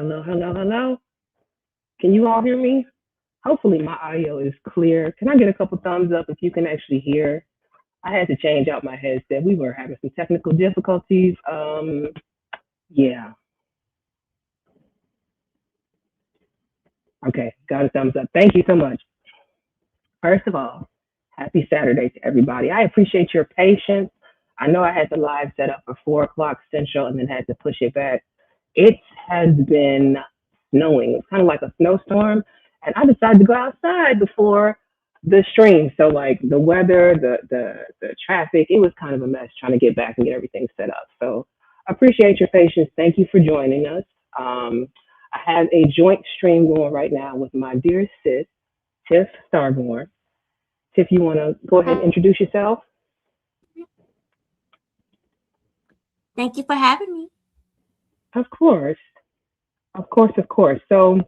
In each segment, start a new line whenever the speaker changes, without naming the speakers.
Hello, hello, hello. Can you all hear me? Hopefully my audio is clear. Can I get a couple thumbs up if you can actually hear? I had to change out my headset. We were having some technical difficulties. Yeah. Okay, got a thumbs up. Thank you so much. First of all, happy Saturday to everybody. I appreciate your patience. I know I had the live set up for 4 o'clock Central and then had to push it back. It has been snowing. It's kind of like a snowstorm. And I decided to go outside before the stream. So like the weather, the traffic, it was kind of a mess trying to get back and get everything set up. So I appreciate your patience. Thank you for joining us. I have a joint stream going right now with my dear sis, Tiff Starborn. Tiff, you want to go ahead and introduce yourself?
Thank you for having me.
Of course. Of course, of course. So,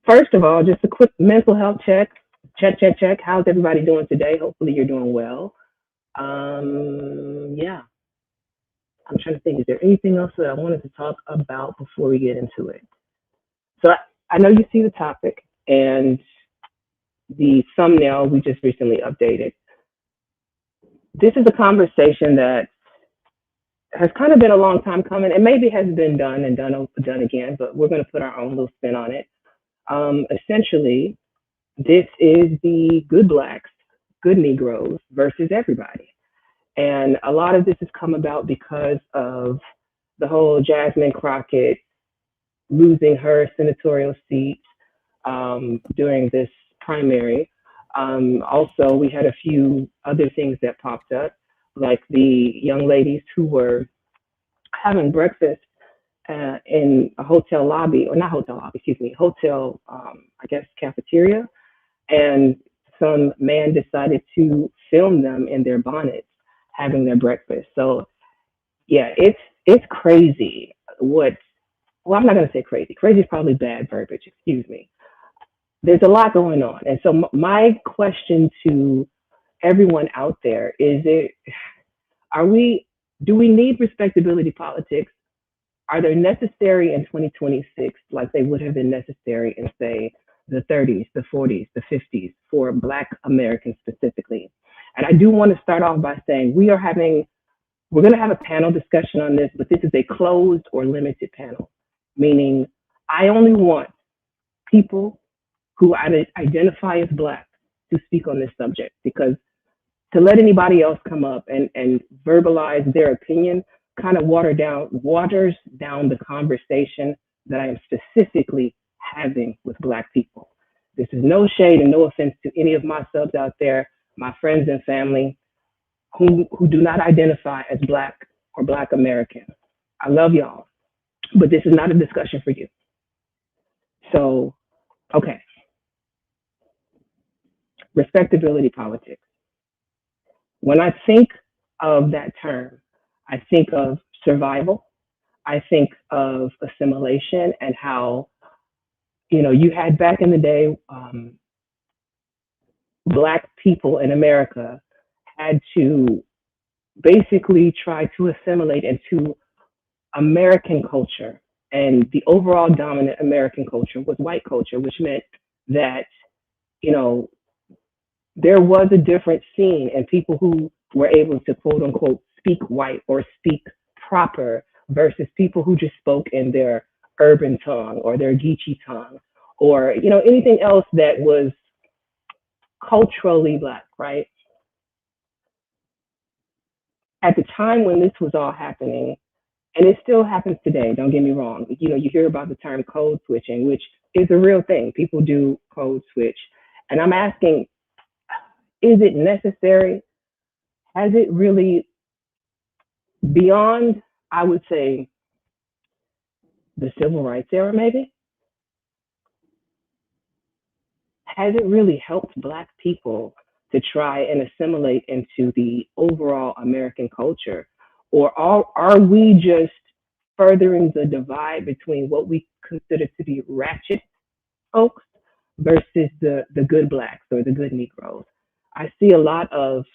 first of all, just a quick mental health check. Check, check, check. How's everybody doing today? Hopefully, you're doing well. Yeah. I'm trying to think, is there anything else that I wanted to talk about before we get into it? So, I know you see the topic and the thumbnail we just recently updated. This is a conversation that has kind of been a long time coming, and maybe has been done and done again, but we're going to put our own little spin on it. Essentially, this is the good blacks, good Negroes versus everybody. And a lot of this has come about because of the whole Jasmine Crockett losing her senatorial seat during this primary. Also, we had a few other things that popped up, like the young ladies who were having breakfast in a hotel lobby, or not hotel lobby, excuse me, hotel, I guess, cafeteria. And some man decided to film them in their bonnets having their breakfast. So, yeah, it's crazy. Well, I'm not going to say crazy. Crazy is probably bad verbiage, excuse me. There's a lot going on. And so, my question to everyone out there is do we need respectability politics? Are they necessary in 2026 like they would have been necessary in, say, the 30s, the 40s, the 50s for Black Americans specifically? And I do want to start off by saying we're going to have a panel discussion on this, but this is a closed or limited panel, meaning I only want people who identify as Black to speak on this subject, because to let anybody else come up and verbalize their opinion kind of waters down the conversation that I am specifically having with Black people. This is no shade and no offense to any of my subs out there, my friends and family who do not identify as Black or Black American. I love y'all, but this is not a discussion for you. So, okay. Respectability politics. When I think of that term, I think of survival. I think of assimilation and how, you had back in the day, Black people in America had to basically try to assimilate into American culture. And the overall dominant American culture was white culture, which meant that, you know, there was a different scene and people who were able to quote unquote speak white or speak proper versus people who just spoke in their urban tongue or their Geechee tongue or, anything else that was culturally Black, right? At the time when this was all happening, and it still happens today, don't get me wrong, you hear about the term code switching, which is a real thing. People do code switch. And I'm asking, is it necessary? Has it really, beyond, I would say, the civil rights era, maybe? Has it really helped Black people to try and assimilate into the overall American culture? Or are we just furthering the divide between what we consider to be ratchet folks versus the good Blacks or the good Negroes? I see a lot of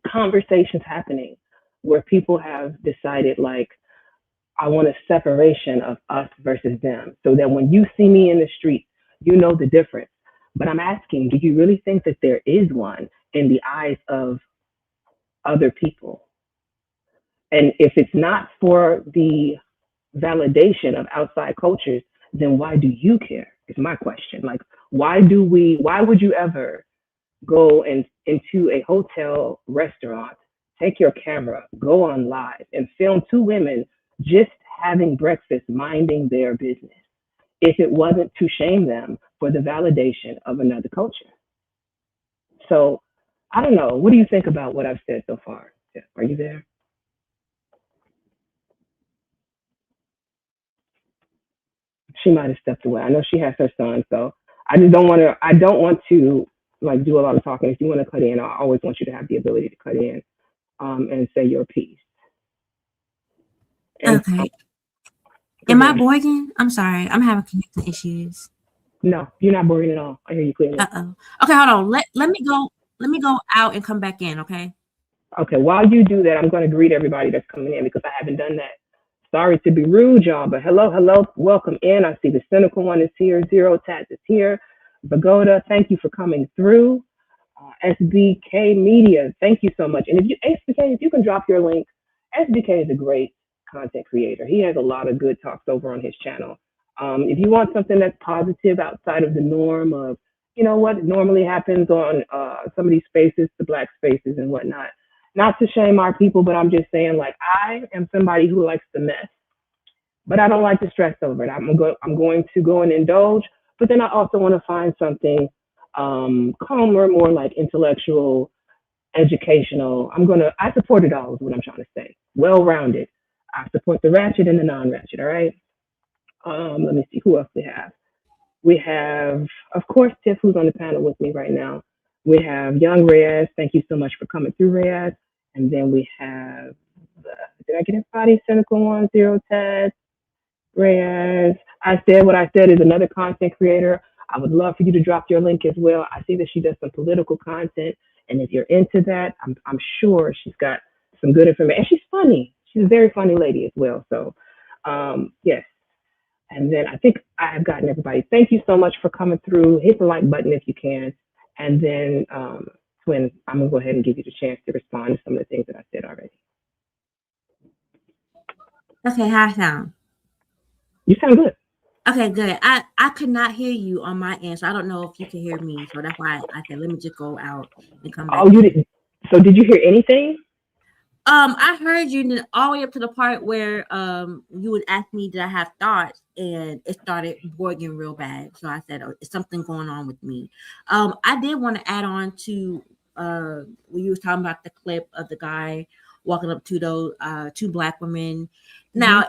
conversations happening where people have decided, like, I want a separation of us versus them so that when you see me in the street, you know the difference. But I'm asking, do you really think that there is one in the eyes of other people? And if it's not for the validation of outside cultures, then why do you care? Is my question. Like, why would you ever go into a hotel restaurant, take your camera, go on live, and film two women just having breakfast, minding their business, if it wasn't to shame them for the validation of another culture? So I don't know. What do you think about what I've said so far? Are you there? She might have stepped away. I know she has her son, so I just don't want to. I don't want to like do a lot of talking. If you want to cut in, I always want you to have the ability to cut in and say your piece. And
Okay.
go
Am I
ahead.
boring? I'm sorry. I'm having connection issues.
No, you're not boring at all. I hear you clearly.
Uh-oh. Okay, hold on. Let me go. Let me go out and come back in, okay?
Okay, while you do that, I'm going to greet everybody that's coming in because I haven't done that. Sorry to be rude, y'all, but hello, hello, welcome in. I see the cynical one is here. Zero Tats is here. Vagoda, thank you for coming through. SBK Media, thank you so much. And if you, SBK, if you can drop your link, SBK is a great content creator. He has a lot of good talks over on his channel. If you want something that's positive outside of the norm of, you know, what normally happens on some of these spaces, the Black spaces and whatnot, not to shame our people, but I'm just saying, like, I am somebody who likes the mess, but I don't like to stress over it. I'm going to go and indulge, but then I also want to find something calmer, more like intellectual, educational. I support it all is what I'm trying to say. Well-rounded. I support the ratchet and the non-ratchet, all right? Let me see who else we have. We have, of course, Tiff, who's on the panel with me right now. We have Young Reyes. Thank you so much for coming through, Reyes. And then we have, did I get everybody? Cynical One, Zero Ted, Reyes. I Said What I Said is another content creator. I would love for you to drop your link as well. I see that she does some political content. And if you're into that, I'm sure she's got some good information. And she's funny. She's a very funny lady as well. So, yes. And then I think I have gotten everybody. Thank you so much for coming through. Hit the like button if you can. And then, Twin, I'm going to go ahead and give you the chance to respond to some of the things that I said already.
Okay, how I sound?
You sound good.
Okay, good. I could not hear you on my end, so I don't know if you can hear me. So that's why I said, let me just go out and come back.
Oh, you didn't. So did you hear anything?
I heard you all the way up to the part where you would ask me did I have thoughts, and it started boiling real bad. So I said, oh, it's something going on with me. I did want to add on to when you was talking about the clip of the guy walking up to those two Black women. Mm-hmm. Now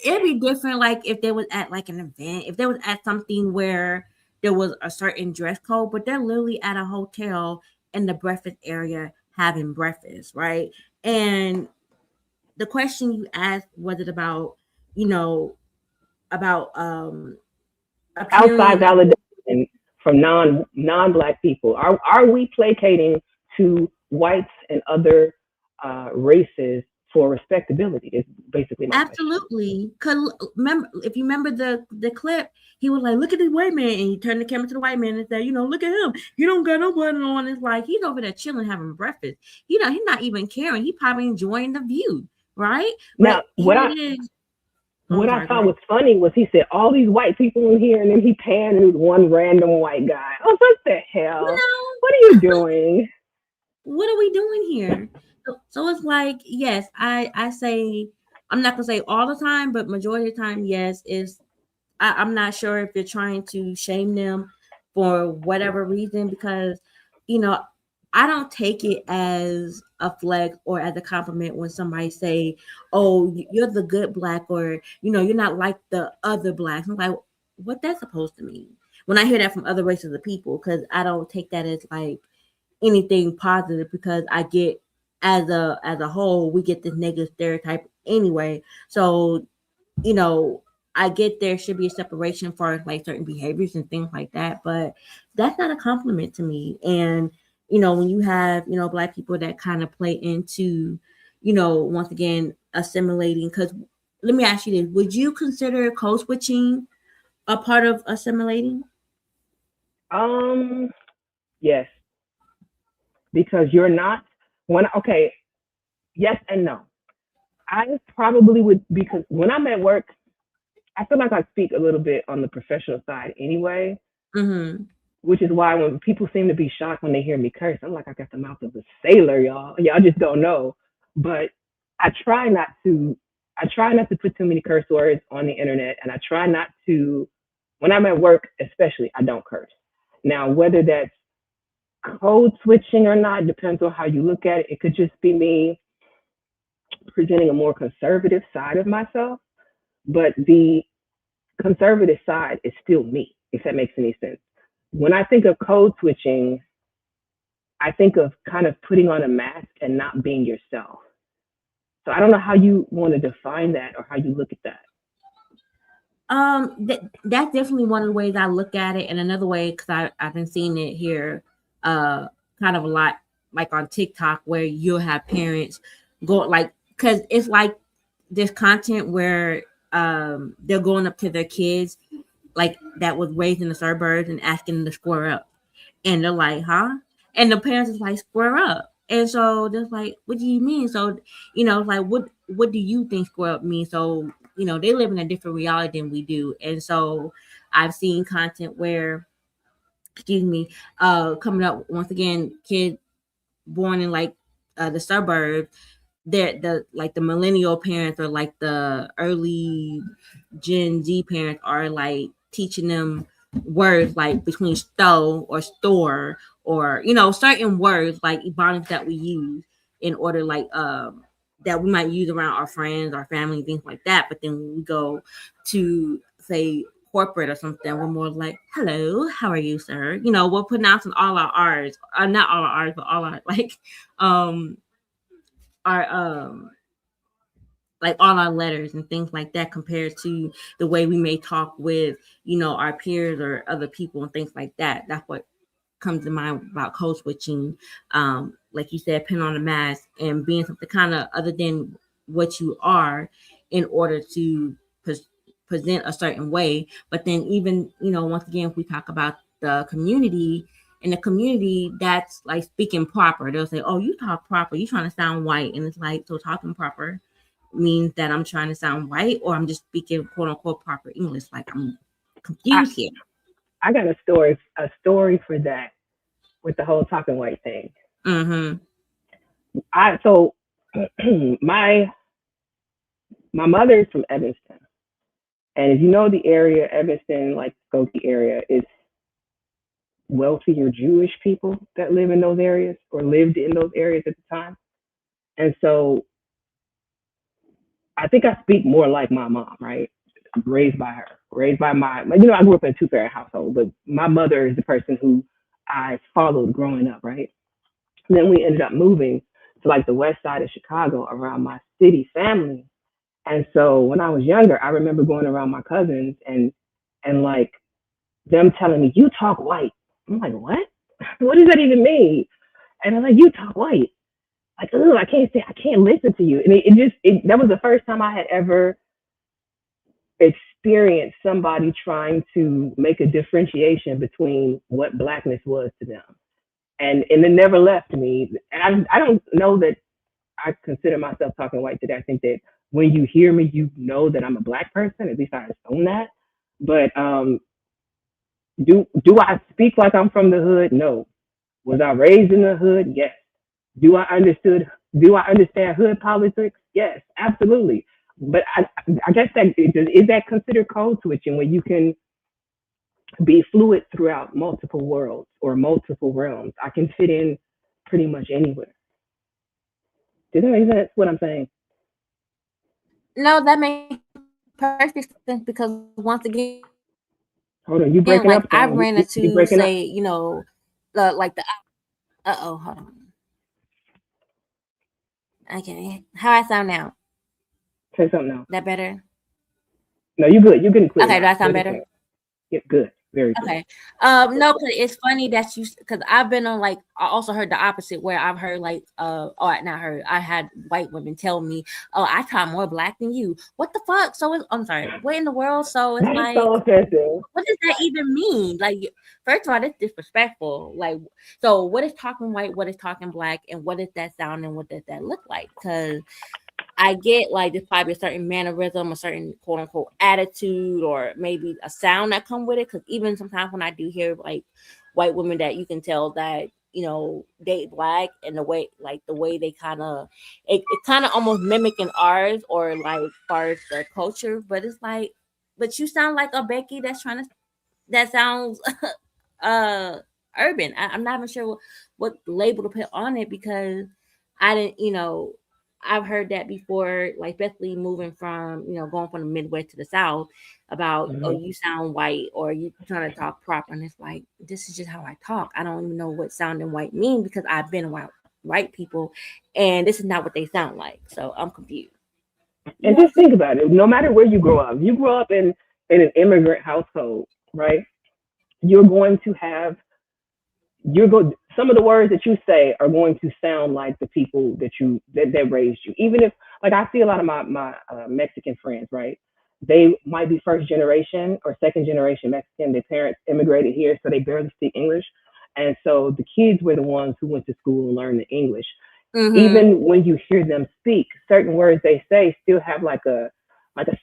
it'd be different, like if they was at like an event, if they was at something where there was a certain dress code, but they're literally at a hotel in the breakfast area having breakfast, right? And the question you asked, was it about, about
outside validation from non-Black people? Are we placating to whites and other races for respectability? Is basically my
absolutely. Because remember, if you remember the clip, he was like, "Look at this white man," and he turned the camera to the white man and said, "Look at him. He don't got no button on." It's like he's over there chilling, having breakfast. He's not even caring. He probably enjoying the view, right?
Now, what I thought was funny was he said all these white people in here, and then he panned and it was one random white guy. Oh, what the hell? What are you doing?
What are we doing here? So it's like, yes, I say, I'm not gonna say all the time, but majority of the time, yes, I'm not sure if you're trying to shame them for whatever reason, because I don't take it as a flex or as a compliment when somebody say, "Oh, you're the good Black," or you're not like the other Blacks. I'm like, what that's supposed to mean when I hear that from other races of people, because I don't take that as like anything positive, because I get as a whole we get this negative stereotype anyway. So I get there should be a separation for like certain behaviors and things like that, but that's not a compliment to me. And when you have Black people that kind of play into once again assimilating, because let me ask you this: would you consider code switching a part of assimilating?
Yes, because you're not okay, yes and no. I probably would, because when I'm at work, I feel like I speak a little bit on the professional side anyway,
Mm-hmm.
which is why when people seem to be shocked when they hear me curse, I'm like, I got the mouth of a sailor, y'all. Y'all just don't know. But I try not to. I try not to put too many curse words on the internet, and I try not to. When I'm at work, especially, I don't curse. Now, whether that's code switching or not depends on how you look at it. It could just be me presenting a more conservative side of myself, but the conservative side is still me, if that makes any sense. When I think of code switching, I think of kind of putting on a mask and not being yourself. So I don't know how you want to define that or how you look at that.
That's definitely one of the ways I look at it, and another way, because I've been seeing it here, kind of a lot, like on TikTok, where you'll have parents go like, because it's like this content where they're going up to their kids like that was raised in the suburbs and asking them to square up, and they're like, huh? And the parents is like, square up. And so they're like, what do you mean? So, like, what do you think square up means? So, they live in a different reality than we do. And so I've seen content where, excuse me, coming up once again, kid born in like the suburbs, the millennial parents or like the early Gen Z parents are like teaching them words like between stow or store, or certain words like ebonics that we use in order, like that we might use around our friends, our family, things like that. But then when we go to say corporate or something, we're more like, hello, how are you, sir? We're pronouncing all our R's, not all our R's, but all our um our like all our letters and things like that, compared to the way we may talk with our peers or other people and things like that. That's what comes to mind about code switching. Like you said, pin on a mask and being something kind of other than what you are, in order to present a certain way. But then even once again, if we talk about the community, in the community, that's like speaking proper. They'll say, oh, you talk proper, you trying to sound white. And it's like, so talking proper means that I'm trying to sound white, or I'm just speaking quote unquote proper English. Like, I'm confused here.
I got a story for that with the whole talking white thing.
Mm-hmm.
So my mother is from Evanston, and if you know the area, Evanston, like Skokie area, is wealthier Jewish people that live in those areas or lived in those areas at the time. And so I think I speak more like my mom, right? Raised by her, raised by I grew up in a two-parent household, but my mother is the person who I followed growing up, right? And then we ended up moving to like the west side of Chicago around my city family. And so when I was younger, I remember going around my cousins and like them telling me, you talk white. I'm like, what? What does that even mean? And I'm like, you talk white. Like, oh, I can't listen to you. And that was the first time I had ever experienced somebody trying to make a differentiation between what blackness was to them. And it never left me. And I don't know that I consider myself talking white today. I think that when you hear me, you know that I'm a black person. At least I assume that. But do I speak like I'm from the hood? No. Was I raised in the hood? Yes. Do I understand hood politics? Yes, absolutely. But I guess that is that considered code switching, when you can be fluid throughout multiple worlds or multiple realms? I can fit in pretty much anywhere. Does that make sense? What I'm saying?
No, that makes perfect sense, because once again,
Hold on, you
like
breaking up
I
though.
ran
You
into,
breaking up.
say, like the hold on. Okay, how I sound now?
Say something now.
That better?
No, you good. You're getting clear
Okay, do
now.
I sound
What you
better?
saying? Yeah, good. Very true.
Okay. No, because it's funny that you, because I've been on like, I also heard the opposite where I've heard like, or not heard, I had white women tell me, oh, I talk more black than you. What the fuck? So I'm sorry, what in the world? So it's
That's
like,
so offensive.
what does that even mean? Like, first of all, that's disrespectful. Like, so what is talking white? What is talking black? And what does that sound? And what does that look like? Because I get like there's probably a certain mannerism, a certain quote unquote attitude, or maybe a sound that come with it. Because even sometimes when I do hear like white women that you can tell that they black, and the way they kind of it kind of almost mimicking ours, or like far as their culture, but it's like, but you sound like a Becky that's trying to, that sounds uh urban. I'm not even sure what label to put on it, because I didn't, I've heard that before, like especially moving from, going from the Midwest to the South, about, oh,
Mhm.
you sound white, or you trying to talk proper, and it's like, this is just how I talk. I don't even know what sounding white mean, because I've been around white people, and this is not what they sound like. So I'm confused.
And just think about it. No matter where you grow up in an immigrant household, right? You're going to have you're going some of the words that you say are going to sound like the people that raised you. Even if, like, I see a lot of my Mexican friends, right? They might be first generation or second generation Mexican. Their parents immigrated here, so they barely speak English, and so the kids were the ones who went to school and learned the English.
Mm-hmm.
Even when you hear them speak, certain words they say still have like a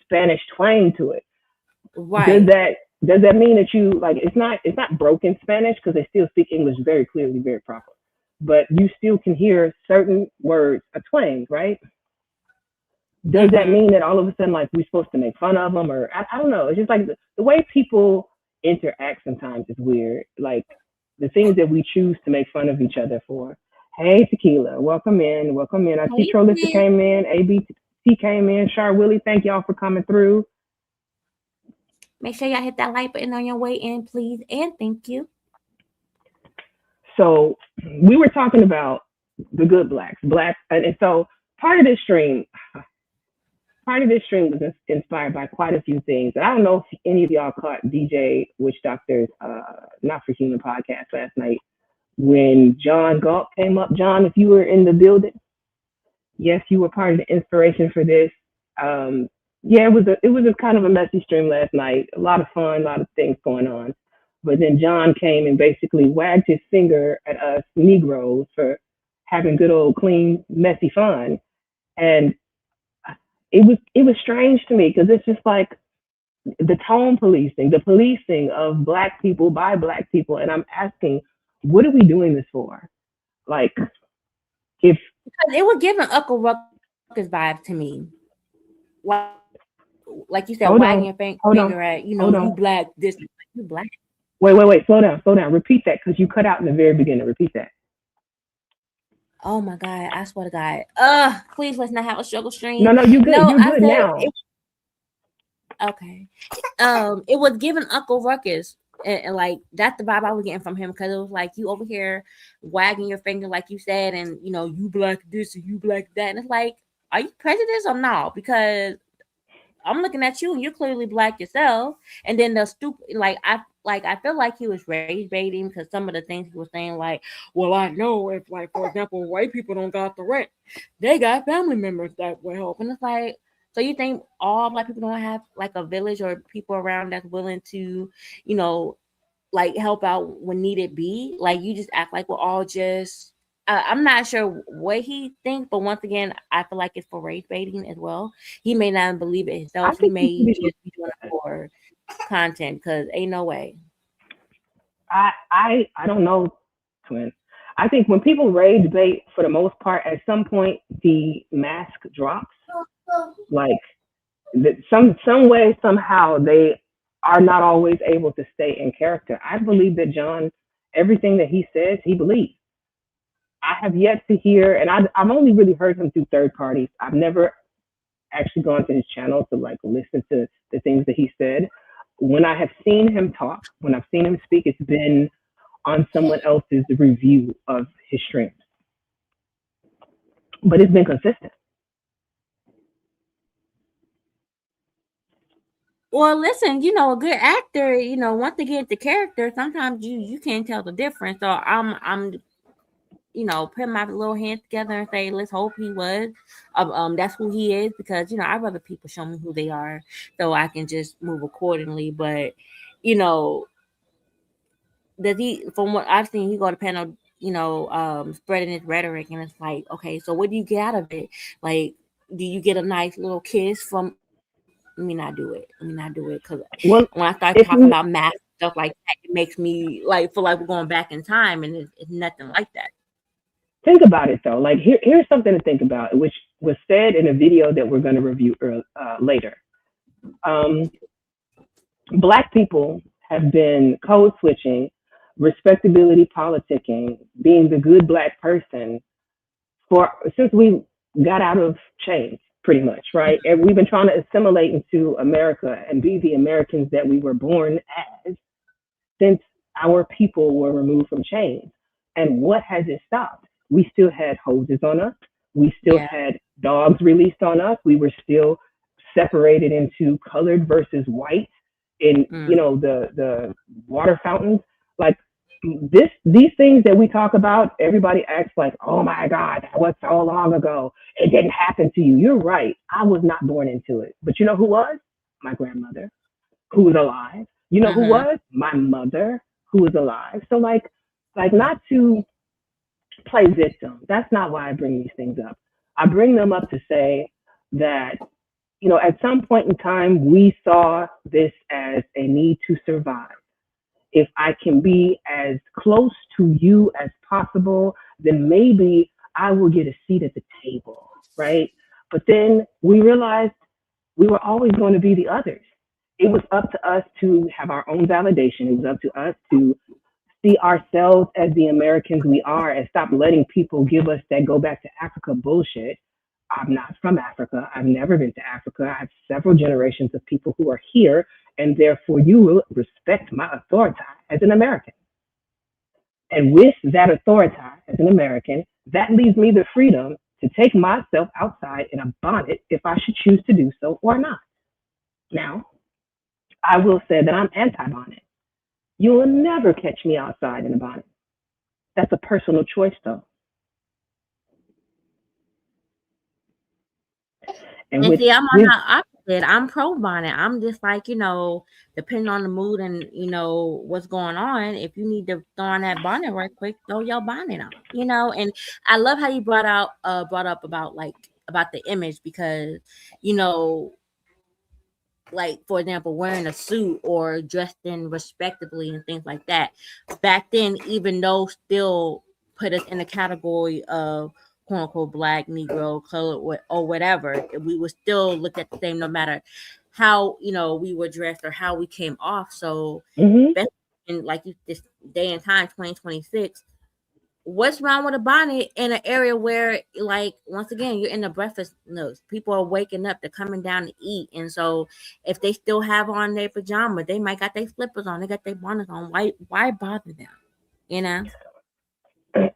Spanish twang to it. does
Right.
that does that mean that you, like, it's not broken Spanish because they still speak English very clearly, very properly, but you still can hear certain words a twang, right? Does that
Mm-hmm.
mean that all of a sudden, like, we're supposed to make fun of them, or I don't know? It's just like the way people interact sometimes is weird. Like, the things that we choose to make fun of each other for. Hey, Tequila, welcome in, welcome in. I see
Hey,
Trolista
sis.
came in, ABT came in, Char Willie, thank y'all for coming through.
Make sure y'all hit that like button on your way in, please, and thank you.
So we were talking about the good blacks, and so part of this stream, part of this stream was inspired by quite a few things. And I don't know if any of y'all caught DJ Witch Doctor's Not for Human podcast last night when John Galt came up. John, if you were in the building, yes, you were part of the inspiration for this. Um, yeah, it was a kind of a messy stream last night. A lot of fun, a lot of things going on. But then John came and basically wagged his finger at us Negroes for having good old clean messy fun, and it was strange to me because it's just like the tone policing, the policing of black people by black people, and I'm asking, what are we doing this for? Like, if
Because it was giving Uncle Ruckus vibe to me. Like you said, wagging your
hold on,
finger
hold
at,
on,
you
hold
black
on.
this, you black.
Wait, slow down. Repeat that because you cut out in the very beginning. Repeat that.
Oh my God, I swear to God. Please let's not have a struggle
No,
stream.
no, you good.
No,
You're
I
good
said
now.
okay. It was giving Uncle Ruckus. And like that's the vibe I was getting from him, because it was like you over here wagging your finger like you said, and you black this and you black that, and it's like, are you prejudiced or no? Because I'm looking at you and you're clearly black yourself. And then the stupid, like I feel like he was rage baiting, because some of the things he was saying, like, well, I know if, like, for example, white people don't got the rent, they got family members that will help. And it's like, so you think all black people don't have like a village or people around that's willing to, you know, like help out when needed be? Like you just act like we're all just. I'm not sure what he thinks, but once again, I feel like it's for race baiting as well. He may not believe it
I
himself. He
think you
may
should be.
just be doing it for content, because ain't no way.
I don't know, twin. I think when people rage bait, for the most part, at some point the mask drops. Like, some way, somehow, they are not always able to stay in character. I believe that John, everything that he says, he believes. I have yet to hear, and I've only really heard him through third parties. I've never actually gone to his channel to, like, listen to the things that he said. When I have seen him talk, when I've seen him speak, it's been on someone else's review of his streams, but it's been consistent.
Well, listen, you know, a good actor, you know, once they get into character, sometimes you can't tell the difference. So I'm you know, put my little hands together and say, let's hope he was. That's who he is, because you know I'd rather people show me who they are so I can just move accordingly. But you know, does he? From what I've seen, he go to panel, you know, spreading his rhetoric, and it's like, okay, so what do you get out of it? Like, do you get a nice little kiss from? Let me not do it. Let me not do it, because when
Well,
I start talking
if
about
you
math stuff like that, it makes me like feel like we're going back in time, and it's nothing like that.
think about it though, like here's something to think about, which was said in a video that we're going to review later. Um, Black people have been code switching, respectability politicking, being the good Black person for since we got out of chains, pretty much, right? And we've been trying to assimilate into America and be the Americans that we were born as since our people were removed from chains. And what has it stopped? We still had hoses on us. We still
Yeah.
had dogs released on us. We were still separated into colored versus white in,
Mm.
the water fountains. Like these things that we talk about, everybody acts like, oh my God, that was so long ago. It didn't happen to you. You're right. I was not born into it. But you know who was? My grandmother, who was alive. You know who
Mm-hmm.
was? My mother, who was alive. So like not to play victim. That's not why I bring these things up. I bring them up to say that, at some point in time, we saw this as a need to survive. If I can be as close to you as possible, then maybe I will get a seat at the table, right? But then we realized we were always going to be the others. It was up to us to have our own validation. It was up to us to see ourselves as the Americans we are and stop letting people give us that go back to Africa bullshit. I'm not from Africa. I've never been to Africa. I have several generations of people who are here, and therefore you will respect my authority as an American. And with that authority as an American, that leaves me the freedom to take myself outside in a bonnet if I should choose to do so or not. Now, I will say that I'm anti bonnet. You will never catch me outside in a bonnet. That's a personal choice, though. And
And
with
see, I'm on
with
the opposite. I'm pro bonnet. I'm just like, you know, depending on the mood and you know what's going on. If you need to throw on that bonnet right quick, throw your bonnet on. You know, and I love how you brought up about about the image, because you know, like for example, wearing a suit or dressed in respectably and things like that. Back then, even though still put us in the category of quote unquote black, Negro, color, or whatever, we would still look at the same no matter how you know we were dressed or how we came off. So,
hmm
best in like this day and time, 2026, what's wrong with a bonnet in an area where like once again you're in the breakfast notes, people are waking up, they're coming down to eat, and so if they still have on their pajamas, they might got their slippers on, they got their bonnets on, why bother them, you know?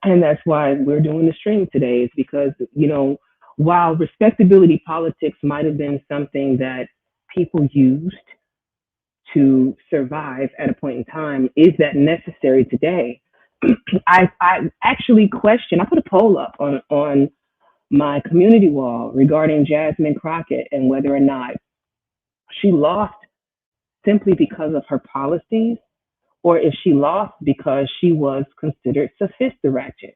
and that's why we're doing the stream today. Is because while respectability politics might have been something that people used to survive at a point in time, is that necessary today? I actually question. I put a poll up on my community wall regarding Jasmine Crockett and whether or not she lost simply because of her policies, or if she lost because she was considered sophisticated.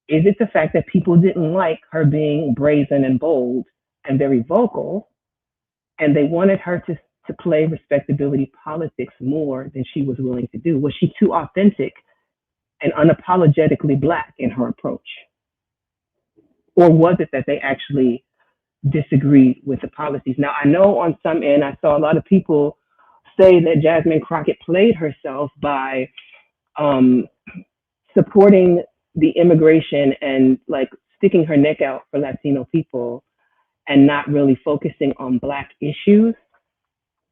Is it the fact that people didn't like her being brazen and bold and very vocal, and they wanted her to play respectability politics more than she was willing to do? Was she too authentic and unapologetically Black in her approach? Or was it that they actually disagreed with the policies? Now, I know on some end, I saw a lot of people say that Jasmine Crockett played herself by um, supporting the immigration and like sticking her neck out for Latino people and not really focusing on Black issues.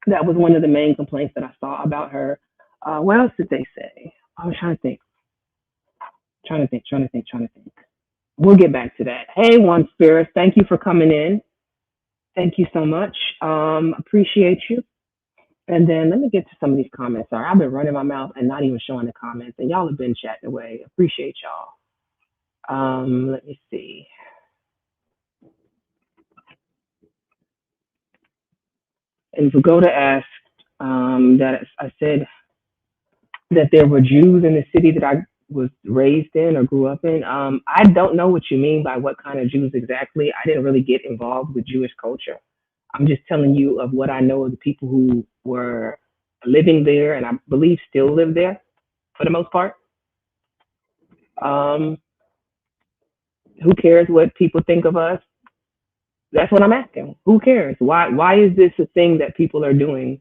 That was one of the main complaints that I saw about her. What else did they say? I was trying to think, trying to think. We'll get back to that. Hey, One Spirit, thank you for coming in. Thank you so much. Appreciate you. And then let me get to some of these comments. Sorry, I've been running my mouth and not even showing the comments, and y'all have been chatting away. Appreciate y'all. Let me see. And Pagoda asked that I said that there were Jews in the city that I was raised in or grew up in. I don't know what you mean by what kind of Jews exactly. I didn't really get involved with Jewish culture. I'm just telling you of what I know of the people who were living there and I believe still live there for the most part. Um, who cares what people think of us? That's what I'm asking. Who cares? Why is this a thing that people are doing?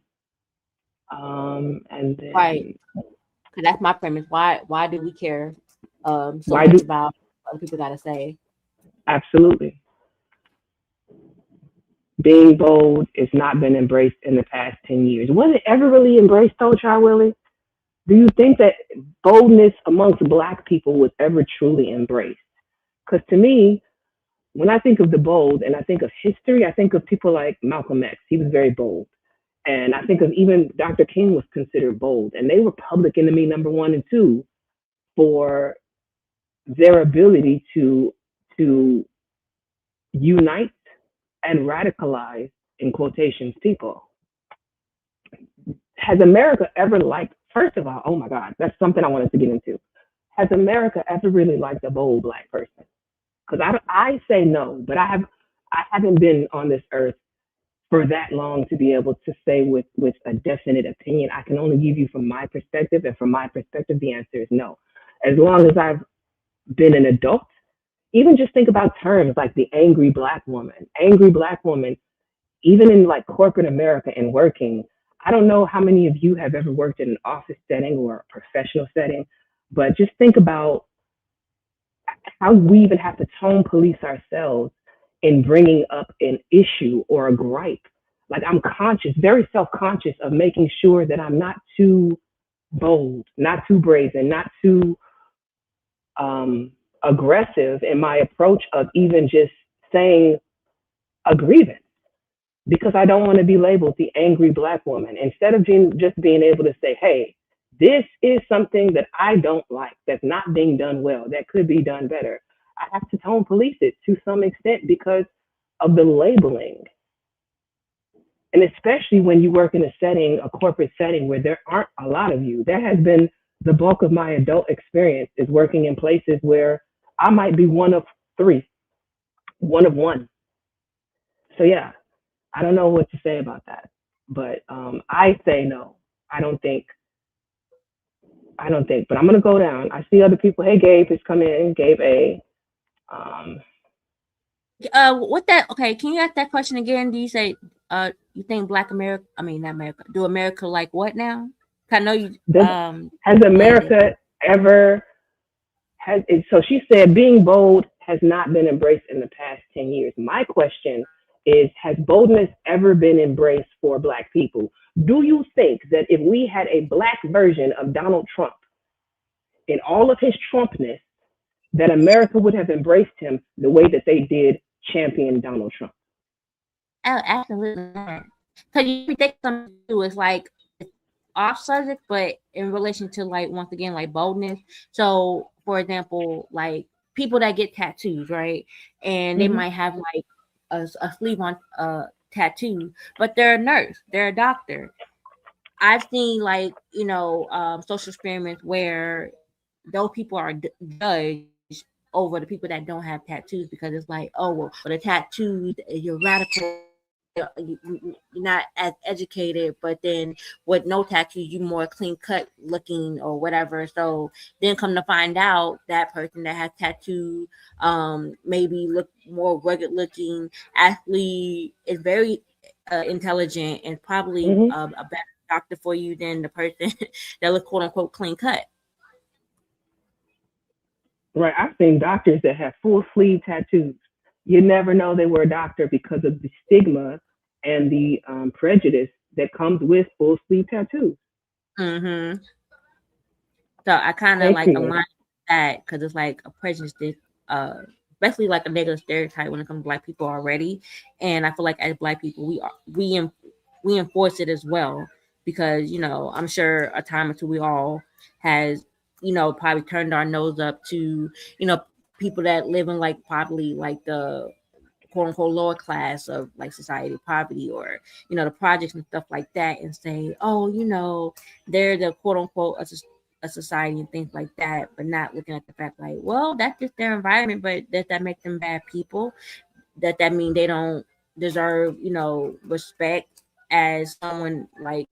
And
Right.
then
Because that's my premise. Why do we care so
why
much
do
about what other people got to say?
absolutely being bold has not been embraced in the past 10 years. Was it ever really embraced though, Child Willie? Do you think that boldness amongst Black people was ever truly embraced? Because to me, when I think of the bold and I think of history, I think of people like Malcolm X. He was very bold. And I think of even Dr. King was considered bold. And they were public enemy number one and two for their ability to unite and radicalize, in quotations, people. Has America ever liked, first of all, oh my God, that's something I wanted to get into. Has America ever really liked a bold Black person? Because I say no, but I haven't been on this earth for that long to be able to say with a definite opinion. I can only give you from my perspective, and from my perspective, the answer is no. As long as I've been an adult, even just think about terms like the angry Black woman. Angry Black woman, even in like corporate America and working, I don't know how many of you have ever worked in an office setting or a professional setting, but just think about how we even have to tone police ourselves in bringing up an issue or a gripe. Like I'm conscious, very self-conscious of making sure that I'm not too bold, not too brazen, not too aggressive in my approach of even just saying a grievance because I don't want to be labeled the angry Black woman. Instead of just being able to say, hey, this is something that I don't like, that's not being done well, that could be done better. I have to tone police it to some extent because of the labeling. And especially when you work in a setting, a corporate setting where there aren't a lot of you. That has been the bulk of my adult experience is working in places where I might be one of three, one of one. So yeah, I don't know what to say about that, but I say no. I don't think. I don't think. But I'm gonna go down. I see other people. Hey, Gabe has come in. Gabe A. Um,
What that? Okay, can you ask that question again? Do you say you think Black America? I mean, not America. Do America like what now? I know you
does has
landed.
America ever has? So she said being bold has not been embraced in the past 10 years. My question is, has boldness ever been embraced for Black people? Do you think that if we had a Black version of Donald Trump in all of his Trumpness, that America would have embraced him the way that they did champion Donald Trump?
Oh, absolutely not. Because you think something too is like off subject, but in relation to like once again like boldness. So, for example, like people that get tattoos, right? And they
Mm-hmm.
might have like a sleeve on tattoo, but they're a nurse, they're a doctor. I've seen like social experiments where those people are judged over the people that don't have tattoos because it's like, oh well, with a tattoo you're radical, you're not as educated, but then with no tattoos you more clean cut looking or whatever. So then come to find out that person that has tattoo maybe look more rugged looking, actually is very intelligent and probably
Mm-hmm.
a better doctor for you than the person that look quote unquote clean cut.
Right. I've seen doctors that have full sleeve tattoos. You never know they were a doctor because of the stigma and the prejudice that comes with full sleeve tattoos.
Mm-hmm. So I kind of
Hey,
like
creator.
align with that because it's like a prejudice, uh, especially like a negative stereotype when it comes to Black people already. And I feel like as Black people, we enforce it as well. because I'm sure a time or two we all has probably turned our nose up to people that live in like probably like the quote unquote lower class of like society poverty, or the projects and stuff like that, and say, oh, they're the quote unquote a society and things like that, but not looking at the fact like, well, that's just their environment, but does that make them bad people? That mean they don't deserve respect as someone like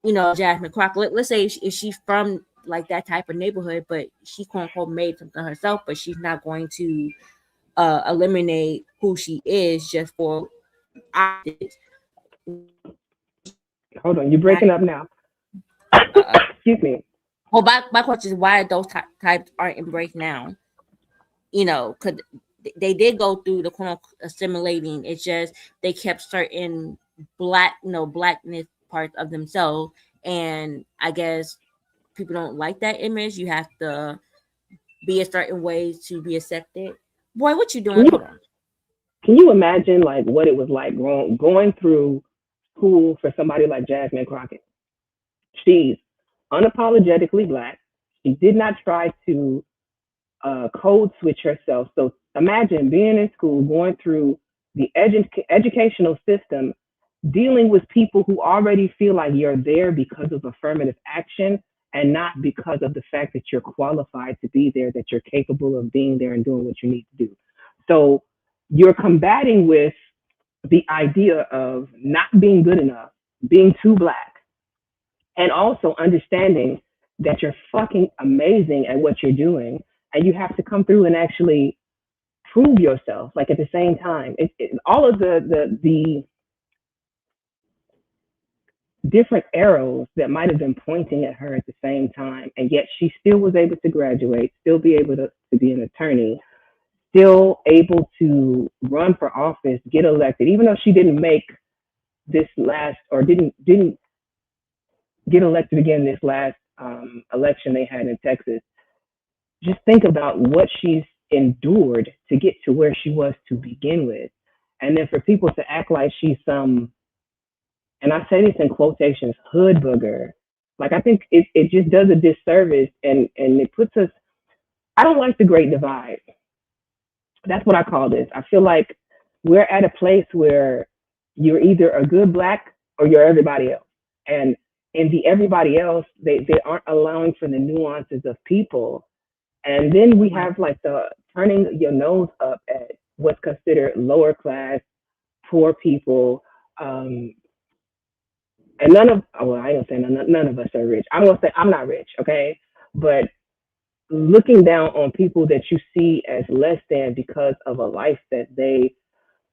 Jasmine Crockett? Let's say if she's from like that type of neighborhood, but she quote unquote made something herself, but she's not going to eliminate who she is just for optics.
Hold on, you're breaking up now. Excuse me.
Well, my question is, why those types aren't embraced now? Because they did go through the quote assimilating. It's just they kept certain blackness parts of themselves, and I guess people don't like that image. You have to be a certain way to be accepted. Boy, what you doing? Hold on.
Can you imagine like what it was like going through school for somebody like Jasmine Crockett? She's unapologetically black. She did not try to code switch herself. So imagine being in school, going through the educational system, dealing with people who already feel like you're there because of affirmative action and not because of the fact that you're qualified to be there, that you're capable of being there and doing what you need to do. So you're combating with the idea of not being good enough, being too black, and also understanding that you're fucking amazing at what you're doing, and you have to come through and actually prove yourself. Like at the same time, all of the different arrows that might have been pointing at her at the same time, and yet she still was able to graduate, still be able to be an attorney, still able to run for office, get elected, even though she didn't make this last or didn't get elected again this last election they had in Texas. Just think about what she's endured to get to where she was to begin with. And then for people to act like she's some, and I say this in quotations, hood booger, like I think it just does a disservice, and it puts us, I don't like the great divide. That's what I call this. I feel like we're at a place where you're either a good black or you're everybody else. And in the everybody else, they aren't allowing for the nuances of people. And then we have like the turning your nose up at what's considered lower class, poor people. And none of, well, I ain't gonna say none of us are rich. I'm gonna say I'm not rich, okay? But looking down on people that you see as less than because of a life that they,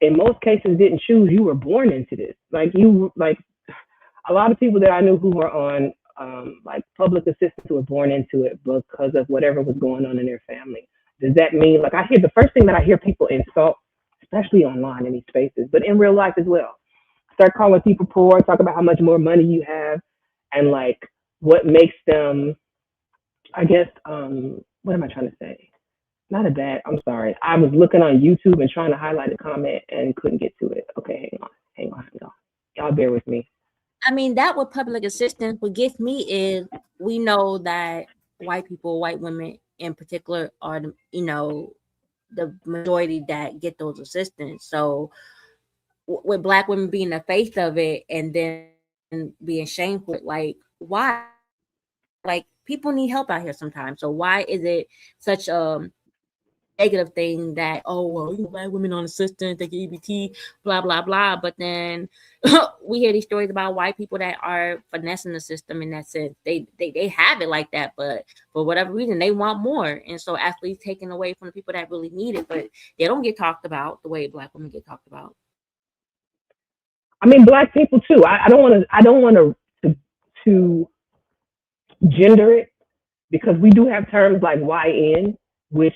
in most cases, didn't choose. You were born into this. Like a lot of people that I knew who were on like public assistance who were born into it because of whatever was going on in their family. Does that mean, like, I hear the first thing that I hear people insult, especially online in these spaces, but in real life as well, start calling people poor, talk about how much more money you have, and like what makes them, I guess, what am I trying to say? Not a bad, I'm sorry. I was looking on YouTube and trying to highlight a comment and couldn't get to it. Okay, hang on. Y'all bear with me.
I mean, that what public assistance would give me is, we know that white women in particular are the majority that get those assistance. So with black women being the face of it and then being shameful, like, why? Like, people need help out here sometimes. So why is it such a negative thing that, oh, well, black women on assistance, they get EBT, blah blah blah, but then we hear these stories about white people that are finessing the system in that sense. They have it like that, but for whatever reason they want more, and so actually taken away from the people that really need it, but they don't get talked about the way black women get talked about.
I mean, black people too. I don't want to gender it, because we do have terms like YN, which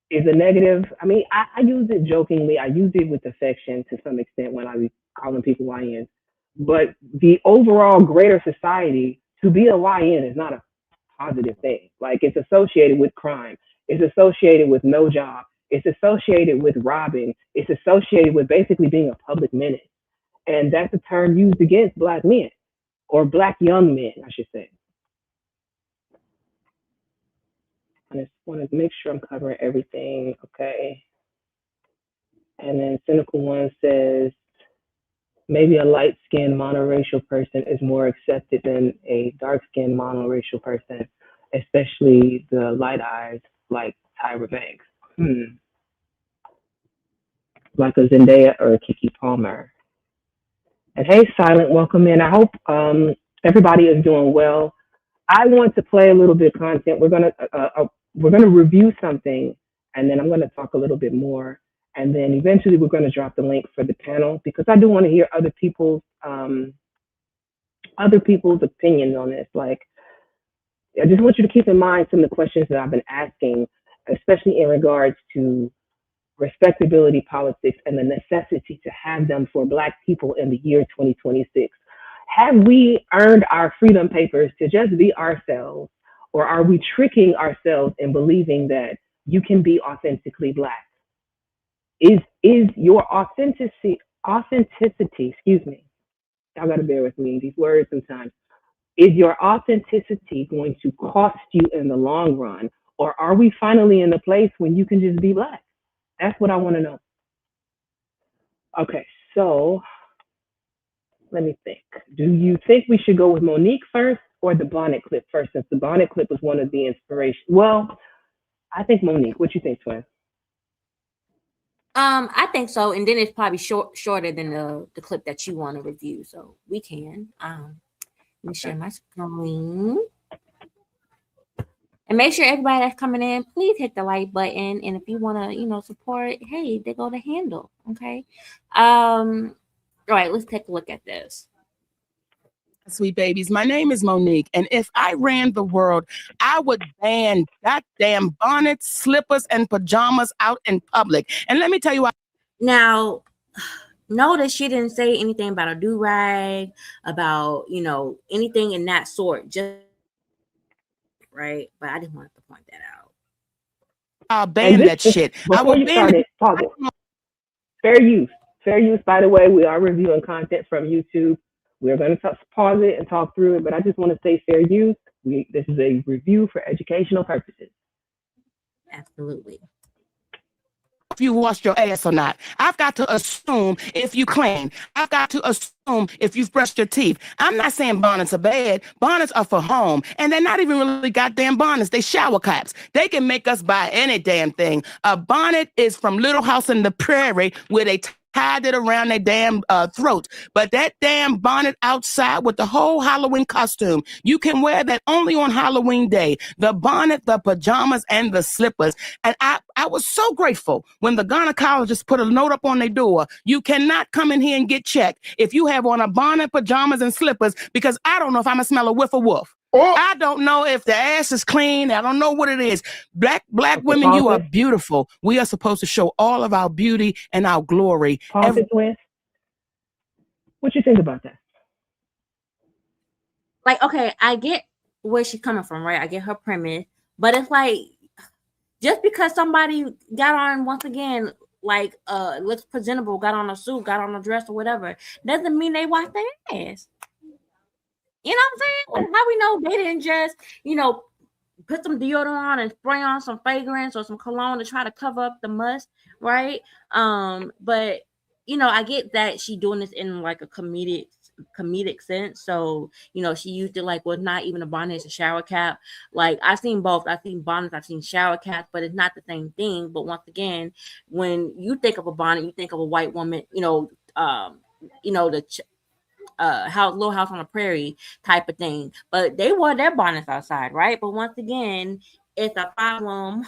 is a negative. I mean, I use it jokingly. I use it with affection to some extent when I be calling people YNs. But the overall greater society, to be a YN is not a positive thing. Like, it's associated with crime. It's associated with no job. It's associated with robbing. It's associated with basically being a public menace. And that's a term used against black men or Black young men, I should say. I just want to make sure I'm covering everything. Okay. And then Cynical One says, maybe a light-skinned monoracial person is more accepted than a dark-skinned monoracial person, especially the light eyes like Tyra Banks. Like a Zendaya or a Kiki Palmer. And hey, Silent, welcome in. I hope everybody is doing well. I want to play a little bit of content. We're gonna review something, and then I'm gonna talk a little bit more, and then eventually we're gonna drop the link for the panel because I do want to hear other people's opinions on this. Like, I just want you to keep in mind some of the questions that I've been asking, especially in regards to respectability politics and the necessity to have them for Black people in the year 2026. Have we earned our freedom papers to just be ourselves, or are we tricking ourselves in believing that you can be authentically Black? Is your authenticity, excuse me, y'all gotta bear with me, these words sometimes, is your authenticity going to cost you in the long run, or are we finally in a place when you can just be Black? That's what I want to know. Okay, so let me think. Do you think we should go with Monique first or the bonnet clip first? Since the bonnet clip was one of the inspirations. Well, I think Monique. What you think, Twin?
I think so, and then it's probably shorter than the clip that you want to review, so we can. Let me share my screen. And make sure everybody that's coming in, please hit the like button. And if you want to, support, hey, they go to handle. Okay. All right, let's take a look at this.
Sweet babies, my name is Monique, and if I ran the world, I would ban goddamn bonnets, slippers, and pajamas out in public. And let me tell you why.
Now, notice she didn't say anything about a do-rag, about, anything in that sort. Just right, but I just wanted to point that out.
I'll ban that shit.
Before you started, pause it. Fair use. By the way, we are reviewing content from YouTube. We're going to pause it and talk through it, but I just want to say fair use. This is a review for educational purposes.
Absolutely.
If you washed your ass or not. I've got to assume if you clean. I've got to assume if you've brushed your teeth. I'm not saying bonnets are bad. Bonnets are for home. And they're not even really goddamn bonnets. They shower caps. They can make us buy any damn thing. A bonnet is from Little House on the Prairie where they tied it around their damn throat. But that damn bonnet outside with the whole Halloween costume, you can wear that only on Halloween day. The bonnet, the pajamas, and the slippers. And I was so grateful when the gynecologist put a note up on their door. You cannot come in here and get checked if you have on a bonnet, pajamas, and slippers, because I don't know if I'm going to smell a whiff of wolf. Oh. I don't know if the ass is clean. I don't know what it is. Black women, you are beautiful. We are supposed to show all of our beauty and our glory.
What you think about that?
Like, okay, I get where she's coming from, right? I get her premise, but it's like, just because somebody got on, once again, like looks presentable, got on a suit, got on a dress or whatever, doesn't mean they wash their ass. You know what I'm saying? Like, how we know they didn't just, put some deodorant on and spray on some fragrance or some cologne to try to cover up the must, right? But I get that she doing this in like a comedic sense. So, she used it like, well, not even a bonnet, it's a shower cap. Like, I've seen both. I've seen bonnets, I've seen shower caps, but it's not the same thing. But once again, when you think of a bonnet, you think of a white woman, Little House on the Prairie type of thing. But they wore their bonnets outside, right? But once again, it's a problem.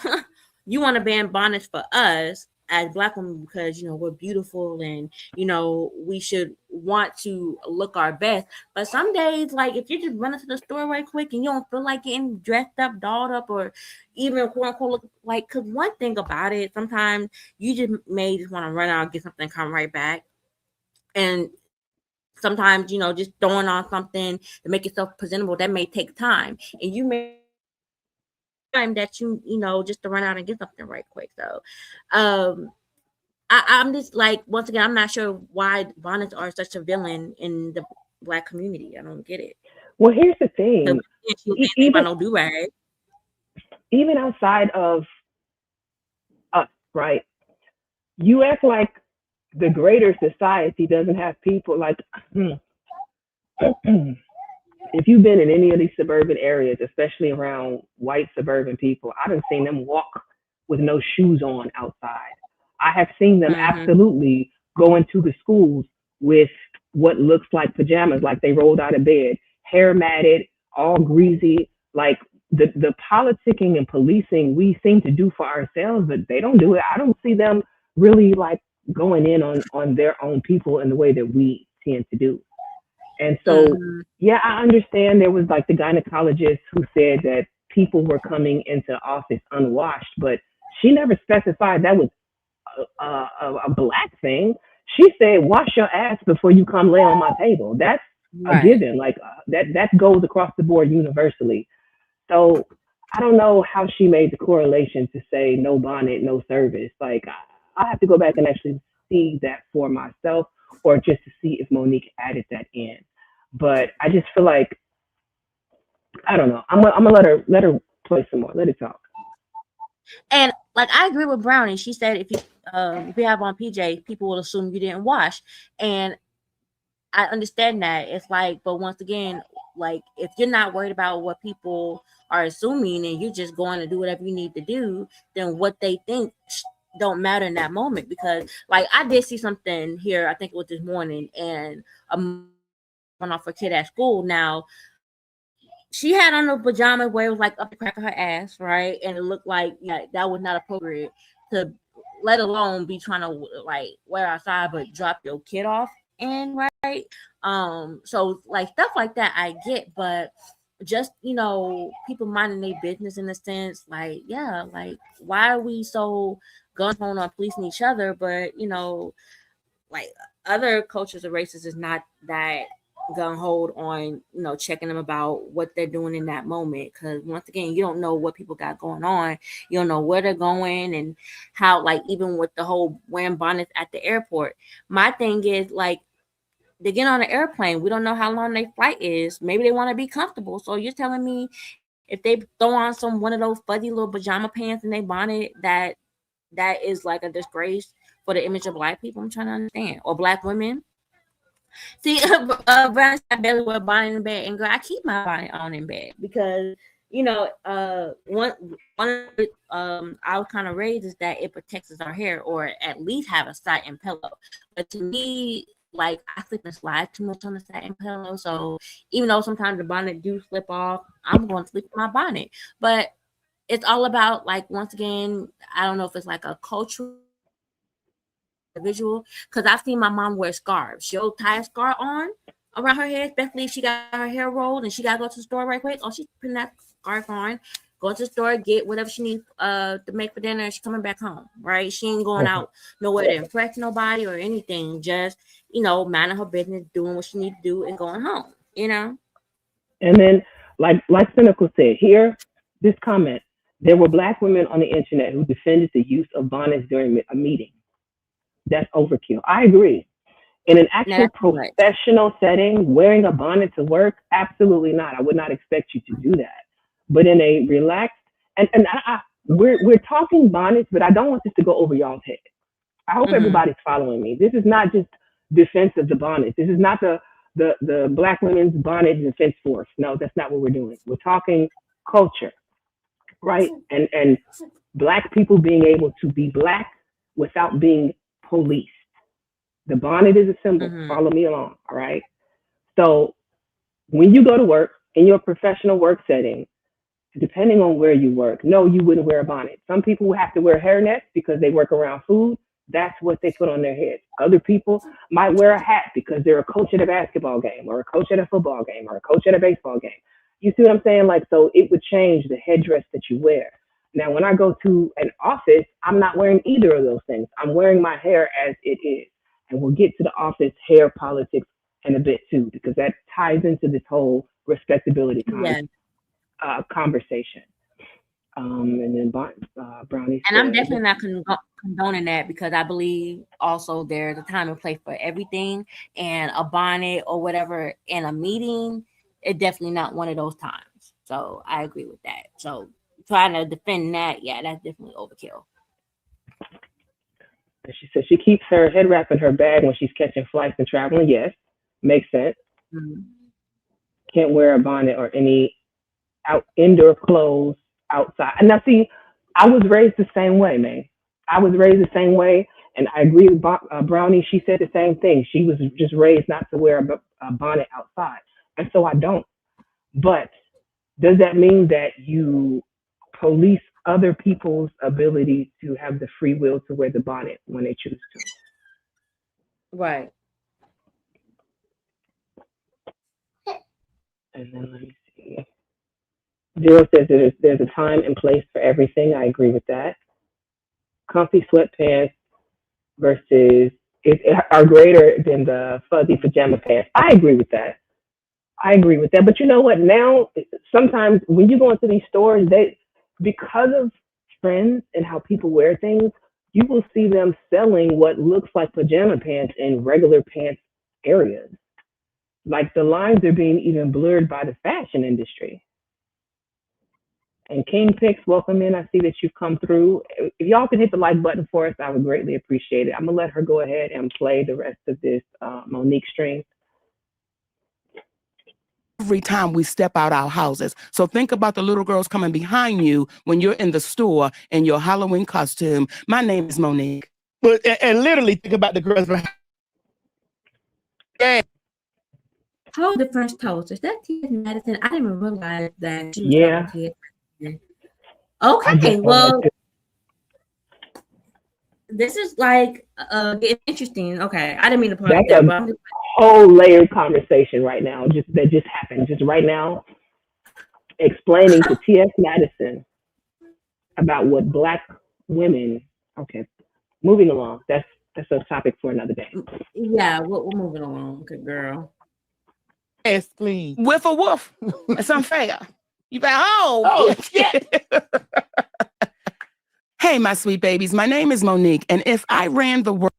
You want to ban bonnets for us as Black women because we're beautiful and we should want to look our best. But some days, like, if you just run into the store right quick and you don't feel like getting dressed up, dolled up, or even quote unquote look like, because one thing about it, sometimes you just want to run out, get something, come right back. And sometimes, just throwing on something to make yourself presentable, that may take time. And you may time that just to run out and get something right quick. So I'm just like, once again, I'm not sure why bonnets are such a villain in the Black community. I don't get it.
Well, here's the
So
thing.
she
E-
ain't about
even
no do rag.
even outside of us, right? You act like the greater society doesn't have people like. If you've been in any of these suburban areas, especially around white suburban people, I've seen them walk with no shoes on outside. I have seen them
Mm-hmm.
absolutely go into the schools with what looks like pajamas, like they rolled out of bed, hair matted, all greasy. Like the politicking and policing we seem to do for ourselves, but they don't do it. I don't see them really like going in on their own people in the way that we tend to do. And so,
Mm-hmm.
yeah, I understand there was like the gynecologist who said that people were coming into office unwashed, but she never specified that was a black thing. She said, "Wash your ass before you come lay on my table." That's a
Right.
given. Like that goes across the board universally. So I don't know how she made the correlation to say no bonnet, no service. Like I have to go back and actually see that for myself, or just to see if Monique added that in. But I just feel like I don't know. I'm gonna let her play some more. Let it talk.
And like I agree with Brownie. She said if you have on PJ, people will assume you didn't wash. And I understand that. It's like, but once again, like if you're not worried about what people are assuming and you're just going to do whatever you need to do, then what they think don't matter in that moment. Because like I did see something here, I think it was this morning, and went off her kid at school. Now she had on a pajama where it was like up the crack of her ass, right? And it looked like that was not appropriate to, let alone be trying to like wear outside, but drop your kid off in, right? So like stuff like that I get, but just people minding their business in a sense, like like why are we so gun ho on policing each other, but like other cultures or races is not that gun hold on checking them about what they're doing in that moment, because once again you don't know what people got going on, you don't know where they're going, and how, like, even with the whole wearing bonnets at the airport, my thing is like they get on an airplane, we don't know how long their flight is, maybe they want to be comfortable, so you're telling me if they throw on one of those fuzzy little pajama pants and they bonnet, that is like a disgrace for the image of black people? I'm trying to understand. Or black women. See, Brian said I barely wear a bonnet in bed, and girl, I keep my bonnet on in bed because one of the, I was kind of raised is that it protects our hair, or at least have a satin pillow. But to me, like I slip and slide too much on the satin pillow, so even though sometimes the bonnet do slip off, I'm going to sleep with my bonnet. But it's all about, like, once again, I don't know if it's like a cultural visual, because I've seen my mom wear scarves. She'll tie a scarf on around her head, especially if she got her hair rolled and she got to go to the store right quick. Oh, she's putting that scarf on, go to the store, get whatever she needs to make for dinner, and she's coming back home, right? She ain't going out nowhere to impress nobody or anything, just minding her business, doing what she needs to do, and going home.
And then, like Cynical said here, this comment: there were black women on the internet who defended the use of bonnets during a meeting. That's overkill. I agree. In an actual professional setting, wearing a bonnet to work, absolutely not. I would not expect you to do that. But in a relaxed, we're talking bonnets, but I don't want this to go over y'all's head. I hope everybody's following me. This is not just defense of the bonnets. This is not the Black Women's Bonnet Defense Force. No, that's not what we're doing. We're talking culture, right? And Black people being able to be Black without being policed. The bonnet is a symbol. Follow me along, all right? So when you go to work in your professional work setting, depending on where you work, no, you wouldn't wear a bonnet. Some people have to wear hairnets because they work around food. That's what they put on their head. Other people might wear a hat because they're a coach at a basketball game, or a coach at a football game, or a coach at a baseball game. You see what I'm saying? Like, so it would change the headdress that you wear. Now, when I go to an office, I'm not wearing either of those things. I'm wearing my hair as it is. And we'll get to the office hair politics in a bit too, because that ties into this whole respectability conversation. And then Brownie
And I'm
said,
definitely not condoning that, because I believe also there's a time and place for everything, and a bonnet or whatever in a meeting is definitely not one of those times. So I agree with that. So trying to defend that, yeah, that's definitely overkill.
and she said she keeps her head wrap in her bag when she's catching flights and traveling. Yes, makes sense.
Mhm.
Can't wear a bonnet or any indoor clothes outside. And now, see, I was raised the same way, man. I was raised the same way, and I agree with Brownie. She said the same thing. She was just raised not to wear a bonnet outside, and so I don't. But does that mean that you police other people's ability to have the free will to wear the bonnet when they choose to?
Right.
And then let me see. Zero says there's a time and place for everything. I agree with that. Comfy sweatpants versus are greater than the fuzzy pajama pants. I agree with that. I agree with that. But you know what? Now, sometimes when you go into these stores, because of trends and how people wear things, you will see them selling what looks like pajama pants in regular pants areas. Like the lines are being even blurred by the fashion industry. And King Picks, welcome in. I see that you've come through. If y'all could hit the like button for us, I would greatly appreciate it. I'm gonna let her go ahead and play the rest of this Monique stream.
Every time we step out our houses. So think about the little girls coming behind you when you're in the store in your Halloween costume. My name is Monique.
But and literally think about the girls behind. Yeah.
Hold the French toast. Is that T.S. Madison? I didn't even realize that she was
Yeah.
talking to T.S.
I just
Okay,
saw
well,
that
this is like getting interesting. Okay, I didn't mean to pause
That's
there,
a
but I'm just
whole layered conversation right now. That just happened. Just right now, explaining to T.S. Madison about what Black women. Okay, moving along. That's a topic for another day.
yeah, we're moving along. Good girl.
Yes, please.
With a woof. It's unfair. You bet.
Oh, shit.
Hey, my sweet babies. My name is Monique. And if I ran the world.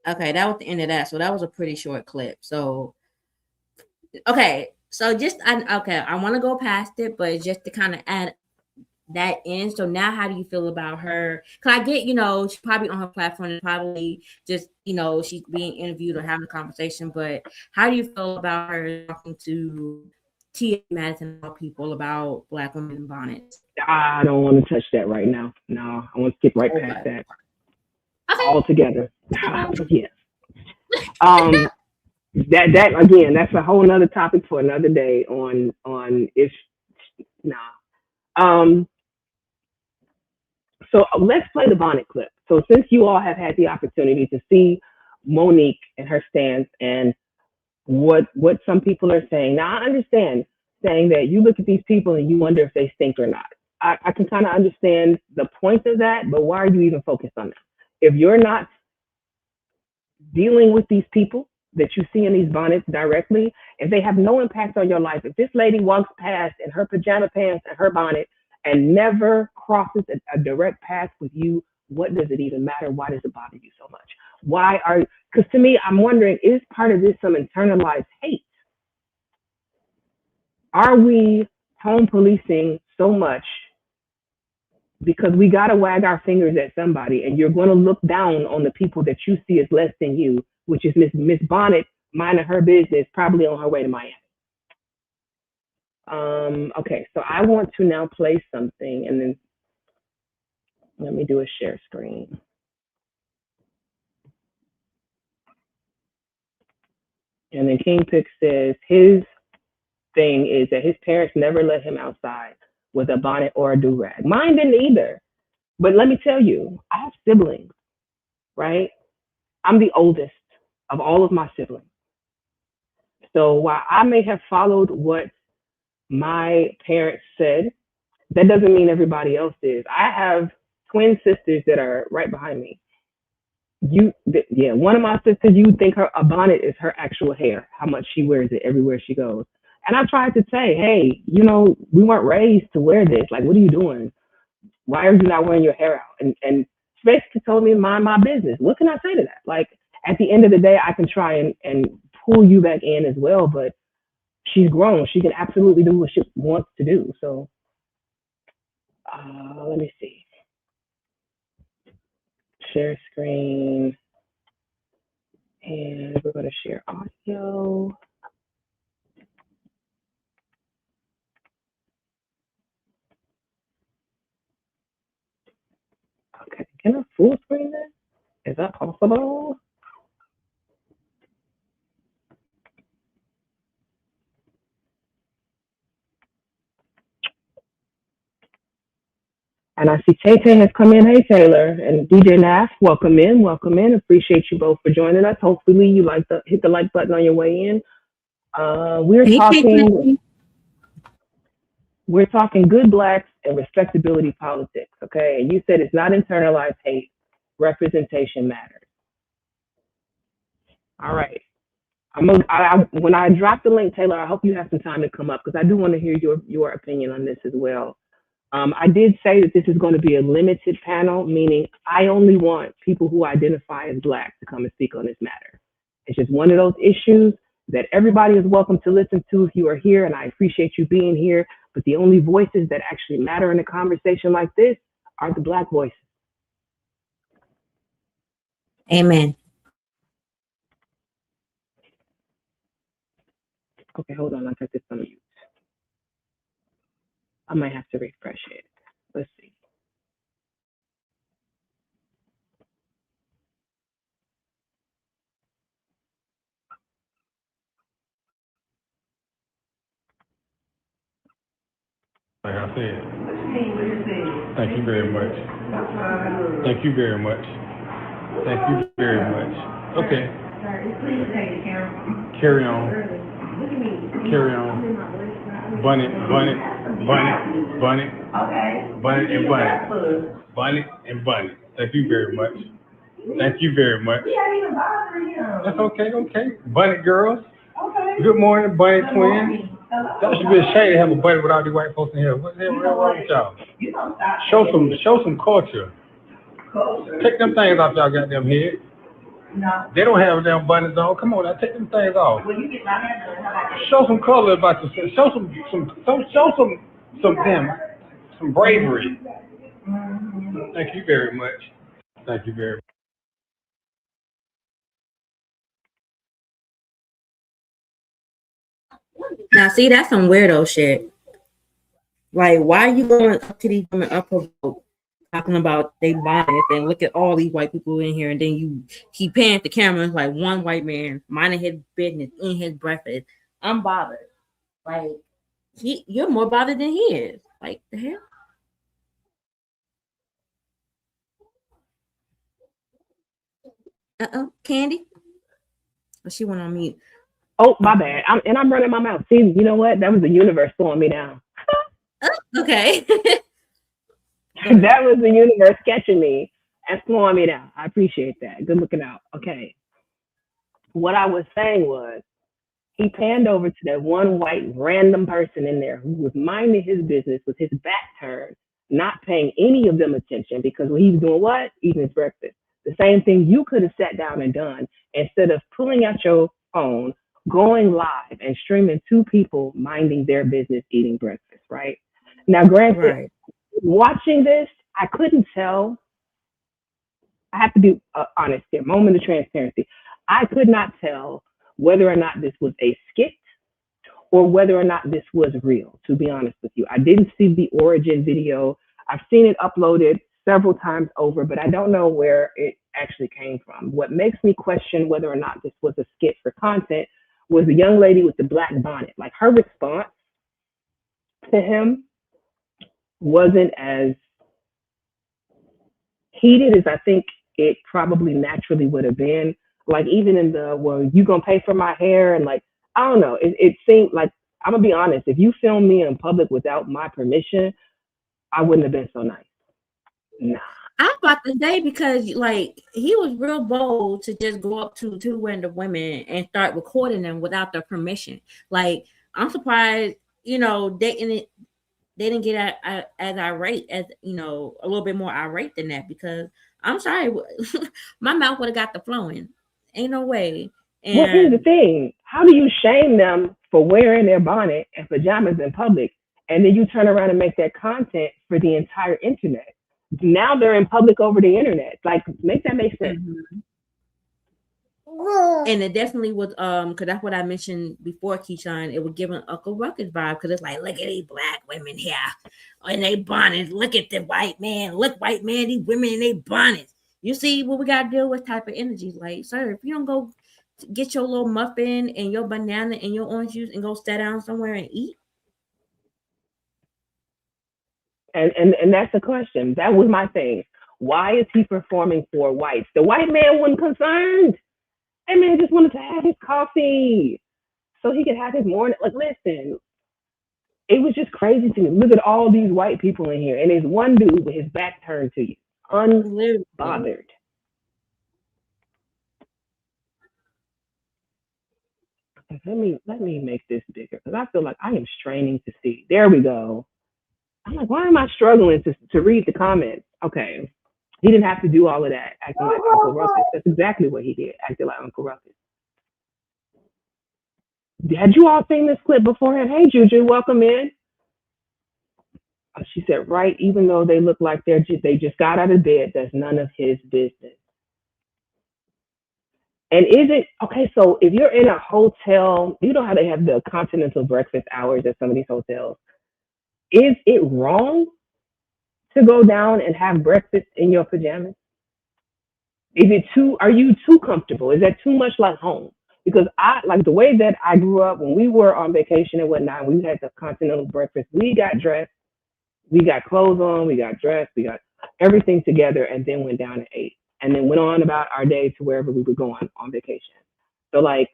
Okay, that was the end of that. So that was a pretty short clip. So, okay, so I want to go past it, but just to kind of add that in. So now, how do you feel about her? Cause I get, she's probably on her platform and probably just, she's being interviewed or having a conversation. But how do you feel about her talking to T.A. Madison and all people about Black women in bonnets?
I don't want to touch that right now. No, I want to skip right past that altogether. Yeah. That again, that's a whole nother topic for another day on if So let's play the bonnet clip. So since you all have had the opportunity to see Monique and her stance and what some people are saying, now I understand saying that you look at these people and you wonder if they stink or not. I can kind of understand the point of that, but why are you even focused on that? If you're not dealing with these people that you see in these bonnets directly, if they have no impact on your life, if this lady walks past in her pajama pants and her bonnet and never crosses a direct path with you, what does it even matter? Why does it bother you so much? Because to me, I'm wondering, is part of this some internalized hate? Are we home policing so much because we got to wag our fingers at somebody and you're going to look down on the people that you see as less than you, which is Miss Bonnet minding her business, probably on her way to Miami. Okay, so I want to now play something and then let me do a share screen. And then King Pick says his thing is that his parents never let him outside with a bonnet or a do-rag. Mine didn't either. But let me tell you, I have siblings, right? I'm the oldest of all of my siblings. So while I may have followed what my parents said, that doesn't mean everybody else is. I have twin sisters that are right behind me. One of my sisters, you would think a bonnet is her actual hair, how much she wears it everywhere she goes. And I tried to say, hey, you know, we weren't raised to wear this. Like, what are you doing? Why are you not wearing your hair out? And she basically told me to mind my business. What can I say to that? Like, at the end of the day, I can try and pull you back in as well, but she's grown. She can absolutely do what she wants to do. So let me see. Share screen. And we're going to share audio. Okay, can I full screen that? Is that possible? And I see Tay Tay has come in. Hey, Taylor. And DJ Naff, welcome in. Welcome in. Appreciate you both for joining us. Hopefully you hit the like button on your way in. We're talking good blacks and respectability politics, okay? And you said it's not internalized hate. Representation matters. All right. When I drop the link, Taylor, I hope you have some time to come up because I do want to hear your opinion on this as well. I did say that this is going to be a limited panel, meaning I only want people who identify as black to come and speak on this matter. It's just one of those issues that everybody is welcome to listen to if you are here, and I appreciate you being here, but the only voices that actually matter in a conversation like this are the black voices.
Amen.
Okay, hold on, I'll take this on mute. I might have to refresh it. Let's see.
Like I said, thank you very much. Thank you very much. Thank you very much. Okay. Carry on. Carry on. Bun it, bun it, bun it, bun it. Okay. Bun it and bun it. Bun it and bun it. Thank you very much. Thank you very much. That's okay, okay. Bun it, girls. Okay. Good morning, Bunny twins. That should be a shame to have a buddy with all these white folks in here. What the hell wrong with y'all? Show some culture. Take them things off y'all goddamn head. No. They don't have them bunnies on. Come on, now take them things off. Well, you get my hands. Show some color about yourself. Show some bravery. Thank you very much. Thank you very much.
Now, see, that's some weirdo shit. Like, why are you going up to these women unprovoked, talking about they bias and look at all these white people in here, and then you keep panning at the camera like one white man minding his business in his breakfast. I'm bothered. Like, you're more bothered than he is. Like, the hell? Candy? Oh, she went on mute.
Oh, my bad. I'm running my mouth. See, you know what? That was the universe slowing me down.
Okay.
That was the universe catching me and slowing me down. I appreciate that. Good looking out. Okay. What I was saying was, he panned over to that one white random person in there who was minding his business with his back turned, not paying any of them attention because he was doing what? Eating his breakfast. The same thing you could have sat down and done instead of pulling out your phone, going live and streaming two people minding their business eating breakfast, right? Now, granted, watching this, I couldn't tell. I have to be honest here, moment of transparency. I could not tell whether or not this was a skit or whether or not this was real, to be honest with you. I didn't see the origin video. I've seen it uploaded several times over, but I don't know where it actually came from. What makes me question whether or not this was a skit for content was the young lady with the black bonnet. Like, her response to him wasn't as heated as I think it probably naturally would have been. Like, even in the, well, you gonna pay for my hair? And like, I don't know. It seemed like, I'm gonna be honest, if you filmed me in public without my permission, I wouldn't have been so nice. Nah.
I'm about to say, because like, he was real bold to just go up to two random women and start recording them without their permission. Like, I'm surprised, you know, they didn't get as irate as, you know, a little bit more irate than that, because I'm sorry, my mouth would have got the flowing. Ain't no way.
Well, here's the
And
thing. How do you shame them for wearing their bonnet and pajamas in public, and then you turn around and make that content for the entire internet? Now they're in public over the internet. Like, make that make sense.
mhm. And it definitely was, because that's what I mentioned before, Keyshawn. It would give an Uncle Ruckus vibe, because it's like, look at these black women here in they bonnets. Look at the white man. Look, white man, these women in they bonnets. You see what we got to deal with type of energy. Like, sir, if you don't go get your little muffin and your banana and your orange juice and go sit down somewhere and eat.
And that's the question. That was my thing. Why is he performing for whites? The white man wasn't concerned. That man just wanted to have his coffee so he could have his morning. Like, listen, it was just crazy to me. Look at all these white people in here, and there's one dude with his back turned to you,
Literally.
unbothered. Let me make this bigger, because I feel like I am straining to see. There we go. I'm like, why am I struggling to read the comments? Okay. He didn't have to do all of that, acting like Uncle Ruckus. That's exactly what he did, acting like Uncle Ruckus. Had you all seen this clip beforehand? Hey, Juju, welcome in. She said, right, even though they look like they just got out of bed, that's none of his business. And is it, okay, so if you're in a hotel, you know how they have the continental breakfast hours at some of these hotels. Is it wrong to go down and have breakfast in your pajamas? Are you too comfortable? Is that too much like home? Because I, like the way that I grew up, when we were on vacation and whatnot, we had the continental breakfast, we got dressed, we got clothes on, we got dressed, we got everything together, and then went down and ate, and then went on about our day to wherever we were going on vacation. So like,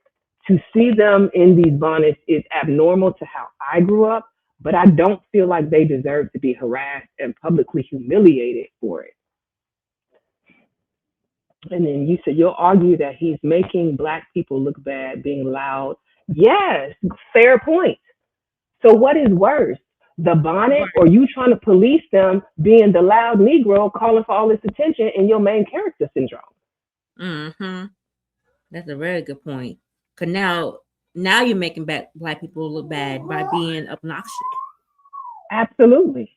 to see them in these bonnets is abnormal to how I grew up, but I don't feel like they deserve to be harassed and publicly humiliated for it. And then you said you'll argue that he's making black people look bad being loud. Yes, fair point. So what is worse, the bonnet, or you trying to police them being the loud Negro calling for all this attention in your main character syndrome?
Mm-hmm. That's a very good point. Because now you're making black people look bad by being obnoxious.
Absolutely.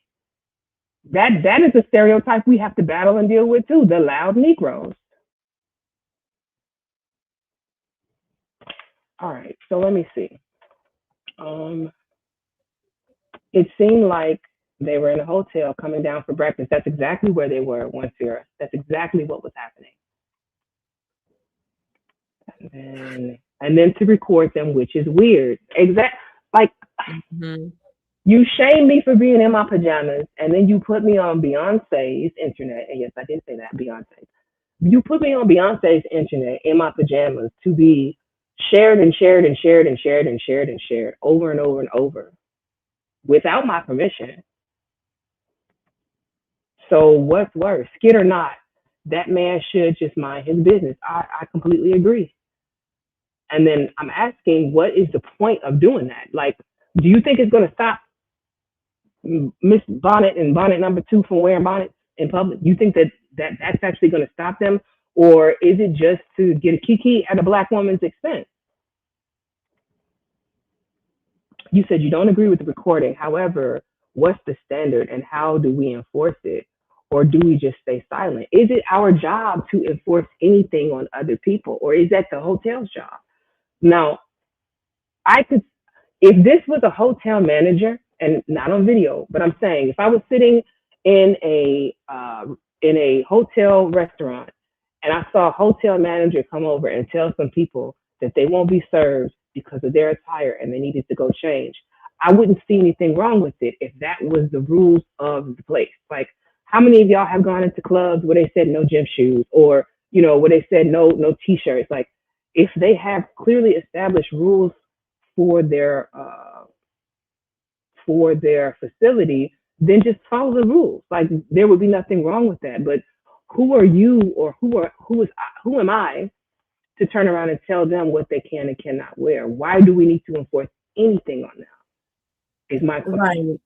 That is a stereotype we have to battle and deal with too, the loud Negroes. All right, so let me see. It seemed like they were in a hotel coming down for breakfast. That's exactly where they were at One Sierra. That's exactly what was happening. And then to record them, which is weird. Like,
Mm-hmm.
you shame me for being in my pajamas, and then you put me on Beyonce's internet. And yes, I did say that, Beyonce. You put me on Beyonce's internet in my pajamas to be shared and shared and shared and shared and shared and shared over and over and over without my permission. So what's worse, skid or not, that man should just mind his business. I completely agree. And then I'm asking, what is the point of doing that? Like, do you think it's going to stop Miss Bonnet and Bonnet number 2 from wearing bonnets in public? You think that's actually going to stop them? Or is it just to get a kiki at a black woman's expense? You said you don't agree with the recording. However, what's the standard and how do we enforce it? Or do we just stay silent? Is it our job to enforce anything on other people? Or is that the hotel's job? Now, if this was a hotel manager, and not on video, but I'm saying if I was sitting in a hotel restaurant and I saw a hotel manager come over and tell some people that they won't be served because of their attire and they needed to go change, I wouldn't see anything wrong with it if that was the rules of the place. Like, how many of y'all have gone into clubs where they said no gym shoes, or, you know, where they said no t-shirts? Like, if they have clearly established rules for their facility, then just follow the rules. Like, there would be nothing wrong with that. But who are you, or who am I to turn around and tell them what they can and cannot wear? Why do we need to enforce anything on now? Is my question.
Right.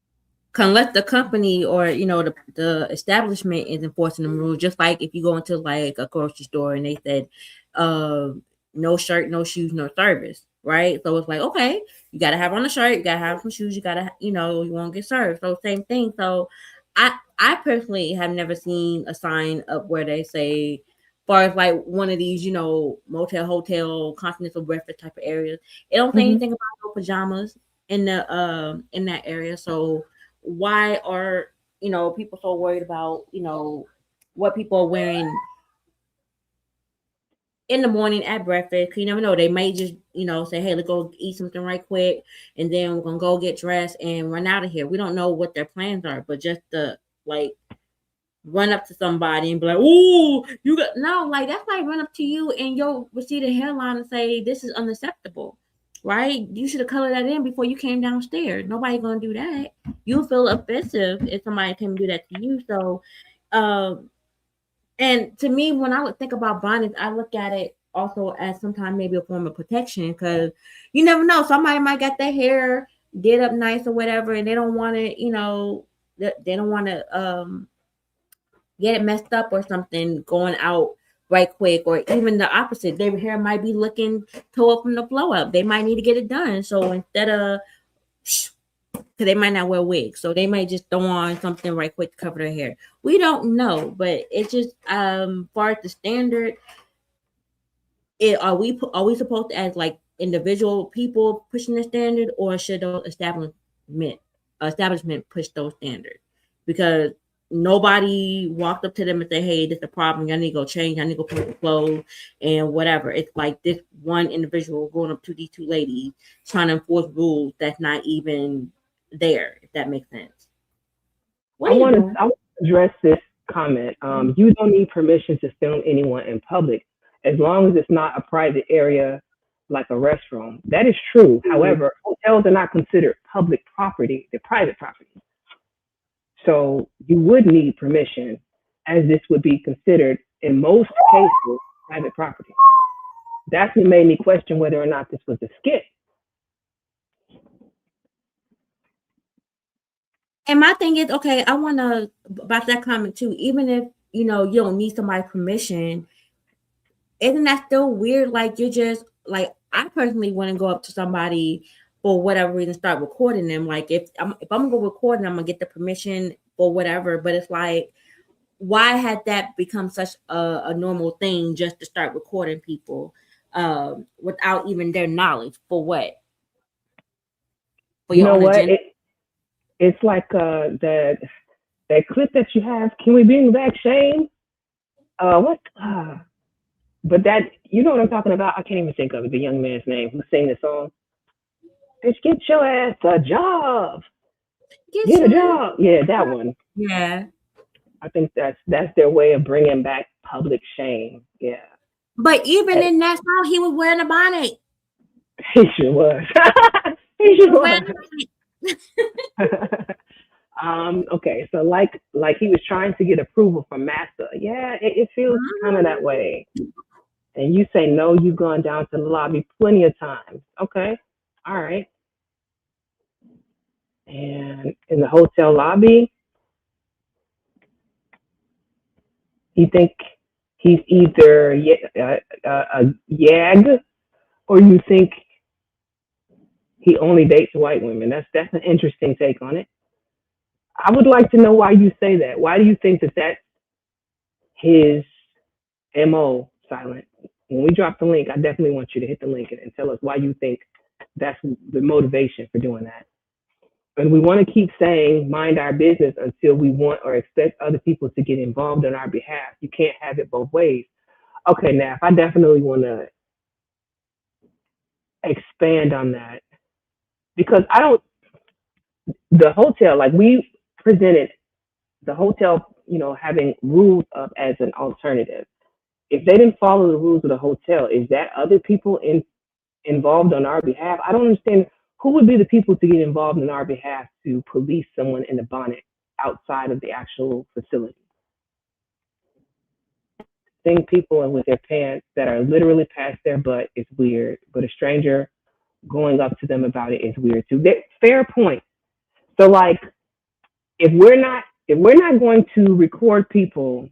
Unless the company or the establishment is enforcing the rules, just like if you go into like a grocery store and they said uh no shirt, no shoes, no service, right? So it's like, okay, you gotta have on a shirt, you gotta have some shoes, you gotta, you won't get served. So same thing. So I personally have never seen a sign up where they say, far as like one of these, motel, hotel, continental breakfast type of areas, it don't say anything about no pajamas in that area. So why are people so worried about what people are wearing in the morning at breakfast? 'Cause you never know, they may just say, hey, let's go eat something right quick, and then we're gonna go get dressed and run out of here. We don't know what their plans are, but just to like run up to somebody and be like, "Ooh, you got," no, like that's like run up to you and your receded hairline and say this is unacceptable. Right? You should have colored that in before you came downstairs. Nobody gonna do that. You feel offensive if somebody came and do that to you. So, and to me, when I would think about bonnets, I look at it also as sometimes maybe a form of protection, because you never know. Somebody might get their hair did up nice or whatever, and they don't want to, they don't want to get it messed up or something going out right quick, or even the opposite. Their hair might be looking tore up from the flow up. They might need to get it done. So instead of, because they might not wear wigs, so they might just throw on something right quick to cover their hair. We don't know, but it's just far as the standard. Are we supposed to, as like individual people, pushing the standard, or should those establishment push those standards? Because nobody walked up to them and said, hey, this is a problem, I need to go change, I need to go put the clothes and whatever. It's like this one individual going up to these two ladies trying to enforce rules that's not even there, if that makes sense.
I want to address this comment. You don't need permission to film anyone in public as long as it's not a private area like a restroom. That is true. However, hotels are not considered public property, they're private property. So you would need permission, as this would be considered, in most cases, private property. That's what made me question whether or not this was a skit.
And my thing is, okay, I want to, about that comment too, even if, you don't need somebody's permission, isn't that still weird? Like, you're just, like, I personally wouldn't go up to somebody for whatever reason, start recording them. Like, if I'm going to go record them, I'm going to get the permission or whatever. But it's like, why had that become such a normal thing just to start recording people without even their knowledge? For what? For
you
your
know
own
what?
agenda?
It's like that clip that you have. Can we bring back Shane? What? But that, you know what I'm talking about? I can't even think of it. The young man's name who sang the song. Bitch, get your ass a job. Get a job. Yeah, that one.
Yeah.
I think that's their way of bringing back public shame. Yeah.
But even in that song, he was wearing a bonnet.
He sure was. He sure was. Okay, so like he was trying to get approval from Massa. Yeah, it feels kind of that way. And you say no, you've gone down to the lobby plenty of times. Okay, all right. And in the hotel lobby, you think he's either a yag, or you think he only dates white women? That's an interesting take on it. I would like to know why you say that. Why do you think that that's his MO, Silent? When we drop the link, I definitely want you to hit the link and tell us why you think that's the motivation for doing that. And we want to keep saying mind our business until we want or expect other people to get involved on our behalf. You can't have it both ways. Okay, now, I definitely want to expand on that, because the hotel, like we presented the hotel, having rules up as an alternative. If they didn't follow the rules of the hotel, is that other people involved on our behalf? I don't understand who would be the people to get involved on our behalf to police someone in a bonnet outside of the actual facility. Seeing people with their pants that are literally past their butt is weird, but a stranger going up to them about it is weird too. Fair point. So like, if we're not going to record people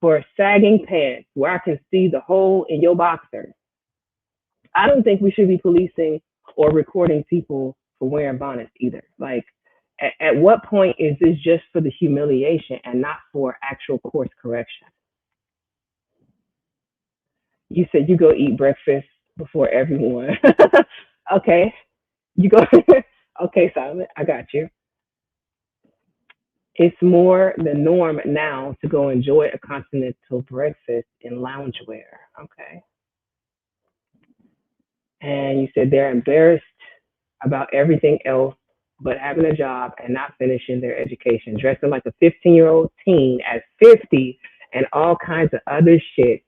for sagging pants where I can see the hole in your boxer, I don't think we should be policing or recording people for wearing bonnets either. Like, at what point is this just for the humiliation and not for actual course correction? You said you go eat breakfast before everyone. Okay, you go. Okay, Simon, I got you. It's more the norm now to go enjoy a continental breakfast in loungewear. Okay. And you said they're embarrassed about everything else but having a job and not finishing their education, dressing like a 15-year-old teen at 50 and all kinds of other shit.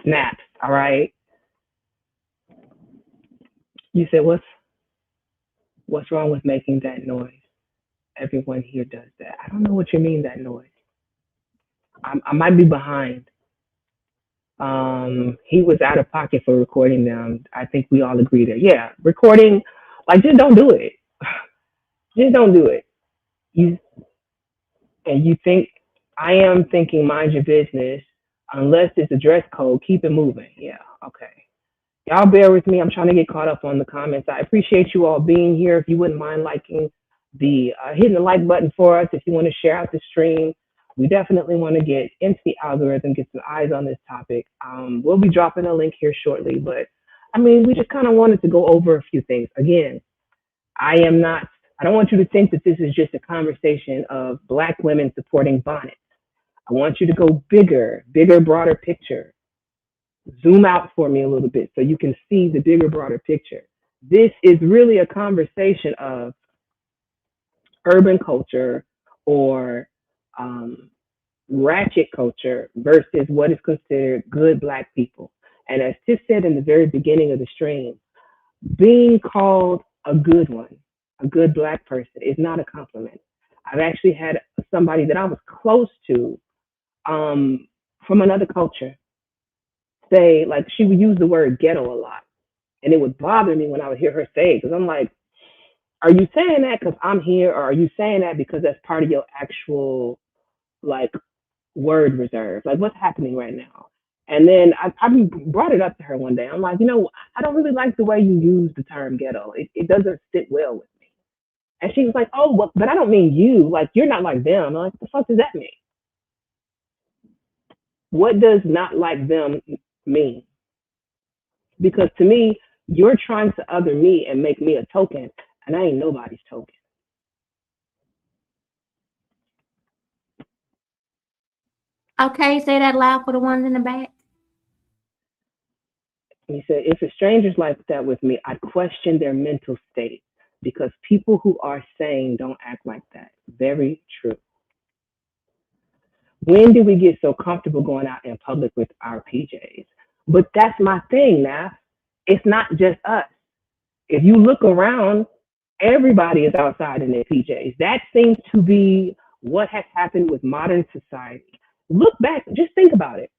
Snaps, all right? You said, what's wrong with making that noise? Everyone here does that. I don't know what you mean, that noise. I might be behind. He was out of pocket for recording them. I think we all agree there. Yeah, recording, like, just don't do it. Just don't do it. You think, I am thinking, mind your business. Unless it's a dress code, keep it moving. Yeah, okay. Y'all bear with me. I'm trying to get caught up on the comments. I appreciate you all being here. If you wouldn't mind hitting the like button for us, if you want to share out the stream, we definitely want to get into the algorithm, get some eyes on this topic. We'll be dropping a link here shortly, but I mean, we just kind of wanted to go over a few things. Again, I don't want you to think that this is just a conversation of Black women supporting bonnets. I want you to go bigger, broader picture. Zoom out for me a little bit so you can see the bigger, broader picture. This is really a conversation of urban culture or ratchet culture versus what is considered good Black people. And as Tiff said in the very beginning of the stream, being called a good one, a good Black person, is not a compliment. I've actually had somebody that I was close to from another culture say, like, she would use the word ghetto a lot. And it would bother me when I would hear her say it, because I'm like, are you saying that because I'm here, or are you saying that because that's part of your actual, like, word reserve? Like, what's happening right now? And then I brought it up to her one day. I'm like, I don't really like the way you use the term ghetto. It doesn't sit well with me. And she was like, oh, well, but I don't mean you. Like, you're not like them. I'm like, what the fuck does that mean? What does not like them mean? Because to me, you're trying to other me and make me a token, and I ain't nobody's token.
Okay, say that loud for the ones in the back.
He said, if a stranger's like that with me, I'd question their mental state, because people who are sane don't act like that. Very true. When did we get so comfortable going out in public with our PJs? But that's my thing now. It's not just us. If you look around, everybody is outside in their PJs. That seems to be what has happened with modern society. Look back, just think about it.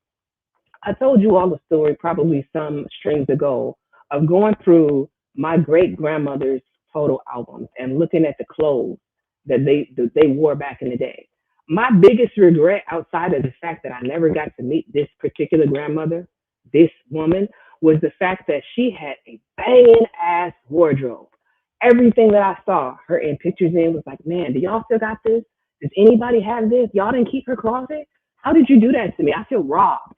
I told you all the story probably some streams ago of going through my great grandmother's photo albums and looking at the clothes that they wore back in the day. My biggest regret, outside of the fact that I never got to meet this particular grandmother, this woman, was the fact that she had a banging ass wardrobe. Everything that I saw her in pictures in was like, man, do y'all still got this? Does anybody have this? Y'all didn't keep her closet? How did you do that to me? I feel robbed.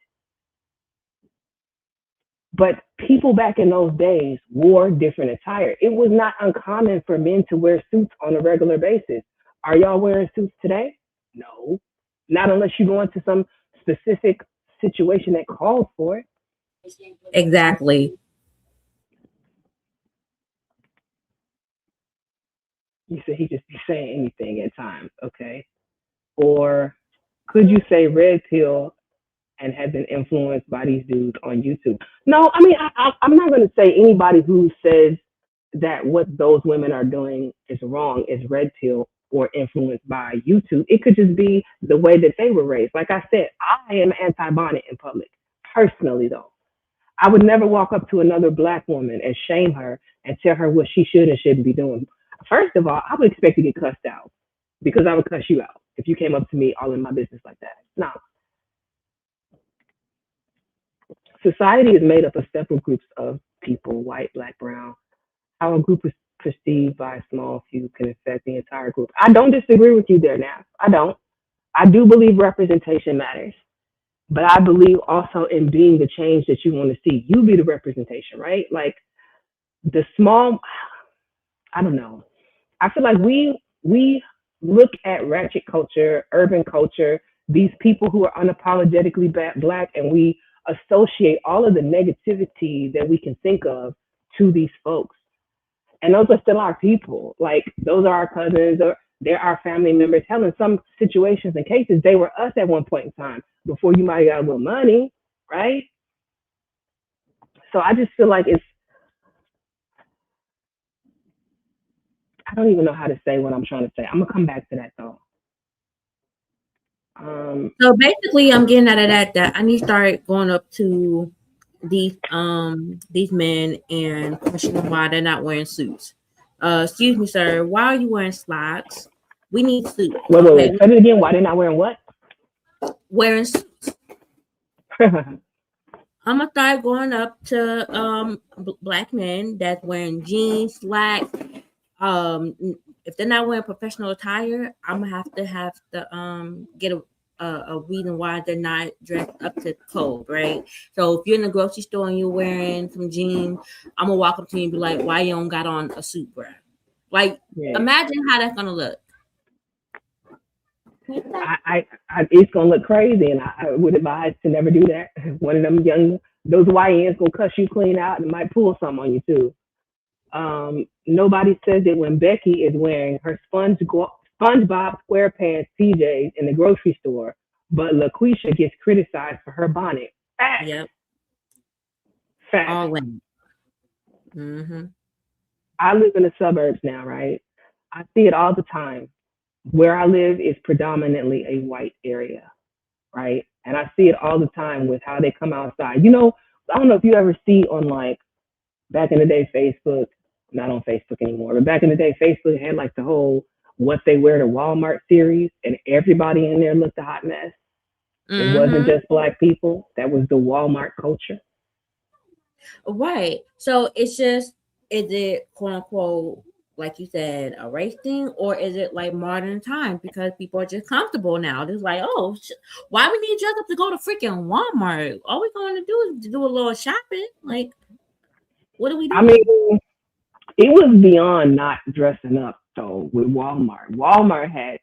But people back in those days wore different attire. It was not uncommon for men to wear suits on a regular basis. Are y'all wearing suits today? No. Not unless you go into some specific situation that calls for it.
Exactly.
You said he just be saying anything at times, okay? Or could you say red pill and have been influenced by these dudes on YouTube? No, I mean, I'm not going to say anybody who says that what those women are doing is wrong is red pill or influenced by YouTube. It could just be the way that they were raised. Like I said, I am anti-bonnet in public. Personally, though, I would never walk up to another black woman and shame her and tell her what she should and shouldn't be doing. First of all, I would expect to get cussed out because I would cuss you out if you came up to me all in my business like that. No. Society is made up of several groups of people, white, black, brown. How a group is perceived by a small few can affect the entire group. I don't disagree with you there, Nav. I don't. I do believe representation matters, but I believe also in being the change that you want to see. You be the representation, right? Like the small, I don't know. I feel like we look at ratchet culture, urban culture, these people who are unapologetically black, and we associate all of the negativity that we can think of to these folks. And those are still our people. Like those are our cousins, or they're our family members. Hell, in some situations and cases, they were us at one point in time before you might have got a little money, right? So I just feel like I don't even know how to say what I'm trying to say. I'm gonna come back to that though.
So basically, I'm getting out of that I need to start going up to these men and questioning why they're not wearing suits. Excuse me, sir. Why are you wearing slacks? We need suits.
Wait. Say it again. Why they're not wearing what?
Wearing suits. I'm gonna start going up to black men that's wearing jeans, slacks. If they're not wearing professional attire, I'm gonna have to get a reason why they're not dressed up to code, right? So if you're in the grocery store and you're wearing some jeans, I'm gonna walk up to you and be like, "Why you don't got on a suit, bro?" Like, imagine how that's gonna look.
It's gonna look crazy, and I would advise to never do that. One of them those YNs gonna cuss you clean out and might pull some on you too. Nobody says it when Becky is wearing her SpongeBob SquarePants PJs in the grocery store, but LaQuisha gets criticized for her bonnet. Fact.
Yep.
Fact.
All in. Mm-hmm.
I live in the suburbs now, right? I see it all the time. Where I live is predominantly a white area, right? And I see it all the time with how they come outside. You know, I don't know if you ever see on like back in the day Facebook, not on Facebook anymore, but back in the day Facebook had like the whole what they wear to Walmart series, and everybody in there looked a hot mess. It wasn't just black people. That was the Walmart culture.
Right. So is it quote unquote, like you said, a race thing, or is it like modern times because people are just comfortable now? It's like, oh, why we need dress up to go to freaking Walmart? All we're going to do is do a little shopping. Like, what do we do?
I mean, it was beyond not dressing up though with Walmart. Walmart had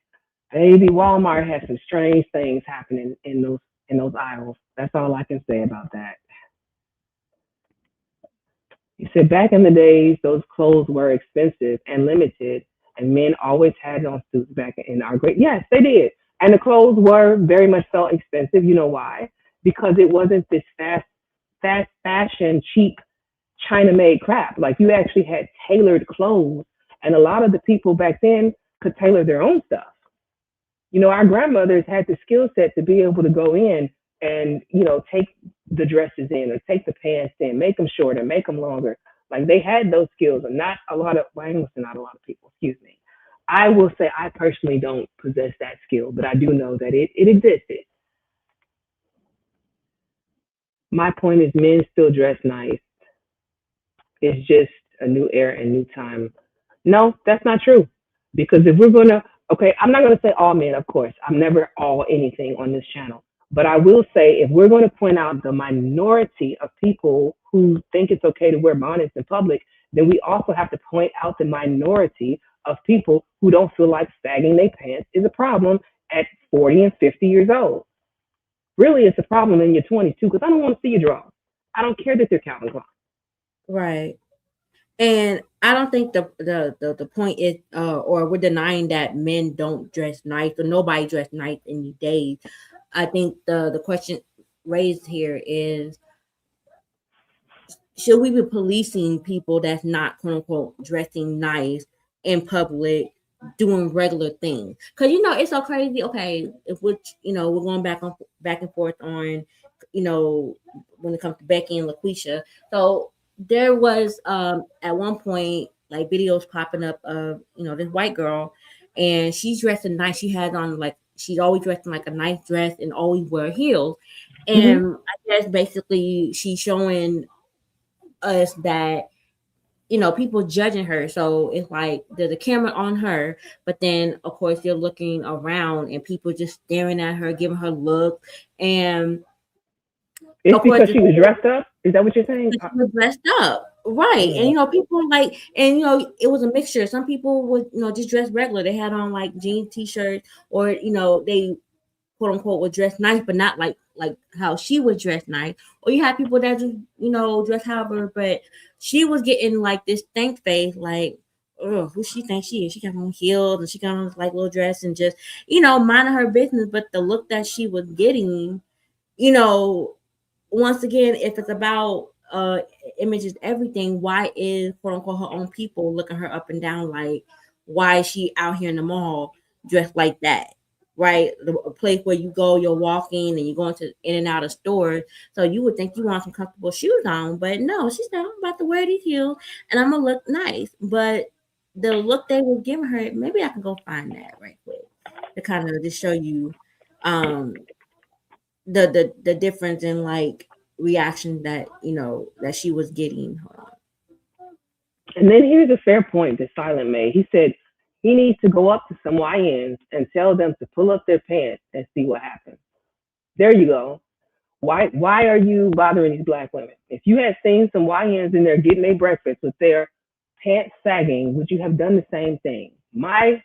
some strange things happening in those aisles. That's all I can say about that. He said back in the days, those clothes were expensive and limited, and men always had on suits back in our great. Yes, they did. And the clothes were very much felt expensive. You know why? Because it wasn't this fast fashion, cheap China-made crap. Like you actually had tailored clothes, and a lot of the people back then could tailor their own stuff. You know, our grandmothers had the skill set to be able to go in and, you know, take the dresses in or take the pants in, make them shorter, make them longer. Like they had those skills, and not a lot of people, excuse me. I will say I personally don't possess that skill, but I do know that it existed. My point is men still dress nice. It's just a new era and new time. No, that's not true. Because if we're going to, okay, I'm not going to say all men, of course. I'm never all anything on this channel. But I will say, if we're going to point out the minority of people who think it's okay to wear bonnets in public, then we also have to point out the minority of people who don't feel like sagging their pants is a problem at 40 and 50 years old. Really, it's a problem in your 20s too, because I don't want to see your drawers. I don't care that they're Calvin Klein.
Right. And I don't think the point is, or we're denying that men don't dress nice, or nobody dress nice any days. I think the question raised here is, should we be policing people that's not quote unquote dressing nice in public, doing regular things? Because you know it's so crazy. Okay, if we're going back and forth on when it comes to Becky and LaQuisha. So there was at one point like videos popping up of this white girl, and she's dressed in nice. She had on like she's always dressed in like a nice dress and always wear heels. And I guess basically she's showing us that people judging her. So it's like there's a camera on her, but then of course you're looking around and people just staring at her, giving her look. And
It's
of course,
because she was dressed up. Is that what you're saying?
she was dressed up, right? And people like, and it was a mixture. Some people would just dress regular. They had on like jean t-shirts, or they quote unquote would dress nice, but not like how she would dress nice. Or you had people that just dress however, but she was getting like this stank face, like, oh, who she thinks she is? She got on heels and she got on this like little dress and just minding her business. But the look that she was getting, once again, if it's about images, everything, why is quote unquote her own people looking her up and down? Like, why is she out here in the mall dressed like that? Right, a place where you go, you're walking and you're going to in and out of stores. So you would think you want some comfortable shoes on, but no, she said, I'm about to wear these heels and I'm gonna look nice. But the look they were giving her, maybe I can go find that right quick to kind of just show you the difference in like reaction that that she was getting.
And then here's a fair point that Silent made. He said he needs to go up to some YNs and tell them to pull up their pants and see what happens. There you go. Why are you bothering these black women? If you had seen some YNs in there getting their breakfast with their pants sagging, would you have done the same thing? My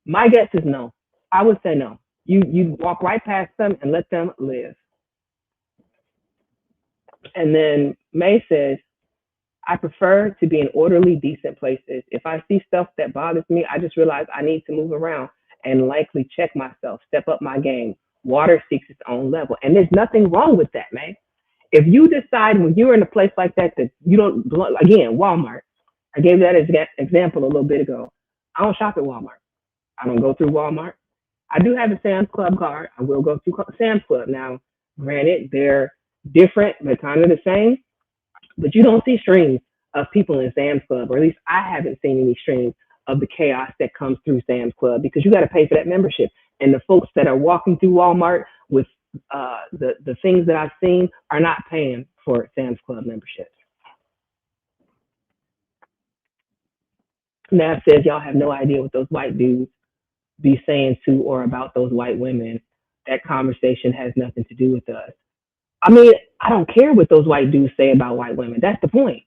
guess is no. I would say no. You walk right past them and let them live. And then May says, I prefer to be in orderly, decent places. If I see stuff that bothers me, I just realize I need to move around and likely check myself, step up my game. Water seeks its own level. And there's nothing wrong with that, man. If you decide when you're in a place like that that you don't belong, again, Walmart. I gave that as an example a little bit ago. I don't shop at Walmart. I don't go through Walmart. I do have a Sam's Club card. I will go through Sam's Club. Now, granted, they're different, but kind of the same. But you don't see streams of people in Sam's Club, or at least I haven't seen any streams of the chaos that comes through Sam's Club, because you got to pay for that membership. And the folks that are walking through Walmart with the things that I've seen are not paying for Sam's Club memberships. Nav says y'all have no idea what those white dudes be saying to or about those white women. That conversation has nothing to do with us. I mean, I don't care what those white dudes say about white women. That's the point.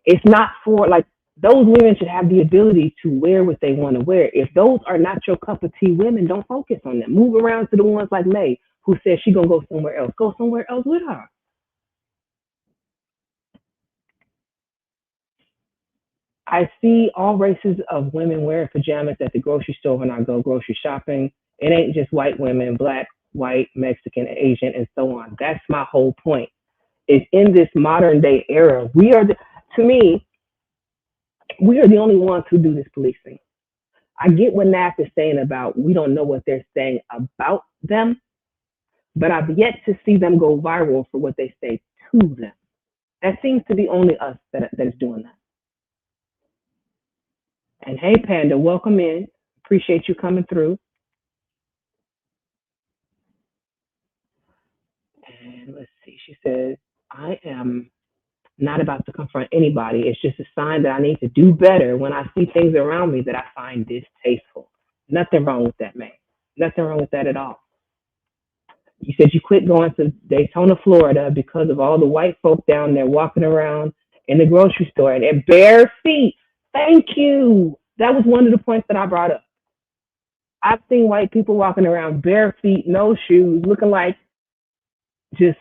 It's not for, like, those women should have the ability to wear what they want to wear. If those are not your cup of tea women, don't focus on them. Move around to the ones like May, who says she's going to go somewhere else. Go somewhere else with her. I see all races of women wearing pajamas at the grocery store when I go grocery shopping. It ain't just white women, black, white, Mexican, Asian, and so on. That's my whole point. Is in this modern day era, to me, we are the only ones who do this policing. I get what Naf is saying about we don't know what they're saying about them, but I've yet to see them go viral for what they say to them. That seems to be only us that is doing that. And hey, Panda, welcome in. Appreciate you coming through. And let's see, she says, I am not about to confront anybody. It's just a sign that I need to do better when I see things around me that I find distasteful. Nothing wrong with that, man. Nothing wrong with that at all. You said you quit going to Daytona, Florida because of all the white folk down there walking around in the grocery store and their bare feet. Thank you. That was one of the points that I brought up. I've seen white people walking around bare feet, no shoes, looking like just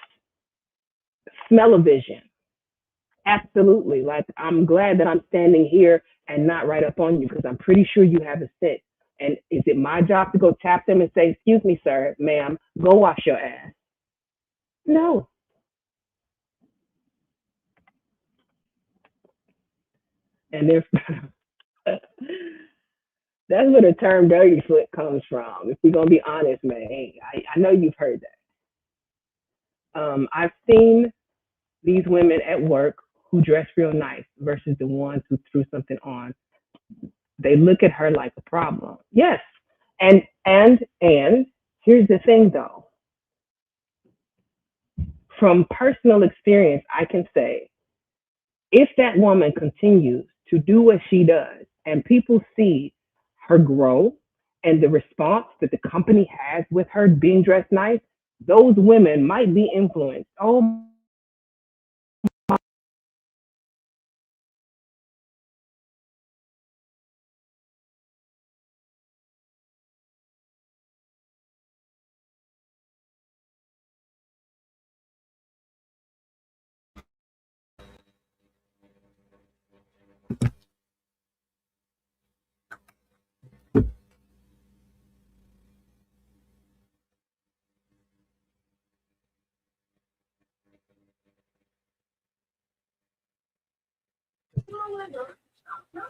smell-o-vision. Absolutely. Like, I'm glad that I'm standing here and not right up on you, because I'm pretty sure you have a scent. And is it my job to go tap them and say, excuse me, sir, ma'am, go wash your ass? No. And that's where the term dirty foot comes from. If we're going to be honest, man, I know you've heard that. I've seen these women at work who dress real nice versus the ones who threw something on. They look at her like a problem. Yes. And here's the thing though. From personal experience, I can say if that woman continues to do what she does and people see her grow and the response that the company has with her being dressed nice, those women might be influenced. Oh,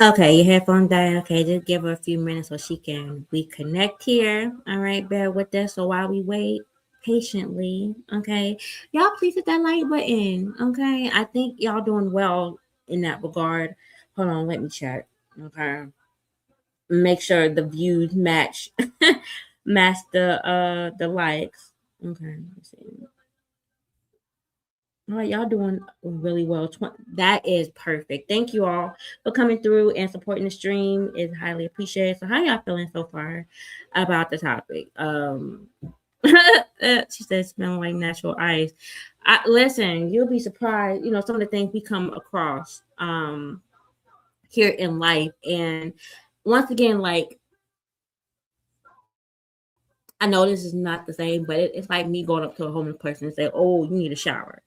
Okay, your headphone died. Okay, just give her a few minutes so she can reconnect here. All right, bear with us. So while we wait patiently, okay, y'all please hit that like button. Okay, I think y'all doing well in that regard. Hold on, let me check. Okay, make sure the views match match the likes. Okay, let's see. All right, y'all doing really well. That is perfect. Thank you all for coming through and supporting the stream. Is highly appreciated. So, how y'all feeling so far about the topic? She said, "Smelling like natural ice." Listen, you'll be surprised. You know some of the things we come across here in life, and once again, like I know this is not the same, but it's like me going up to a homeless person and say, "Oh, you need a shower."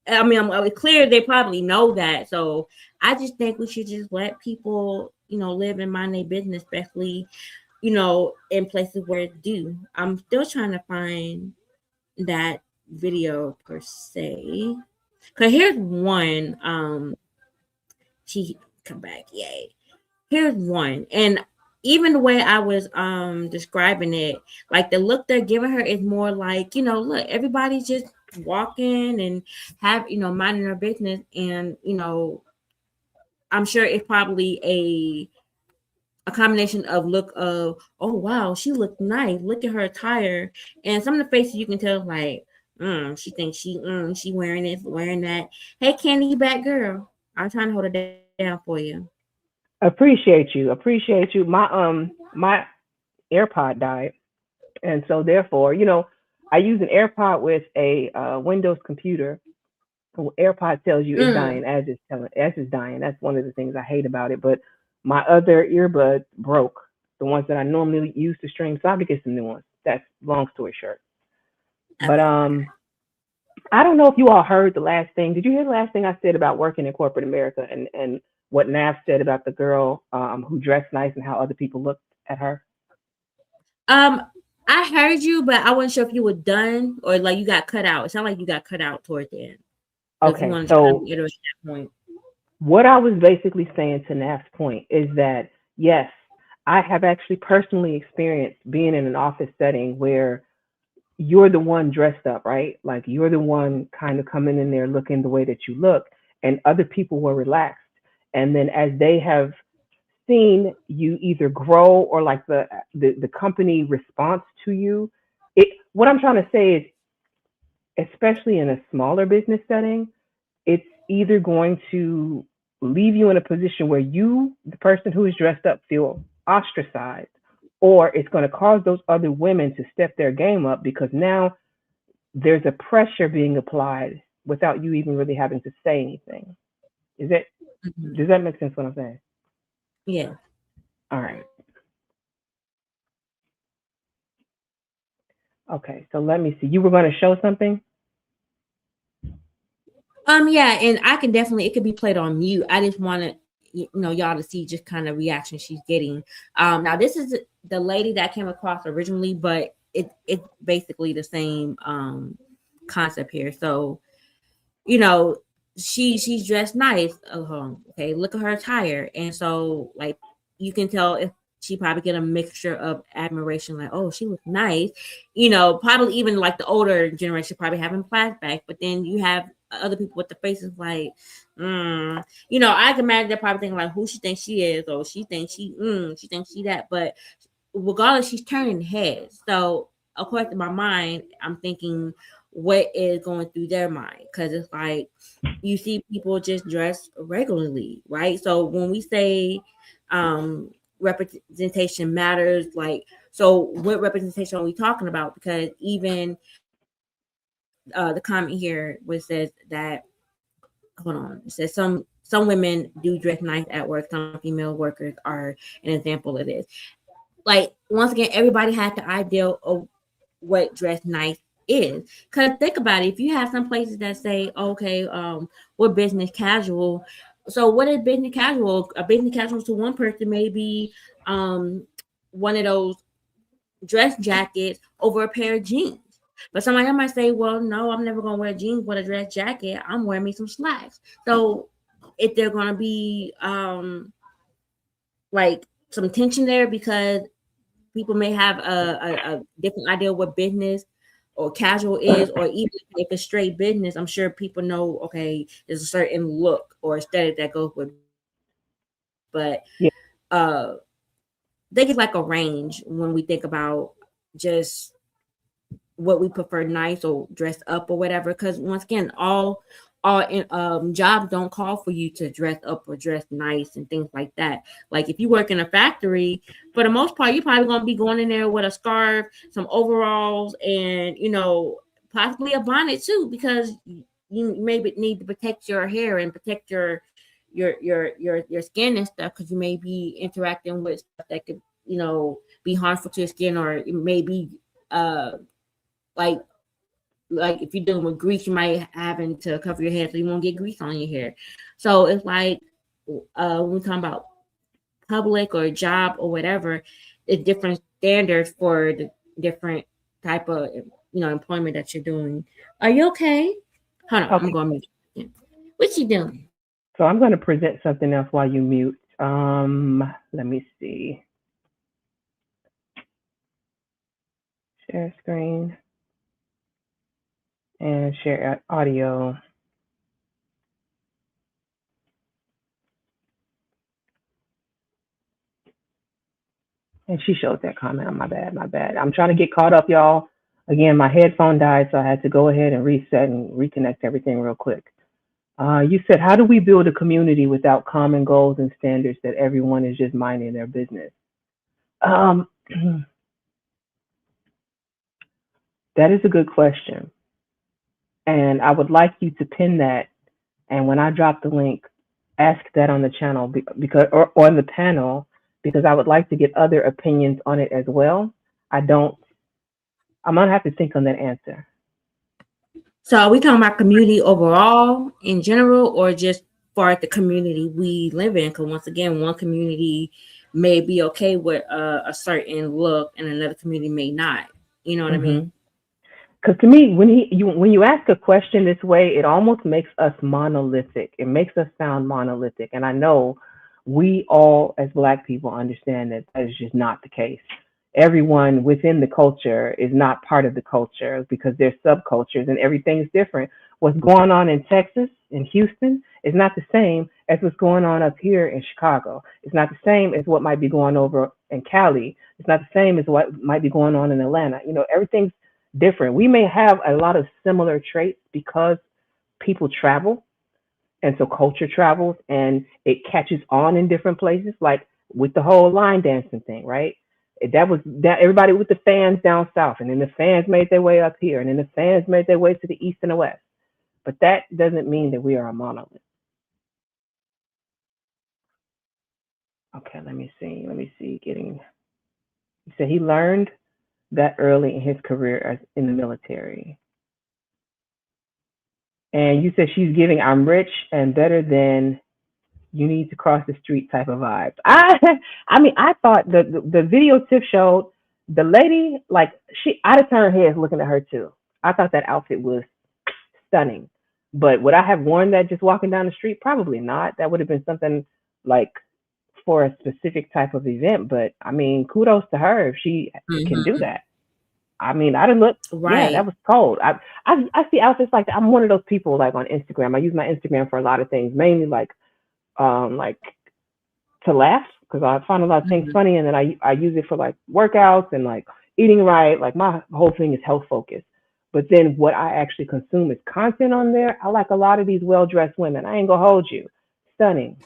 I mean, I'm clear they probably know that. So I just think we should just let people, live and mind their business, especially, in places where it's due. I'm still trying to find that video per se. Cause here's one. She come back, yay. Here's one, and even the way I was describing it, like the look they're giving her is more like, look, everybody's just walking and minding their business, and I'm sure it's probably a combination of look of, oh wow, she looked nice, look at her attire, and some of the faces you can tell like she thinks she wearing this, wearing that. Hey Candy, back girl, I'm trying to hold it down for you.
appreciate you. My AirPod died, and so therefore, I use an AirPod with a Windows computer. AirPod tells you it's dying as it's dying. That's one of the things I hate about it. But my other earbuds broke. The ones that I normally use to stream, so I have to get some new ones. That's long story short. But I don't know if you all heard the last thing. Did you hear the last thing I said about working in corporate America and what Nav said about the girl who dressed nice and how other people looked at her?
I heard you, but I wasn't sure if you were done or like you got cut out. It sounded like you got cut out toward the end.
Okay, so
that point.
What I was basically saying to Nav's point is that yes, I have actually personally experienced being in an office setting where you're the one dressed up, right? Like you're the one kind of coming in there looking the way that you look, and other people were relaxed. And then as they have seen you either grow or like the company response to you, what I'm trying to say is, especially in a smaller business setting, it's either going to leave you in a position where you, the person who is dressed up, feel ostracized, or it's going to cause those other women to step their game up because now there's a pressure being applied without you even really having to say anything. Does that make sense what I'm saying?
Yeah.
All right. Okay, so let me see. You were going to show something?
Yeah, and I can definitely, it could be played on mute. I just wanted y'all to see just kind of reaction she's getting. Now this is the lady that came across originally, but it's basically the same concept here. So she's dressed nice. Okay, look at her attire, and so like you can tell if she probably get a mixture of admiration, like, oh, she was nice, you know, probably even like the older generation probably having flashbacks, but then you have other people with the faces like, you know, I can imagine they're probably thinking like, who she thinks she is, or she thinks she thinks she that, but regardless, she's turning heads. So of course, in my mind, I'm thinking what is going through their mind, because it's like you see people just dress regularly, right? So when we say representation matters, like, so what representation are we talking about? Because even the comment here which says that, hold on, it says some women do dress nice at work, some female workers are an example of this. Like, once again, everybody had the ideal of what dress nice is. Because think about it, if you have some places that say, okay, we're business casual. So what is business casual? A business casual to one person may be one of those dress jackets over a pair of jeans. But somebody else might say, well, no, I'm never gonna wear jeans with a dress jacket. I'm wearing me some slacks. So if they're gonna be like some tension there, because people may have a different idea of what business or casual is, or even if it's straight business, I'm sure people know, okay, there's a certain look or aesthetic that goes with business. But
Yeah.
they get like a range when we think about just what we prefer, nice or dress up or whatever. Because once again, all jobs don't call for you to dress up or dress nice and things like that. Like if you work in a factory, for the most part, you're probably gonna be going in there with a scarf, some overalls, and you know, possibly a bonnet too, because you maybe need to protect your hair and protect your skin and stuff, because you may be interacting with stuff that could, you know, be harmful to your skin, or it may be like if you're dealing with grease, you might having to cover your hair so you won't get grease on your hair. So it's like when we're talking about public or job or whatever, it's different standards for the different type of, you know, employment that you're doing. Are you okay? Hold on,
Okay.
I'm going to mute. What you doing?
So I'm going to present something else while you mute. Let me see. Share screen and share audio. And she showed that comment. My bad. I'm trying to get caught up, y'all. Again, my headphone died, so I had to go ahead and reset and reconnect everything real quick. You said, how do we build a community without common goals and standards that everyone is just minding their business? That is a good question. And I would like you to pin that. And when I drop the link, ask that on the channel or on the panel, because I would like to get other opinions on it as well. I'm gonna have to think on that answer.
So are we talking about community overall in general, or just for the community we live in? Because once again, one community may be okay with a certain look and another community may not. You know what I mean?
Because to me, when you ask a question this way, it almost makes us monolithic. It makes us sound monolithic. And I know we all, as Black people, understand that that is just not the case. Everyone within the culture is not part of the culture, because there's subcultures and everything's different. What's going on in Texas, in Houston, is not the same as what's going on up here in Chicago. It's not the same as what might be going over in Cali. It's not the same as what might be going on in Atlanta. You know, everything's different. We may have a lot of similar traits because people travel, and so culture travels and it catches on in different places, like with the whole line dancing thing, right? That was that everybody with the fans down south, and then the fans made their way up here, and then the fans made their way to the east and the west. But that doesn't mean that we are a monolith. Okay, let me see. He said he learned that early in his career as in the military. And you said she's giving I'm rich and better than you need to cross the street type of vibes. I mean, I thought the video Tiff showed, the lady, like, I'd have turned heads looking at her too. I thought that outfit was stunning. But would I have worn that just walking down the street? Probably not. That would have been something like for a specific type of event, but I mean, kudos to her if she can do
Mhm.
that. I mean, I didn't look. Yeah, that
Right.
was cold. I see outfits like that. I'm one of those people like on Instagram. I use my Instagram for a lot of things, mainly like to laugh because I find a lot of things
Mhm.
funny, and then I use it for like workouts and like eating right. Like my whole thing is health focused. But then what I actually consume is content on there. I like a lot of these well dressed women. I ain't gonna hold you, stunning.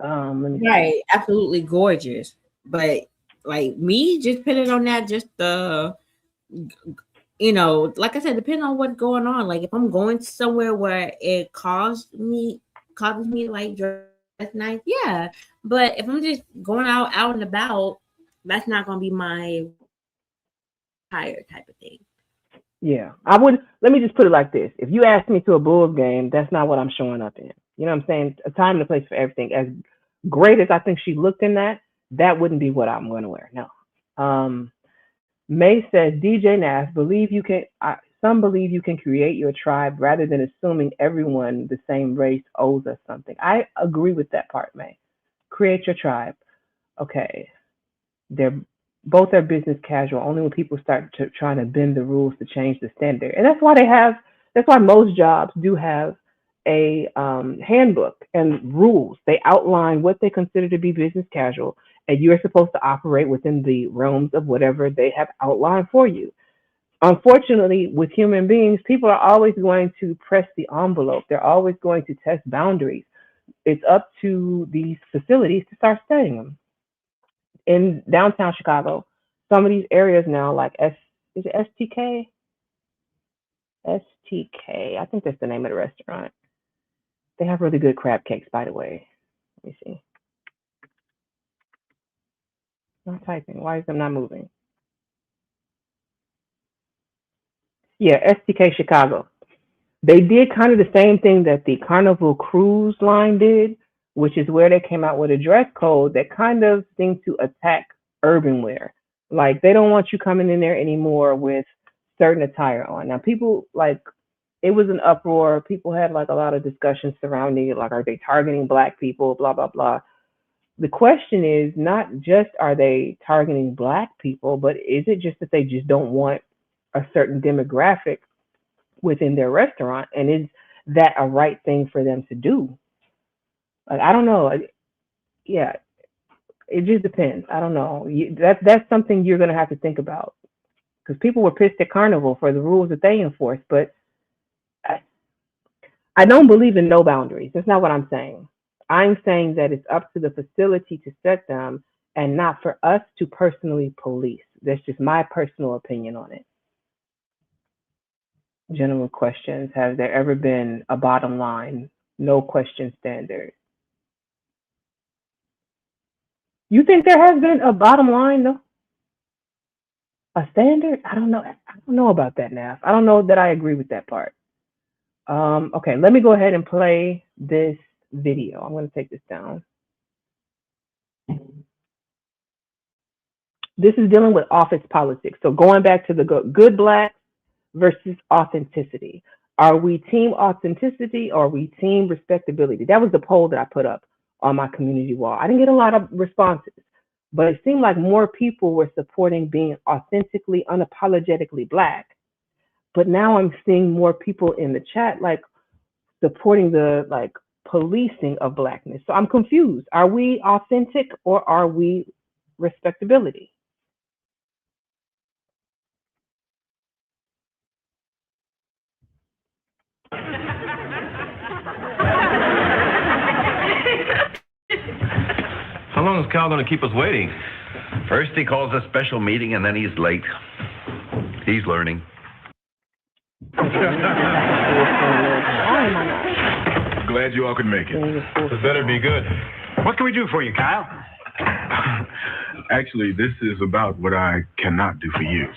Let me see.
Right. Absolutely gorgeous. But like me, just put it on that. Just like I said, depending on what's going on. Like if I'm going somewhere where it causes me like dress nice, yeah. But if I'm just going out and about, that's not gonna be my tire type of thing.
Yeah, I would. Let me just put it like this: if you ask me to a Bulls game, that's not what I'm showing up in. You know what I'm saying? A time and a place for everything. As great as I think she looked in that, that wouldn't be what I'm going to wear. No. May says, DJ Nash, believe you can. Some believe you can create your tribe rather than assuming everyone the same race owes us something. I agree with that part, May. Create your tribe. Okay, they're both are business casual. Only when people start trying to bend the rules to change the standard, and that's why they have. That's why most jobs do have a handbook and rules. They outline what they consider to be business casual, and you're supposed to operate within the realms of whatever they have outlined for you. Unfortunately, with human beings, people are always going to press the envelope. They're always going to test boundaries. It's up to these facilities to start studying them in downtown Chicago. Some of these areas now, like is it STK? STK. I think that's the name of the restaurant. They have really good crab cakes, by the way. Let me see. Not typing. Why is them not moving? Yeah, STK Chicago. They did kind of the same thing that the Carnival Cruise Line did, which is where they came out with a dress code that kind of seemed to attack urban wear. Like they don't want you coming in there anymore with certain attire on. Now people like it was an uproar. People had like a lot of discussions surrounding it, like are they targeting black people, blah blah blah. The question is not just are they targeting black people, but is it just that they just don't want a certain demographic within their restaurant, and is that a right thing for them to do? Like I don't know. Yeah, it just depends. I don't know. That's something you're gonna have to think about because people were pissed at Carnival for the rules that they enforced, but I, I don't believe in no boundaries. That's not what I'm saying. I'm saying that it's up to the facility to set them and not for us to personally police. That's just my personal opinion on it. General questions. Has there ever been a bottom line, no question standard? You think there has been a bottom line though? A standard? I don't know. I don't know about that, Nav. I don't know that I agree with that part. Okay, let me go ahead and play this video. I'm going to take this down. This is dealing with office politics. So going back to the good black versus authenticity. Are we team authenticity or are we team respectability? That was the poll that I put up on my community wall. I didn't get a lot of responses, but it seemed like more people were supporting being authentically, unapologetically black. But now I'm seeing more people in the chat like supporting the like policing of blackness. So I'm confused. Are we authentic or are we respectability?
How long is Cal going to keep us waiting? First he calls a special meeting and then he's late. He's learning.
Glad you all could make it.
This better be good. What can we do for you, Kyle?
Actually, this is about what I cannot do for you.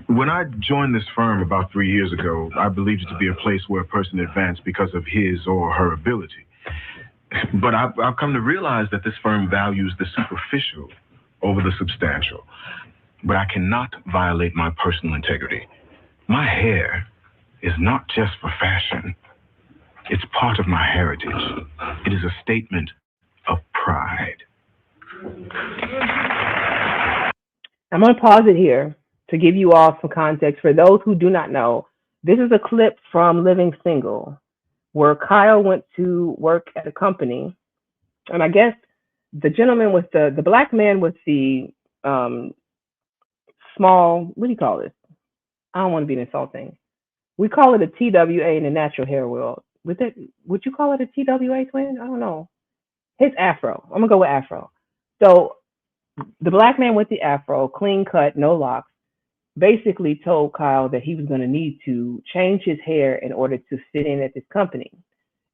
When I joined this firm about 3 years ago, I believed it to be a place where a person advanced because of his or her ability. But I've come to realize that this firm values the superficial over the substantial. But I cannot violate my personal integrity. My hair is not just for fashion. It's part of my heritage. It is a statement of pride.
I'm going to pause it here to give you all some context. For those who do not know, this is a clip from Living Single, where Kyle went to work at a company. And I guess the gentleman with the black man with the small, what do you call this? I don't want to be insulting. We call it a TWA in the natural hair world. Would you call it a TWA, twin? I don't know. His afro. I'm going to go with afro. So the black man with the afro, clean cut, no locks, basically told Kyle that he was going to need to change his hair in order to fit in at this company.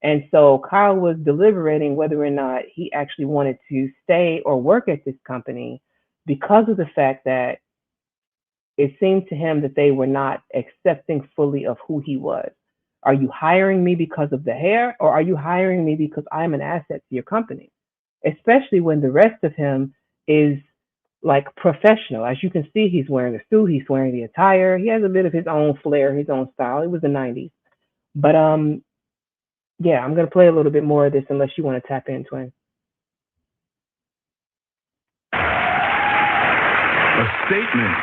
And so Kyle was deliberating whether or not he actually wanted to stay or work at this company because of the fact that it seemed to him that they were not accepting fully of who he was. Are you hiring me because of the hair, or are you hiring me because I'm an asset to your company? Especially when the rest of him is like professional. As you can see, he's wearing a suit, he's wearing the attire. He has a bit of his own flair, his own style. It was the 90s. But yeah, I'm going to play a little bit more of this unless you want to tap in, twin.
A statement,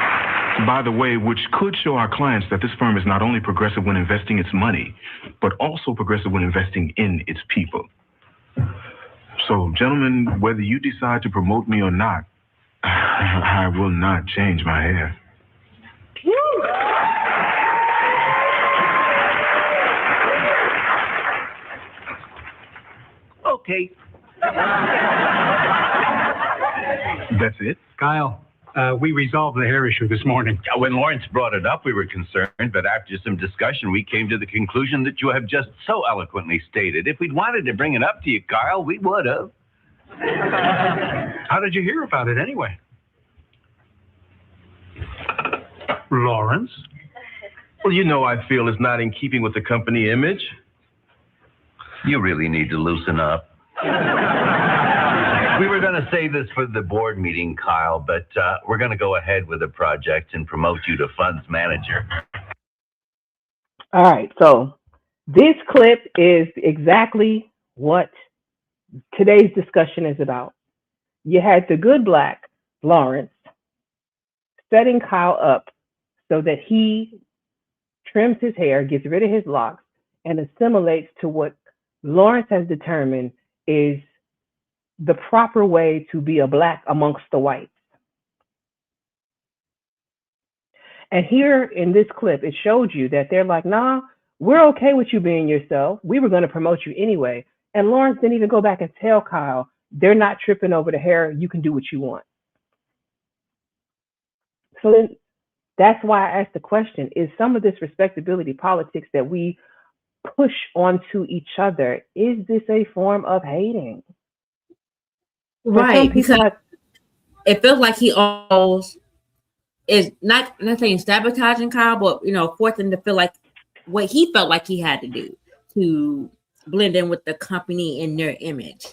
by the way, which could show our clients that this firm is not only progressive when investing its money, but also progressive when investing in its people. So, gentlemen, whether you decide to promote me or not, I will not change my hair.
Okay.
That's it?
Kyle, we resolved the hair issue this morning.
When Lawrence brought it up, we were concerned, but after some discussion, we came to the conclusion that you have just so eloquently stated. If we'd wanted to bring it up to you, Kyle, we would have.
How did you hear about it anyway? Lawrence?
Well, you know, I feel it's not in keeping with the company image.
You really need to loosen up. We were going to save this for the board meeting, Kyle, but we're going to go ahead with the project and promote you to funds manager.
All right, so this clip is exactly what today's discussion is about. You had the good black, Lawrence, setting Kyle up so that he trims his hair, gets rid of his locks, and assimilates to what Lawrence has determined is the proper way to be a black amongst the whites. And here in this clip, it showed you that they're like, nah, we're okay with you being yourself. We were going to promote you anyway. And Lawrence didn't even go back and tell Kyle, they're not tripping over the hair. You can do what you want. So then that's why I asked the question, is some of this respectability politics that we push onto each other, is this a form of hating?
Right, because it feels like he almost is not saying sabotaging Kyle, but forcing him to feel like what he felt like he had to do to blend in with the company and their image.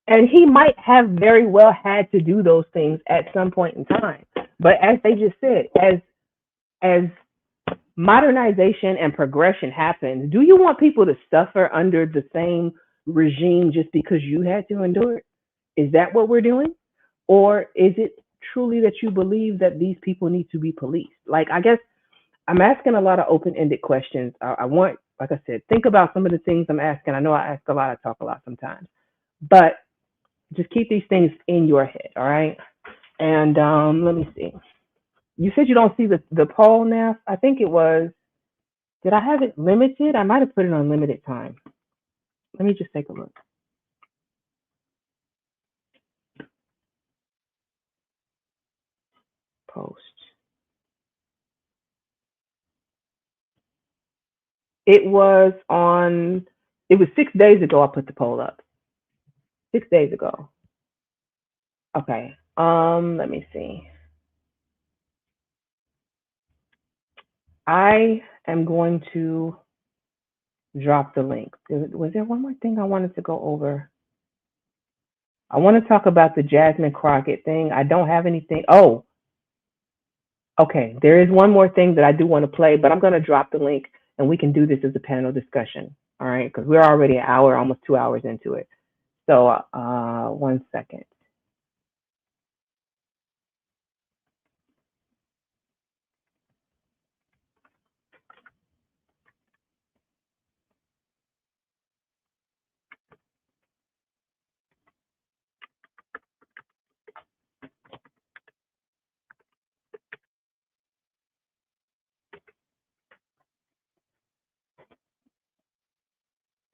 And he might have very well had to do those things at some point in time. But as they just said, as modernization and progression happens, do you want people to suffer under the same regime just because you had to endure it? Is that what we're doing? Or is it truly that you believe that these people need to be policed? Like, I guess I'm asking a lot of open-ended questions. I want, like I said, think about some of the things I'm asking. I know I ask a lot, I talk a lot sometimes, but just keep these things in your head, all right? And let me see. You said you don't see the poll now. I think it was, did I have it limited? I might have put it on limited time. Let me just take a look. Post. It was 6 days ago I put the poll up. 6 days ago. Okay. Let me see. I am going to drop the link. Was there one more thing I wanted to go over? I want to talk about the Jasmine Crockett thing. I don't have anything. Oh, okay. There is one more thing that I do want to play, but I'm going to drop the link and we can do this as a panel discussion. All right, because we're already an hour, almost 2 hours into it. So 1 second.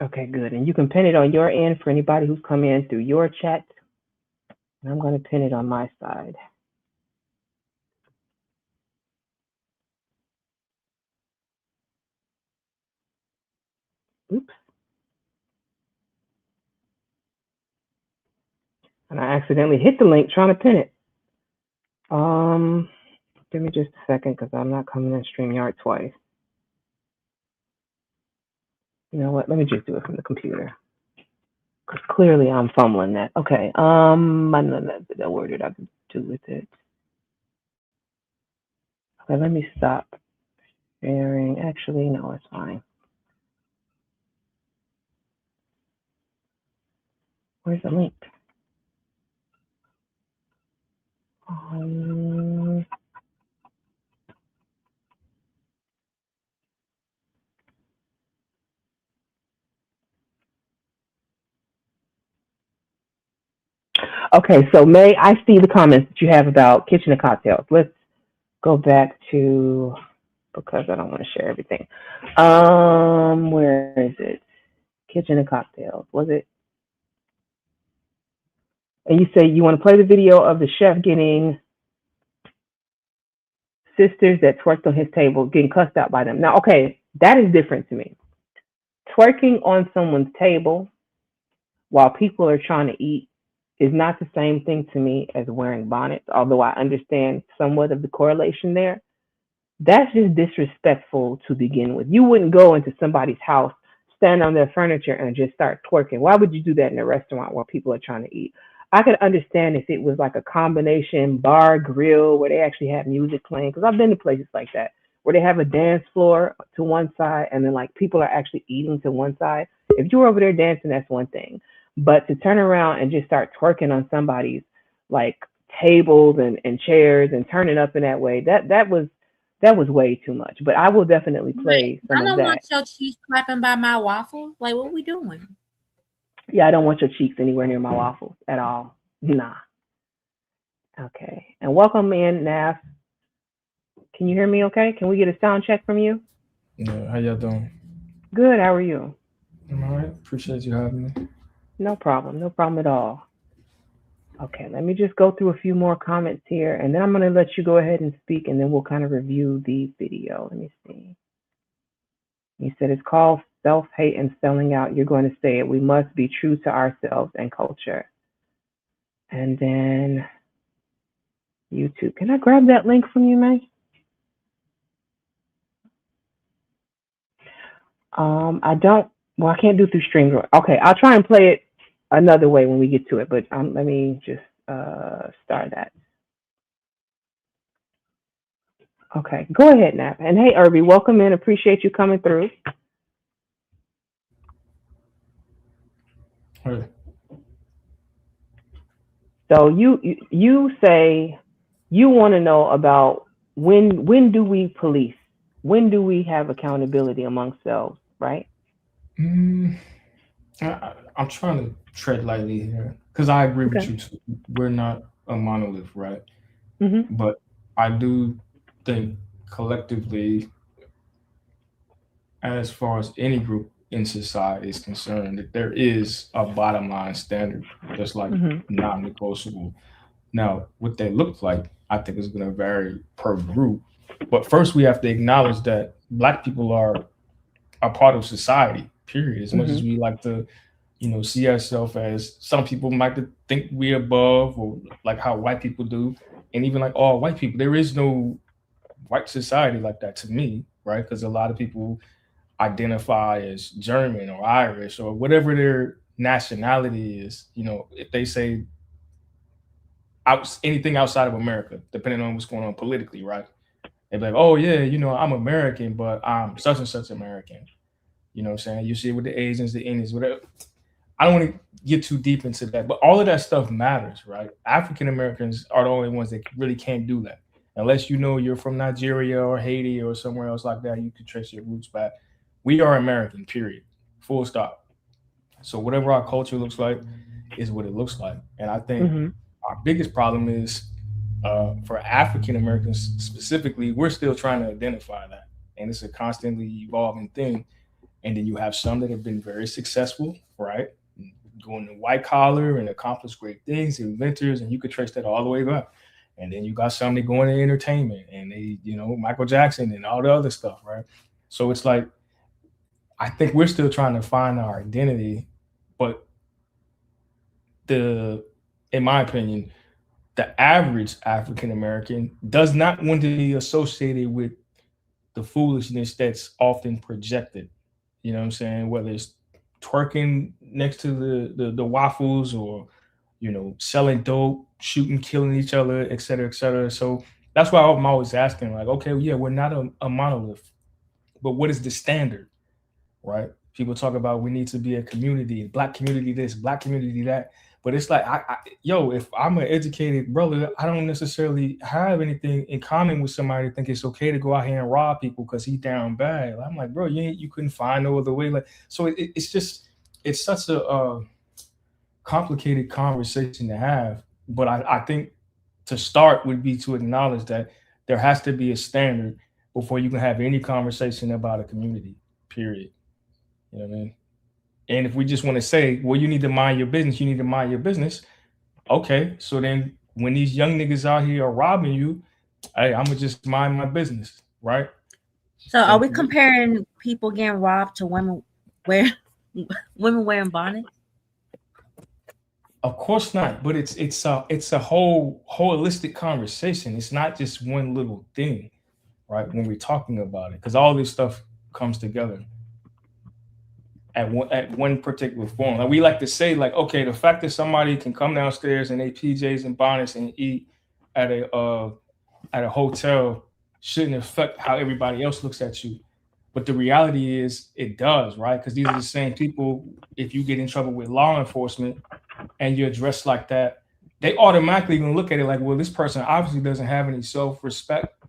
Okay, good. And you can pin it on your end for anybody who's come in through your chat. And I'm going to pin it on my side. Oops. And I accidentally hit the link trying to pin it. Give me just a second because I'm not coming in StreamYard twice. You know what? Let me just do it from the computer. Because clearly I'm fumbling that. Okay. Where did I do with it? Okay, let me stop sharing. Actually, no, it's fine. Where's the link? Okay, so May, I see the comments that you have about kitchen and cocktails. Let's go back to, because I don't want to share everything. Where is it? Kitchen and cocktails, was it? And you say you want to play the video of the chef getting sisters that twerked on his table, getting cussed out by them. Now, okay, that is different to me. Twerking on someone's table while people are trying to eat is not the same thing to me as wearing bonnets, although I understand somewhat of the correlation there. That's just disrespectful to begin with. You wouldn't go into somebody's house, stand on their furniture, and just start twerking. Why would you do that in a restaurant where people are trying to eat? I could understand if it was like a combination bar grill where they actually have music playing, because I've been to places like that where they have a dance floor to one side and then like people are actually eating to one side. If you're over there dancing, that's one thing. But to turn around and just start twerking on somebody's like tables and chairs and turn it up in that way, that was way too much. But I will definitely play some of that.
I don't want your cheeks clapping by my waffle. Like, what we doing?
Yeah, I don't want your cheeks anywhere near my waffles at all. Nah. Okay. And welcome in, Nav. Can you hear me okay? Can we get a sound check from you?
Yeah, how y'all doing?
Good. How are you?
I'm all right. Appreciate you having me.
No problem. No problem at all. Okay, let me just go through a few more comments here, and then I'm going to let you go ahead and speak, and then we'll kind of review the video. Let me see. You said it's called self-hate and selling out. You're going to say it. We must be true to ourselves and culture. And then YouTube. Can I grab that link from you, May? I can't do through StreamYard. Okay, I'll try and play it another way when we get to it, but let me just start that. Okay, go ahead, Nap. And hey, Irby, welcome in. Appreciate you coming through.
Hey.
So you say you want to know about when do we police? When do we have accountability amongst selves, right?
I'm trying to tread lightly here because I agree with you too. We're not a monolith, right?
Mm-hmm.
But I do think collectively, as far as any group in society is concerned, that there is a bottom line standard that's like non-negotiable. Now, what that looks like, I think is going to vary per group. But first, we have to acknowledge that Black people are a part of society, period. As much as we like to, see ourselves as some people might think we're above, or like how white people do. And even like all white people, there is no white society like that to me, right? Because a lot of people identify as German or Irish or whatever their nationality is, if they say anything outside of America, depending on what's going on politically, right? They'd be like, oh yeah, you know, I'm American, but I'm such and such American. You know what I'm saying? You see it with the Asians, the Indians, whatever. I don't want to get too deep into that, but all of that stuff matters, right? African Americans are the only ones that really can't do that. Unless you know you're from Nigeria or Haiti or somewhere else like that, you can trace your roots back. We are American, period. Full stop. So whatever our culture looks like is what it looks like. And I think our biggest problem is for African Americans specifically, we're still trying to identify that. And it's a constantly evolving thing. And then you have some that have been very successful, right? Going to white collar and accomplish great things, inventors, and you could trace that all the way back. And then you got some that go into entertainment and they, you know, Michael Jackson and all the other stuff, right? So it's like, I think we're still trying to find our identity, but in my opinion, the average African American does not want to be associated with the foolishness that's often projected. You know what I'm saying? Whether it's twerking next to the waffles or, you know, selling dope, shooting, killing each other, et cetera, et cetera. So that's why I'm always asking, like, okay, yeah, we're not a monolith, but what is the standard, right? People talk about we need to be a community, black community this, black community that. But it's like, if I'm an educated brother, I don't necessarily have anything in common with somebody to think it's okay to go out here and rob people because he's down bad. I'm like, bro, you couldn't find no other way. Like, so it's such a complicated conversation to have. But I think to start would be to acknowledge that there has to be a standard before you can have any conversation about a community, period. You know what I mean? And if we just want to say, well, you need to mind your business, you need to mind your business. Okay, so then when these young niggas out here are robbing you, hey, I'm gonna just mind my business, right?
So are we comparing people getting robbed to women wearing bonnets?
Of course not, but it's a whole holistic conversation. It's not just one little thing, right? When we're talking about it, because all this stuff comes together at one particular form. Like we like to say, like, okay, the fact that somebody can come downstairs in their PJs and bonnets and eat at a hotel shouldn't affect how everybody else looks at you. But the reality is it does, right? Because these are the same people, if you get in trouble with law enforcement and you're dressed like that, they automatically gonna look at it like, well, this person obviously doesn't have any self-respect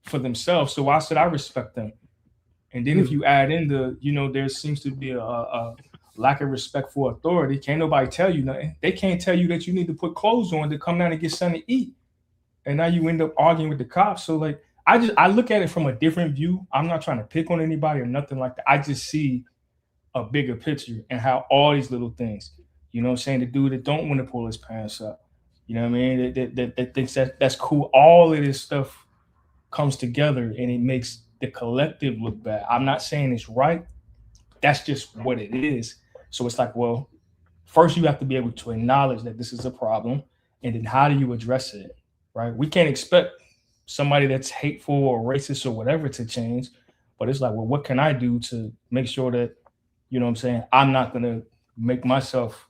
for themselves. So why should I respect them? And then if you add in there seems to be a lack of respect for authority. Can't nobody tell you nothing. They can't tell you that you need to put clothes on to come down and get something to eat. And now you end up arguing with the cops. So like, I look at it from a different view. I'm not trying to pick on anybody or nothing like that. I just see a bigger picture and how all these little things, you know what I'm saying? The dude that don't want to pull his pants up, you know what I mean? That thinks that's cool. All of this stuff comes together and it makes the collective look bad. I'm not saying it's right. That's just what it is. So it's like, well, first you have to be able to acknowledge that this is a problem. And then how do you address it, right? We can't expect somebody that's hateful or racist or whatever to change. But it's like, well, what can I do to make sure that, you know what I'm saying, I'm not going to make myself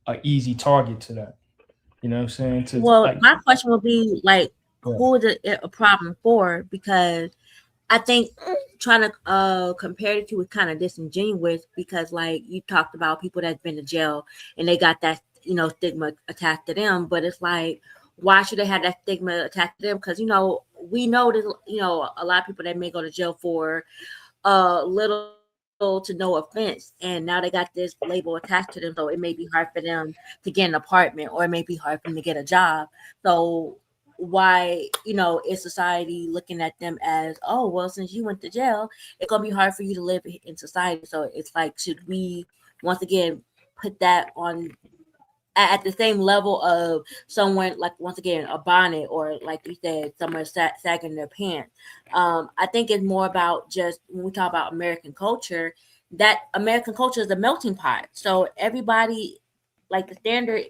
an easy target to that. You know what I'm saying?
My question would be like, who is it a problem for? Because I think trying to compare the two is kind of disingenuous because, like, you talked about people that's been to jail and they got that, stigma attached to them. But it's like, why should they have that stigma attached to them? Because, we know there's, a lot of people that may go to jail for little to no offense. And now they got this label attached to them. So it may be hard for them to get an apartment or it may be hard for them to get a job. So why is society looking at them as, oh well, since you went to jail, it's gonna be hard for you to live in society? So it's like, should we once again put that on at the same level of someone, like, once again, a bonnet, or like you said, someone sagging their pants? I think it's more about, just when we talk about American culture, that American culture is a melting pot. So everybody, like, the standard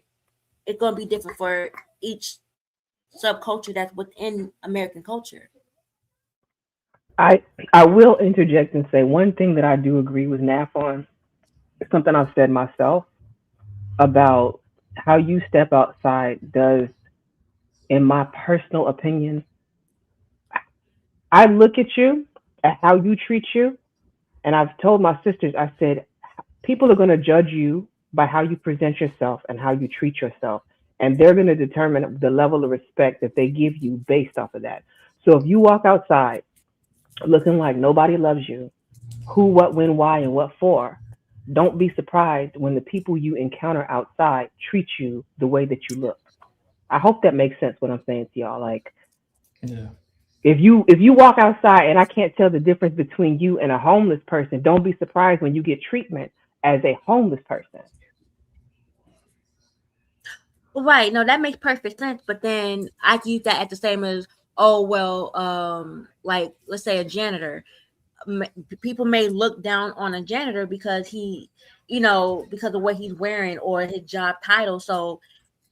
is going to be different for each subculture that's within American culture.
I will interject and say one thing that I do agree with Naf on, something I've said myself, about how you step outside does, in my personal opinion, I look at you, at how you treat you, and I've told my sisters, I said, people are going to judge you by how you present yourself and how you treat yourself. And they're going to determine the level of respect that they give you based off of that. So if you walk outside looking like nobody loves you, who, what, when, why, and what for, don't be surprised when the people you encounter outside treat you the way that you look. I hope that makes sense what I'm saying to y'all. Like,
Yeah.
if you walk outside and I can't tell the difference between you and a homeless person, don't be surprised when you get treatment as a homeless person.
Right. No, that makes perfect sense. But then I use that at the same as, oh, well, like, let's say a janitor. People may look down on a janitor because he, because of what he's wearing or his job title. So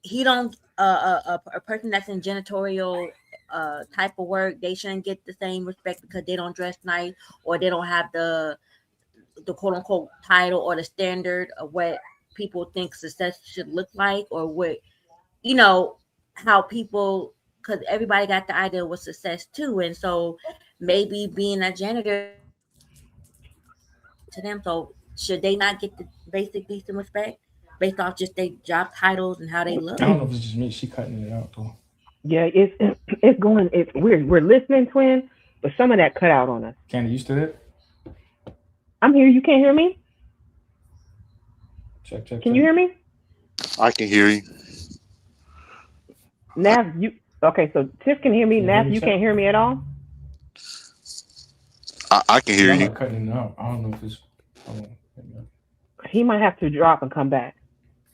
he don't, a person that's in janitorial type of work, they shouldn't get the same respect because they don't dress nice or they don't have the quote unquote title or the standard of what people think success should look like, or what, how people, because everybody got the idea of what success too. And so maybe being a janitor to them, so should they not get the basic decent respect based off just their job titles and how they look?
I don't know if it's just me. She cutting it out though.
Yeah, we're listening, twin, but some of that cut out on us.
Candy, you still there?
I'm here. You can't hear me?
Check.
Can you hear me?
I can hear you.
Nav, okay, so Tiff can hear me. Nav, you can't hear me at all?
I can hear you.
Cutting it out. I don't know if it's.
He might have to drop and come back.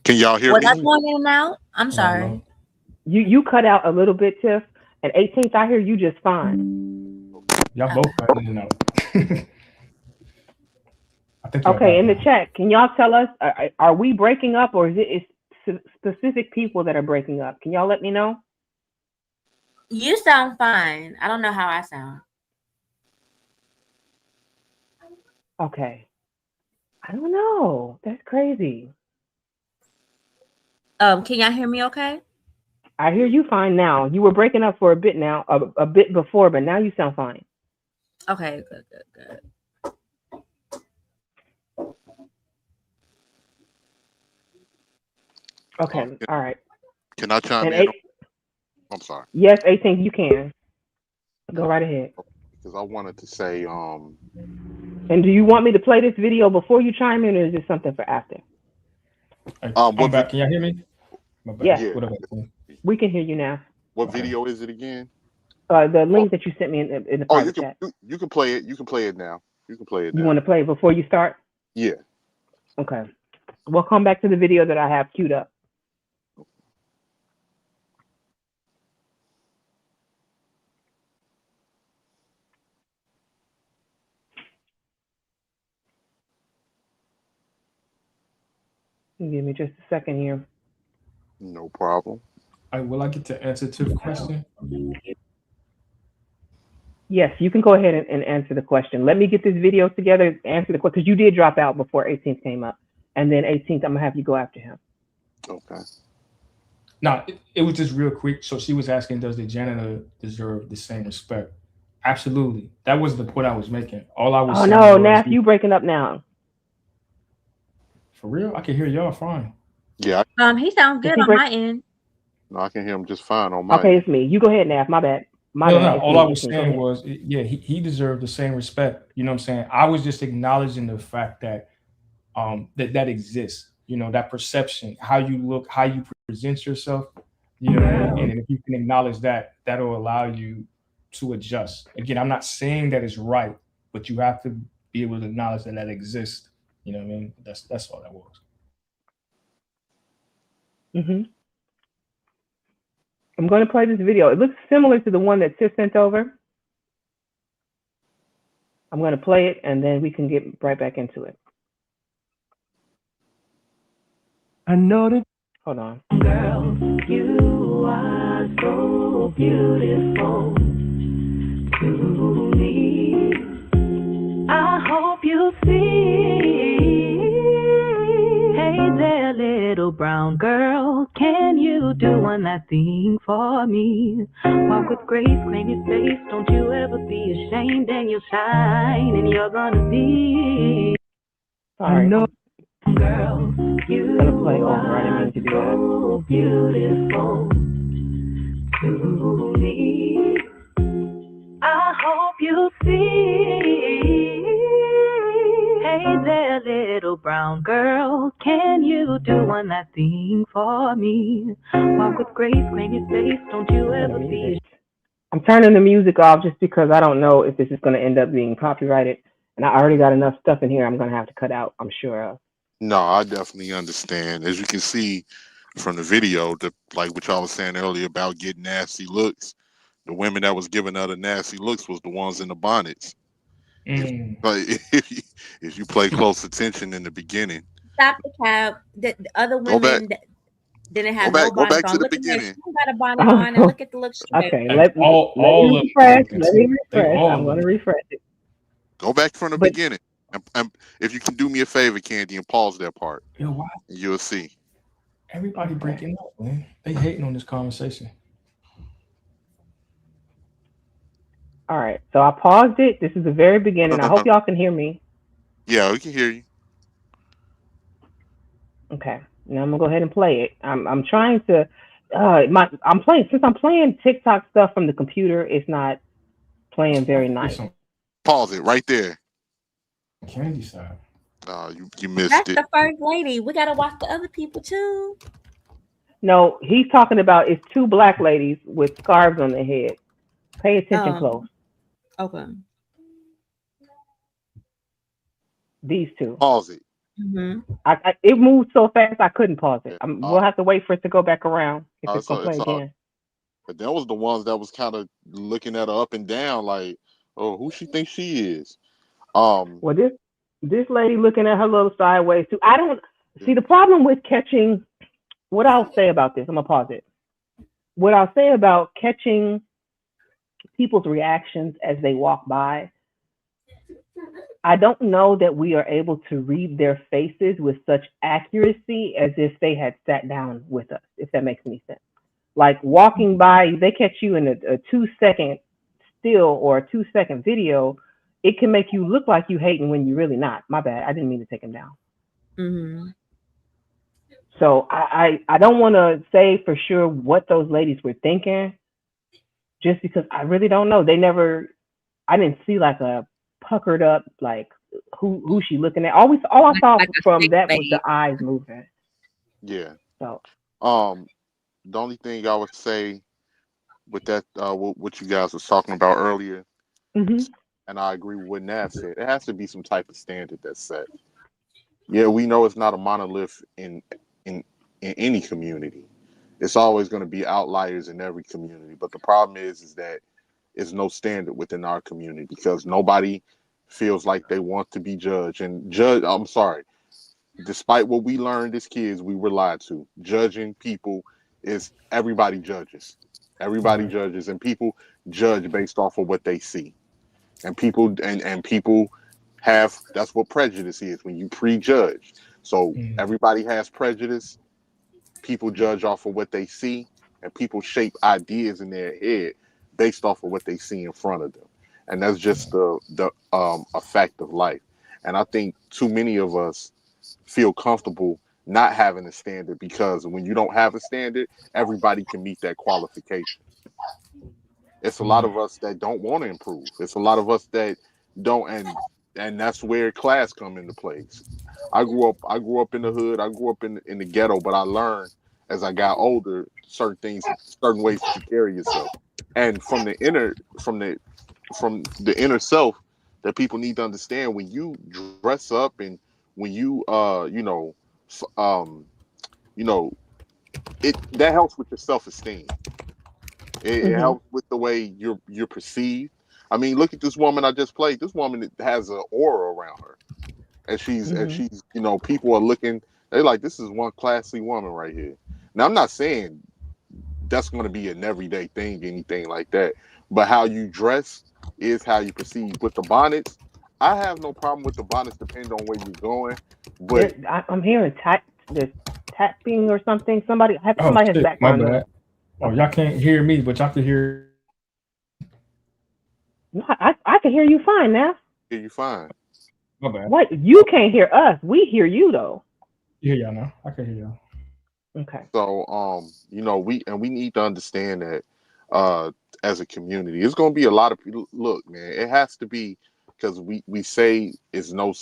Can y'all hear me?
Was I going in and out? I'm sorry.
You cut out a little bit, Tiff. And 18th, I hear you just fine.
Y'all both cutting in and out. I think.
Okay, in the chat, can y'all tell us, are we breaking up, or is it specific people that are breaking up? Can y'all let me know?
You sound fine. I don't know how I sound.
Okay. I don't know. That's crazy.
Can y'all hear me okay?
I hear you fine now. You were breaking up for a bit now, a bit before, but now you sound fine.
Okay, good.
Okay, all right.
Can I chime in? I'm sorry.
Yes, 18, you can. Go right ahead.
Because I wanted to say,
And do you want me to play this video before you chime in, or is this something for after?
I'm back. Can y'all hear me?
Yeah.
What up?
We can hear you now.
What video is it again?
The link that you sent me in the private chat.
You can play it. You can play it now. You
want to play it before you start?
Yeah.
Okay. We'll come back to the video that I have queued up. Give me just a second here.
No problem.
Will I get to answer to the question?
Yes, you can go ahead and answer the question. Let me get this video together, answer the question, because you did drop out before 18th came up. And then 18th, I'm going to have you go after him.
Okay.
No, it was just real quick. So she was asking, does the janitor deserve the same respect? Absolutely. That was the point I was making. All I was saying
no, Naf, you breaking up now.
For real? I can hear y'all fine.
Yeah.
He sounds good on my end.
No, I can hear him just fine on my
end.
It's
me. You go ahead, Naf. My bad.
No. All I was saying was, he deserved the same respect. You know what I'm saying? I was just acknowledging the fact that that exists. You know, that perception, how you look, how you present yourself. You know, and if you can acknowledge that, that'll allow you to adjust. Again, I'm not saying that it's right, but you have to be able to acknowledge that exists. You know what I mean? That's all that was.
I'm going to play this video. It looks similar to the one that Tiff sent over. I'm going to play it, and then we can get right back into it.
I know that.
Hold on.
Girl, you are so beautiful to me. I hope you see. Hey there, little brown girl, can you do one last thing for me? Walk with grace, claim your space, don't you ever be ashamed, and you'll shine, and you're gonna be.
Sorry,
know, girl, you
I'm gonna play over. I didn't mean to do that.
so beautiful to me. I hope you see. Hey there, little brown girl, can you do one last thing for me? Walk with grace, claim your space, don't you ever be.
I'm turning the music off just because I don't know if this is going to end up being copyrighted, and I already got enough stuff in here I'm going to have to cut out, I'm sure of.
No, I definitely understand. As you can see from the video, like what y'all was saying earlier about getting nasty looks, the women that was giving her the nasty looks was the ones in the bonnets. But if you play close attention in the beginning,
Stop the cap. The other women that didn't have no
go back
bonnets
to
on.
the
Look at her.
beginning.
She got a bonnet on, and look at the look she gave.
Okay, let me refresh. Let me refresh. I'm going to refresh it.
Go back from the beginning. And if you can do me a favor, Candy, and pause that part.
Yo, why?
You'll see.
Everybody breaking up, man. They hating on this conversation.
All right, so I paused it. This is the very beginning. I hope y'all can hear me.
Yeah, we can hear you.
Okay, now I'm gonna go ahead and play it. I'm trying to. I'm playing TikTok stuff from the computer. It's not playing very nice.
Pause it right there.
Candy side.
You missed
That's
it.
the first lady. We gotta watch the other people too.
No, he's talking about it's two black ladies with scarves on their head. Pay attention close.
Okay.
These two.
Pause it.
Mm-hmm.
It moved so fast I couldn't pause it. We'll have to wait for it to go back around if it's gonna play again.
But that was the ones that was kind of looking at her up and down, like, oh, who she thinks she is.
Well, this lady looking at her little sideways too. I don't see the problem with catching. What I'll say about this, I'm gonna pause it. What I'll say about catching people's reactions as they walk by, I don't know that we are able to read their faces with such accuracy as if they had sat down with us, if that makes any sense. Like walking by, they catch you in a 2-second still or a 2-second video, it can make you look like you hating when you're really not. My bad, I didn't mean to take him down.
Mm-hmm.
So I don't want to say for sure what those ladies were thinking, just because I really don't know. I didn't see like a puckered up, like who she looking at. All I saw from that was the eyes moving.
Yeah.
So
the only thing I would say with that, what you guys was talking about earlier, and I agree with what Nav said, it has to be some type of standard that's set. Yeah, we know it's not a monolith in any community. It's always going to be outliers in every community. But the problem is that there's no standard within our community because nobody feels like they want to be judged. I'm sorry, despite what we learned as kids, we were lied to. Judging people is everybody judges. Everybody judges, and people judge based off of what they see. And people have, that's what prejudice is, when you prejudge. So everybody has prejudice. People judge off of what they see, and people shape ideas in their head based off of what they see in front of them. And that's just a fact of life. And I think too many of us feel comfortable not having a standard, because when you don't have a standard, everybody can meet that qualification. It's a lot of us that don't want to improve. It's a lot of us that don't, and that's where class come into place. I grew up in the hood. I grew up in the ghetto, but I learned as I got older certain things, certain ways to carry yourself, and from the inner self that people need to understand. When you dress up and when you it that helps with your self-esteem. It helps with the way you're perceived. I mean, look at this woman I just played. This woman has an aura around her, and she's people are looking. They're like, this is one classy woman right here. Now, I'm not saying that's going to be an everyday thing, anything like that. But how you dress is how you perceive. With the bonnets, I have no problem with the bonnets, depending on where you're going. But
I'm hearing tapping or something. Somebody has
Oh shit, my
background
bad.
noise.
Oh, y'all can't hear me, but y'all can hear.
No, I can hear you fine now.
Hear you fine.
My bad.
What? You can't hear us. We hear you though.
You hear y'all now? I can hear y'all.
Okay.
So, we need to understand that as a community, it's going to be a lot of people. Look, man, it has to be, because we say it's no,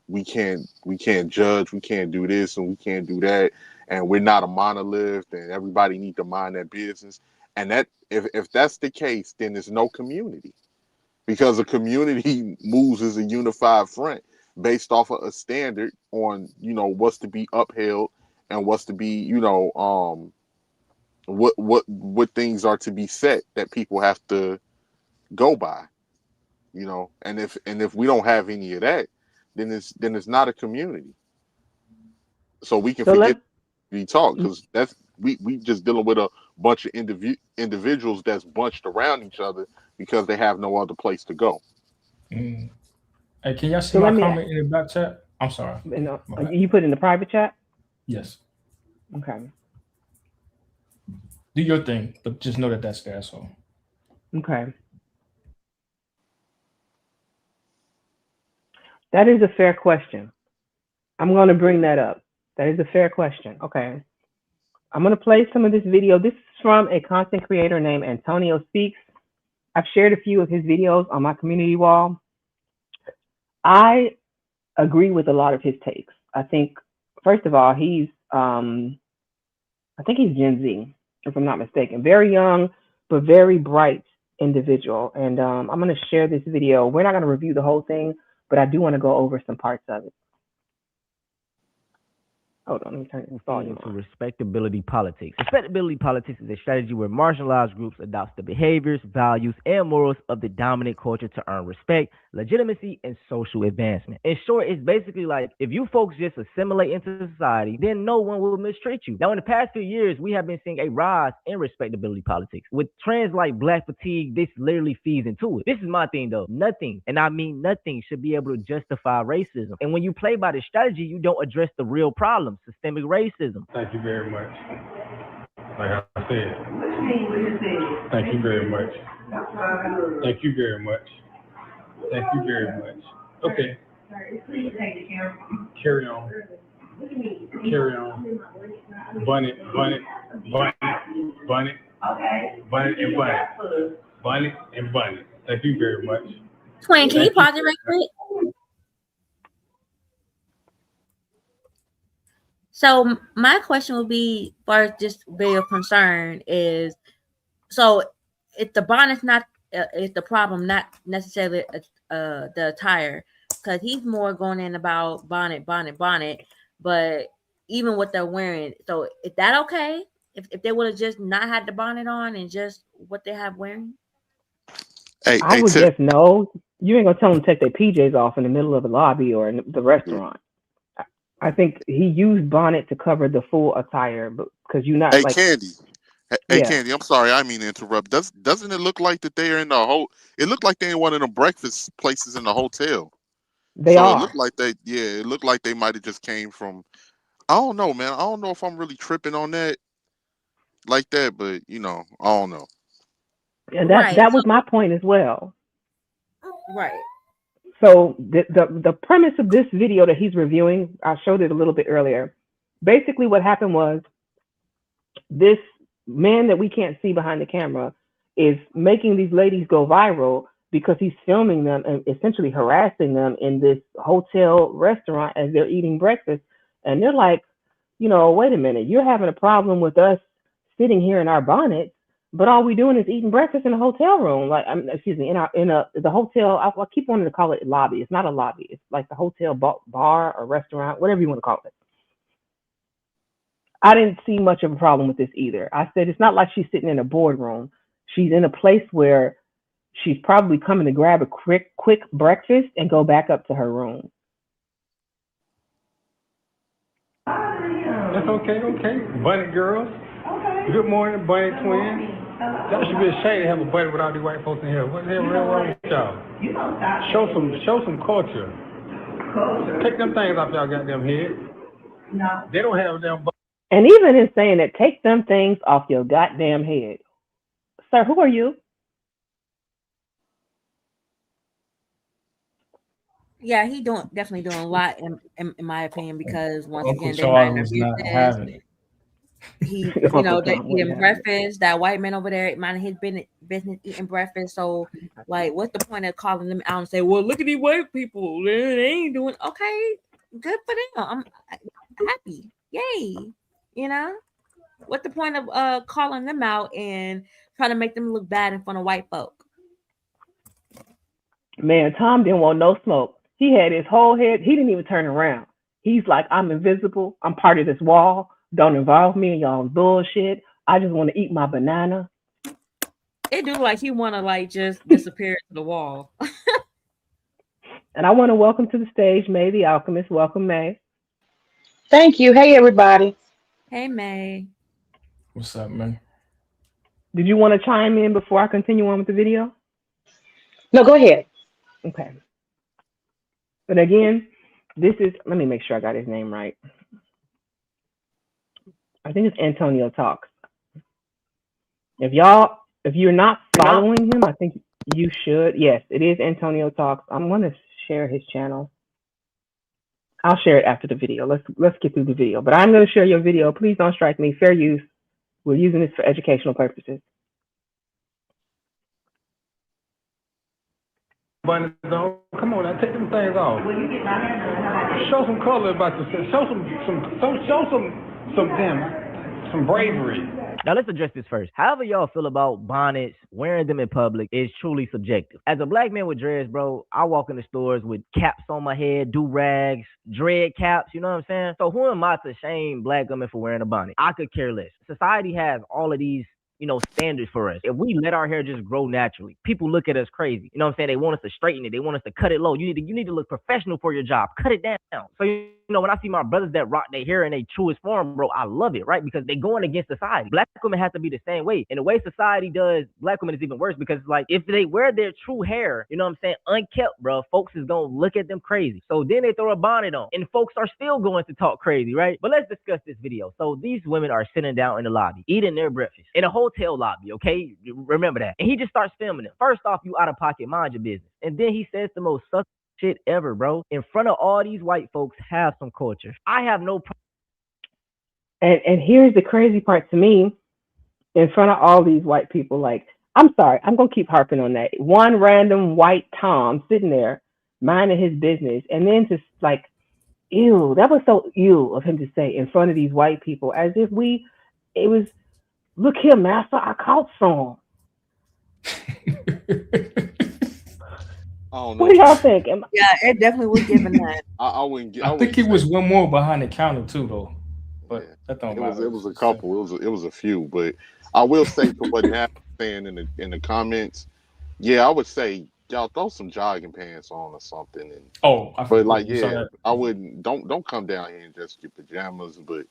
we can't judge, we can't do this and we can't do that, and we're not a monolith, and everybody need to mind their business. And that if that's the case, then there's no community, because a community moves as a unified front based off of a standard on what's to be upheld and what's to be what things are to be set that people have to go by, and if we don't have any of that, then it's not a community. So we can forget we talk, because that's we just dealing with a bunch of individuals that's bunched around each other because they have no other place to go.
Hey, can y'all see my comment in the back chat? I'm sorry.
You put in the private chat?
Yes.
Okay.
Do your thing, but just know that that's there. So.
Okay. That is a fair question. I'm going to bring that up. That is a fair question. Okay. I'm going to play some of this video. This is from a content creator named Antonio Speaks. I've shared a few of his videos on my community wall. I agree with a lot of his takes. I think, first of all, I think he's Gen Z, if I'm not mistaken. Very young, but very bright individual. And I'm going to share this video. We're not going to review the whole thing, but I do want to go over some parts of it. Hold on, let me turn this volume on.
Respectability Politics. Respectability Politics is a strategy where marginalized groups adopt the behaviors, values, and morals of the dominant culture to earn respect, legitimacy, and social advancement. In short, it's basically like if you folks just assimilate into society, then no one will mistreat you. Now, in the past few years, we have been seeing a rise in respectability politics. With trends like black fatigue, this literally feeds into it. This is my thing, though. Nothing, and I mean nothing, should be able to justify racism. And when you play by this strategy, you don't address the real problem. Systemic racism.
Thank you very much. Like I said. Thank you very much. Thank you very much. Thank you very much. Okay. Carry on. Carry on. Bun it, bun it, bun it, bun it. Bun it and bun it. Bun it and bun it. Thank you very much.
Twin, can you pause it right quick? So my question would be, first, just real concern is, so if the bonnet is not, is the problem not necessarily the attire, because he's more going in about bonnet, but even what they're wearing. So is that okay? If they would have just not had the bonnet on and just what they have wearing?
I would guess no. You ain't gonna tell them to take their PJs off in the middle of the lobby or in the restaurant. I think he used bonnet to cover the full attire, but because you're not like
Candy. Hey, Candy, I'm sorry, I mean to interrupt. Doesn't it look like that they are in the whole? It looked like they're in one of them breakfast places in the hotel.
They are.
It looked like it looked like they might have just came from. I don't know, man. I don't know if I'm really tripping on that like that, but I don't know.
And that was my point as well.
Right.
So the premise of this video that he's reviewing, I showed it a little bit earlier. Basically, what happened was this man that we can't see behind the camera is making these ladies go viral because he's filming them and essentially harassing them in this hotel restaurant as they're eating breakfast. And they're like, wait a minute, you're having a problem with us sitting here in our bonnets, but all we're doing is eating breakfast in a hotel room. Like, excuse me, the hotel. I keep wanting to call it lobby. It's not a lobby. It's like the hotel bar or restaurant, whatever you want to call it. I didn't see much of a problem with this either. I said it's not like she's sitting in a boardroom. She's in a place where she's probably coming to grab a quick breakfast and go back up to her room.
That's okay. Bunny girls. Okay. Good morning, bunny twins. That should be a shame to have a bunny without these white folks in here. What the hell wrong with y'all? Show some culture. Take them things off y'all goddamn head. They don't have them.
And even in saying that, take them things off your goddamn head. Sir, who are you?
Yeah, he definitely doing a lot in my opinion, because once
Uncle
again they mind
Charles
their
was not
business.
having it.
He,
Uncle
they
Tom
eating
wasn't having it.
breakfast. That white man over there minding his business eating breakfast. So, like, what's the point of calling them out and say, "Well, look at these white people. They ain't doing okay. Good for them. I'm happy. Yay." You know, what's the point of calling them out and trying to make them look bad in front of white folk?
Man, Tom didn't want no smoke. He had his whole head. He didn't even turn around. He's like, I'm invisible. I'm part of this wall. Don't involve me in y'all bullshit. I just want to eat my banana.
It do like he want to like just disappear to the wall.
And I want to welcome to the stage May the Alchemist. Welcome, May.
Thank you. Hey, everybody.
Hey, May.
What's up, man?
Did you want to chime in before I continue on with the video?
No, go ahead.
Okay. But again, this is, let me make sure I got his name right. I think it's Antonio Talks. If you're not following him, I think you should. Yes, it is Antonio Talks. I'm going to share his channel. I'll share it after the video. Let's get through the video. But I'm going to share your video. Please don't strike me. Fair use. We're using this for educational purposes.
Bunny, though. Come on, now take them things off. Show some color about yourself. Show some bravery.
Now let's address this first. However y'all feel about bonnets, wearing them in public is truly subjective. As a black man with dreads, bro, I walk in the stores with caps on my head, do-rags, dread caps, you know what I'm saying? So who am I to shame black women for wearing a bonnet? I could care less. Society has all of these standards for us. If we let our hair just grow naturally, people look at us crazy. You know what I'm saying? They want us to straighten it. They want us to cut it low. You need to look professional for your job. Cut it down. So, when I see my brothers that rock their hair in their truest form, bro, I love it, right? Because they're going against society. Black women have to be the same way. And the way society does black women is even worse, because like if they wear their true hair, you know what I'm saying, unkept, bro, folks is going to look at them crazy. So then they throw a bonnet on and folks are still going to talk crazy, right? But let's discuss this video. So these women are sitting down in the lobby, eating their breakfast in a hotel lobby, okay? Remember that. And he just starts filming it. First off, you out of pocket, mind your business. And then he says the most suspect shit ever, bro. In front of all these white folks, have some culture. I have no problem.
And here's the crazy part to me. In front of all these white people, like, I'm sorry, I'm going to keep harping on that. One random white Tom sitting there minding his business, and then just like, ew, that was so ew of him to say in front of these white people, as if it was, look here, master, I caught some. What do y'all think?
Yeah, it definitely was given that.
I wouldn't.
I think it was one more behind the counter too, though. But that don't matter.
It was a couple. It was a few. But I will say to what Nat was saying in the comments. Yeah, I would say y'all throw some jogging pants on or something. I wouldn't. Don't come down here in just your pajamas. But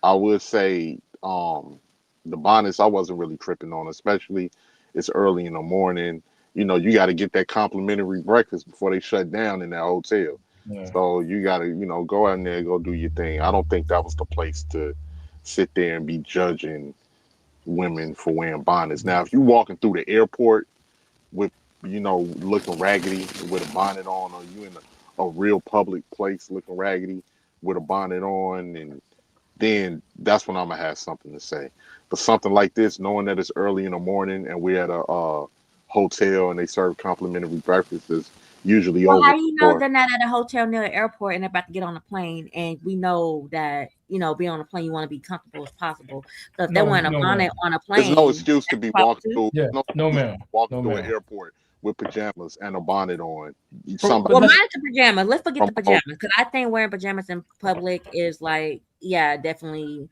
I would say the bonnets I wasn't really tripping on, especially it's early in the morning. You got to get that complimentary breakfast before they shut down in that hotel. Yeah. So you got to, go out there and go do your thing. I don't think that was the place to sit there and be judging women for wearing bonnets. Now, if you walking through the airport with, looking raggedy with a bonnet on, or you in a real public place looking raggedy with a bonnet on, and then that's when I'm going to have something to say. But something like this, knowing that it's early in the morning and we're at a hotel and they serve complimentary breakfast, is usually over.
How you know they're not at a hotel near the airport and they're about to get on a plane? And we know that being on a plane, you want to be comfortable as possible. So if they're wearing a bonnet on a plane,
there's no excuse to be walking through.
Yeah, walking
through an airport with pajamas and a bonnet on.
Well, mind the pajamas. Let's forget the pajamas, because I think wearing pajamas in public is like, yeah, definitely.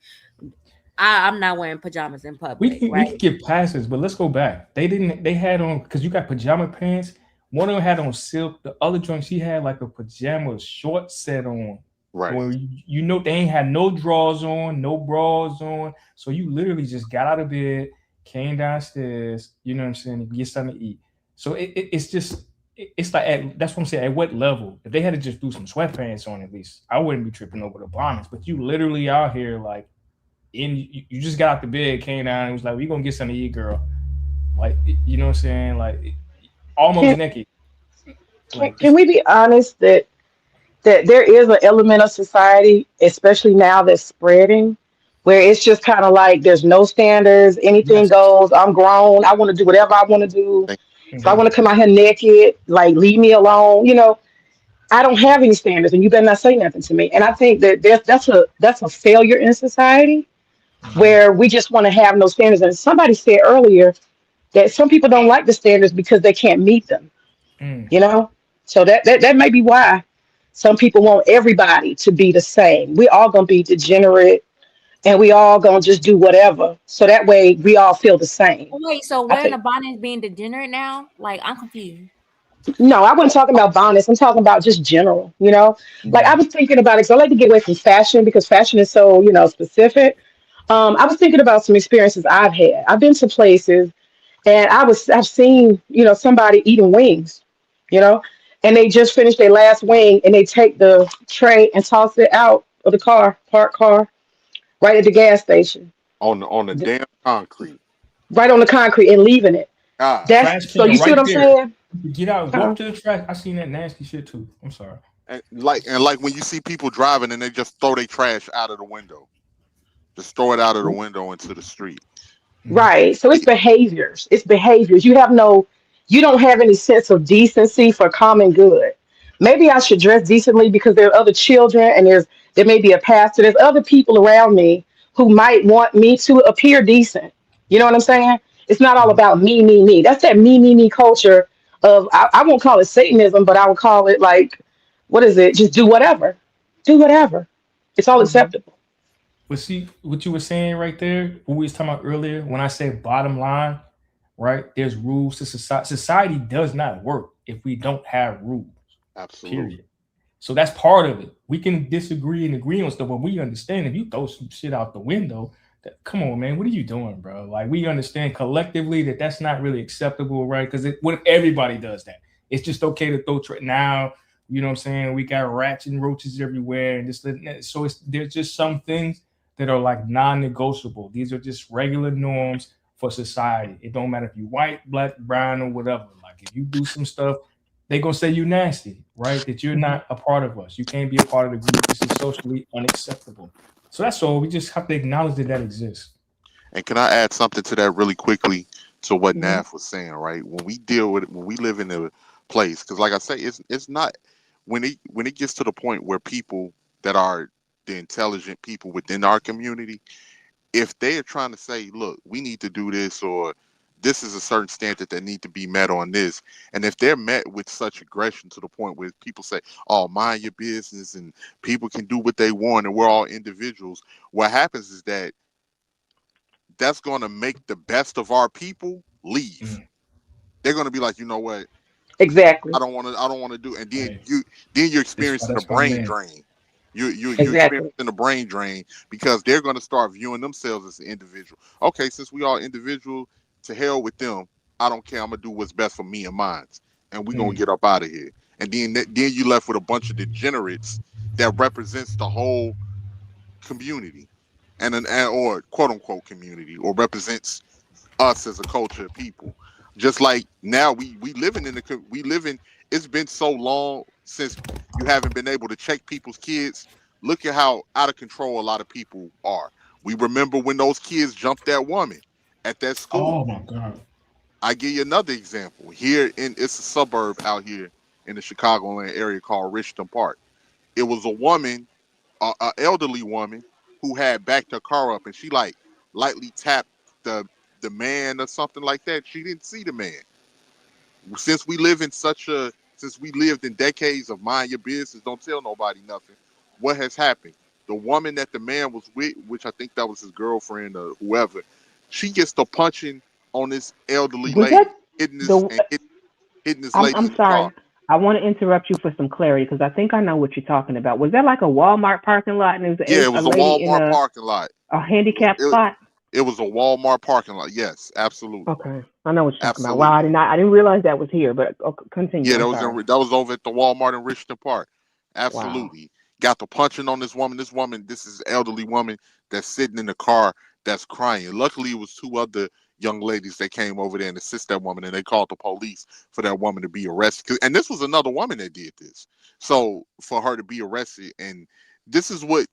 I'm not wearing pajamas in public.
We can get passes, but let's go back. They had on, because you got pajama pants. One of them had on silk. The other joint, she had like a pajama short set on.
Right.
Where they ain't had no drawers on, no bras on. So you literally just got out of bed, came downstairs, you know what I'm saying, to get something to eat. So it's just, it's like that's what I'm saying. At what level? If they had to just do some sweatpants on, at least I wouldn't be tripping over the bonnets. But you literally out here like you just got out the bed, came down, and was like, "We gonna get some of you, girl." Like you know what I'm saying? Like almost naked. Like
Can we be honest that there is an element of society, especially now that's spreading, where it's just kind of like there's no standards, anything
yes.
goes. I'm grown. I want to do whatever I want to do. If I
Mm-hmm.
want to come out here naked, like leave me alone. I don't have any standards, and you better not say nothing to me. And I think that that's a failure in society
Mm-hmm.
where we just want to have no standards. And somebody said earlier that some people don't like the standards because they can't meet them.
Mm.
You know, so that may be why some people want everybody to be the same. We all gonna be degenerate, and we all gonna just do whatever. So that way we all feel the same.
Wait, so
I
wearing a
think
bonnet is being degenerate now? Like, I'm confused.
no, I wasn't talking about bonnets. I'm talking about just general. Like I
Mm.
was thinking about it because I like to get away from fashion because fashion is so specific. I was thinking about some experiences I've had. I've been to places and I've seen somebody eating wings, you know, and they just finished their last wing and they take the tray and toss it out of the parked car, right at the gas station,
on the
th-
damn concrete.
right on the concrete and leaving it.
God.
That's
Trash
so
can
you see
right
what I'm
there.
saying?
Get out,
Huh?
walk to the trash. I seen that nasty shit too. I'm sorry.
And like when you see people driving and they just throw their trash out of the window. Just throw it out of the window into the street.
Mm.
Right. So it's behaviors. It's behaviors. You don't have any sense of decency for common good. Maybe I should dress decently because there are other children and there may be a pastor. There's other people around me who might want me to appear decent. You know what I'm saying? It's not all
Mm.
about me, me, me. That's that me culture of I won't call it Satanism, but I would call it like, what is it? Just do whatever. Do whatever. It's all
Mm-hmm.
acceptable.
But see what you were saying right there, what we was talking about earlier, when I said bottom line, right? There's rules to society. Society does not work if we don't have rules.
Absolutely.
Period. So that's part of it. We can disagree and agree on stuff, but we understand if you throw some shit out the window, come on, man, what are you doing, bro? Like we understand collectively that that's not really acceptable, right? Because what if everybody does that? It's just okay to throw now. You know what I'm saying? We got rats and roaches everywhere, and so there's just some things that are like non-negotiable. These are just regular norms for society. It don't matter if you white, black, brown, or whatever. Like if you do some stuff, they gonna say you nasty, right? That you're
Mhm.
not a part of us. You can't be a part of the group. This is socially unacceptable. So that's all. We just have to acknowledge that exists.
And can I add something to that really quickly to what
Mhm.
Naf was saying, right? When we live in a place, because like I say, it's not when it gets to the point where people that are the intelligent people within our community, if they are trying to say, look, we need to do this or this is a certain standard that need to be met on this, and if they're met with such aggression to the point where people say, oh, mind your business and people can do what they want and we're all individuals, what happens is that's going to make the best of our people leave.
Mm.
They're going to be like, you know what?
Exactly.
I don't want to do. And then
Hey,
you're
that's
experiencing a
that's my
brain
man.
drain. You're
Exactly.
experiencing a brain drain because they're going to start viewing themselves as an individual. Okay, since we all individual, to hell with them. I don't care. I'm gonna do what's best for me and mine, and we're gonna
Mm.
get up out of here. And then you left with a bunch of degenerates that represents the whole community, or quote unquote community, or represents us as a culture of people. Just like now we living in we live in. It's been so long since you haven't been able to check people's kids. Look at how out of control a lot of people are. We remember when those kids jumped that woman at that school.
Oh my god.
I give you another example. It's a suburb out here in the Chicagoland area called Richmond Park. It was a woman, a elderly woman, who had backed her car up, and she like lightly tapped the man or something like that. She didn't see the man. Since we live in since we lived in decades of mind your business, don't tell nobody nothing. What has happened? The woman that the man was with, which I think that was his girlfriend or whoever, she gets to punching on this elderly
Was
lady,
that
hitting this
the?
and hitting this
I'm
lady
I'm
in the car.
sorry. I want to interrupt you for some clarity because I think I know what you're talking about. Was that like a Walmart parking lot and there was
Yeah, it
a
was a
lady in
Walmart
a
parking lot.
a handicapped
It,
spot?
It was a Walmart parking lot. Yes, absolutely.
Okay, I know what you're talking about.
Absolutely.
Wow, I didn't realize that was here, but continue.
Yeah,
I'm sorry.
that was over at the Walmart in Richmond Park.
Wow.
Absolutely. Got the punching on this woman. This is an elderly woman that's sitting in the car that's crying. Luckily, it was two other young ladies that came over there and assist that woman, and they called the police for that woman to be arrested. And this was another woman that did this. So for her to be arrested, and this is what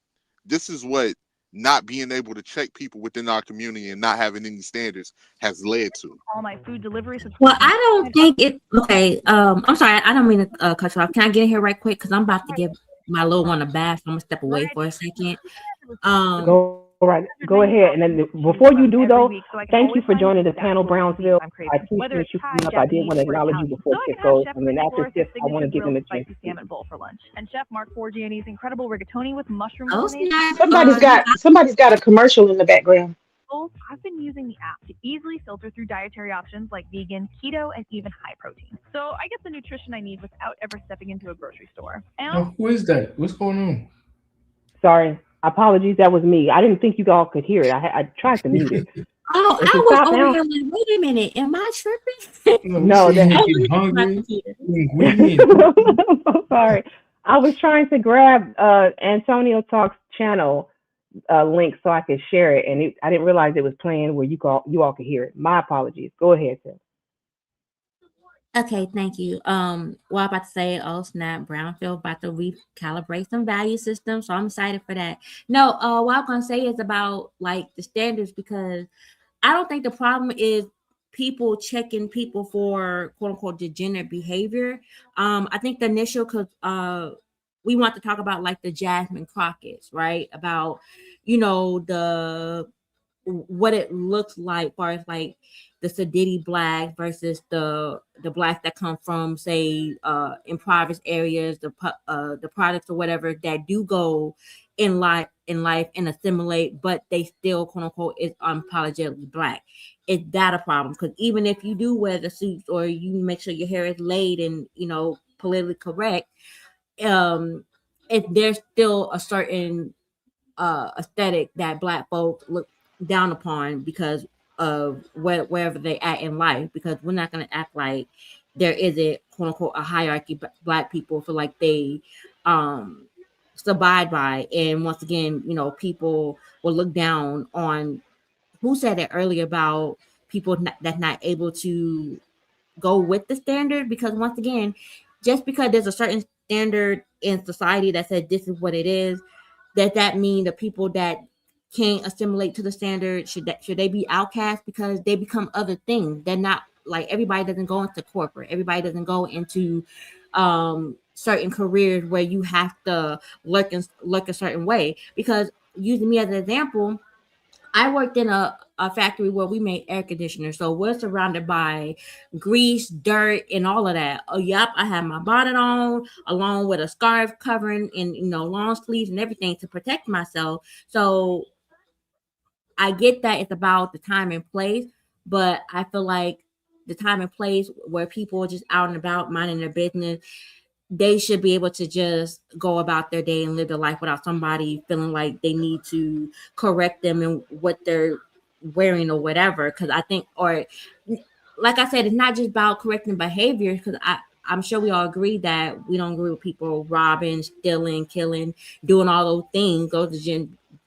not being able to check people within our community and not having any standards has led to.
All my food deliveries.
Well, I don't think it. Okay. I'm sorry. I don't mean to cut you off. Can I get in here right quick? Because I'm about to give my little one a bath. I'm gonna step away for a second.
Go ahead. And then before you do though, thank you for joining the panel, Brownsville. I appreciate you coming up. I did want to acknowledge you before Tiff goes. And then after Tiff, I want to give him a chance.
Salmon bowl for lunch. And Chef Mark Forgiani's incredible rigatoni with mushroom.
Somebody's got a commercial in the background.
I've been using the app to easily filter through dietary options like vegan, keto, and even high protein. So I get the nutrition I need without ever stepping into a grocery store. And
who is that? What's going on?
Sorry. Apologies, that was me. I didn't think you all could hear it. I tried to mute it.
Oh, I was over here like, wait a minute, am I tripping?
No, I'm so sorry. I was trying to grab Antonio Talk's channel link so I could share it, and I didn't realize it was playing where you all could hear it. My apologies. Go ahead, Tim.
Okay, thank you. Well, I'm about to say, oh snap, Brownfield about to recalibrate some value systems, so I'm excited for that. No, what I'm gonna say is about like the standards, because I don't think the problem is people checking people for quote unquote degenerate behavior. I think the initial, because we want to talk about like the Jasmine Crockett's, right? About what it looks like, as far as like the Sadiddy black versus the blacks that come from, say, impoverished areas, the products or whatever that do go in life and assimilate, but they still quote unquote is unapologetically black. Is that a problem? Because even if you do wear the suits or you make sure your hair is laid and politically correct, if there's still a certain aesthetic that black folks look down upon because of wherever they at in life, because we're not going to act like there isn't quote unquote a hierarchy black people feel like they abide by. And once again, people will look down on, who said it earlier about people that's not able to go with the standard, because once again, just because there's a certain standard in society that says this is what it is, that mean the people that can't assimilate to the standard should they be outcast because they become other things? They're not like, everybody doesn't go into corporate, everybody doesn't go into certain careers where you have to look a certain way. Because using me as an example, I worked in a factory where we made air conditioners. So we're surrounded by grease, dirt, and all of that. Oh, yep. I had my bonnet on along with a scarf covering and, long sleeves and everything to protect myself. So I get that it's about the time and place, but I feel like the time and place where people are just out and about minding their business, they should be able to just go about their day and live their life without somebody feeling like they need to correct them in what they're wearing or whatever. Because I think, or like I said, it's not just about correcting behavior, because I'm sure we all agree that we don't agree with people robbing, stealing, killing, doing all those things, those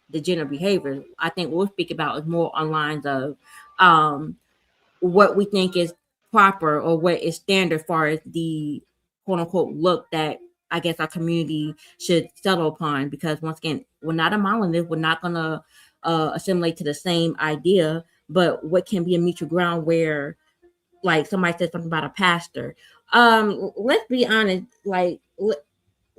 degenerate behaviors. I think what we'll speak about is more on lines of what we think is proper or what is standard as far as the quote unquote look that I guess our community should settle upon. Because once again, we're not a monolith, we're not gonna assimilate to the same idea, but what can be a mutual ground where, like, somebody said something about a pastor. Let's be honest, like,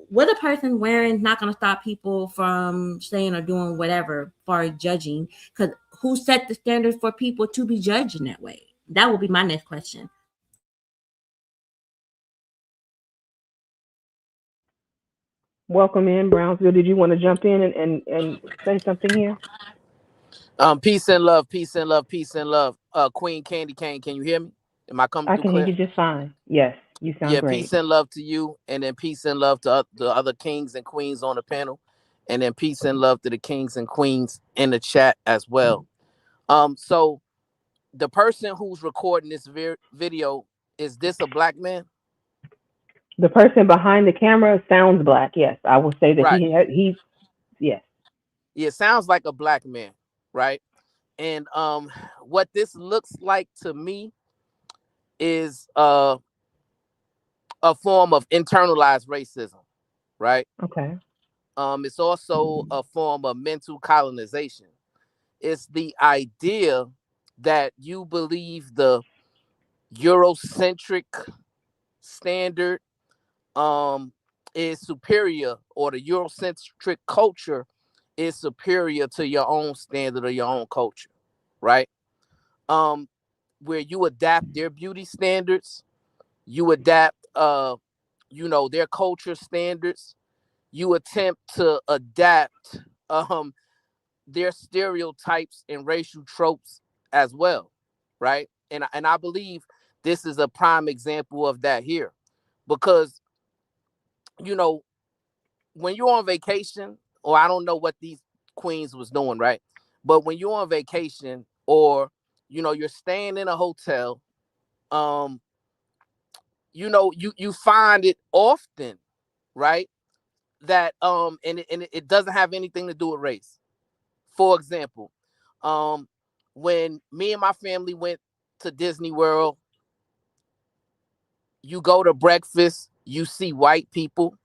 what a person wearing is not going to stop people from saying or doing whatever as far as judging, because who set the standards for people to be judged in that way? That will be my next question.
Welcome in, Brownsville. Did you want to jump in and say something here?
Peace and love, peace and love, peace and love. Queen Candy Cane, can you hear me? Am I coming through clear?
I can hear you just fine. Yes, you sound great.
Peace and love to you, and then peace and love to the other kings and queens on the panel, and then peace and love to the kings and queens in the chat as well. So the person who's recording this video, is this a black man?
The person behind the camera sounds black. Yes, I will say that
Right.
he's yes.
Yeah, it sounds like a black man, right? And what this looks like to me is a form of internalized racism, right?
Okay.
It's also a form of mental colonization. It's the idea that you believe the Eurocentric standard is superior, or the Eurocentric culture is superior to your own standard or your own culture, right? Where you adapt their beauty standards, you adapt their culture standards, you attempt to adapt their stereotypes and racial tropes as well, right? And I believe this is a prime example of that here, because when you're on vacation, or I don't know what these queens was doing, right? But when you're on vacation, or you're staying in a hotel, you find it often, right? That it doesn't have anything to do with race. For example, when me and my family went to Disney World, you go to breakfast, you see white people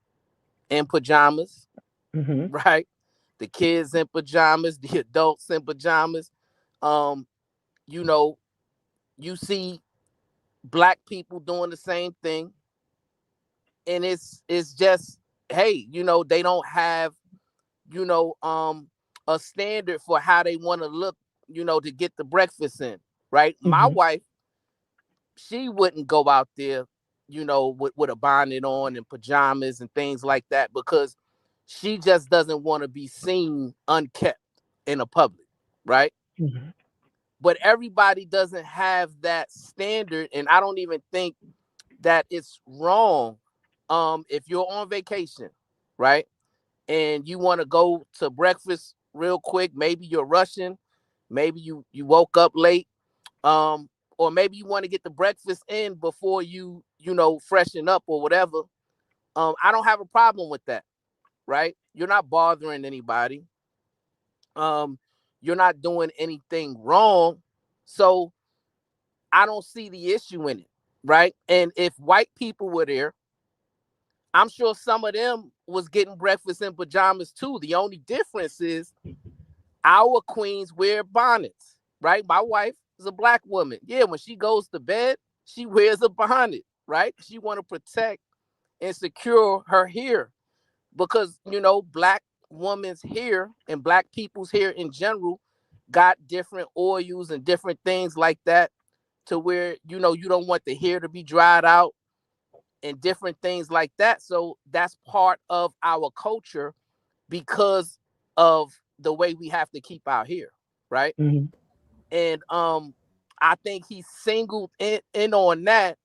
in pajamas, right? The kids in pajamas, the adults in pajamas. You see black people doing the same thing, and it's just, hey, they don't have a standard for how they want to look, to get the breakfast in, right? My wife, she wouldn't go out there, with a bonnet on and pajamas and things like that, because she just doesn't want to be seen unkept in a public, right? But everybody doesn't have that standard, and I don't even think that it's wrong. If you're on vacation, right, and you want to go to breakfast real quick, maybe you're rushing, maybe you woke up late, or maybe you want to get the breakfast in before you freshen up or whatever. I don't have a problem with that, right? You're not bothering anybody. You're not doing anything wrong, so I don't see the issue in it, right? And if white people were there, I'm sure some of them was getting breakfast in pajamas too. The only difference is our queens wear bonnets, right? My wife is a black woman. Yeah, when she goes to bed, she wears a bonnet, right? She want to protect and secure her hair, because black women's hair and black people's hair in general got different oils and different things like that, to where you don't want the hair to be dried out and different things like that. So that's part of our culture, because of the way we have to keep our hair, right? And I think he singled in on that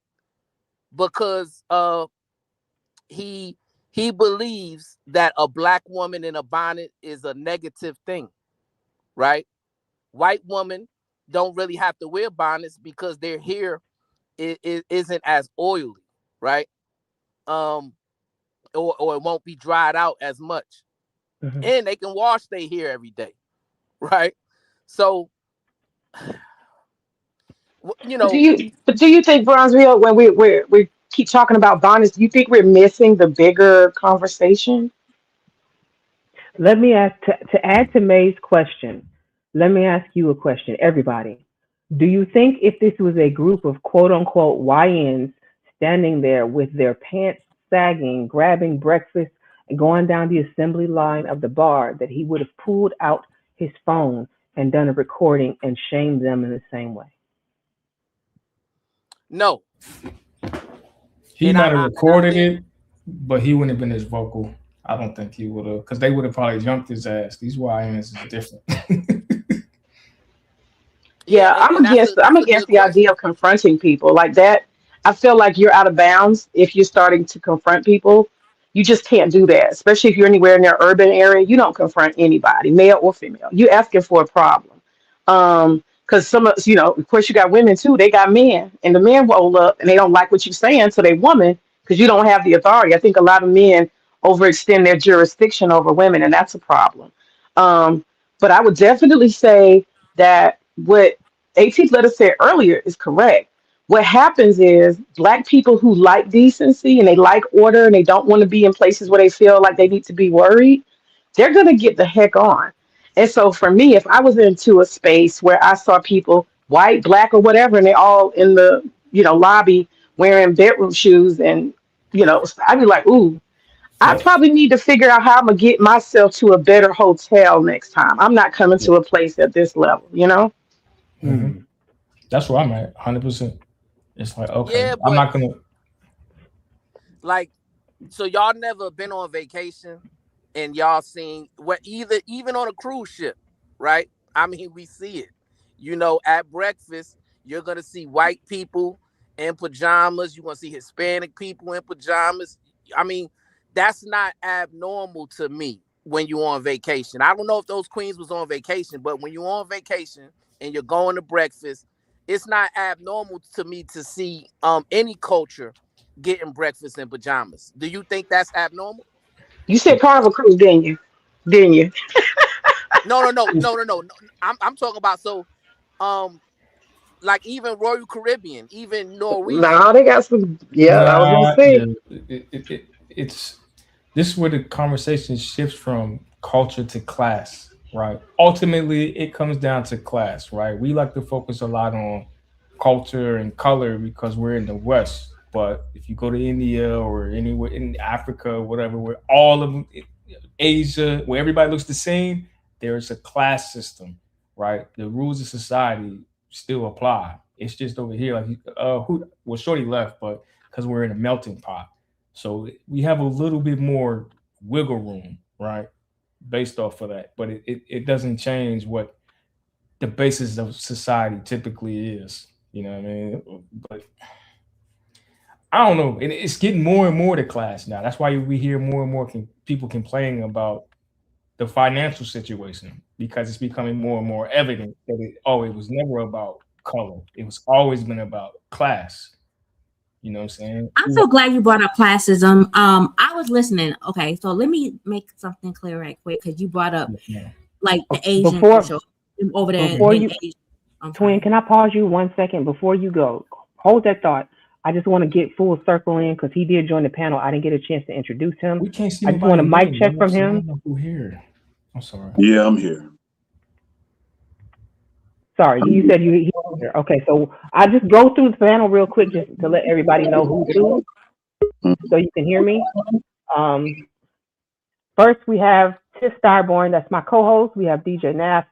because he believes that a black woman in a bonnet is a negative thing, right? White women don't really have to wear bonnets because their hair isn't as oily, right? Or it won't be dried out as much. And they can wash their hair every day, right? So
Do you think, Bronzeville, when we keep talking about bonnets, do you think we're missing the bigger conversation?
Let me ask to add to May's question. Let me ask you a question, everybody. Do you think if this was a group of quote unquote YNs standing there with their pants sagging, grabbing breakfast, and going down the assembly line of the bar, that he would have pulled out his phone and done a recording and shamed them in the same way?
No.
He might have recorded it, but he wouldn't have been as vocal. I don't think he would have, because they would have probably jumped his ass. These YNs is different.
Yeah, I'm against the idea of confronting people like that. I feel like you're out of bounds if you're starting to confront people. You just can't do that, especially if you're anywhere in their urban area. You don't confront anybody, male or female. You're asking for a problem. Because some of, of course, you got women too. They got men, and the men roll up and they don't like what you're saying to their woman because you don't have the authority. I think a lot of men overextend their jurisdiction over women, and that's a problem. Um, but I would definitely say that what AT Letter said earlier is correct. What happens is Black people who like decency and they like order and they don't want to be in places where they feel like they need to be worried, they're going to get the heck on. And so for me, if I was into a space where I saw people, white, black, or whatever, and they're all in the, lobby wearing bedroom shoes and, I'd be like, ooh, I
Yep.
probably need to figure out how I'm going to get myself to a better hotel next time. I'm not coming to a place at this level,
Mm-hmm. That's where I'm at, 100%. It's like, okay,
Yeah,
I'm
but
not gonna.
like, so y'all never been on vacation and y'all seen what even on a cruise ship, right? I mean, we see it. At breakfast, you're gonna see white people in pajamas. You're gonna see Hispanic people in pajamas. I mean, that's not abnormal to me when you're on vacation. I don't know if those queens was on vacation, but when you're on vacation and you're going to breakfast, it's not abnormal to me to see any culture getting breakfast in pajamas. Do you think that's abnormal?
You said Carnival Cruise, didn't you? Didn't you?
No. I'm talking about um like even Royal Caribbean, even Norwegian.
No, they got some. Yeah, I was going to
Nah,
say.
it's this is where the conversation shifts from culture to class, right? Ultimately, it comes down to class, right? We like to focus a lot on culture and color because we're in the West. But if you go to India or anywhere in Africa, whatever, where all of them, Asia, where everybody looks the same, there's a class system, right? The rules of society still apply. It's just over here, like Shorty left, but because we're in a melting pot, so we have a little bit more wiggle room, right? Based off of that, but it doesn't change what the basis of society typically is. You know what I mean? But I don't know. It's getting more and more to class now. That's why we hear more and more people complaining about the financial situation because it's becoming more and more evident that it was never about color. It was always been about class. You know what I'm saying?
I'm so glad you brought up classism. I was listening. Okay, so let me make something clear right quick because you brought up like the Asian culture over there
Before
in
you,
Asia.
Twin, can I pause you 1 second before you go? Hold that thought. I just want to get full circle in because he did join the panel. I didn't get a chance to introduce him.
We can't see
I just want a
nobody
mic check from him.
Who here? I'm sorry.
Yeah, I'm here.
Sorry, you said he was here. Okay, so I just go through the panel real quick just to let everybody know who's who, so you can hear me. First, we have Tiff Starborn, that's my co-host. We have DJ Nath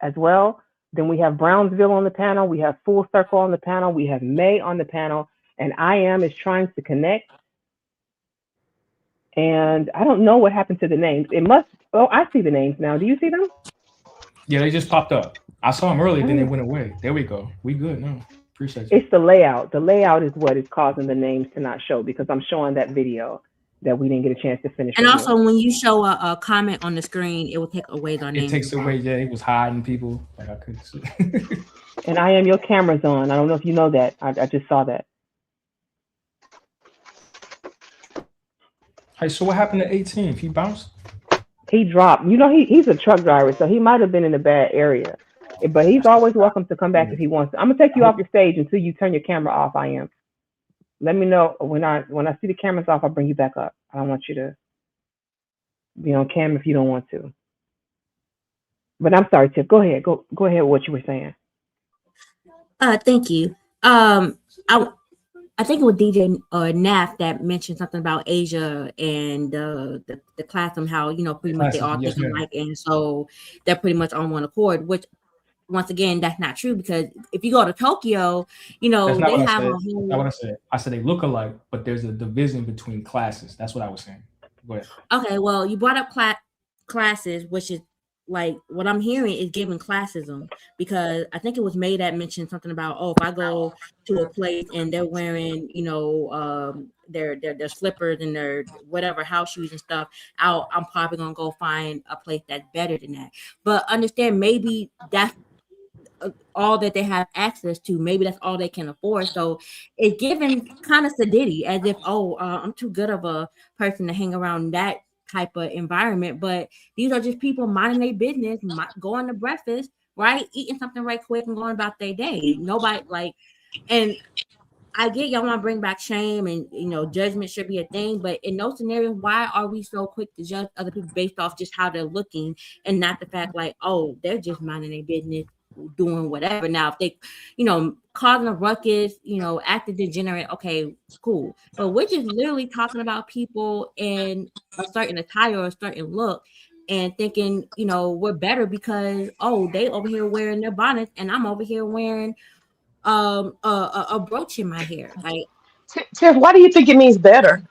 as well. Then we have Brownsville on the panel. We have Full Circle on the panel. We have May on the panel. And I Am is trying to connect. And I don't know what happened to the names. I see the names now. Do you see them?
Yeah, they just popped up. I saw them earlier, then they went away. There we go. We good now. Appreciate you.
It's the layout. The layout is what is causing the names to not show because I'm showing that video that we didn't get a chance to finish.
And also, when you show a comment on the screen, it will take away the name.
It takes away, it was hiding people. Like I couldn't see.
And I Am, your camera's on. I don't know if you know that. I just saw that.
Hey, so what happened to 18? He bounced?
He dropped. He's a truck driver, so he might have been in a bad area. But he's always welcome to come back if he wants to. I'm gonna take you off your stage until you turn your camera off. I Am. Let me know when I see the cameras off. I'll bring you back up. I don't want you to be on cam if you don't want to. But I'm sorry, Tiff. Go ahead. Go ahead with what you were saying.
Thank you. I think it was DJ Nath that mentioned something about Asia and the class and how pretty much they all think alike, and so they're pretty much on one accord. Which, once again, that's not true because if you go to Tokyo, they have a whole.
That's not what I said. I said they look alike, but there's a division between classes. That's what I was saying. Go ahead.
Okay, well, you brought up classes, which is like what I'm hearing is giving classism because I think it was May that mentioned something about if I go to a place and they're wearing their slippers and their whatever house shoes and stuff, I'm probably gonna go find a place that's better than that. But understand maybe that's all that they have access to. Maybe that's all they can afford. So it's given kind of sedity, as if, I'm too good of a person to hang around that type of environment. But these are just people minding their business, going to breakfast, right, eating something right quick and going about their day. Nobody and I get y'all want to bring back shame and judgment should be a thing, but in those scenarios, why are we so quick to judge other people based off just how they're looking and not the fact they're just minding their business, doing whatever. Now if they causing a ruckus, acting degenerate, okay, cool. But we're just literally talking about people in a certain attire or a certain look and thinking we're better because they over here wearing their bonnets and I'm over here wearing a brooch in my hair.
Tiff, why do you think it means better?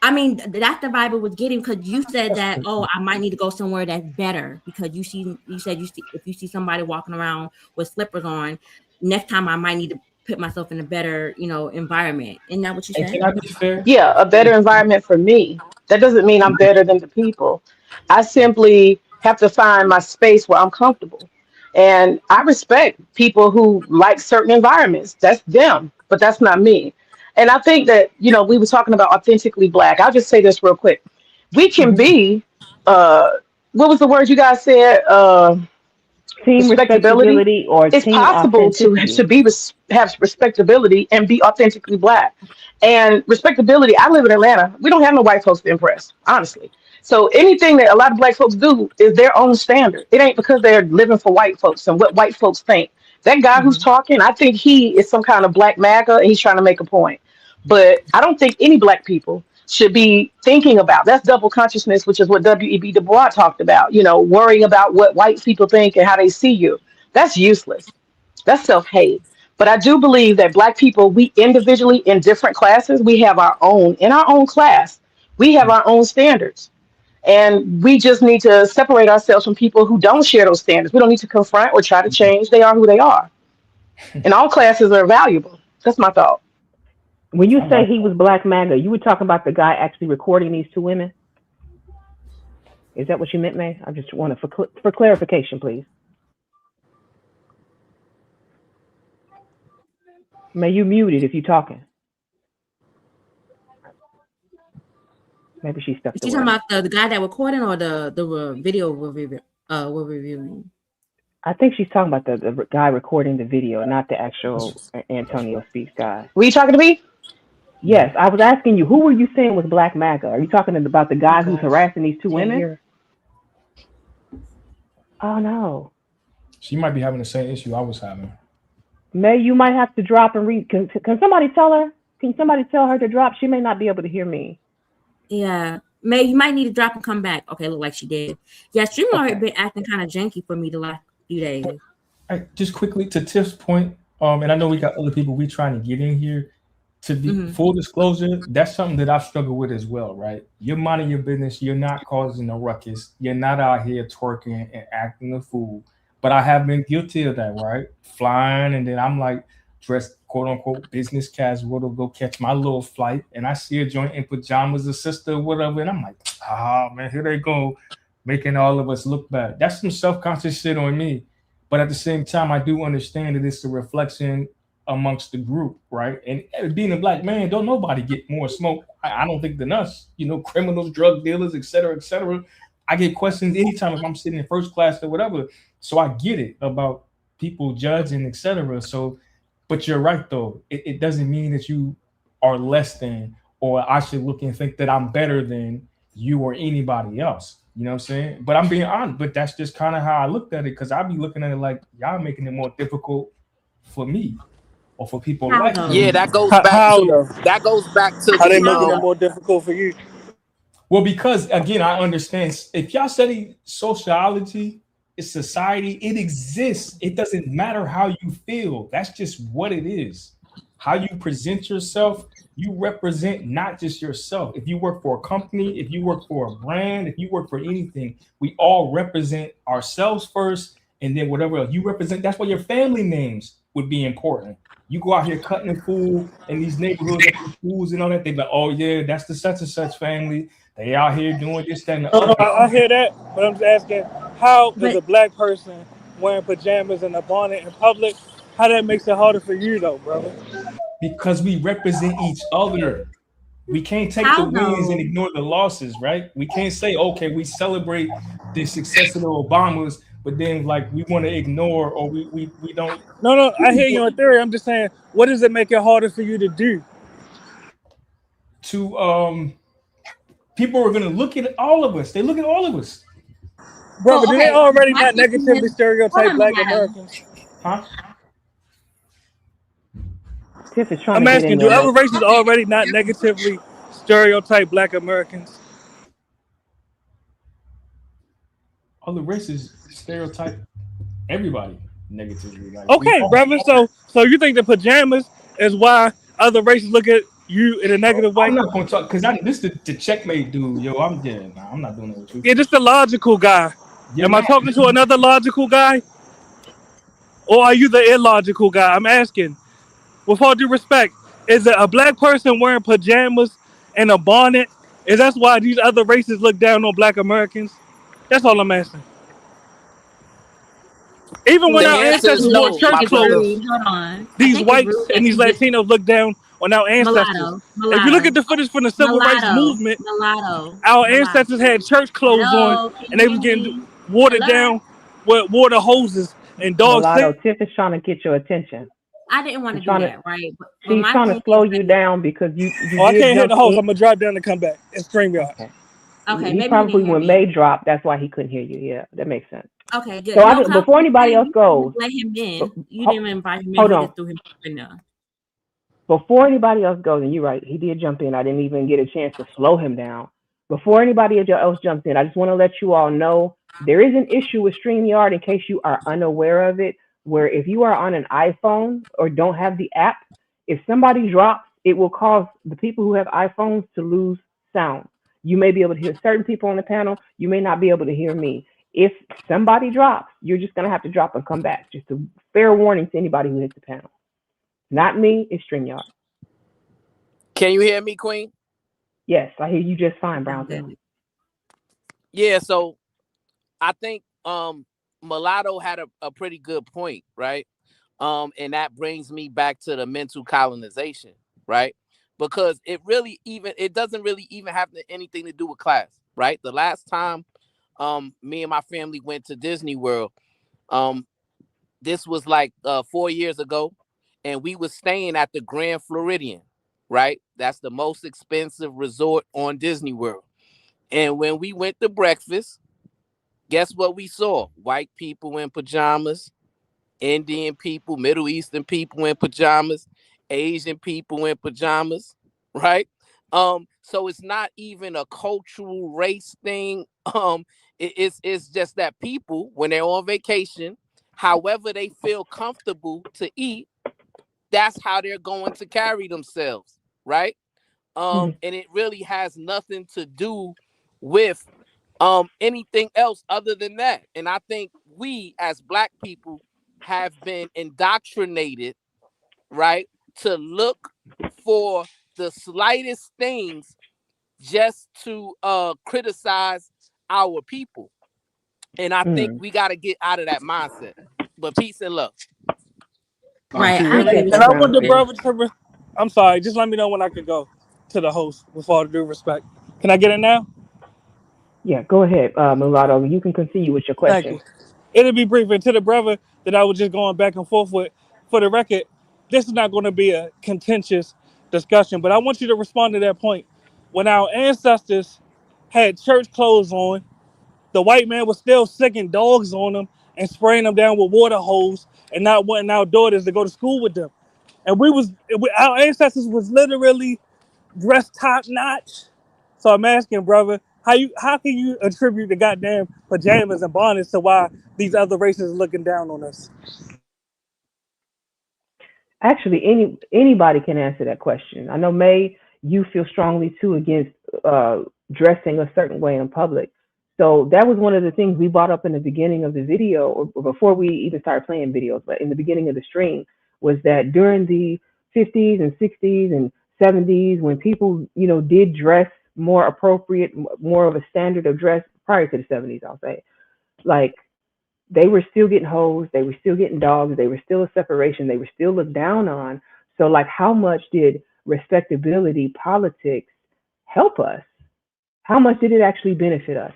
I mean, that's the vibe it was getting, because you said that, I might need to go somewhere that's better because you said if you see somebody walking around with slippers on, next time I might need to put myself in a better, environment. Isn't that what you said?
Can I be fair?
Yeah, a better environment for me. That doesn't mean I'm better than the people. I simply have to find my space where I'm comfortable. And I respect people who like certain environments. That's them, but that's not me. And I think that, we were talking about authentically Black. I'll just say this real quick. We can be, what was the word you guys said?
Team respectability or
it's
team
possible
authenticity.
have respectability and be authentically Black. And respectability, I live in Atlanta. We don't have no white folks to impress, honestly. So anything that a lot of Black folks do is their own standard. It ain't because they're living for white folks and what white folks think. That guy who's talking, I think he is some kind of Black MAGA and he's trying to make a point. But I don't think any Black people should be thinking about. That's double consciousness, which is what W.E.B. Du Bois talked about, worrying about what white people think and how they see you. That's useless. That's self-hate. But I do believe that Black people, we individually in different classes, we have in our own class, we have our own standards. And we just need to separate ourselves from people who don't share those standards. We don't need to confront or try to change. They are who they are. And all classes are valuable. That's my thought.
When you say he was Black MAGA, you were talking about the guy actually recording these two women? Is that what you meant, May? I just wanted for clarification, please. May, you muted if you're talking. Maybe she stepped away.
You talking about the guy that recording or the video we're reviewing?
I think she's talking about the guy recording the video, not the actual Antonio Speaks guy.
Were you talking to me?
Yes, I was asking you, who were you saying was Black MAGA? Are you talking about the guy who's harassing these two women? Oh, no.
She might be having the same issue I was having.
May, you might have to drop and read. Can somebody tell her? Can somebody tell her to drop? She may not be able to hear me.
Yeah. May, you might need to drop and come back. Okay, look like she did. Yeah, Streamlord had been acting kind of janky for me the last few days.
All right, just quickly to Tiff's point, and I know we got other people we trying to get in here. To be full disclosure, that's something that I struggle with as well, right? You're minding your business. You're not causing a ruckus. You're not out here twerking and acting a fool. But I have been guilty of that, right? Flying, and then I'm like dressed, quote unquote, business casual to go catch my little flight. And I see a joint in pajamas, a sister, or whatever. And I'm like, man, here they go, making all of us look bad. That's some self-conscious shit on me. But at the same time, I do understand that it's a reflection amongst the group, right? And being a Black man, don't nobody get more smoke, I don't think, than us. Criminals, drug dealers, et cetera, et cetera. I get questions anytime if I'm sitting in first class or whatever. So I get it about people judging, et cetera. So, but you're right, though. It doesn't mean that you are less than, or I should look and think that I'm better than you or anybody else. You know what I'm saying? But I'm being honest, but that's just kind of how I looked at it, because I be looking at it like y'all making it more difficult for me. Or for people like me.
Yeah, that goes back to
how they making it more difficult for you.
Well, because again, I understand if y'all study sociology, it's society, it exists. It doesn't matter how you feel. That's just what it is. How you present yourself, you represent not just yourself. If you work for a company, if you work for a brand, if you work for anything, we all represent ourselves first, and then whatever else you represent. That's why your family names would be important. You go out here cutting a fool in these neighborhoods, schools and all that. They be like, oh yeah, that's the such and such family. They out here doing this, that, and the other.
I hear that, but I'm just asking, how does a Black person
wearing pajamas and a bonnet in public, how that makes it harder for you though, brother?
Because we represent each other. We can't take the
How
wins and
though?
ignore the losses, right? We can't say, okay, we celebrate the success of the Obamas, but then like we want to ignore or we don't.
No, I hear you in theory. I'm just saying, what does it make it harder for you to do?
To people are gonna look at all of us. They look at all of us.
Brother, do they already not
Black people
negatively stereotype
hold on,
Black
Mulatto.
Americans?
Huh?
Tiff is trying
I'm
to get
asking,
in
do
your
other
next.
races already not negatively stereotype Black Americans?
Other races stereotype everybody negatively. Like we
Okay,
all.
brother. So you think the pajamas is why other races look at you in a negative way?
I'm not gonna talk because this is the checkmate dude. Yo, I'm not doing that with you.
Yeah, just the logical guy.
You're
Am I
not.
talking to another logical guy? Or are you the illogical guy? I'm asking. With all due respect, is it a Black person wearing pajamas and a bonnet? Is that why these other races look down on Black Americans? That's all I'm asking. Even when
The
Well,
our
I
answer is
ancestors
think
wore
no,
it's
my
church
brother.
rude.
clothes,
Hold on. I
these
think it's rude
whites
that
and these
you just
Latinos look down on our ancestors. If you look at the footage from the civil rights movement, our ancestors had church clothes on
Hello, can
and
you
they
hear
was getting
me?
watered
Hello.
down with water hoses and dog
Mulatto,
sick.
Tiff is trying to get your attention.
I didn't want
She's
to do
trying to
that, right? But
she's
my
trying to
thing
slow
is
you
that
down because you
Oh, I
did
can't hit
jump
the hose.
in.
I'm gonna drive down and come back. It's StreamYard.
Okay.
okay.
He
Maybe he didn't
probably
hear
when
me.
May dropped, that's why he couldn't hear you. Yeah, that makes sense.
Okay, good.
So
No, 'cause I was
before anybody
saying
else
you
goes,
just let him in. You
ho-
didn't invite him in.
hold
You
on.
just threw him in there.
Before anybody else goes, and you're right, he did jump in. I didn't even get a chance to slow him down. Before anybody else jumps in, I just want to let you all know there is an issue with StreamYard in case you are unaware of it, where if you are on an iPhone or don't have the app, if somebody drops, it will cause the people who have iPhones to lose sound. You may be able to hear certain people on the panel. You may not be able to hear me. If somebody drops, you're just going to have to drop and come back. Just a fair warning to anybody who hits the panel. Not me, it's StreamYard.
Can you hear me, Queen?
Yes, I hear you just fine, Brownfield.
Yeah, so I think Mulatto had a pretty good point, right? And that brings me back to the mental colonization, right? Because it doesn't really even have anything to do with class, right? The last time me and my family went to Disney World, this was like 4 years ago, and we was staying at the Grand Floridian, right? That's the most expensive resort on Disney World. And when we went to breakfast, guess what we saw? White people in pajamas, Indian people, Middle Eastern people in pajamas, Asian people in pajamas, right? So it's not even a cultural race thing. It's just that people, when they're on vacation, however they feel comfortable to eat, that's how they're going to carry themselves, right? And it really has nothing to do with anything else other than that. And I think we as Black people have been indoctrinated, right, to look for the slightest things just to criticize our people. And I think we got to get out of that mindset. But peace and love.
Right, I agree
Appreciate
with
And
that,
I want the
you.
Brownfield.
brother to. I'm sorry. Just let me know when I could go to the host. With all due respect, can I get it now?
Yeah, go ahead, Mulatto. You can continue with your
Thank you.
question.
It'll be brief. And to the brother that I was just going back and forth with, for the record, this is not going to be a contentious discussion, but I want you to respond to that point. When our ancestors had church clothes on, the white man was still sicking dogs on them and spraying them down with water hose and not wanting our daughters to go to school with them. And our ancestors was literally dressed top notch. So I'm asking, brother, how can you attribute the goddamn pajamas and bonnets to why these other races are looking down on us?
Actually, anybody can answer that question. I know May, you feel strongly too against dressing a certain way in public. So that was one of the things we brought up in the beginning of the video, or before we even started playing videos, but in the beginning of the stream, was that during the 50s and 60s and 70s, when people, did dress more appropriate, more of a standard of dress prior to the 70s, I'll say, like they were still getting hoes, they were still getting dogs, they were still a separation, they were still looked down on. So, like, how much did respectability politics help us? How much did it actually benefit us?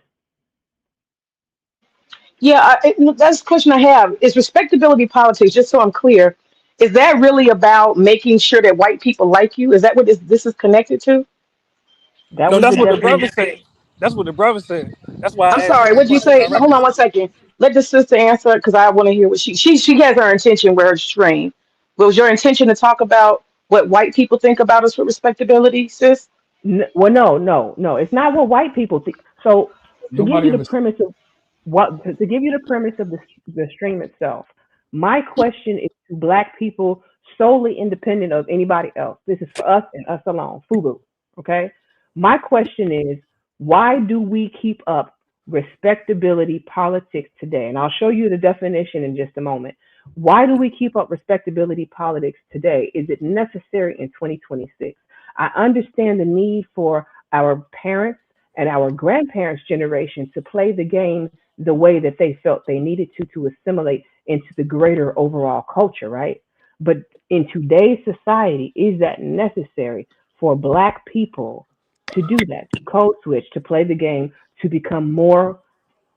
Yeah, that's the question I have. Is respectability politics, just so I'm clear, is that really about making sure that white people like you? Is that what this is connected to?
That
No,
was the
that's what the brother
definition.
said. That's what the brother said. That's why
I'm
I asked him
sorry,
the
what'd you
question
say? Hold
directly.
on one second. Let the sister answer because I want to hear what she has her intention where it's trained. But was your intention to talk about what white people think about us with respectability, sis?
Well, no. It's not what white people think. So, to give
Nobody
you the
ever.
premise of to give you the premise of the stream itself, my question is to Black people solely independent of anybody else. This is for us and us alone. FUBU. Okay. My question is, why do we keep up respectability politics today? And I'll show you the definition in just a moment. Why do we keep up respectability politics today? Is it necessary in 2026? I understand the need for our parents and our grandparents' generation to play the game the way that they felt they needed to assimilate into the greater overall culture, right? But in today's society, is that necessary for Black people to do that, to code switch, to play the game, to become more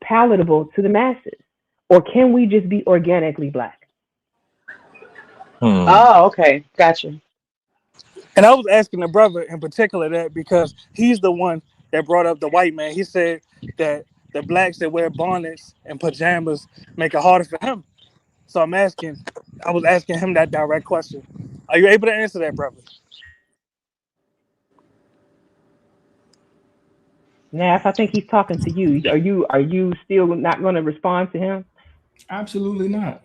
palatable to the masses? Or can we just be organically Black?
Oh, okay, gotcha.
And I was asking the brother in particular that because he's the one that brought up the white man. He said that the blacks that wear bonnets and pajamas make it harder for him. So I was asking him that direct question. Are you able to answer that, brother?
Nath, I think he's talking to you. Are you still not going to respond to him?
Absolutely not.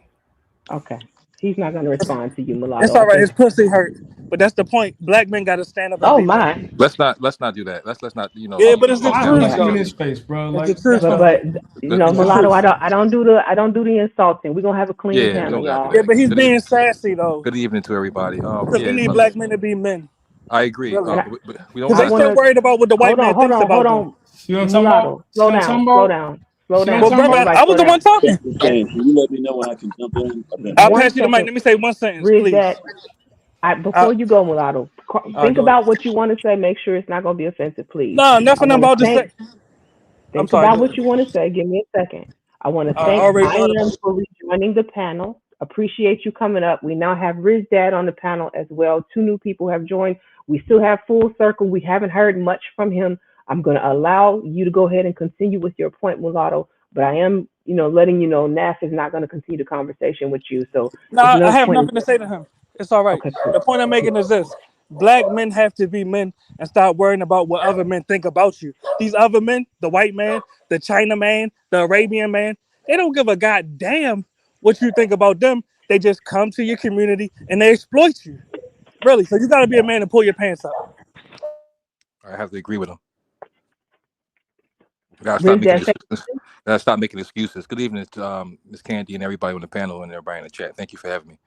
Okay. He's not going to respond to you,
It's
Mulatto.
all
I
right. His
think.
pussy hurt, but that's the point. Black men got to stand up and
Oh
be men.
my.
Let's not do that. Let's not
Yeah, but it's the
talk
I
down
truth
to
punched him in
though.
his
anybody.
face, bro.
It's the
Like
truth
that's
But
not.
though.
but
It's the
Mulatto,
truth.
I don't do the We're gonna have a clean
Yeah, we
panel,
don't gotta do
y'all.
Yeah,
that.
but he's
Good evening.
being sassy though,
Good evening to everybody.
because we
Yeah,
need black men to be men,
I agree.
really,
And
But we don't
because
I
they
have
want
still
to.
to
worried about what the white man
hold
thinks
on, hold
about them.
on,
See what I'm talking about?
Mulatto.
See what I'm talking
Slow
about?
down, slow
See what I'm
Well,
down.
talking
brother,
about?
Everybody,
I was
slow
the one
down.
talking.
Mr. King, can you let me know when I can jump in? I've been
I'll
One
pass you the mic.
second,
Let me say one sentence,
Bridge
please.
that.
Uh,
Before you go, Mulatto, think
go ahead.
about what you want to say. Make sure it's not gonna be offensive, please.
No,
I
nothing I'm
want to
about to say.
thank.
I'm
Think
sorry.
about
Go
what
ahead.
you want to say. Give me a second. I want to
I
thank
already thought
I
about
am
it.
for rejoining the panel. Appreciate you coming up. We now have Riz Dad on the panel as well. 2 new people have joined. We still have Full Circle. We haven't heard much from him. I'm going to allow you to go ahead and continue with your point, Mulatto. But I am, letting you know NAF is not going to continue the conversation with you. So
No,
if
I
another
have
point is
nothing to say to him. It's all right.
okay, cool.
The point I'm making is this: black men have to be men and stop worrying about what other men think about you. These other men, the white man, the China man, the Arabian man, they don't give a goddamn what you think about them. They just come to your community and they exploit you. Really. So you got to be a man and pull your pants up.
I have to agree with him. Gotta stop
Riz
making
Dad, say,
excuses. Gotta stop making excuses. Good evening to Miss Candy and everybody on the panel and everybody in the chat. Thank you for having me.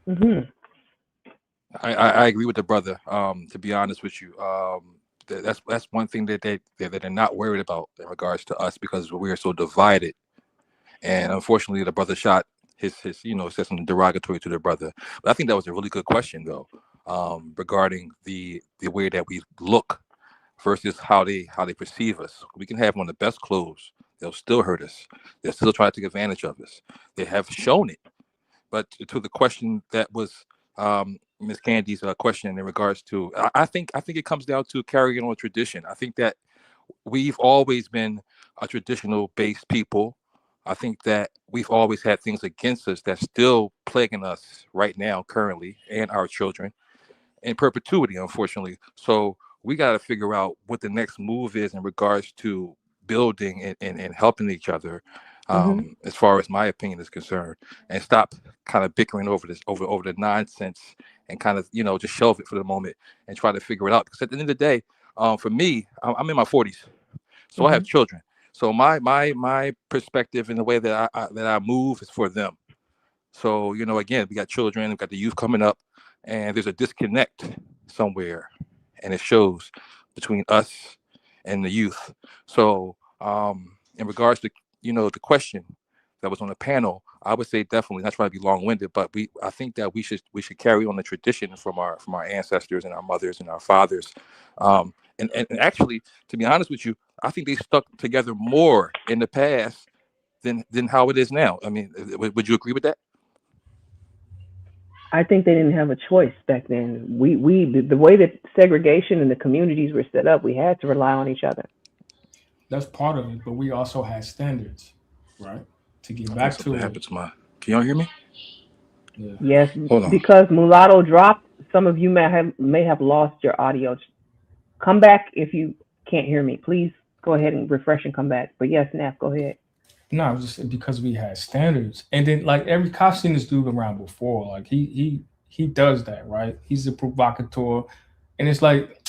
mm-hmm.
I agree with the brother. To be honest with you, that's one thing that they're not worried about in regards to us because we are so divided. And unfortunately, the brother shot his said something derogatory to the brother. But I think that was a really good question though, regarding the way that we look versus how they perceive us. We can have on the best clothes, they'll still hurt us. They'll still try to take advantage of us. They have shown it. But to the question that was Ms. Candy's question in regards to, I think it comes down to carrying on tradition. I think that we've always been a traditional based people. I think that we've always had things against us that's still plaguing us right now, currently, and our children in perpetuity, unfortunately. So we got to figure out what the next move is in regards to building and helping each other,
Mm-hmm.
as far as my opinion is concerned, and stop kind of bickering over the nonsense and kind of just shelve it for the moment and try to figure it out. Because at the end of the day, for me, I'm in my 40s, so I
Mm-hmm.
have children. So my perspective in the way that I move is for them. So, again, we got children, we got the youth coming up, and there's a disconnect somewhere, and it shows between us and the youth. So, in regards to, the question, that was on the panel, I would say definitely, not trying to be long-winded, but I think that we should carry on the tradition from our ancestors and our mothers and our fathers. And actually, to be honest with you, I think they stuck together more in the past than how it is now. I mean, would you agree with that?
I think they didn't have a choice back then. The way that segregation and the communities were set up, we had to rely on each other.
That's part of it, but we also had standards, right? To get back to it.
Can y'all hear me?
Yeah.
Yes,
Hold on.
because mulatto dropped, some of you may have lost your audio. Come back if you can't hear me. Please go ahead and refresh and come back. But yes, Naf, go ahead.
No, just because we had standards, and then like every cop seen this dude around before, like he does that, right? He's a provocateur, and it's like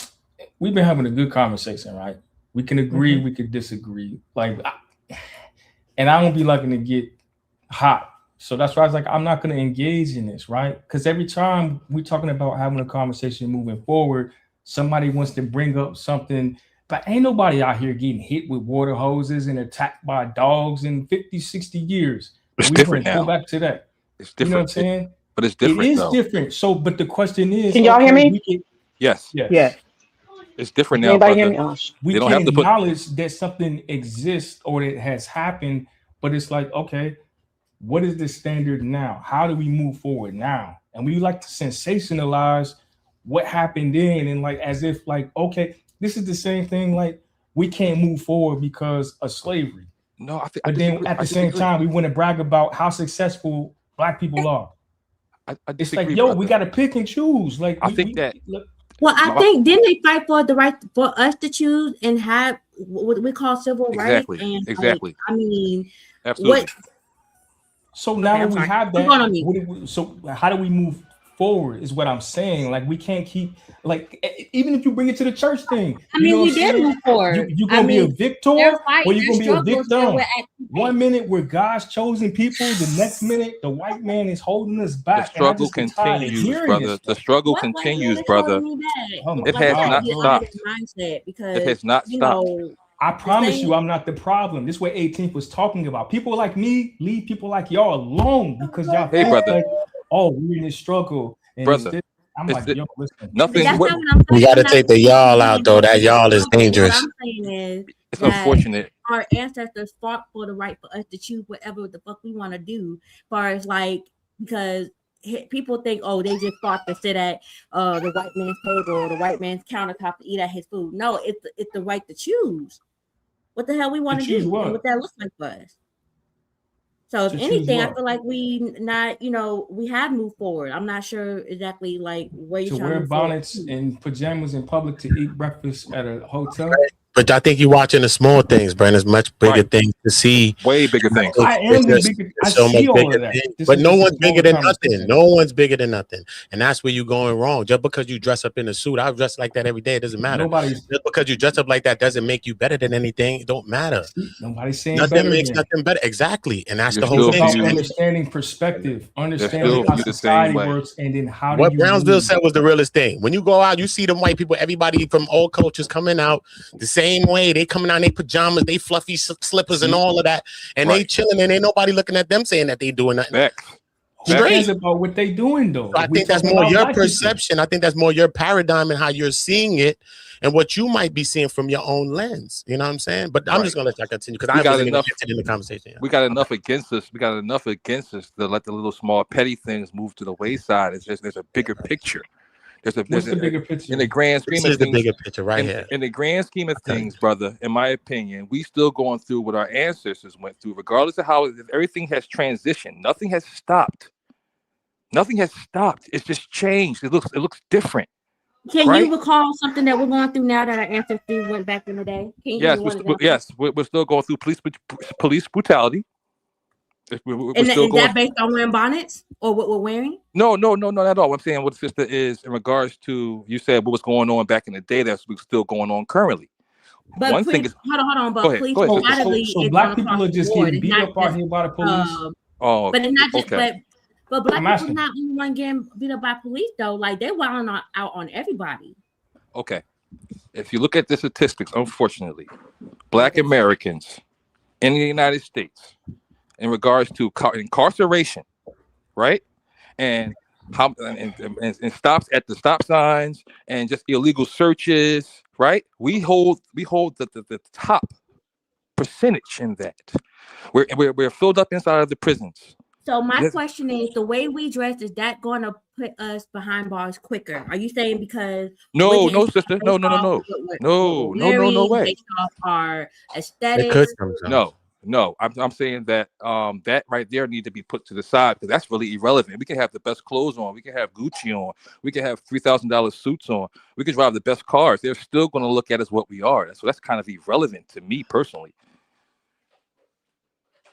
we've been having a good conversation, right? We can agree, we can disagree, and I don't be liking to get hot, so that's why I was like, I'm not going to engage in this, right? Because every time we're talking about having a conversation moving forward, somebody wants to bring up something. But ain't nobody out here getting hit with water hoses and attacked by dogs in 50, 60 years.
It's
we
different now.
Go back to that.
It's different.
You know what I'm saying?
But it's different.
It is
though.
different. So, but the question is,
Can y'all hear me?
Yes.
Yes.
It's different now.
Anybody hear me?
We
They don't
can
have to put.
acknowledge that something exists or that has happened, but it's like, okay, what is the standard now? How do we move forward now? And we like to sensationalize what happened then, and like as if like, okay, this is the same thing. Like we can't move forward because of slavery.
No, I think.
But then at the same time, we want to brag about how successful Black people are. It's like, yo, we got to pick and choose. Like
I think that.
Well, I think didn't they fight for the right for us to choose and have what we call civil rights? And
exactly.
I mean,
absolutely.
So now that we have that, so how do we move forward? Is what I'm saying. Like we can't keep like even if you bring it to the church thing.
I mean, we did move forward.
You're gonna be a victor, or you're gonna be a victim. 1 minute we're God's chosen people, the next minute the white man is holding us back.
The struggle continues, brother. The struggle continues, brother. It has not stopped. It has not stopped.
I promise you, I'm not the problem. This is what 18th was talking about. People like me leave people like y'all alone because y'all
hey, brother.
Like, oh, we're in this struggle. And
brother,
I'm like, yo, listen.
Nothing.
We got to take the y'all out, though. That y'all is dangerous.
What I'm saying is
it's unfortunate.
Our ancestors fought for the right for us to choose whatever the fuck we want to do. As far as like, because people think, oh, they just fought to sit at the white man's table or the white man's countertop to eat at his food. No, it's the right to choose what the hell we want to do and what that looks like for us. So if anything, I feel like we not, we have moved forward. I'm not sure exactly like where you're
to wear bonnets and pajamas in public to eat breakfast at a hotel.
But I think you're watching the small things, Brandon. It's much bigger things to see.
Way bigger things.
I am bigger. I see all of that.
But no one's bigger than nothing. No one's bigger than nothing. And that's where you're going wrong. Just because you dress up in a suit, I dress like that every day. It doesn't matter. Just because you dress up like that doesn't make you better than anything. It don't matter.
Nobody's saying
nothing makes nothing better. Exactly. And that's the whole thing.
Understanding perspective, understanding how society works, and then how
what Brownsville said was the realest thing. When you go out, you see them white people, everybody from all cultures coming out the same way. They coming out in their pajamas, they fluffy slippers and all of that, and they chilling, and ain't nobody looking at them saying that they doing nothing.
Who cares about what they doing though?
So I think that's more your perception. I think that's more your paradigm and how you're seeing it, and what you might be seeing from your own lens. You know what I'm saying? But I'm just gonna let you continue because I wasn't enough in the conversation.
We got enough against us. We got enough against us to let the little small petty things move to the wayside. It's just there's a bigger picture. There's a bigger picture in the grand scheme of things.
The bigger picture right here.
In the grand scheme of things, brother, in my opinion, we still going through what our ancestors went through, regardless of how everything has transitioned. Nothing has stopped. Nothing has stopped. It's just changed. It looks different.
Can you recall something that we're going through now that our ancestors went back in the day?
Yes, we're still going through police brutality.
Is that based on wearing bonnets or what we're wearing?
No, not at all. What I'm saying, what sister is in regards to, you said what was going on back in the day, that's still going on currently.
But
one thing is,
hold on. But police brutality
so black people are just getting beat up out here by the police.
But it's not just
okay.
but black people not only one getting beat up by police though. Like they're wilding out on everybody.
Okay, if you look at the statistics, unfortunately, Black Americans in the United States, in regards to incarceration, right? And how and stops at the stop signs and just illegal searches, right? We hold the top percentage in that. We're filled up inside of the prisons.
So my question is, the way we dress, is that going to put us behind bars quicker? Are you saying because
No, sister, no way.
based off our
It could
aesthetics?
come down.
No. I'm saying that that right there need to be put to the side because that's really irrelevant. We can have the best clothes on, we can have Gucci on, we can have $3,000 suits on, we can drive the best cars. They're still going to look at us what we are. So that's kind of irrelevant to me personally.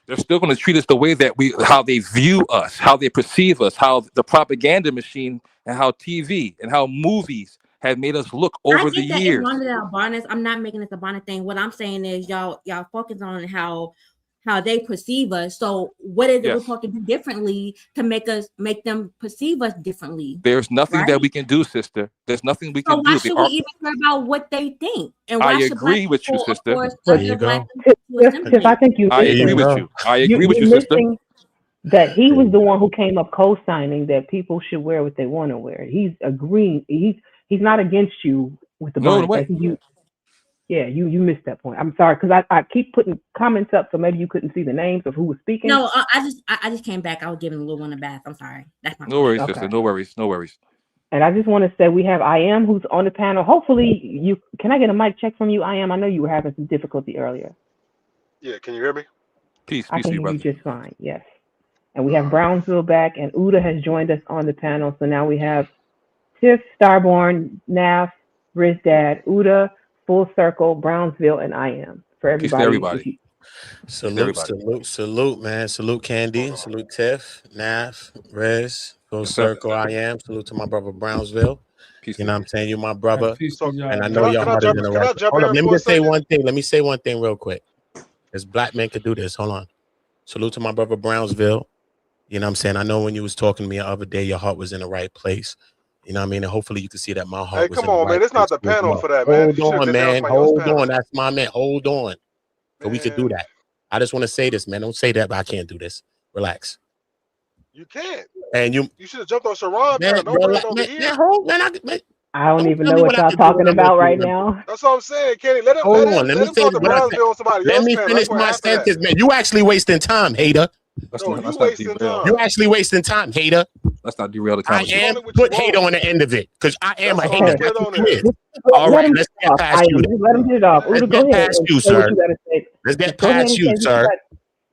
They're still going to treat us the way that how they view us, how they perceive us, how the propaganda machine and how TV and how movies have made us look over the years.
It's one of the bonnet. I'm not making this a bonnet thing. What I'm saying is y'all focus on how they perceive us. So what is it we're supposed to do differently to make them perceive us differently?
There's nothing that we can do, sister. There's nothing we can do.
Why should we even care about what they think? And why
I agree with you, sister.
There you go. I think you.
I agree with you. I agree with you, sister.
That he was the one who came up co-signing that people should wear what they want to wear. He's agreeing. He's not against you with the bonnet. I think you missed that point. I'm sorry because I keep putting comments up, so maybe you couldn't see the names of who was speaking.
No, I just came back. I was giving the little one a bath. I'm sorry. That's my
no worries, sister. No worries.
And I just want to say we have I Am who's on the panel. Hopefully can I get a mic check from you, I Am? I know you were having some difficulty earlier.
Yeah, can you hear me?
Peace
I can
to you,
hear
brother.
you just fine. Yes. And we have Brownsville back, and Uda has joined us on the panel. So now we have Tiff, Starborn, Naf, Rizdad, Uda, Full Circle, Brownsville, and I Am. For everybody.
Peace to everybody.
Salute, man. Salute, Candy. Salute, Tiff, Naf, Riz, Full Circle, I Am. Salute to my brother Brownsville.
Peace
you know what I'm saying? You're my brother.
And
I know your heart is in the right. Hold on, let me just say one thing. Let me say one thing real quick. As black men could do this. Hold on. Salute to my brother Brownsville. You know what I'm saying? I know when you was talking to me the other day, your heart was in the right place. You know what I mean? And hopefully you can see that my heart was in the right place.
Hey, come on, man. It's not the panel for that, man.
Hold on, man. Hold on. That's my man. Hold on. But we could do that. I just want to say this, man. Don't say that, but I can't do this. Relax.
You can't.
And you
should have jumped on Sharon.
I don't even know what y'all talking about right now.
That's what I'm saying, Kenny. Let him talk to Brownsville on somebody
Let
else.
me finish my sentence, man. You actually wasting time, hater.
You wasting time.
You actually wasting time, hater.
Let's not derail the
I
conversation.
am put hater on the end of it because I am a hater. That's what you is. All
Let
right,
him
let's
get
get past you.
Let him get it off.
Let's
Uda, go
get
ahead
past
and
you,
say what
sir.
you gotta say.
Let's get
Go ahead
past
and
you,
say what
sir.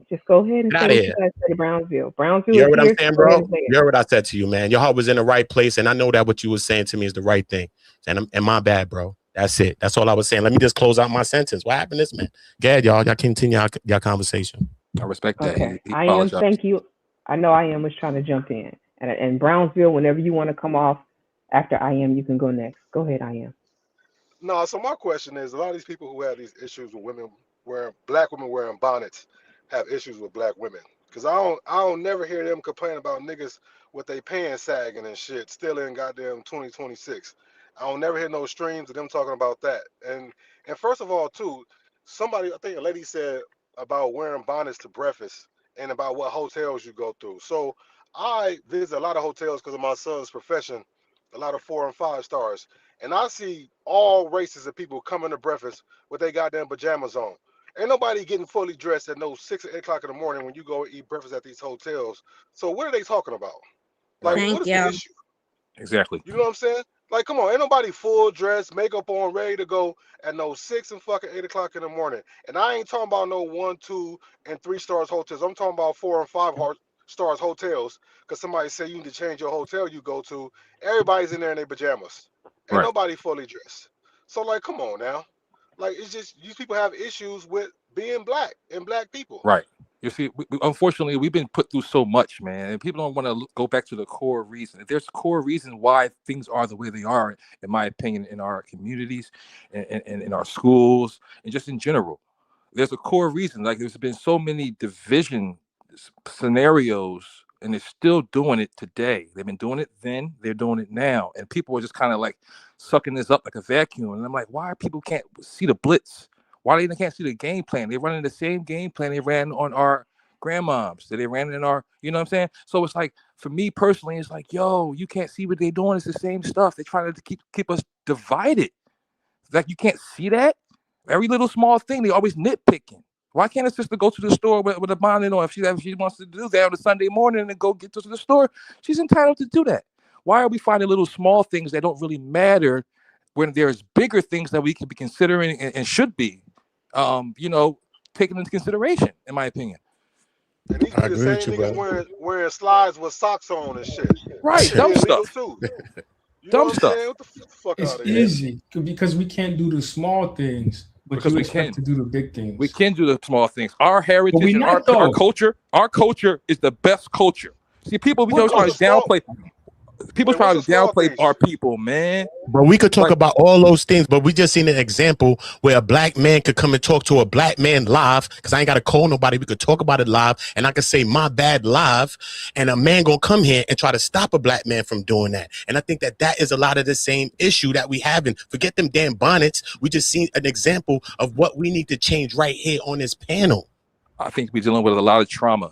Just go ahead and
Get
say
out
what
of
you
here.
gotta say to Brownsville. Brownsville
You heard what I'm
is
saying,
here. Go ahead
bro?
and say it.
You heard what I said to you, man. Your heart was in the right place, and I know that what you was saying to me is the right thing. And my bad, bro. That's it. That's all I was saying. Let me just close out my sentence. What happened to this man? Go ahead, y'all. Y'all continue your conversation.
I respect that.
Okay.
He
I Am,
apologized.
thank you. I know I Am was trying to jump in. And Brownsville, whenever you want to come off after I Am, you can go next. Go ahead, I Am.
No, so my question is, a lot of these people who have these issues with black women wearing bonnets have issues with black women. Cause I don't never hear them complain about niggas with they pants sagging and shit still in goddamn 2026. I don't never hear no streams of them talking about that. And first of all, too, I think a lady said about wearing bonnets to breakfast and about what hotels you go through. So I visit a lot of hotels because of my son's profession, a lot of 4 and 5 stars. And I see all races of people coming to breakfast with their goddamn pajamas on. Ain't nobody getting fully dressed at no 6 or 8 o'clock in the morning when you go eat breakfast at these hotels. So what are they talking about? Like, what is the issue?
Exactly.
You know what I'm saying? Like, come on, ain't nobody full dressed, makeup on, ready to go at no 6 and fucking 8 o'clock in the morning. And I ain't talking about no 1, 2, and 3 stars hotels. I'm talking about 4 and 5 stars hotels. Because somebody say you need to change your hotel you go to. Everybody's in there in their pajamas. Ain't nobody fully dressed. So, like, come on now. Like, it's just, these people have issues with being black and black people.
Right. You see, unfortunately, we've been put through so much, man, and people don't want to go back to the core reason. If there's core reason why things are the way they are, in my opinion, in our communities and in our schools and just in general, there's a core reason. Like, there's been so many division scenarios, and they're still doing it today. They've been doing it then, they're doing it now, and people are just kind of like sucking this up like a vacuum. And I'm like, why people can't see the blitz? Why they can't see the game plan? They're running the same game plan they ran on our grandmoms, that they ran in our, you know what I'm saying? So it's like, for me personally, it's like, yo, you can't see what they're doing. It's the same stuff. They're trying to keep us divided. Like, you can't see that? Every little small thing, they always nitpicking. Why can't a sister go to the store with a bonnet on? If she wants to do that on a Sunday morning and go get to the store, she's entitled to do that. Why are we finding little small things that don't really matter when there's bigger things that we could be considering and should be, taken into consideration, in my opinion?
And these be the same niggas wearing slides with socks on and shit.
Right, dumb stuff.
Too.
Dumb stuff.
What the fuck
it's
out of here?
easy because we can't do the small things, but
because
you
we
expect
can
to do the big things.
We can do the small things. Our heritage
we
and
not,
our culture is the best culture. See, people try to downplay. People try to downplay our people, man.
But we could talk about all those things, but we just seen an example where a black man could come and talk to a black man live, because I ain't got to call nobody. We could talk about it live, and I could say my bad live, and a man gonna come here and try to stop a black man from doing that. And I think that is a lot of the same issue that we have. And forget them damn bonnets. We just seen an example of what we need to change right here on this panel.
I think we're dealing with a lot of trauma.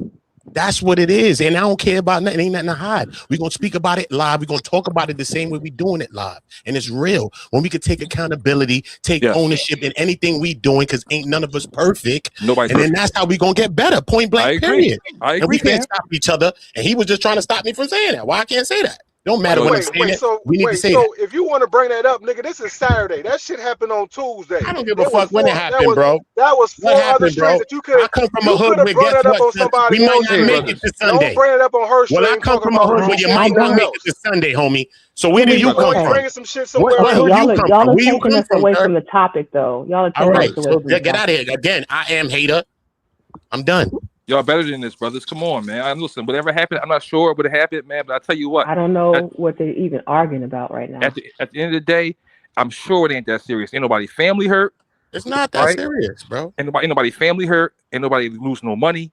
That's what it is. And I don't care about nothing. Ain't nothing to hide. We're going to speak about it live. We're going to talk about it the same way we're doing it live. And it's real. When we could take accountability, take ownership in anything we doing, because ain't none of us perfect.
Nobody's
and then
perfect.
that's how we going to get better. Point blank, period.
I agree,
and we can't
man.
stop each other. And he was just trying to stop me from saying that. Why I can't say that? Don't matter when I'm saying it. We need to say that.
If you want to bring that up, nigga, this is Saturday. That shit happened on Tuesday.
I don't give a fuck when it happened, bro.
That was four other streams that you could.
I come from a hood where guess what? We might not make it to Sunday.
Don't bring it up on her stream.
Well, I come from a hood where you might not make it to Sunday, homie. So where do you come from?
Bringing some shit somewhere.
Y'all are taking us away from the topic, though. Y'all are taking us away from the topic.
Get out of here. Again, I am hater. I'm done.
Y'all better than this, brothers. Come on, man. Listen, whatever happened, I'm not sure what happened, man. But I tell you what,
I don't know what they're even arguing about right now.
At the end of the day, I'm sure it ain't that serious. Ain't nobody family hurt.
It's not that serious, bro.
Ain't nobody family hurt. Ain't nobody lose no money,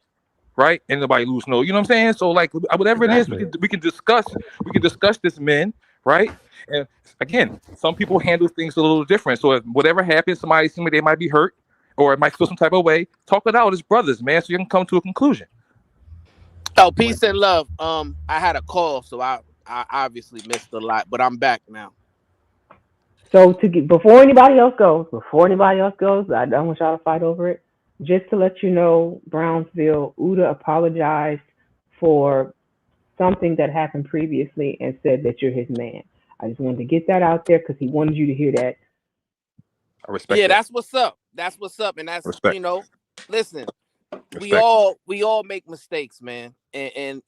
right? Ain't nobody lose no. You know what I'm saying? So like, whatever it is, we can discuss. We can discuss this, men, right? And again, some people handle things a little different. So if whatever happens, somebody seems like they might be hurt, or it might feel some type of way. Talk it out as brothers, man, so you can come to a conclusion.
Oh, peace and love. I had a call, so I obviously missed a lot, but I'm back now.
So before anybody else goes, I don't want y'all to fight over it. Just to let you know, Brownsville, Uda apologized for something that happened previously and said that you're his man. I just wanted to get that out there because he wanted you to hear that.
I respect.
Yeah, that's what's up. That's what's up, and that's
respect.
Listen,
respect.
we all make mistakes, man, and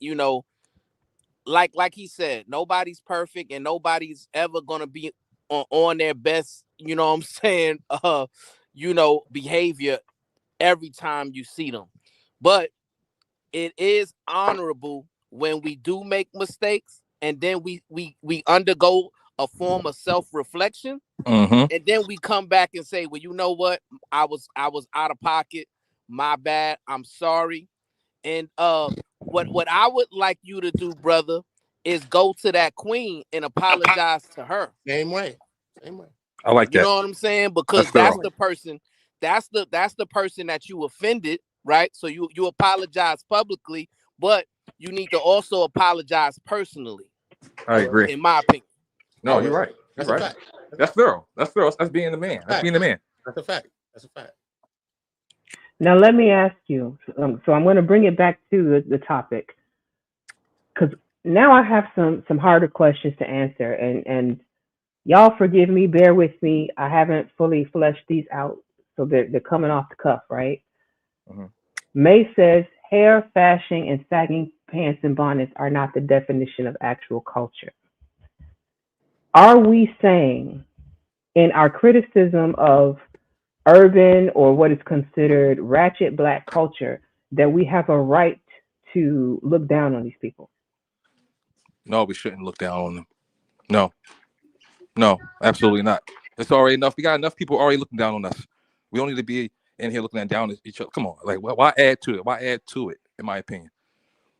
like he said, nobody's perfect, and nobody's ever gonna be on their best. You know what I'm saying? Behavior every time you see them, but it is honorable when we do make mistakes, and then we undergo a form of self-reflection.
Mm-hmm.
And then we come back and say, well, you know what? I was out of pocket. My bad. I'm sorry. And what I would like you to do, brother, is go to that queen and apologize to her.
Same way.
I like that.
You know what I'm saying? Because that's the person that you offended, right? So you apologize publicly, but you need to also apologize personally.
I agree.
In my opinion.
No, you're right. You're right. That's thorough. That's being the man. That's being the man.
That's a fact.
Now let me ask you. So I'm going to bring it back to the topic, because now I have some harder questions to answer, and y'all forgive me, bear with me. I haven't fully fleshed these out, so they're coming off the cuff, right?
Mm-hmm.
May says hair, fashion, and sagging pants and bonnets are not the definition of actual culture. Are we saying in our criticism of urban or what is considered ratchet black culture that we have a right to look down on these people?
No, we shouldn't look down on them. No, absolutely not. It's already enough. We got enough people already looking down on us. We don't need to be in here looking down at each other. Come on, like why add to it? Why add to it? In my opinion,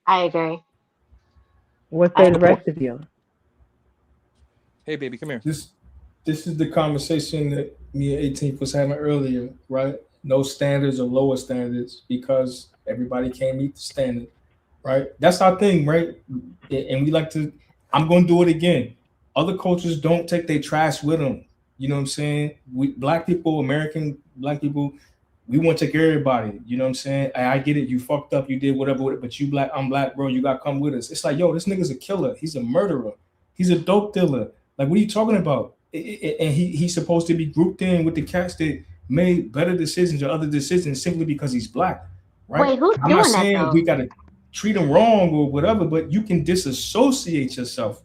I agree.
What say the rest of you?
Hey, baby, come here.
This is the conversation that me and 18th was having earlier, right? no standards or lower standards because everybody can't meet the standard, right? That's our thing, right? And we like to. I'm going to do it again. Other cultures don't take their trash with them. You know what I'm saying? We black people, American black people, we want to take everybody. You know what I'm saying? I get it. You fucked up. You did whatever with it, but you black, I'm black, bro. You got to come with us. It's like, yo, this nigga's a killer. He's a murderer. He's a dope dealer. Like, what are you talking about? And he's supposed to be grouped in with the cats that made better decisions or other decisions simply because he's black, right?
Wait, who's
I'm not
doing that
saying
though?
we got to treat him wrong or whatever, but you can disassociate yourself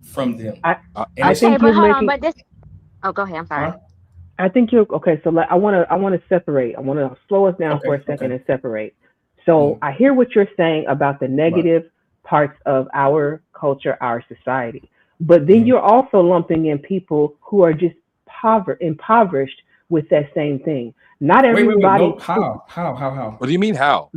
from them.
I think you're
hold on,
making.
but this. Oh, go ahead. I'm sorry.
I think you're okay. So I want to separate. I want to slow us down for a second and separate. So I hear what you're saying about the negative parts of our culture, our society, but then you're also lumping in people who are just impoverished with that same thing. Not everybody.
Wait, no. How?
What do you mean how?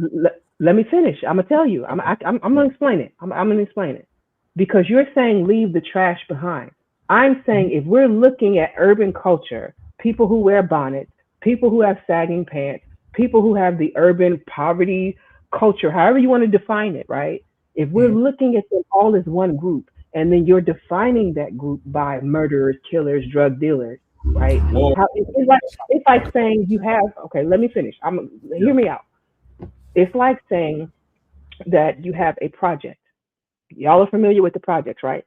Let me finish. I'm gonna tell you. I'm gonna explain it. I'm gonna explain it because you're saying leave the trash behind. I'm saying if we're looking at urban culture, people who wear bonnets, people who have sagging pants, people who have the urban poverty culture, however you want to define it, right? If we're looking at them all as one group, and then you're defining that group by murderers, killers, drug dealers, right? It's like saying you have. Okay, let me finish. Hear me out. It's like saying that you have a project. Y'all are familiar with the projects, right?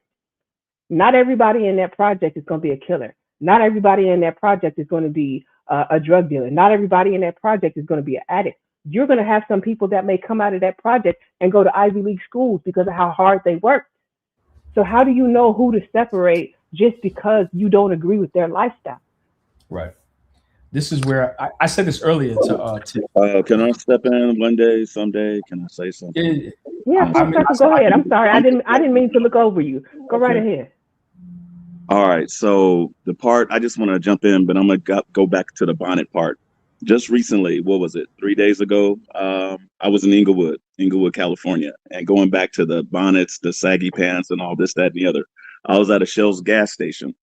Not everybody in that project is going to be a killer. Not everybody in that project is going to be a drug dealer. Not everybody in that project is going to be an addict. You're going to have some people that may come out of that project and go to Ivy League schools because of how hard they work. So how do you know who to separate just because you don't agree with their lifestyle?
Right. This is where I said this earlier to
can I step in one day, someday? Can I say something?
Yeah, go ahead. I'm sorry. I didn't mean to look over you. Go right ahead.
All right. So the part I just want to jump in, but I'm gonna go back to the bonnet part. Just recently, what was it? 3 days ago, I was in Inglewood, California, and going back to the bonnets, the saggy pants, and all this, that, and the other. I was at a Shell's gas station.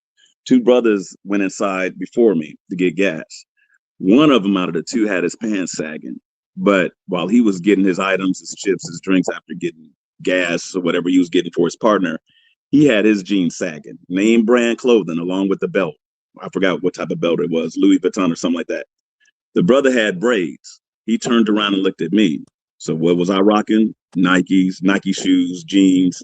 Two brothers went inside before me to get gas. One of them out of the two had his pants sagging, but while he was getting his items, his chips, his drinks after getting gas or whatever he was getting for his partner, he had his jeans sagging, name brand clothing along with the belt. I forgot what type of belt it was, Louis Vuitton or something like that. The brother had braids. He turned around and looked at me. So what was I rocking? Nike shoes, jeans,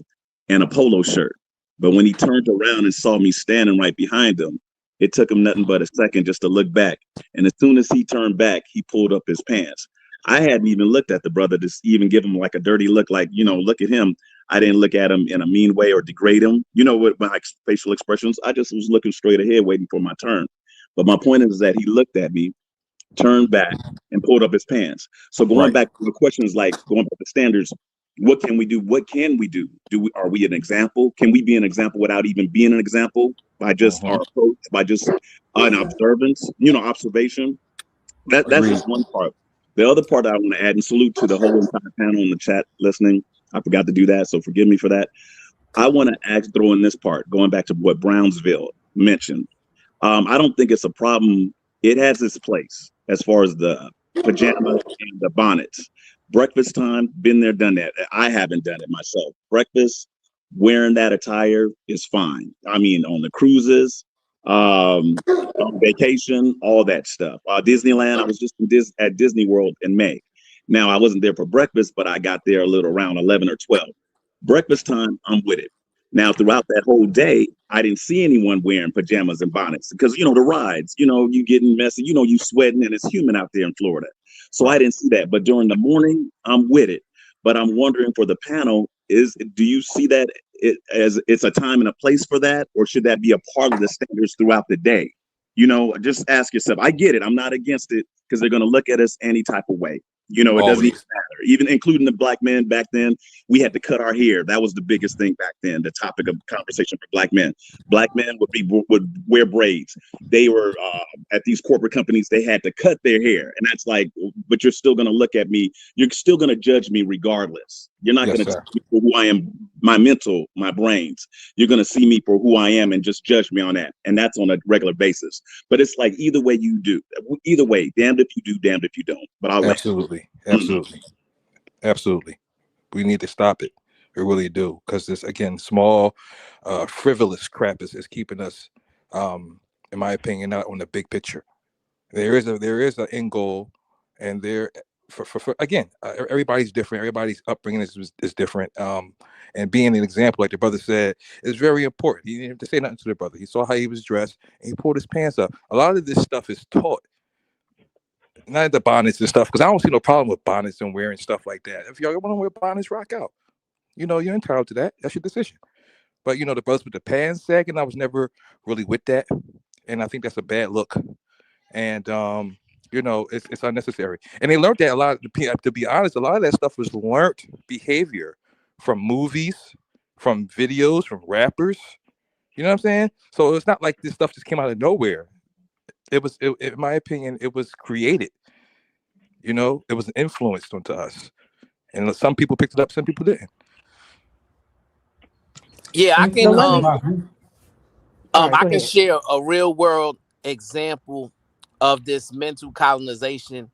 and a polo shirt. But when he turned around and saw me standing right behind him, it took him nothing but a second just to look back. And as soon as he turned back, he pulled up his pants. I hadn't even looked at the brother to even give him like a dirty look, like, look at him. I didn't look at him in a mean way or degrade him, with my facial expressions. I just was looking straight ahead, waiting for my turn. But my point is that he looked at me, turned back, and pulled up his pants. So going back to the questions, like going back to standards, what can we do? What can we do? Are we an example? Can we be an example without even being an example by just our approach, by just an observance, observation? That's just one part. The other part I want to add, and salute to the whole entire panel in the chat listening. I forgot to do that, so forgive me for that. I want to throw in this part, going back to what Brownsville mentioned. I don't think it's a problem. It has its place as far as the pajamas and the bonnets. Breakfast time, been there, done that. I haven't done it myself. Breakfast, wearing that attire is fine. I mean, on the cruises, on vacation, all that stuff. Disneyland, I was just at Disney World in May. Now, I wasn't there for breakfast, but I got there a little around 11 or 12. Breakfast time, I'm with it. Now, throughout that whole day, I didn't see anyone wearing pajamas and bonnets because, the rides, you getting messy, you sweating, and it's humid out there in Florida. So I didn't see that. But during the morning, I'm with it. But I'm wondering for the panel, do you see that as it's a time and a place for that? Or should that be a part of the standards throughout the day? Just ask yourself. I get it. I'm not against it because they're going to look at us any type of way. It doesn't even matter. Even including the black men back then, we had to cut our hair. That was the biggest thing back then. The topic of conversation for black men. Black men would wear braids. They were at these corporate companies. They had to cut their hair, and that's like. But you're still going to look at me. You're still going to judge me regardless. You're not going to tell me who I am my mental, my brains. You're going to see me for who I am and just judge me on that. And that's on a regular basis. But it's like either way you do, either way, damned if you do, damned if you don't. But I'll
Absolutely. Absolutely. Absolutely. We need to stop it. We really do. Because this, again, small, frivolous crap is keeping us, in my opinion, not on the big picture. There is an end goal, and there for again, everybody's different. Everybody's upbringing is different. And being an example, like the brother said, is very important. He didn't have to say nothing to the brother. He saw how he was dressed, and he pulled his pants up. A lot of this stuff is taught, not the bonnets and stuff, because I don't see no problem with bonnets and wearing stuff like that. If y'all want to wear bonnets, rock out. You're entitled to that. That's your decision. But the brothers with the pants sagging, I was never really with that, and I think that's a bad look. And it's unnecessary. And they learned that a lot. To be honest, a lot of that stuff was learned behavior from movies, from videos, from rappers. You know what I'm saying? So it's not like this stuff just came out of nowhere. In my opinion, it was created. It was influenced onto us, and some people picked it up, some people didn't.
Yeah, I can. I can
ahead.
share a real world example of this mental colonization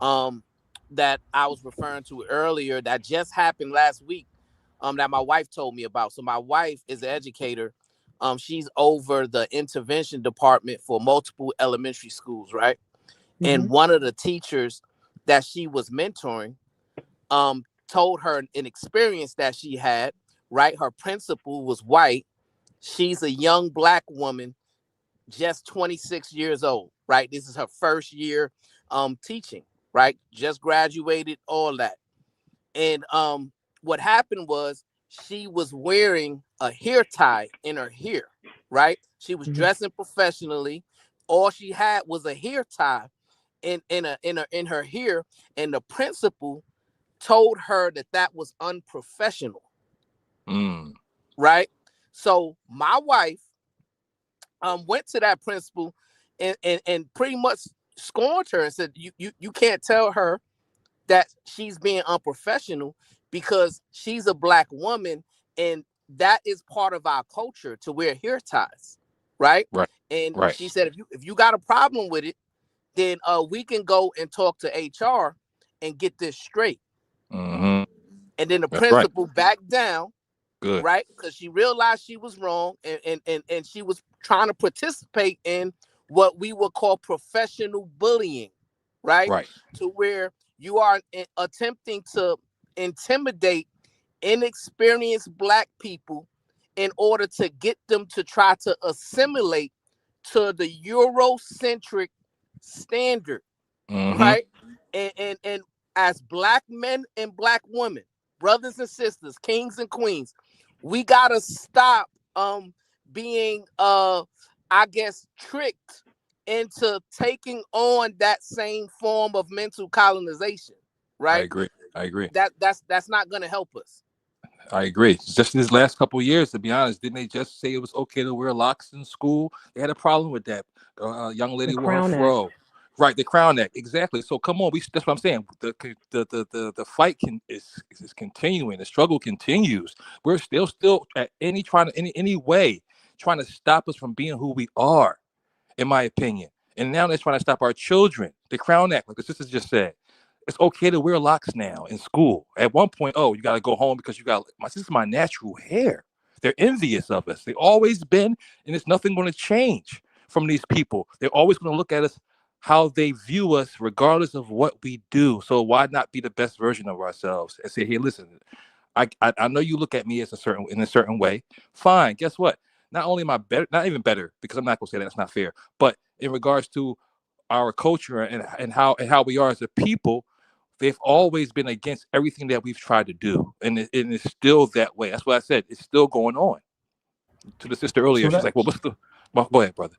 that I was referring to earlier that just happened last week that my wife told me about. So my wife is an educator. She's over the intervention department for multiple elementary schools, right? Mm-hmm. And one of the teachers that she was mentoring told her an experience that she had, right? Her principal was white. She's a young Black woman, just 26 years old, right? This is her first year teaching, right? Just graduated, all that. And what happened was she was wearing a hair tie in her hair, right? She was dressing professionally. All she had was a hair tie in her hair, and the principal told her that was unprofessional. Right? So my wife went to that principal and pretty much scorned her and said, you can't tell her that she's being unprofessional because she's a Black woman, and that is part of our culture to wear hair ties, right?
Right.
And
right.
She said, if you got a problem with it, then we can go and talk to HR and get this straight.
Mm-hmm.
And then the principal backed down.
Good.
Right? Because she realized she was wrong, and she was trying to participate in what we would call professional bullying, right?
Right.
To where you are attempting to intimidate inexperienced Black people in order to get them to try to assimilate to the Eurocentric standard, right? And as Black men and Black women, brothers and sisters, kings and queens, we gotta stop being I guess tricked into taking on that same form of mental colonization, right?
I agree.
That's not gonna help us.
I agree. Just in these last couple of years, to be honest, didn't they just say it was okay to wear locks in school? They had a problem with that. Young lady wore her fro. Right, the Crown Act, exactly. So come on, that's what I'm saying. The fight is continuing. The struggle continues. We're still at any way trying to stop us from being who we are, in my opinion. And now they're trying to stop our children. The Crown Act, like the sisters just said, it's okay to wear locks now in school. At one point, you got to go home because this is my natural hair. They're envious of us. They've always been, and there's nothing going to change from these people. They're always going to look at us how they view us, regardless of what we do. So why not be the best version of ourselves and say, "Hey, listen, I know you look at me as in a certain way. Fine. Guess what? Not only am I better, not even better, because I'm not gonna say that's not fair, but in regards to our culture and how we are as a people, they've always been against everything that we've tried to do, and it's still that way. That's what I said. It's still going on." To the sister earlier, she's like, "Well, go ahead, brother."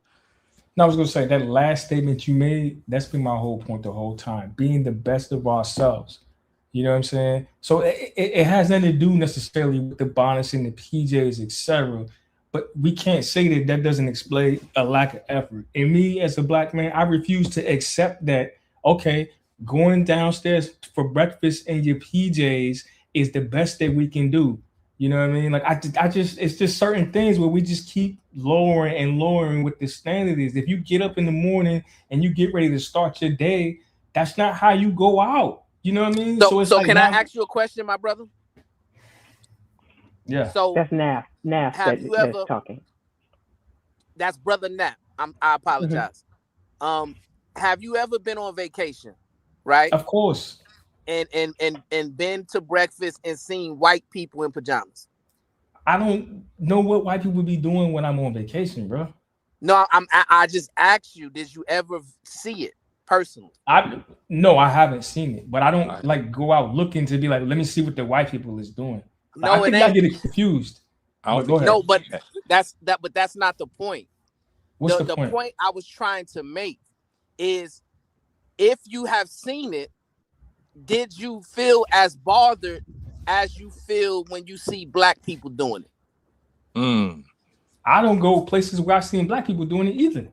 No, I was going to say that last statement you made, that's been my whole point the whole time, being the best of ourselves. You know what I'm saying? So it has nothing to do necessarily with the bonnets and the PJs, etc. But we can't say that doesn't explain a lack of effort. And me as a Black man, I refuse to accept that, okay, going downstairs for breakfast in your PJs is the best that we can do. You know what I mean? Like I just it's just certain things where we just keep lowering and lowering what the standard is. If you get up in the morning and you get ready to start your day, that's not how you go out. You know what I mean?
So,
It's
so
like
can I
now,
ask you a question, my brother?
yeah.
So
That's Naf. Naf
have you
that's
ever?
talking.
That's brother Nap. I
Mm-hmm.
apologize. Have you ever been on vacation, right?
Of course.
And been to breakfast and seen white people in pajamas?
I don't know what white people be doing when I'm on vacation, bro.
No, I just asked you, did you ever see it personally?
No, I haven't seen it, but I don't like go out looking to be like, let me see what the white people is doing. Like,
No,
I think
it
y'all
ain't.
get it confused. But go ahead.
No, but that's not the point.
What's
the
the point?
point I was trying to make is, if you have seen it, did you feel as bothered as you feel when you see black people doing it?
I don't go places where I've seen black people doing it either.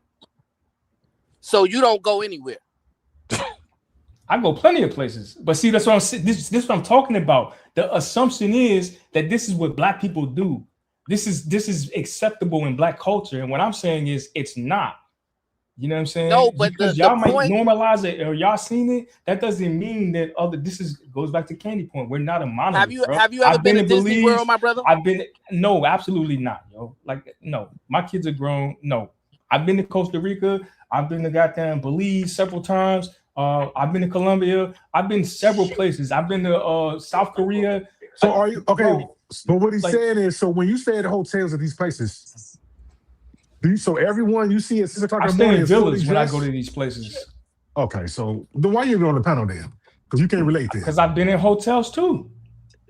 So you don't go anywhere.
I go plenty of places, but see, that's what I'm saying. This is what I'm talking about. The assumption is that this is what black people do. This is acceptable in black culture, and what I'm saying is it's not. You know what I'm saying?
No, but
because y'all might normalize it or y'all seen it, that doesn't mean that goes back to Candy Point. We're not a monolith.
Have you ever been to Disney World, my brother?
No, absolutely not, yo. Like, no, my kids are grown. No, I've been to Costa Rica. I've been to goddamn Belize several times. I've been to Colombia. I've been several places. I've been to South Korea.
So are you okay? But what he's saying is, so when you stay at hotels at these places, so everyone you see at 6 o'clock in the morning
I stay in villas when I
dressed?
go to these places.
Okay, so then why you on the panel then? Because you can't relate then.
Because I've been in hotels too.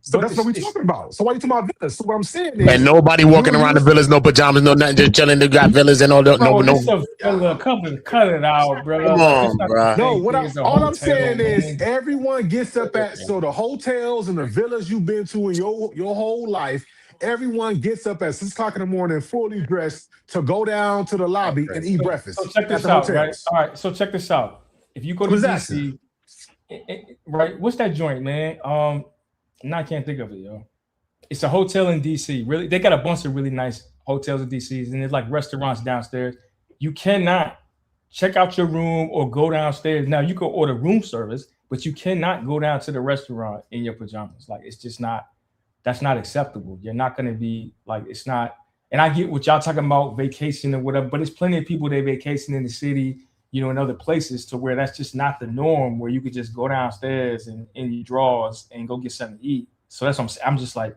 So that's what we're talking about. So why you talking about villas? So what I'm saying is,
And nobody walking around the villas, no pajamas, no nothing, just chilling. They got villas and all that.
Bro,
No.
this a villa. Cut it out, bro.
Come
Like,
on,
it's not
bro.
the
No,
same thing as a
all I'm
hotel,
saying is
man.
everyone gets up at the hotels and the villas you've been to in your whole life. Everyone gets up at 6 o'clock in the morning, fully dressed, to go down to the lobby and eat breakfast.
So check
at
this
the
out,
hotels.
right? All right, so check this out. If you go to
What's that,
DC, right? What's that joint, man? Now I can't think of it, yo. It's a hotel in DC. Really, they got a bunch of really nice hotels in DC, and there's like restaurants downstairs. You cannot check out your room or go downstairs. Now you can order room service, but you cannot go down to the restaurant in your pajamas. Like, it's just not. That's not acceptable. You're not going to be like, it's not. And I get what y'all talking about, vacation or whatever, but there's plenty of people that vacation in the city, you know, in other places, to where that's just not the norm, where you could just go downstairs and in your drawers and go get something to eat. So that's what I'm saying. I'm just like,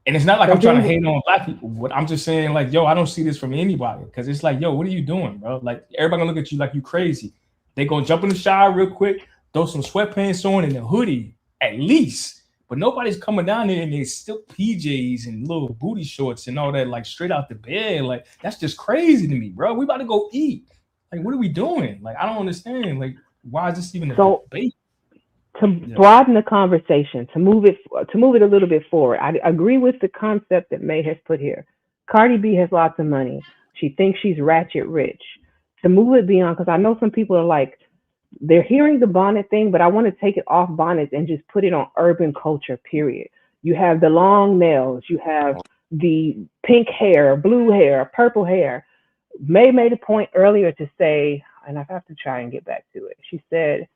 and it's not like I'm trying to hate on black people, but I'm just saying, like, yo, I don't see this from anybody, because it's like, yo, what are you doing, bro? Like, everybody gonna look at you like you crazy. They gonna jump in the shower real quick, throw some sweatpants on and a hoodie at least. But nobody's coming down there and they still PJs and little booty shorts and all that, like straight out the bed. Like, that's just crazy to me, bro. We about to go eat. Like, what are we doing? Like, I don't understand. Like, why is this even a debate?
To broaden the conversation, to move it a little bit forward, I agree with the concept that May has put here. Cardi B has lots of money. She thinks she's ratchet rich. To move it beyond, because I know some people are like, they're hearing the bonnet thing, but I want to take it off bonnets and just put it on urban culture, period. You have the long nails, you have the pink hair, blue hair, purple hair. May made a point earlier to say, and I have to try and get back to it. She said,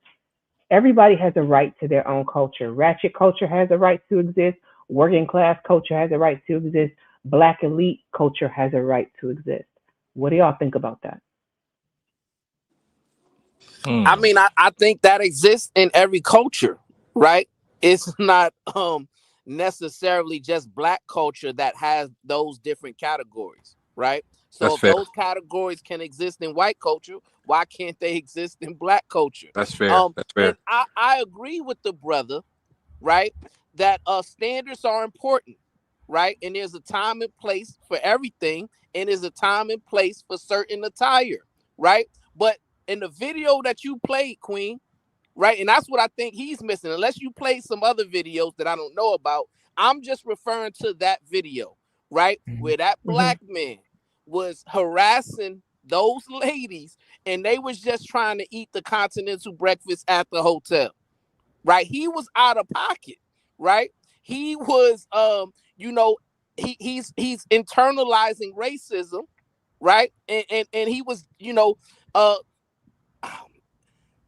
everybody has a right to their own culture. Ratchet culture has a right to exist. Working class culture has a right to exist. Black elite culture has a right to exist. What do y'all think about that?
I mean, I think that exists in every culture, right? It's not necessarily just black culture that has those different categories, right? So
That's
if
fair.
those categories can exist in white culture, why can't they exist in black culture?
That's fair. That's fair.
And I agree with the brother, right? That standards are important, right? And there's a time and place for everything, and there's a time and place for certain attire, right? But in the video that you played, Queen, right? And that's what I think he's missing. Unless you played some other videos that I don't know about, I'm just referring to that video, right? Where that black man was harassing those ladies, and they was just trying to eat the continental breakfast at the hotel, right? He was out of pocket, right? he was, he's internalizing racism, right? And he was, uh,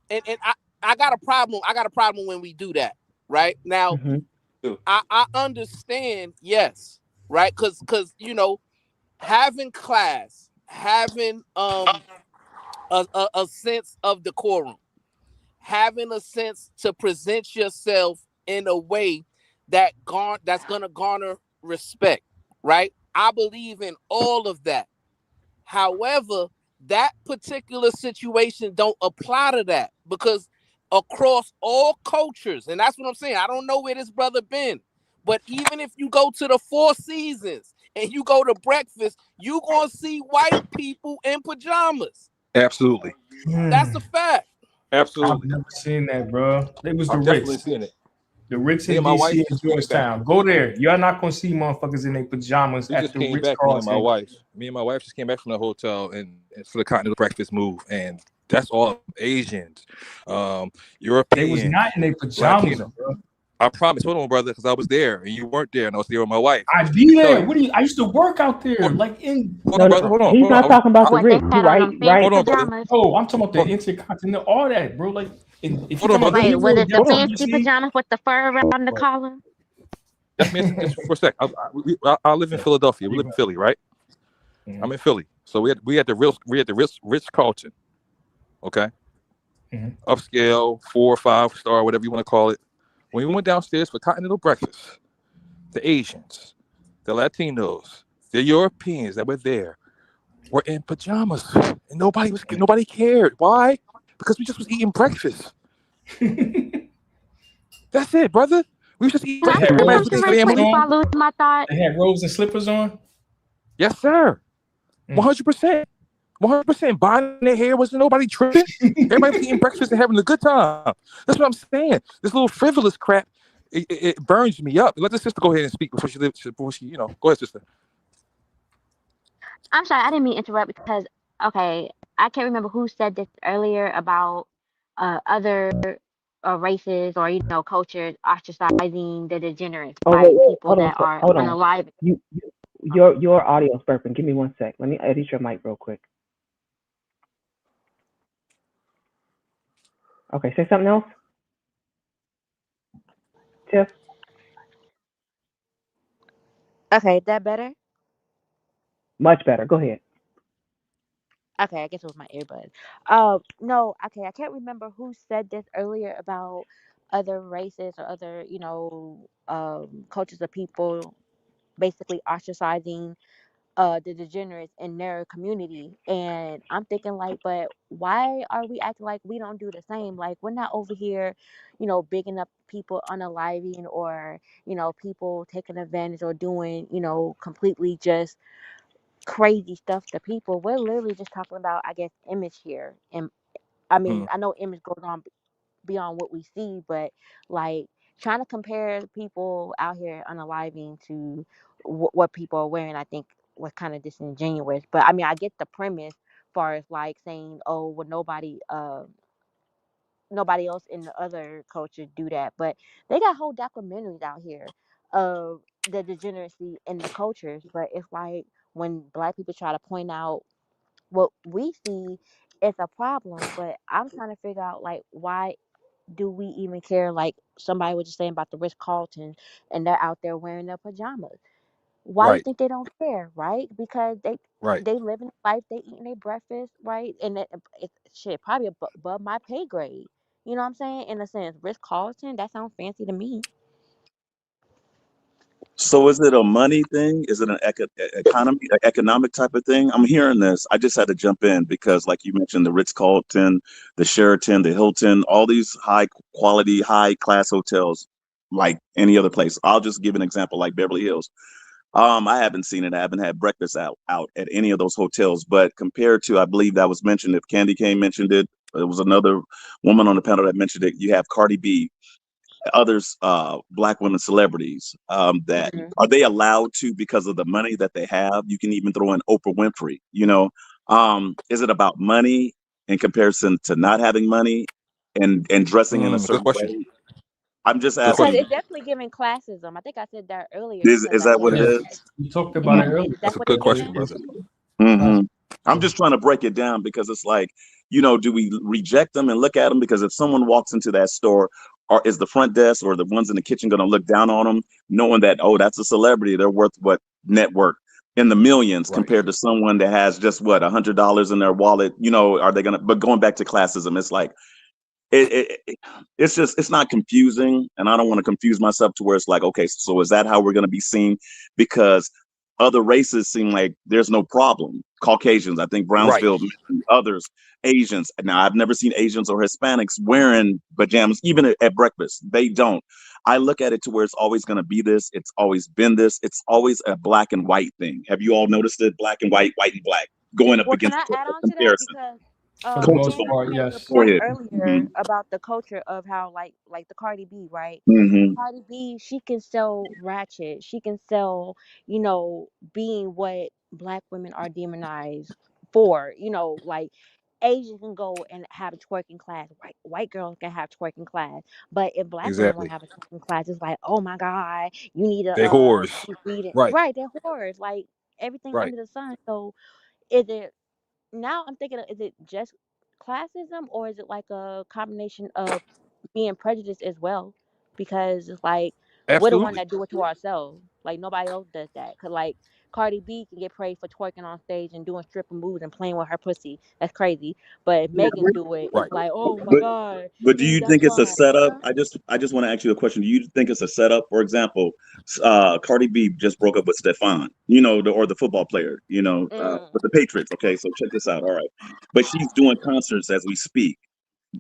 and I got a problem. I got a problem when we do that, right? Now, I understand, yes, right? Because having class, having a sense of decorum, having a sense to present yourself in a way that's gonna garner respect, right? I believe in all of that. However, that particular situation don't apply to that, because across all cultures, and that's what I'm saying. I don't know where this brother been, but even if you go to the Four Seasons and you go to breakfast, you gonna see white people in pajamas.
Absolutely.
That's a fact.
Absolutely.
I've never seen that, bro. It was the
I've definitely
Ritz.
seen it.
The Ritz
Me
in
and my wife
DC and
just came back.
Georgetown. Go there. You're not gonna see motherfuckers in their pajamas
We
at
just
the
came
Ritz
back, me and my
Carlton.
wife. Me and my wife just came back from the hotel and for the continental breakfast move, and that's all Asians, Europeans.
They was not in their pajamas,
Latino.
bro.
I promise. Hold on, brother, because I was there and you weren't there, and I was there with my wife.
I be there. What do you? I used to work out there, like in.
Hold on, brother. Hold on.
He's
hold
not
on.
talking about the
What, they
Ritz,
had on them fancy
right?
Hold on, brother.
pajamas?
Oh, I'm talking about the Intercontinental, all that, bro. Like, if you
Hold on,
come up
brother.
Wait, was
anywhere
it the
downtown
fancy
DC,
pajamas with the fur around the collar?
Just for a sec. I live in Philadelphia. We live in Philly, right? I'm in Philly, so we had the Ritz Carlton, okay, upscale 4 or 5 star, whatever you want to call it. When we went downstairs for continental breakfast, the Asians, the Latinos, the Europeans that were there were in pajamas, and nobody cared. Why? Because we just was eating breakfast. That's it, brother. We was just eating
Can I
breakfast.
say
Everybody with
something
their
right quick
family.
before I lose my thought?
they had robes and slippers on.
Yes, sir. 100%. 100%. Buying their hair, wasn't nobody tripping. Everybody was eating breakfast and having a good time. That's what I'm saying. This little frivolous crap, it burns me up. Let the sister go ahead and speak before she, go ahead, sister.
I'm sorry, I didn't mean to interrupt because, okay, I can't remember who said this earlier about other races or, cultures ostracizing the degenerates,
Oh,
right?
wait,
People
hold on,
that are
hold on.
unalive.
Your audio's burping. Give me 1 sec. Let me edit your mic real quick. Okay, say something else. Tiff.
Okay, is that better?
Much better. Go ahead.
Okay, I guess it was my earbud. No, okay, I can't remember who said this earlier about other races or other, cultures of people basically ostracizing the degenerates in their community. And I'm thinking like, but why are we acting like we don't do the same? Like, we're not over here, bigging up people unaliving or, people taking advantage or doing, completely just crazy stuff to people. We're literally just talking about, I guess, image here. And I mean, I know image goes on beyond what we see, but like trying to compare people out here unaliving to what people are wearing, I think was kind of disingenuous. But I mean, I get the premise, far as like saying, oh, well, nobody else in the other culture do that, but they got whole documentaries out here of the degeneracy in the cultures. But it's like when Black people try to point out what we see, it's a problem. But I'm trying to figure out like, why do we even care? Like somebody was just saying about the Ritz Carlton, and they're out there wearing their pajamas. Why do you
Right.
think they don't care? Right? Because
Right.
they living life, they eating their breakfast, right? And it shit probably above my pay grade. You know what I'm saying? In a sense, Ritz Carlton, that sounds fancy to me.
So is it a money thing? Is it an economic type of thing? I'm hearing this. I just had to jump in because, like you mentioned, the Ritz-Carlton, the Sheraton, the Hilton, all these high quality, high class hotels, like any other place. I'll just give an example, like Beverly Hills. I haven't seen it. I haven't had breakfast out at any of those hotels. But compared to, I believe that was mentioned. If Candy Cane mentioned it, there was another woman on the panel that mentioned it. You have Cardi B, others, Black women celebrities, that are they allowed to, because of the money that they have? You can even throw in Oprah Winfrey. Is it about money in comparison to not having money and dressing in a
Good
certain
question.
way? I'm just
Good
asking.
Because
question.
it's definitely giving classism. I think I said that earlier
Is
because I
that what it
said,
is?
We talked about it
is
earlier.
that
That's a
what
good
it's
question,
giving?
brother.
I'm just trying to break it down because it's like, do we reject them and look at them? Because if someone walks into that store, or is the front desk or the ones in the kitchen going to look down on them, knowing that, oh, that's a celebrity, they're worth what network in the millions compared to someone that has just what $100 in their wallet? Are they going to? But going back to classism, it's like it's not confusing, and I don't want to confuse myself to where it's like, okay, so is that how we're going to be seen? Because other races seem like there's no problem. Caucasians, I think Brownsfield mentioned others, Asians. Now, I've never seen Asians or Hispanics wearing pajamas, even at breakfast. They don't. I look at it to where it's always going to be this. It's always been this. It's always a black and white thing. Have you all noticed it? Black and white, white and black, going up
Well, can
against
I
a
add on to that?
comparison.
Because
For the most
Candace
part,
made a
yes.
Go
point
ahead.
earlier about the culture of how like the Cardi B, right?
Mm-hmm.
Cardi B, she can sell ratchet. She can sell, being what black women are demonized for. Like Asians can go and have a twerking class. White girls can have twerking class. But if black women want
Exactly.
to have a twerking class, it's like, oh my God, you need
They
to
whores.
keep reading.
Right.
Right, they're whores. Like everything
Right.
under the sun. So is it now I'm thinking, is it just classism or is it like a combination of being prejudiced as well? Because it's like we're the one
Absolutely.
that do it to ourselves. Like nobody else does that. Cause like Cardi B can get praised for twerking on stage and doing stripper moves and playing with her pussy. That's crazy. But if Megan do it,
Right.
it's like, oh my
But
God,
but do you
that's
think it's a
why.
setup? I just want to ask you a question. Do you think it's a setup? For example, Cardi B just broke up with Stefan, or the football player, with the Patriots. Okay, so check this out. All right, but she's doing concerts as we speak,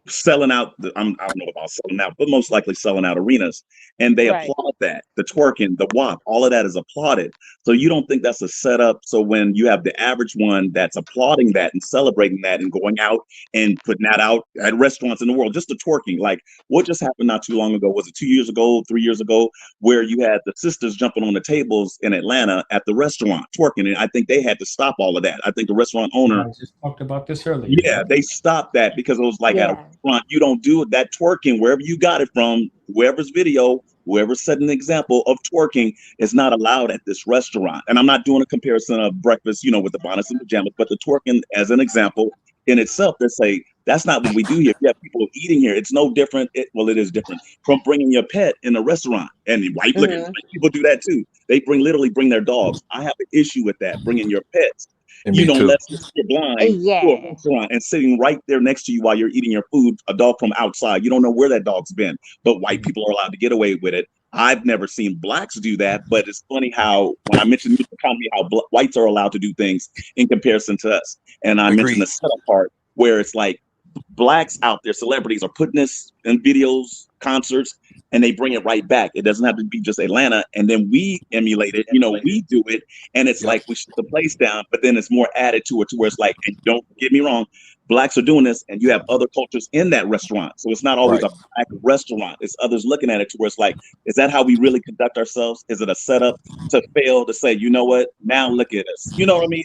selling out. I don't know about selling out, but most likely selling out arenas, and they
Right.
applaud that. The twerking, the WAP, all of that is applauded. So you don't think that's a setup? So when you have the average one that's applauding that and celebrating that and going out and putting that out at restaurants in the world, just the twerking, like what just happened not too long ago? Was it 2 years ago, 3 years ago, where you had the sisters jumping on the tables in Atlanta at the restaurant twerking, and I think they had to stop all of that. I think the restaurant owner.
I just talked about this earlier.
Yeah, they stopped that because it was like at a
Yeah.
restaurant, you don't do that twerking wherever you got it from, whoever's video, whoever's setting an example of twerking is not allowed at this restaurant. And I'm not doing a comparison of breakfast, with the bonnets and pajamas, but the twerking as an example in itself, they say that's not what we do here. You have people eating here. It's no different. It is different from bringing your pet in a restaurant. And white people do that too. They literally bring their dogs. I have an issue with that, bringing your pets.
And me too.
Unless you're blind to a
Yeah.
restaurant and sitting right there next to you while you're eating your food, a dog from outside. You don't know where that dog's been, but white people are allowed to get away with it. I've never seen blacks do that, but it's funny how when I mentioned the economy, how whites are allowed to do things in comparison to us. And I mentioned the setup part where it's like blacks out there, celebrities are putting this in videos, concerts, and they bring it right back. It doesn't have to be just Atlanta. And then we emulate it, we do it. And it's like we shut the place down, but then it's more added to it to where it's like, and don't get me wrong, blacks are doing this and you have other cultures in that restaurant. So it's not always a black restaurant. It's others looking at it to where it's like, is that how we really conduct ourselves? Is it a setup to fail to say, you know what, now look at us? You know what I mean?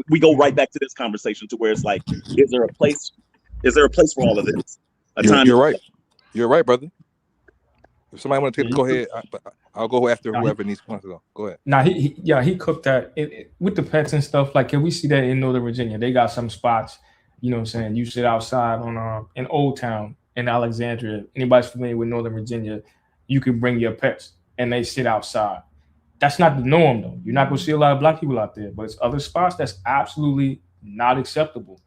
We go right back to this conversation to where it's like, is there a place for all of this?
You're right. You're right, brother. If somebody want to go ahead, I'll go after whoever needs to go. Go ahead.
Now he cooked that with the pets and stuff. Like, can we see that in Northern Virginia? They got some spots. You know what I'm saying? You sit outside on in Old Town in Alexandria. Anybody's familiar with Northern Virginia, you can bring your pets and they sit outside. That's not the norm though. You're not gonna see a lot of black people out there, but it's other spots that's absolutely not acceptable.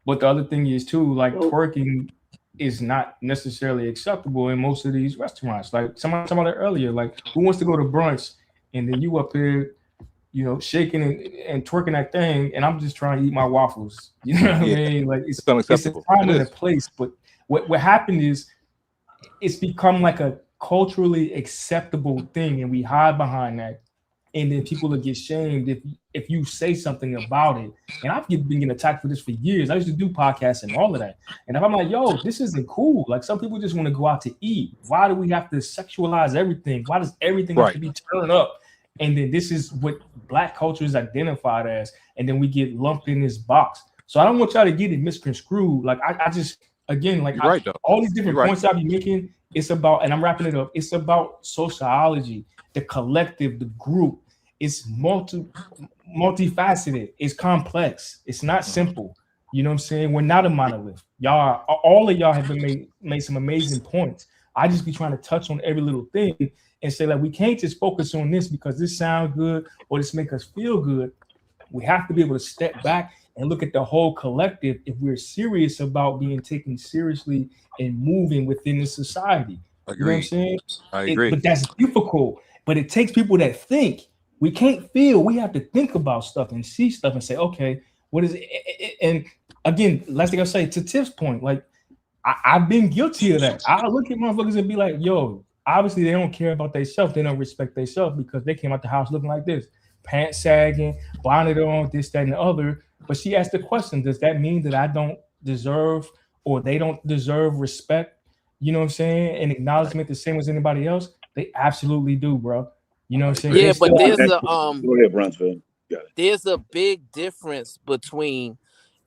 But the other thing is too, like twerking is not necessarily acceptable in most of these restaurants. Like somebody talked about it earlier, like who wants to go to brunch and then you up here, shaking and twerking that thing, and I'm just trying to eat my waffles. You know what I mean? Like it's
unacceptable.
It's a time and a place. But what happened is it's become like a culturally acceptable thing, and we hide behind that. And then people will get shamed if you say something about it. And I've been getting attacked for this for years. I used to do podcasts and all of that. And if I'm like, yo, this isn't cool. Like some people just want to go out to eat. Why do we have to sexualize everything? Why does everything have to be turned up? And then this is what black culture is identified as. And then we get lumped in this box. So I don't want y'all to get it misconstrued. Like I just, again, like all these different points I'll be making, It's about, and I'm wrapping it up. It's about sociology, the collective, the group. It's multifaceted. It's complex. It's not simple. You know what I'm saying? We're not a monolith. All of y'all have been made some amazing points. I just be trying to touch on every little thing and say, like, we can't just focus on this because this sounds good or this make us feel good. We have to be able to step back and look at the whole collective if we're serious about being taken seriously and moving within the society. You know what I'm saying?
I agree.
But that's difficult. But it takes people that think. We can't feel. We have to think about stuff and see stuff and say, okay, what is it? And again, last thing I'll say, to Tiff's point, like, I've been guilty of that. I look at motherfuckers and be like, yo, obviously they don't care about themselves. They don't respect themselves because they came out the house looking like this, pants sagging, bonnet on, this, that, and the other. But she asked the question, does that mean that I don't deserve or they don't deserve respect? You know what I'm saying? And acknowledgement the same as anybody else? They absolutely do, bro. You know what I'm saying?
Yeah, but there's a
Go ahead, Brunsville.
there's a big difference between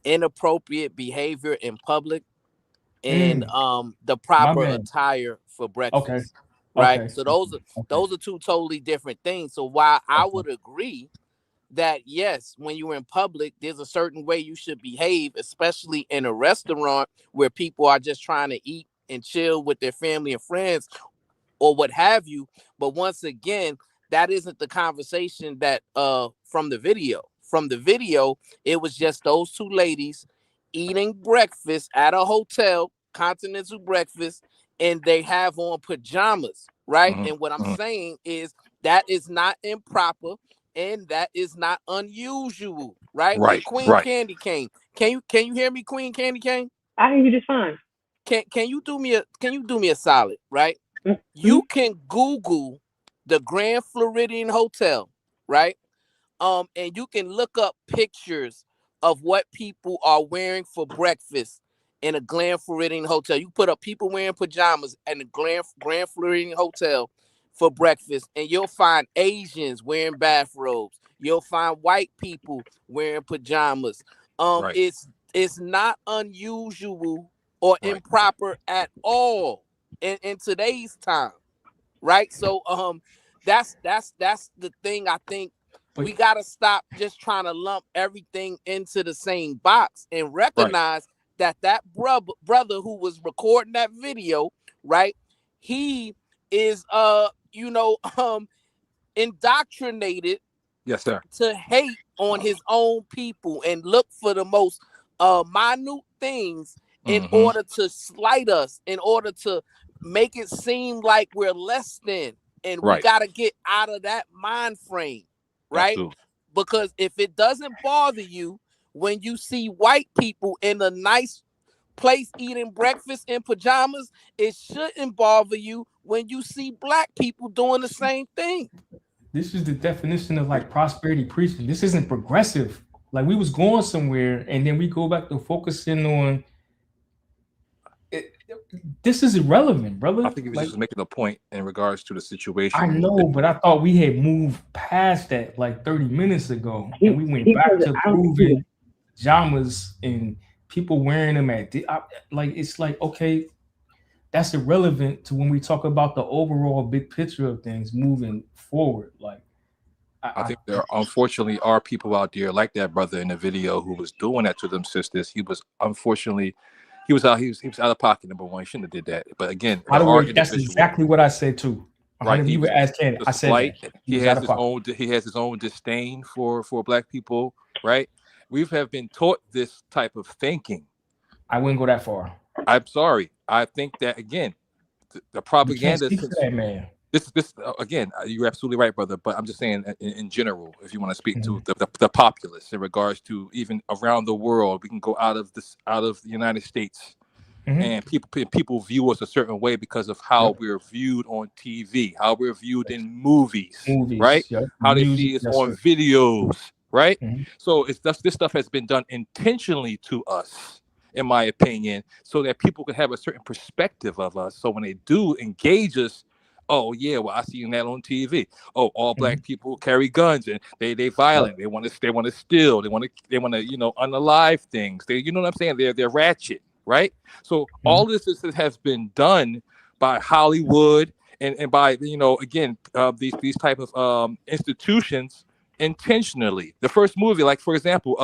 inappropriate behavior in public and the proper attire for breakfast. Right.
Okay.
So those are two totally different things. So while I would agree that yes, when you're in public, there's a certain way you should behave, especially in a restaurant where people are just trying to eat and chill with their family and friends or what have you. But once again, that isn't the conversation that from the video. From the video, it was just those two ladies eating breakfast at a hotel, continental breakfast, and they have on pajamas, right? And what I'm saying is that is not improper and that is not unusual, right? And Queen Candy Cane, can you hear me, Queen Candy Cane?
I hear you just fine.
Can you do me a solid, right? You can Google the Grand Floridian Hotel, right? And you can look up pictures of what people are wearing for breakfast in a Grand Floridian Hotel. You put up people wearing pajamas in the Grand Floridian Hotel for breakfast, and you'll find Asians wearing bathrobes. You'll find white people wearing pajamas. It's not unusual or improper at all in today's time, right? So that's the thing. I think we gotta stop just trying to lump everything into the same box and recognize that brother who was recording that video, right? He is indoctrinated,
yes, sir,
to hate on his own people and look for the most minute things in order to slight us, in order to make it seem like we're less than. And we got to get out of that mind frame, right?
Absolutely.
Because if it doesn't bother you when you see white people in a nice place eating breakfast in pajamas, it shouldn't bother you when you see black people doing the same thing.
This is the definition of like prosperity preaching. This isn't progressive. Like we was going somewhere and then we go back to focusing on it. This is irrelevant, brother.
I think he was just making a point in regards to the situation.
I know, but I thought we had moved past that like 30 minutes ago, and we went back to proving pajamas and people wearing them like it's like, okay, that's irrelevant to when we talk about the overall big picture of things moving forward. Like
I think there unfortunately are people out there like that brother in the video who was doing that to them sisters. He was unfortunately he was out of pocket, number one. He shouldn't have did that. But again,
by the way, that's exactly what I said too.
Right.
You would ask Candy. I said
he has his own disdain for black people, right? We have been taught this type of thinking.
I wouldn't go that far.
I'm sorry. I think that again, the propaganda. This again, you're absolutely right, brother. But I'm just saying, in general, if you want to speak to the populace in regards to even around the world, we can go out of the United States, and people view us a certain way because of how we're viewed on TV, how we're viewed in movies, right? How they see us on videos, right? So this stuff has been done intentionally to us, in my opinion, so that people can have a certain perspective of us. So when they do engage us, oh yeah, well I see that on TV. Oh, all black people carry guns and they violent. They want to steal. They want to unalive things. They, you know what I'm saying? They're ratchet, right? So all this has been done by Hollywood and by again these type of institutions intentionally. The first movie, like for example,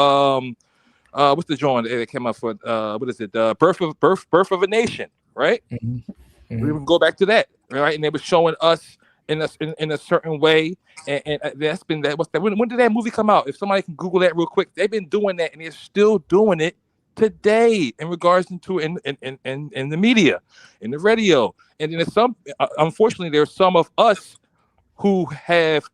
what's the joint that came out for what is it? Birth of a Nation, right? We can go back to that, right? And they were showing us in a certain way, and that's been that. When did that movie come out? If somebody can Google that real quick, they've been doing that, and they're still doing it today in regards to in the media, in the radio, and then some. Unfortunately, there's some of us who have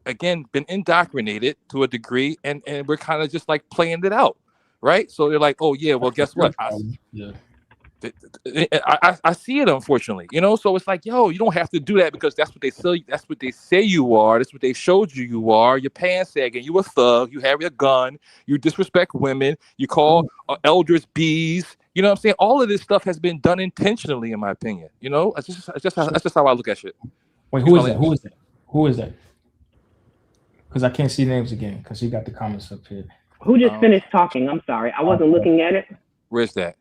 again been indoctrinated to a degree, and we're kind of just like playing it out, right? So they're like, oh yeah, well guess what? I see it, unfortunately, so it's like, yo, you don't have to do that because that's what they say. That's what they say you are. That's what they showed you are. You're pants sagging. You a thug. You have your gun. You disrespect women. You call elders bees. You know what I'm saying? All of this stuff has been done intentionally, in my opinion. That's just how I look at shit.
Wait, who is that? Who is that? Who is that? Because I can't see names again because you got the comments up here.
Who just finished talking? I'm sorry. I wasn't looking at it.
Where's that?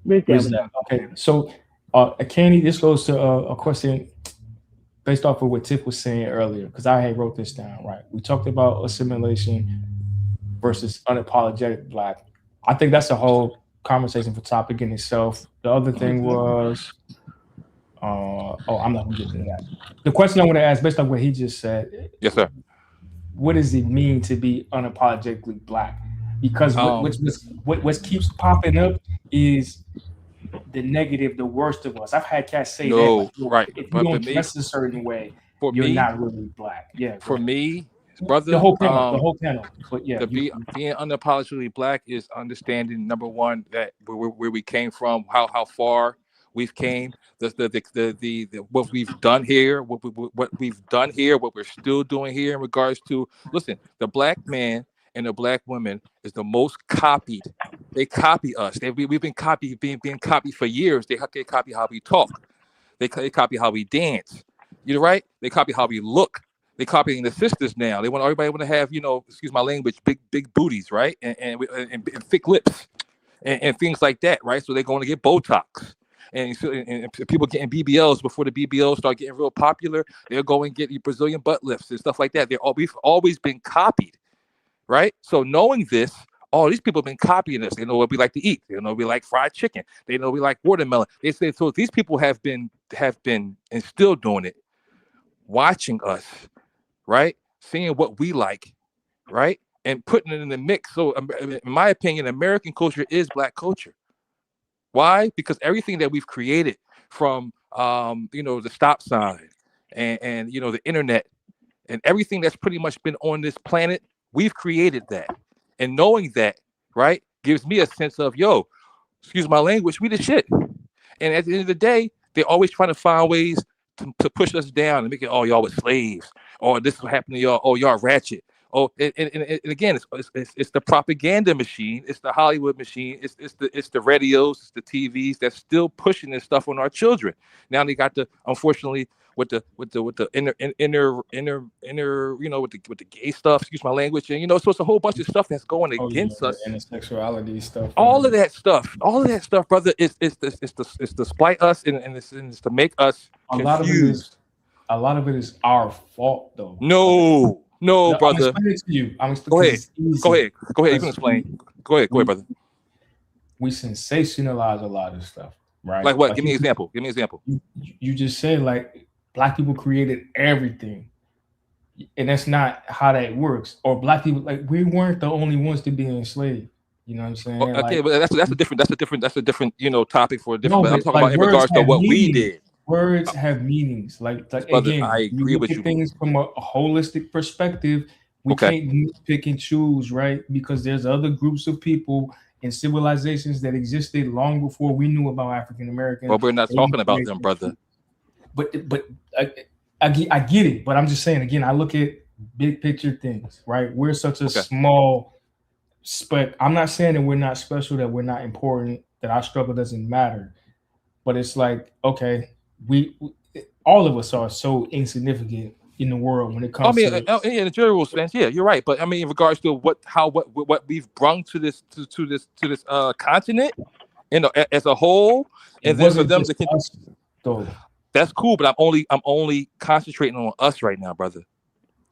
Where's that? Okay, so Candy, this goes to a question based off of what Tiff was saying earlier, because I had wrote this down, right? We talked about assimilation versus unapologetic Black. I think that's a whole conversation for topic in itself. The other thing was, I'm not gonna get to that. The question I want to ask, based on what he just said,
yes, sir.
What does it mean to be unapologetically Black? Because what keeps popping up is the negative, the worst of us. I've had cats say that. Like,
right.
If you don't dress a certain way, you're not really Black. Yeah.
For me, brother,
the whole panel. But yeah,
being unapologetically Black is understanding, number one, that where we came from, how far we've came, what we've done here, what we've done here, what we're still doing here in regards to, listen, the Black man and the Black women is the most copied. They copy us. We've been being copied for years. They copy how we talk. They copy how we dance. You're right. They copy how we look. They're copying the sisters now. Everybody want to have, excuse my language, big booties, right, and thick lips, and things like that, right? So they're going to get Botox. And people getting BBLs before the BBLs start getting real popular. They'll go and get Brazilian butt lifts and stuff like that. We've always been copied, right? So knowing this, these people have been copying us. They know what we like to eat. They know we like fried chicken. They know we like watermelon. They say so. These people have been and still doing it, watching us, right? Seeing what we like, right, and putting it in the mix. So, in my opinion, American culture is Black culture. Why? Because everything that we've created, from the stop sign and the internet and everything that's pretty much been on this planet, we've created that. And knowing that, right, gives me a sense of, yo, excuse my language, we the shit. And at the end of the day, they're always trying to find ways to push us down and make it, y'all were slaves, or this is what happened to y'all, y'all ratchet. And again, it's the propaganda machine, it's the Hollywood machine, it's the radios, it's the TVs that's still pushing this stuff on our children. Now they got unfortunately with the inner with the gay stuff, excuse my language, and so it's a whole bunch of stuff that's going against us.
And the sexuality stuff.
All of that stuff, brother, is to spite us and it's to make us confused.
A lot of it is our fault, though.
No, brother.
I'm explaining it to you.
Go ahead. You can explain. Go ahead, brother.
We sensationalize a lot of stuff, right?
Like what? Give me an example.
You just said like Black people created everything, and that's not how that works. Or Black people, like, we weren't the only ones to be enslaved. You know what I'm saying?
Okay, but that's a different topic for a different. But I'm talking about in regards to what we did.
Words have meanings. Like
brother,
again,
I agree with you.
Things from a holistic perspective, we can't pick and choose, right? Because there's other groups of people and civilizations that existed long before we knew about African Americans.
But we're not talking about them, brother.
But I get it. But I'm just saying again, I look at big picture things, right? We're such a small speck. I'm not saying that we're not special, that we're not important, that our struggle doesn't matter. But it's like, okay, we all of us are so insignificant in the world when it comes to
in a general sense, yeah, you're right. But I mean, in regards to what we've brung to this continent, as a whole, and then for them to That's cool, but I'm only concentrating on us right now, brother.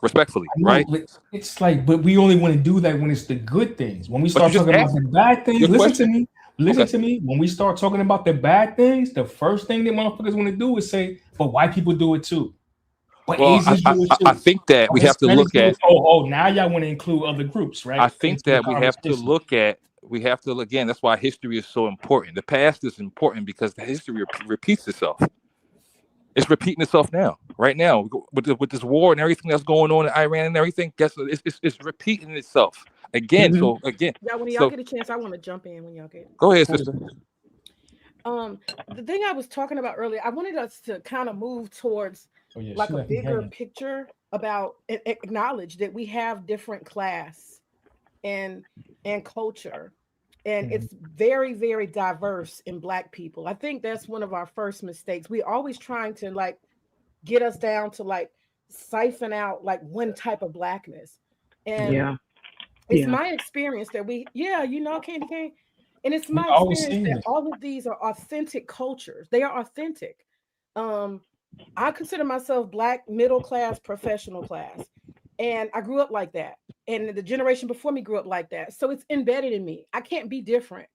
Respectfully,
I know,
right?
but it's like, but we only want to do that when it's the good things. When we
But you
start
just
talking about
asked
the bad things,
your
listen
question.
to me. Listen
Okay.
to me. When we start talking about the bad things, the first thing that motherfuckers want to do is say, "But white people do it too. But
Well,
Asians do it
I
too.
think that
But
we have to
Hispanics
look
do
at.
it." Oh, now y'all want to include other groups,
I
right?
think
Into the
that we have to
conversation.
look at. We have to again. That's why history is so important. The past is important because the history repeats itself. It's repeating itself now, right now, with this war and everything that's going on in Iran and everything. Guess it's repeating itself again. So again,
Yeah, when y'all
so
get a chance, I want to jump in when y'all get.
go ahead, sister.
The thing I was talking about earlier, I wanted us to kind of move towards like
she
a
left me
bigger
hanging.
picture about acknowledge that we have different class and culture, and it's very, very diverse in Black people. I think that's one of our first mistakes. We always trying to like get us down to like siphon out like one type of Blackness, and it's my experience that Candy Cane. And it's
We
my
always
experience
seeing
that
it.
all of these are authentic cultures. They are authentic. I consider myself Black, middle class, professional class. And I grew up like that. And the generation before me grew up like that. So it's embedded in me. I can't be different.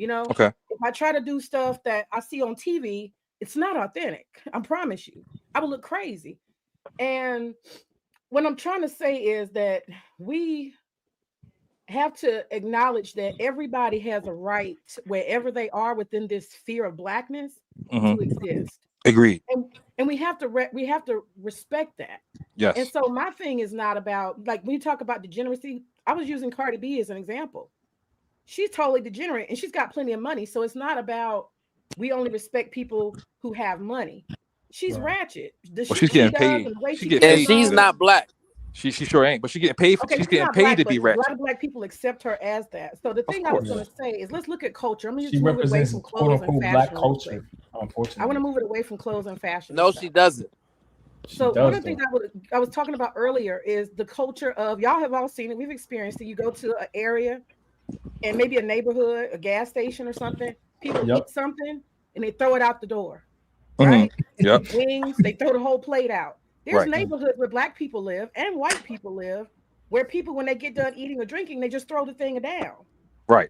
Okay.
If I try to do stuff that I see on TV, it's not authentic. I promise you. I would look crazy. And what I'm trying to say is that we have to acknowledge that everybody has a right wherever they are within this sphere of Blackness to exist.
Agreed.
And we have to respect that.
Yes.
And so my thing is not about like when you talk about degeneracy, I was using Cardi B as an example. She's totally degenerate and she's got plenty of money. So it's not about we only respect people who have money. She's ratchet. The
Well,
shit
she's
she
getting
does
paid.
and the way
She
she
get
gets
And
paid.
she's
along.
not Black.
She sure ain't, but she getting paid.
Okay,
She's
she's
getting
not
paid
Black,
to
but
be
a lot
ratchet.
of Black people accept her as that. So the thing I was going to say is let's look at culture. I'm going to
She
just move it away
represents
from
quote
clothes and
unquote
fashion
Black
real quick.
culture. Unfortunately,
I want to move it away from clothes and fashion.
No, she doesn't.
So
does,
one of the things I was talking about earlier is the culture of y'all have all seen it. We've experienced it. You go to an area and maybe a neighborhood, a gas station or something. People eat something and they throw it out the door, right?
Yep.
Wings, they throw the whole plate out. There's
Right.
neighborhoods where Black people live and white people live, where people, when they get done eating or drinking, they just throw the thing down.
Right.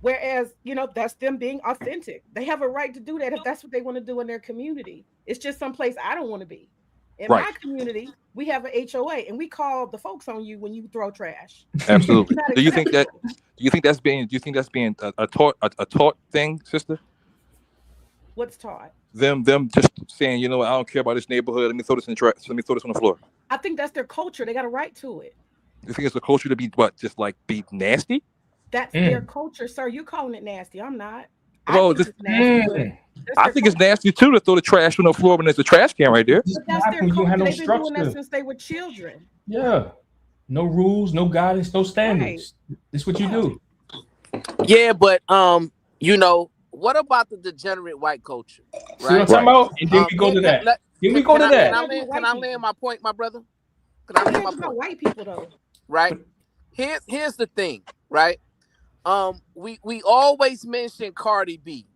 Whereas, that's them being authentic. They have a right to do that if that's what they want to do in their community. It's just someplace I don't want to be. In my community, we have an HOA and we call the folks on you when you throw trash.
Absolutely.
It's not
Do you think
acceptable.
that's being a taught thing, sister?
What's taught?
Them just saying, I don't care about this neighborhood. Let me throw this in the trash. Let me throw this on the floor.
I think that's their culture. They got a right to it.
You think it's a culture to be what? Just like be nasty?
That's their culture, sir. You calling it nasty? I'm not.
Well,
I think it's nasty, but
I think it's nasty too to throw the trash on the floor when there's a trash can right there.
But that's their
when you
culture.
have no
They've been doing that
structure.
since they were children.
Yeah. No rules, no guidance, no standards. This is what you do.
Yeah, but what about the degenerate white culture?
See what I'm talking about? And then we go to that. Then we go to that.
Can I land my point, my brother? Can I land my point?
White people though.
Right. Here's the thing, right? We always mention Cardi B,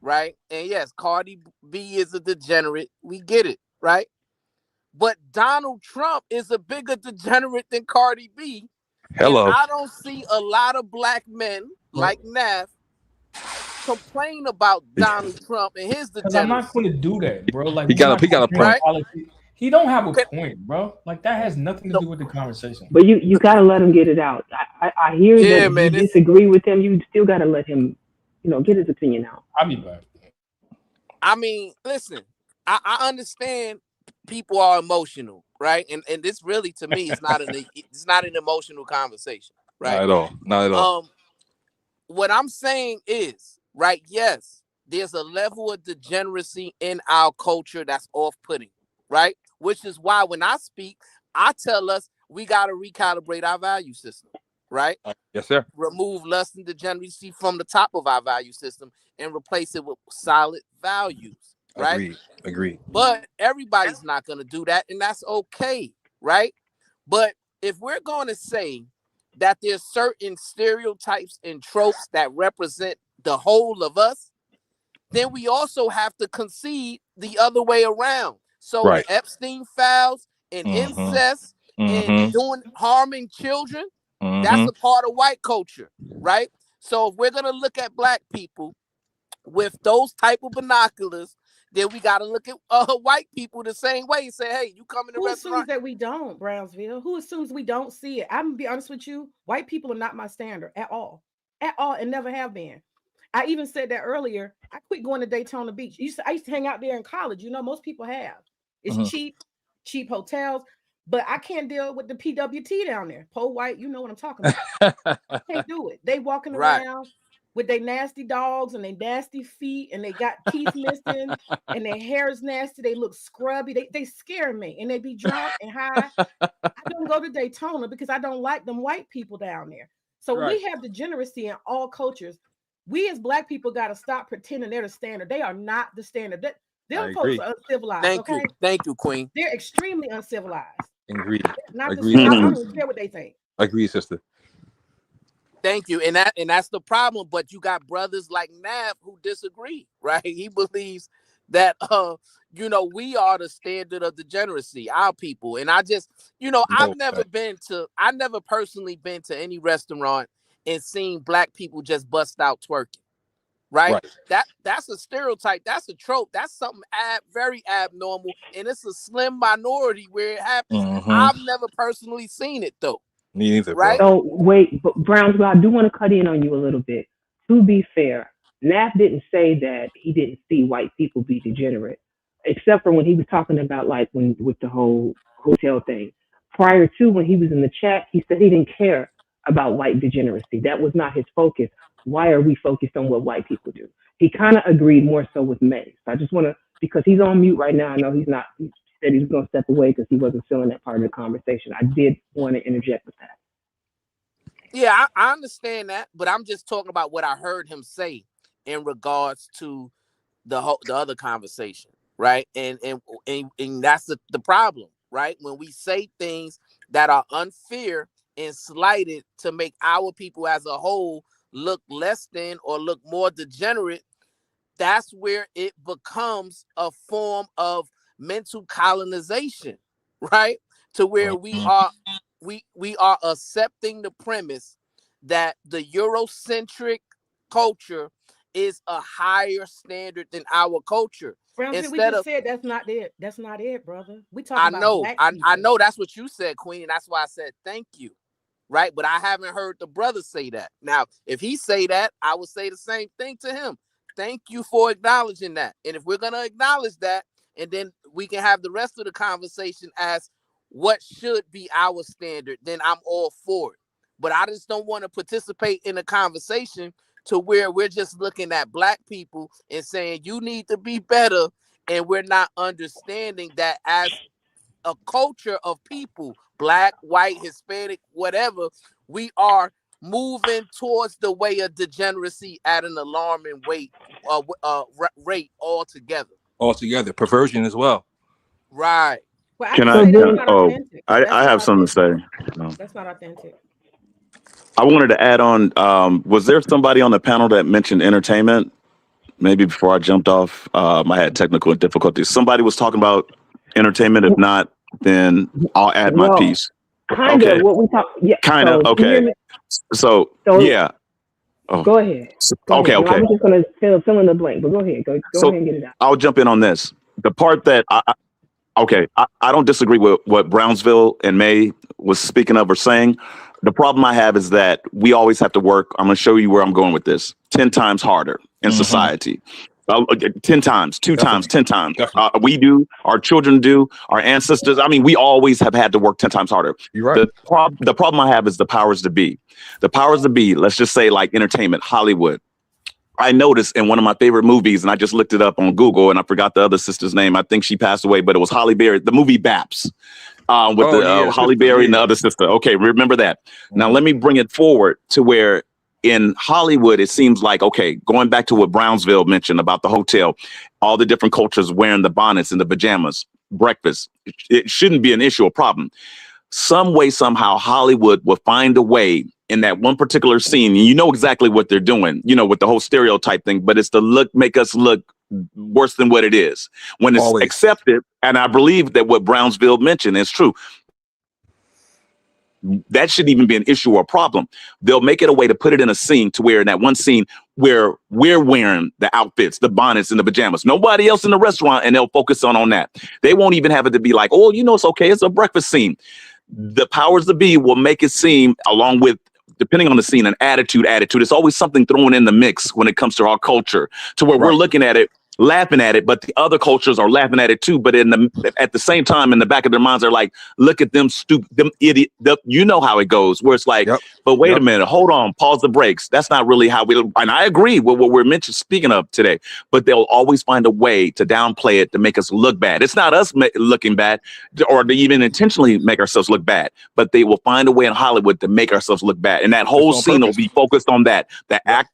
right? And yes, Cardi B is a degenerate. We get it, right? But Donald Trump is a bigger degenerate than Cardi B.
Hello.
And I don't see a lot of Black men like Neff complain about Donald Trump and his degeneracy.
I'm not going to do that, bro. Like
he got a point.
He don't have a point, bro. Like that has nothing to do with the conversation.
But you got to let him get it out. I hear that you disagree with him. You still got to let him, get his opinion out.
I'll be back.
I mean, listen, I understand people are emotional, right? And this really, to me, is not an emotional conversation, right?
Not at all.
What I'm saying is, right? Yes, there's a level of degeneracy in our culture that's off-putting, right? Which is why when I speak, I tell us we got to recalibrate our value system, right?
Yes, sir.
Remove lust and degeneracy from the top of our value system and replace it with solid values, right?
Agreed.
But everybody's not going to do that, and that's okay, right? But if we're going to say that there's certain stereotypes and tropes that represent the whole of us, then we also have to concede the other way around. So
Right.
Epstein files and
Mm-hmm.
incest and
Mm-hmm.
harming children, that's
Mm-hmm.
a part of white culture, right? So if we're gonna look at black people with those type of binoculars, then we got to look at white people the same way and say, hey, you come in the
Who assumes
restaurant.
that we don't, Brownsville? Who assumes we don't see it? I'm gonna be honest with you. White people are not my standard at all, and never have been. I even said that earlier. I quit going to Daytona Beach. I used to hang out there in college. You know, most people have. It's cheap hotels, but I can't deal with the PWT down there. Po white, you know what I'm talking about. Can't do it. They walking around with their nasty dogs and their nasty feet, and they got teeth missing, and their hair is nasty. They look scrubby. They scare me, and they be drunk and high. I don't go to Daytona because I don't like them white people down there. So we have degeneracy in all cultures. We as black people got to stop pretending they're the standard. They are not the standard. Them folks are uncivilized.
Thank you, Queen.
They're extremely uncivilized.
Agreed.
Not
Agreed.
the I don't care what they think.
Agree, sister.
Thank you. And that's the problem. But you got brothers like Nav who disagree, right? He believes that we are the standard of degeneracy, our people. And I just, I've never personally been to any restaurant and seen black people just bust out twerking. Right? That's a stereotype. That's a trope. That's something very abnormal. And it's a slim minority where it happens. I've never personally seen it though.
Me neither,
right?
So wait, but Brownsville, I do want to cut in on you a little bit. To be fair, Naf didn't say that he didn't see white people be degenerate, except for when he was talking about with the whole hotel thing. Prior to when he was in the chat, he said he didn't care about white degeneracy. That was not his focus. Why are we focused on what white people do? He kind of agreed more so with May. So I just want to, because he's on mute right now. I know he's not. He said he was going to step away because he wasn't feeling that part of the conversation. I did want to interject with that.
Yeah, I understand that, but I'm just talking about what I heard him say in regards to the other conversation, right? And that's the problem, right? When we say things that are unfair and slighted to make our people as a whole look less than or look more degenerate, that's where it becomes a form of mental colonization, right? To where we are accepting the premise that the Eurocentric culture is a higher standard than our culture.
Brownsville, we just said that's not it. That's not it, brother. We talking about black people.
I know that's what you said, Queen, and that's why I said thank you. Right, but I haven't heard the brother say that. Now, if he say that, I would say the same thing to him. Thank you for acknowledging that. And if we're gonna acknowledge that, and then we can have the rest of the conversation as what should be our standard, then I'm all for it. But I just don't want to participate in a conversation to where we're just looking at black people and saying you need to be better, and we're not understanding that as a culture of people, black, white, Hispanic, whatever, we are moving towards the way of degeneracy at an alarming rate altogether.
Altogether, perversion as well.
Right.
Well,
I have something to say.
That's not authentic.
I wanted to add on. Was there somebody on the panel that mentioned entertainment? Maybe before I jumped off, I had technical difficulties. Somebody was talking about entertainment. If not, then I'll add my piece.
Kind of what we talk. Yeah.
Kind of. Okay. So yeah. Oh.
Go ahead.
Okay.
No, I'm just gonna fill in the blank, but go ahead. Go ahead and get it out.
I'll jump in on this. The part that I don't disagree with what Brownsville and May was speaking of or saying. The problem I have is that we always have to work. I'm going to show you where I'm going with this. 10 times harder in society. 10 times, 2 times, 10 times. We do, our children do, our ancestors. I mean, we always have had to work 10 times harder.
You're right.
The problem I have is the powers to be. The powers to be, let's just say like entertainment, Hollywood. I noticed in one of my favorite movies, and I just looked it up on Google, and I forgot the other sister's name. I think she passed away, but it was Holly Berry, the movie Baps. Holly Berry and the other sister. Okay, remember that. Now let me bring it forward to where in Hollywood, it seems like, okay, going back to what Brownsville mentioned about the hotel, all the different cultures wearing the bonnets and the pajamas, breakfast, it shouldn't be an issue or problem. some way, somehow, Hollywood will find a way in that one particular scene. And you know exactly what they're doing, with the whole stereotype thing, but it's to make us look worse than what it is when it's
Always.
accepted. And I believe that what Brownsville mentioned is true. That shouldn't even be an issue or a problem. They'll make it a way to put it in a scene to where in that one scene where we're wearing the outfits, the bonnets and the pajamas, nobody else in the restaurant, and they'll focus on that. They won't even have it to be like, oh, it's okay. It's a breakfast scene. The powers that be will make it seem, along with, depending on the scene, an attitude. It's always something thrown in the mix when it comes to our culture, to where we're looking at it, laughing at it, but the other cultures are laughing at it too. But at the same time, in the back of their minds, they're like, look at them stupid, them idiot. You know how it goes, where it's like, but wait a minute, hold on, pause the brakes. That's not really how we. And I agree with what we're speaking of today. But they'll always find a way to downplay it to make us look bad. It's not us looking bad, or to even intentionally make ourselves look bad. But they will find a way in Hollywood to make ourselves look bad, and that whole scene will be focused on that. The actor,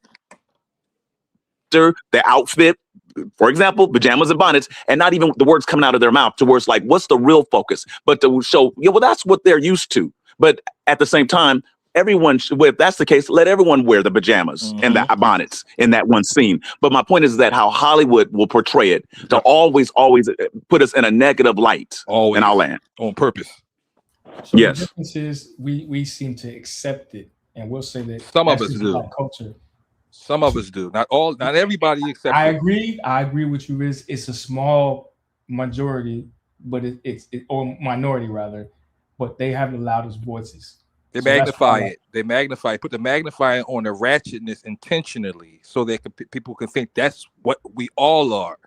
the outfit. For example, pajamas and bonnets, and not even the words coming out of their mouth, to where it's like, what's the real focus? But to show, well, that's what they're used to. But at the same time, everyone should, if that's the case, let everyone wear the pajamas and the bonnets in that one scene. But my point is that how Hollywood will portray it to always put us in a negative light.
Always.
And I'll land.
On purpose.
So
yes.
The difference is we seem to accept it, and we'll say that
some of
that's
us
just
do.
our culture.
Some of us do. Not everybody accepts
I
it.
agree. I agree with you. It's a small majority, but it's or minority rather, but they have the loudest voices.
They magnify it. They magnify it. Put the magnifier on the ratchetness intentionally, so that people can think that's what we all are.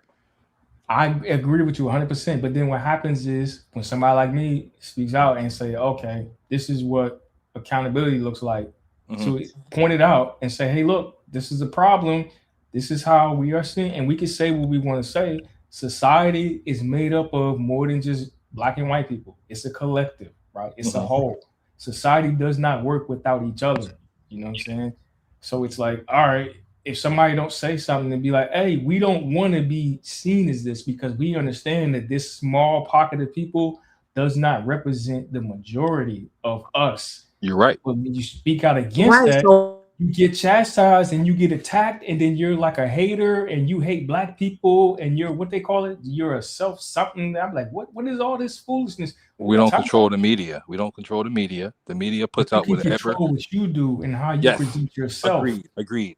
I agree with you 100%. But then what happens is when somebody like me speaks out and say, "Okay, this is what accountability looks like," so point it out and say, "Hey, look. This is a problem. This is how we are seeing," and we can say what we want to say. Society is made up of more than just black and white people. It's a collective, right? It's a whole. Society does not work without each other. You know what I'm saying? So it's like, all right, if somebody don't say something and be like, hey, we don't want to be seen as this because we understand that this small pocket of people does not represent the majority of us.
You're right.
But when you speak out against that, you get chastised and you get attacked, and then you're like a hater and you hate black people and you're what they call it, you're a something. I'm like, what is all this foolishness?
We don't control the media. We don't control the media. The media puts out whatever.
Control what you do and how you present yourself.
Agreed.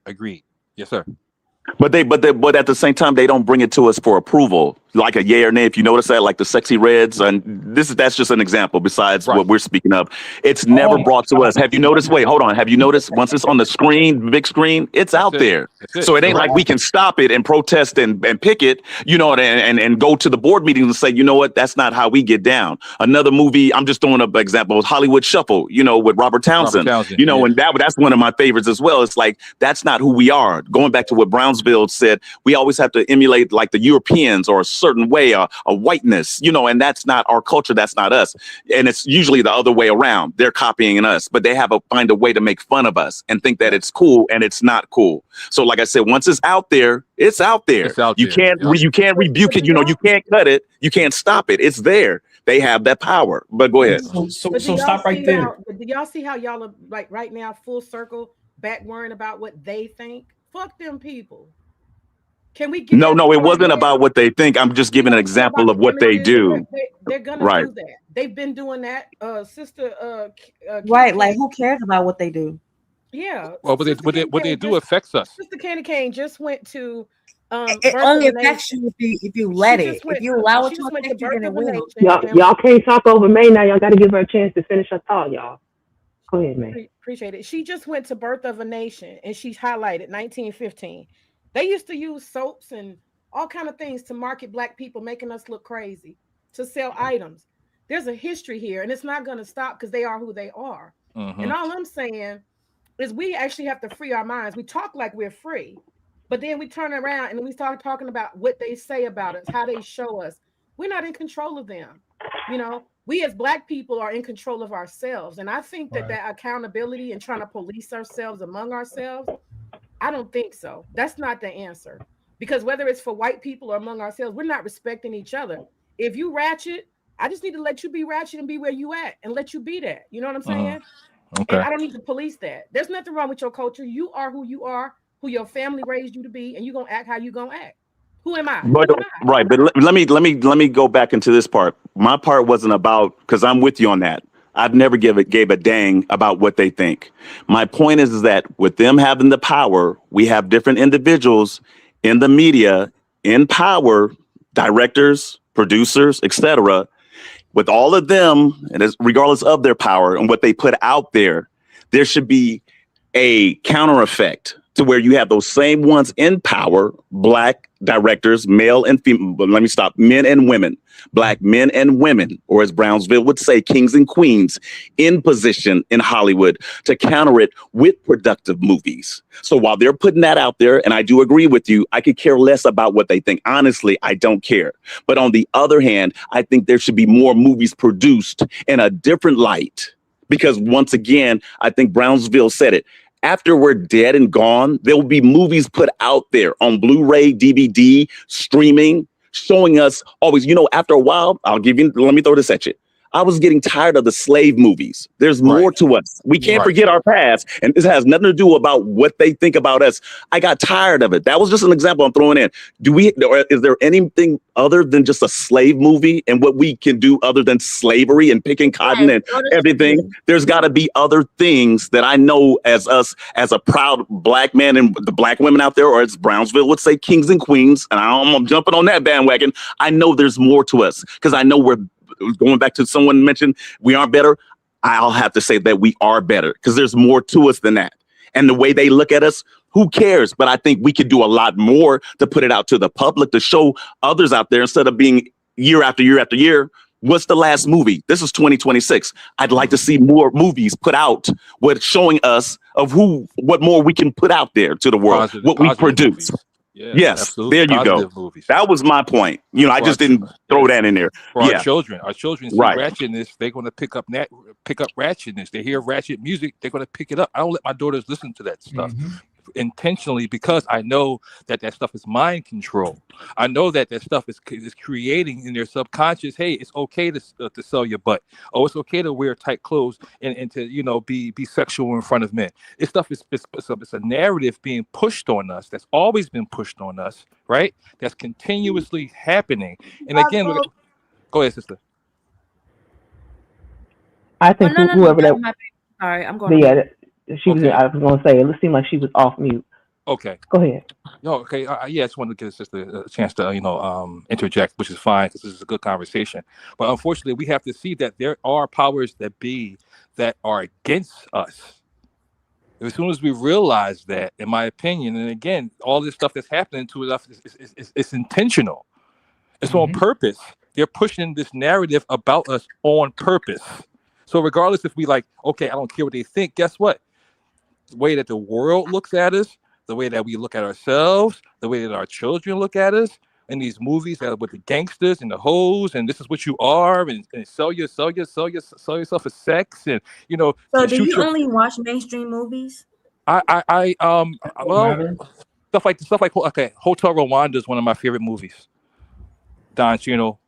Yes, sir.
But at the same time, they don't bring it to us for approval, like a yay or nay. If you notice that, like the Sexy Reds, and that's just an example. Besides what we're speaking of, it's never brought to us. Have you noticed? Wait, hold on. Have you noticed? Once it's on the screen, big screen, it's out there. So it ain't like we can stop it and protest and picket, and go to the board meetings and say, you know what, that's not how we get down. Another movie, I'm just throwing up examples, Hollywood Shuffle, with Robert Townsend, and that's one of my favorites as well. It's like, that's not who we are. Going back to what Brownsville said, we always have to emulate like the Europeans or a certain way, a whiteness, and that's not our culture. That's not us. And it's usually the other way around. They're copying us, but they find a way to make fun of us and think that it's cool, and it's not cool. So like I said, once it's out there, it's out there. You can't rebuke it. You can't cut it. You can't stop it. It's there. They have that power. But go ahead.
So stop right there.
Do y'all see how y'all are like right now, full circle, back worrying about what they think? Fuck them people. Can we get
No, it wasn't about what they think. I'm just giving an example of what they do.
They're gonna do that. They've been doing that. Sister
Right, like
who
cares about what they do?
Yeah.
Well, what they do affects us.
Sister Candy Cane just went to
it only affects you if you let it. If you allow it to affect you, then it will.
Y'all can't talk over May now. Y'all got to give her a chance to finish her thought, y'all. Go ahead, May.
Appreciate it. She just went to Birth of a Nation, and she's highlighted 1915. They used to use soaps and all kind of things to market black people, making us look crazy, to sell items. There's a history here, and it's not going to stop because they are who they are. And all I'm saying is we actually have to free our minds. We talk like we're free, but then we turn around and we start talking about what they say about us, how they show us. We're not in control of them. We as black people are in control of ourselves. And I think that accountability and trying to police ourselves among ourselves, I don't think so. That's not the answer. Because whether it's for white people or among ourselves, we're not respecting each other. If you ratchet, I just need to let you be ratchet and be where you at and let you be that. You know what I'm saying?
Okay.
And I don't need to police that. There's nothing wrong with your culture. You are who you are, who your family raised you to be, and you're gonna act how you gonna act. Who am I?
But
Who am I?
right, but let me go back into this part. My part wasn't about, because I'm with you on that. I've never gave a dang about what they think. My point is that with them having the power, we have different individuals in the media in power, directors, producers, etc. With all of them, and regardless of their power and what they put out there, there should be a counter effect to where you have those same ones in power, black directors, male and female, but let me stop, men and women, black men and women, or as Brownsville would say, kings and queens in position in Hollywood to counter it with productive movies. So while they're putting that out there, and I do agree with you, I could care less about what they think. Honestly, I don't care. But on the other hand, I think there should be more movies produced in a different light. Because once again, I think Brownsville said it. After we're dead and gone, there will be movies put out there on Blu-ray, DVD, streaming, showing us always, after a while, let me throw this at you. I was getting tired of the slave movies. There's more to us. We can't forget our past. And this has nothing to do about what they think about us. I got tired of it. That was just an example I'm throwing in. Is there anything other than just a slave movie and what we can do other than slavery and picking cotton and everything? There's got to be other things that I know as a proud black man and the black women out there, or as Brownsville would say, kings and queens. And I'm jumping on that bandwagon. I know there's more to us because I know we're going back to someone mentioned we aren't better. I'll have to say that we are better because there's more to us than that. And the way they look at us, who cares? But I think we could do a lot more to put it out to the public, to show others out there instead of being year after year after year. What's the last movie? This is 2026. I'd like to see more movies put out with showing us of what more we can put out there to the world, what we produce.
Movies. Yeah,
yes,
absolutely.
there you
Positive
go.
movies.
That was my point. I just didn't throw that in there.
For our children see
Right.
ratchetness, they're going to pick up ratchetness. They hear ratchet music, they're going to pick it up. I don't let my daughters listen to that stuff intentionally because I know that stuff is mind control. I know that stuff is creating in their subconscious. Hey, it's okay to sell your butt. Oh, it's okay to wear tight clothes and to be sexual in front of men. This stuff is it's a narrative being pushed on us. That's always been pushed on us, right? That's continuously happening. And again, go ahead, sister.
I think whoever that.
Sorry, I'm going.
Yeah, she was. I was going to say it seemed like she was off mute.
Okay.
Go ahead.
No, okay. Yeah, I just wanted to give sister a chance to interject, which is fine because this is a good conversation. But unfortunately, we have to see that there are powers that be that are against us. As soon as we realize that, in my opinion, and again, all this stuff that's happening to us is intentional. It's on purpose. They're pushing this narrative about us on purpose. So regardless if we okay, I don't care what they think, guess what? The way that the world looks at us, the way that we look at ourselves, the way that our children look at us in these movies with the gangsters and the hoes, and this is what you are, and sell yourself for sex, and
So do you only watch mainstream movies?
Stuff like Hotel Rwanda is one of my favorite movies. Don Chino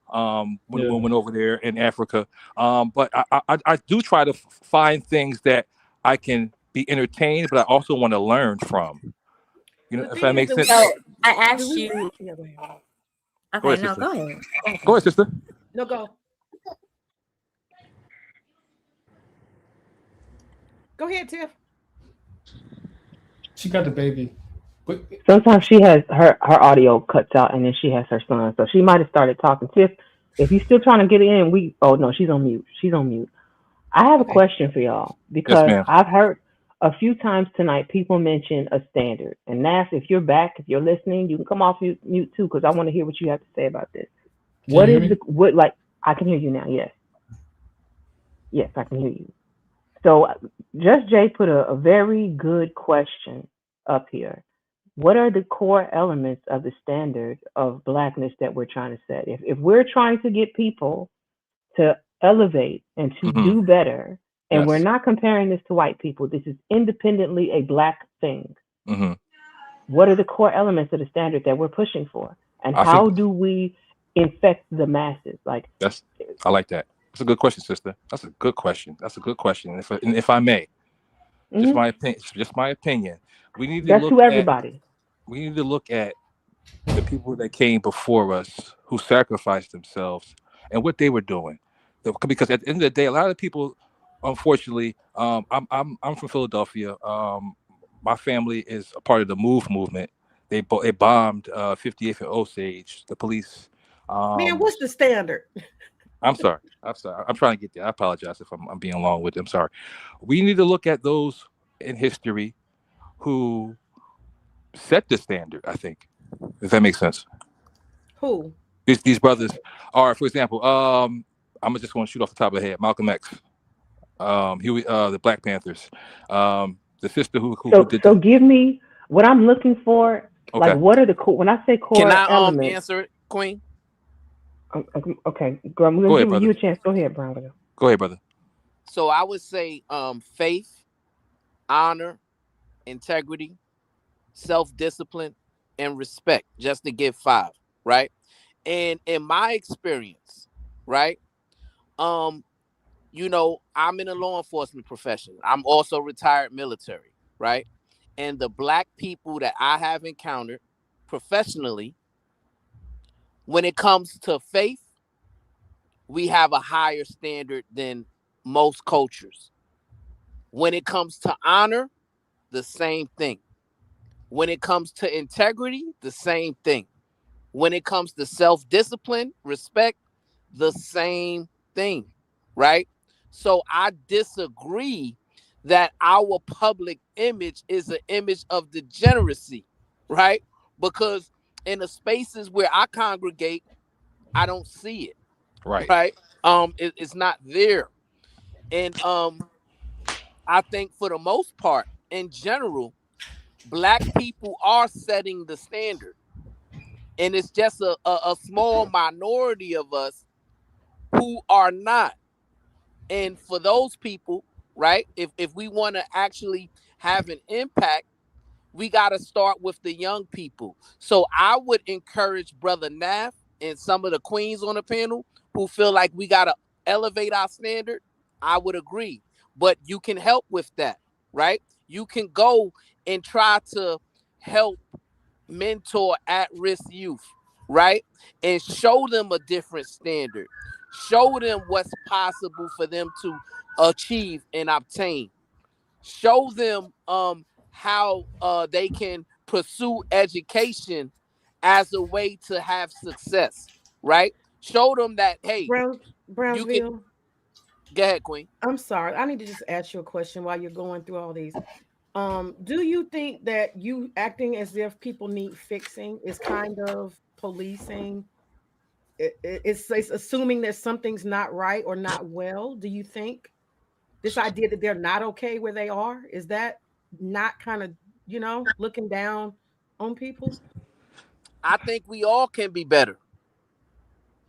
went over there in Africa. But I do try to find things that I can be entertained, but I also want to learn from. If that makes sense.
So I asked you.
Yeah, go ahead.
Okay, no, go ahead.
Go ahead, sister.
No, go. Go ahead, Tiff.
She got the baby. But
sometimes she has her audio cuts out, and then she has her son, so she might have started talking. Tiff, if you're still trying to get in, oh no, she's on mute. She's on mute. I have a question for y'all because I've heard a few times tonight people mention a standard, and that's if you're back, if you're listening, you can come off mute too, because I want to hear what you have to say about this. I can hear you now. Yes, I can hear you. So Just Jay put a very good question up here. What are the core elements of the standard of blackness that we're trying to set? If we're trying to get people to elevate and to do better, and we're not comparing this to white people, this is independently a black thing. What are the core elements of the standard that we're pushing for? And how do we infect the masses. Like
I like that. That's a good question, sister. That's a good question. If I may, just my opinion. We need to
that's
look
to
at
everybody.
the people that came before us who sacrificed themselves and what they were doing. Because at the end of the day, a lot of people, unfortunately, I'm from Philadelphia. My family is a part of the MOVE movement. They bombed 58th and Osage. The police.
Man, what's the standard?
I'm sorry. I'm trying to get there. I apologize if I'm being long with it. I'm sorry. We need to look at those in history who set the standard, I think, if that makes sense.
Who?
These brothers are, for example, I'm just going to shoot off the top of the head. Malcolm X, the Black Panthers, the sister who did
So give me what I'm looking for.
Okay.
Like, what are the core? When I say core
Can I
elements,
answer it, Queen?
Okay, I'm gonna
Go ahead,
give
brother.
you a chance. Go ahead, Brown.
Go ahead, brother.
So I would say faith, honor, integrity, self-discipline, and respect, just to give 5, right? And in my experience, right, I'm in the law enforcement profession. I'm also retired military, right? And the Black people that I have encountered professionally, when it comes to faith, we have a higher standard than most cultures. When it comes to honor, the same thing. When it comes to integrity, the same thing. When it comes to self-discipline, respect, the same thing, right? So I disagree that our public image is an image of degeneracy, right? Because in the spaces where I congregate, I don't see it, right? It's not there. And I think for the most part, in general, Black people are setting the standard. And it's just a small minority of us who are not. And for those people, right, if we want to actually have an impact, we got to start with the young people. So I would encourage Brother Nath and some of the queens on the panel who feel like we got to elevate our standard. I would agree. But you can help with that, right? You can go and try to help mentor at-risk youth, right? And show them a different standard. Show them what's possible for them to achieve and obtain. Show them how they can pursue education as a way to have success, right? Show them that, hey,
Brownsville.
You can... Go ahead, Queen.
I'm sorry. I need to just ask you a question while you're going through all these. Do you think that you acting as if people need fixing is kind of policing? It's assuming that something's not right or not well. Do you think this idea that they're not okay where they are, is that not kind of, looking down on people?
I think we all can be better.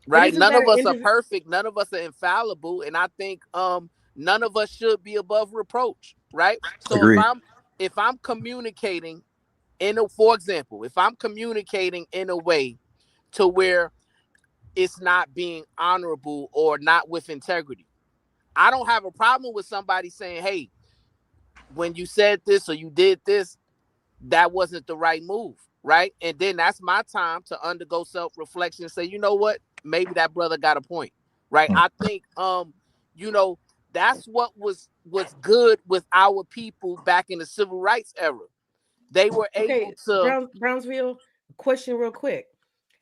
Right? None of us are perfect. None of us are infallible. And I think none of us should be above reproach. Right? So
Agreed.
if I'm communicating for example, if I'm communicating in a way to where it's not being honorable or not with integrity, I don't have a problem with somebody saying, hey, when you said this or you did this, that wasn't the right move, right? And then that's my time to undergo self-reflection and say, you know what? Maybe that brother got a point, right? I think, that's what was good with our people back in the civil rights era. They were able to...
Brownsville, question real quick.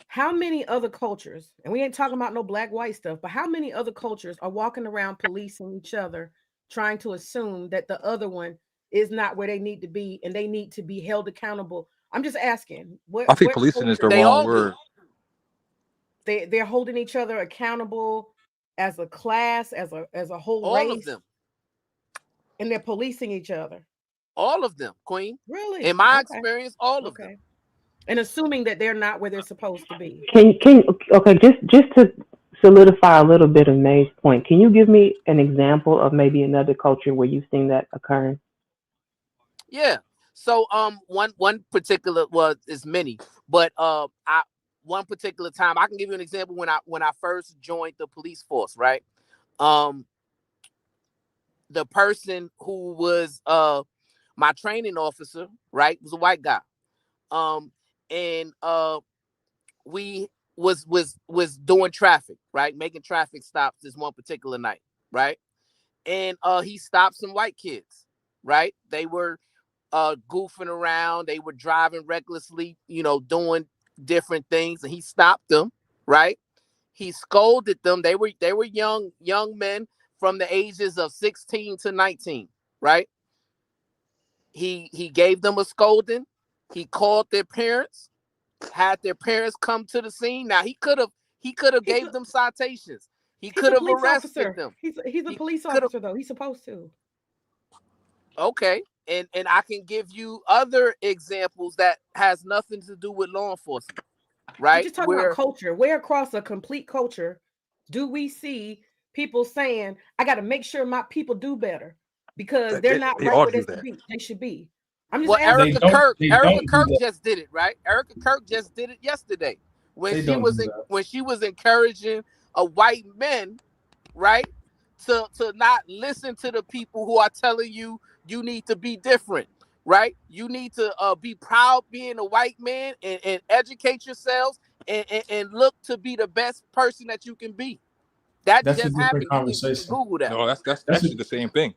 How many other cultures, and we ain't talking about no black, white stuff, but how many other cultures are walking around policing each other, trying to assume that the other one is not where they need to be and they need to be held accountable? I'm just asking.
I think policing is the wrong word.
They're holding each other accountable as a class, as a whole
all
race.
Of them.
And they're policing each other.
All of them, Queen.
Really?
In my experience, all of them.
And assuming that they're not where they're supposed to be.
Just to solidify a little bit of May's point, can you give me an example of maybe another culture where you've seen that occurring?
Yeah. So one particular, well, it's many, but one particular time, I can give you an example when I first joined the police force, right? The person who was my training officer, right, was a white guy. And we was doing traffic, right? Making traffic stops this one particular night, right? And he stopped some white kids, right? They were goofing around, they were driving recklessly, doing different things, and he stopped them, right? He scolded them. They were young men from the ages of 16 to 19, right? He gave them a scolding. He called their parents, had their parents come to the scene. Now he could have gave them citations. He could have arrested them.
He's a police officer though. He's supposed to.
Okay. And I can give you other examples that has nothing to do with law enforcement, right?
We're just talking about culture. Where across a complete culture do we see people saying, I got to make sure my people do better because they're not right where they should be. I'm just asking.
Erica Kirk just did it, right? Erica Kirk just did it yesterday when she was encouraging a white men, right, to not listen to the people who are telling you need to be different, right? You need to be proud being a white man and educate yourselves and look to be the best person that you can be. That's just
a different
happened.
conversation.
Google that.
No, that's actually the same thing.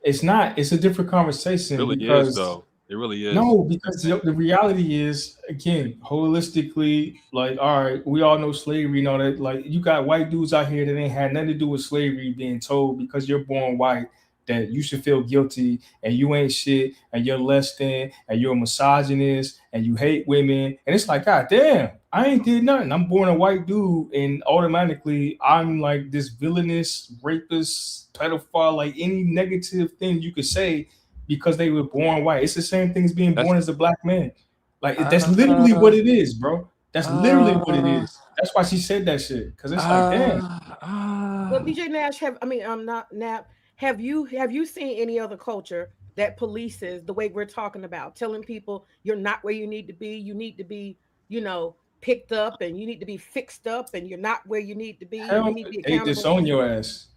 It's not. It's a different conversation.
It really
because,
is, though. It really is.
No, because the reality is, again, holistically, like, all right, we all know slavery and all that. Like, you got white dudes out here that ain't had nothing to do with slavery being told because you're born white that you should feel guilty and you ain't shit and you're less than and you're a misogynist and you hate women. And it's like, God damn, I ain't did nothing. I'm born a white dude and automatically I'm like this villainous, rapist, pedophile, like any negative thing you could say because they were born white. It's the same thing as being born as a black man. Like that's literally what it is, bro. That's literally what it is. That's why she said that shit. Cause it's like, damn.
But BJ Nash, have you seen any other culture that polices the way we're talking about, telling people you're not where you need to be, picked up and you need to be fixed up and you're not where you need to be. You need to be accountable.
They disown your ass.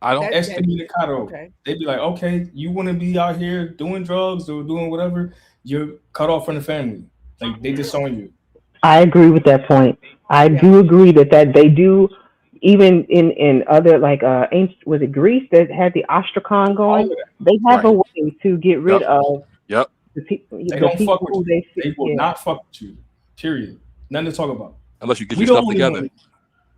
I don't excommunicado. Okay. They be like, okay, you want to be out here doing drugs or doing whatever, you're cut off from the family. Like they disown you.
I agree with that point. I do agree that they do, even in other was it Greece that had the ostrakhan going? They have a way to get rid of the people.
They don't fuck with you. They will not fuck with you. Period. Nothing to talk about.
Unless you get yourself together.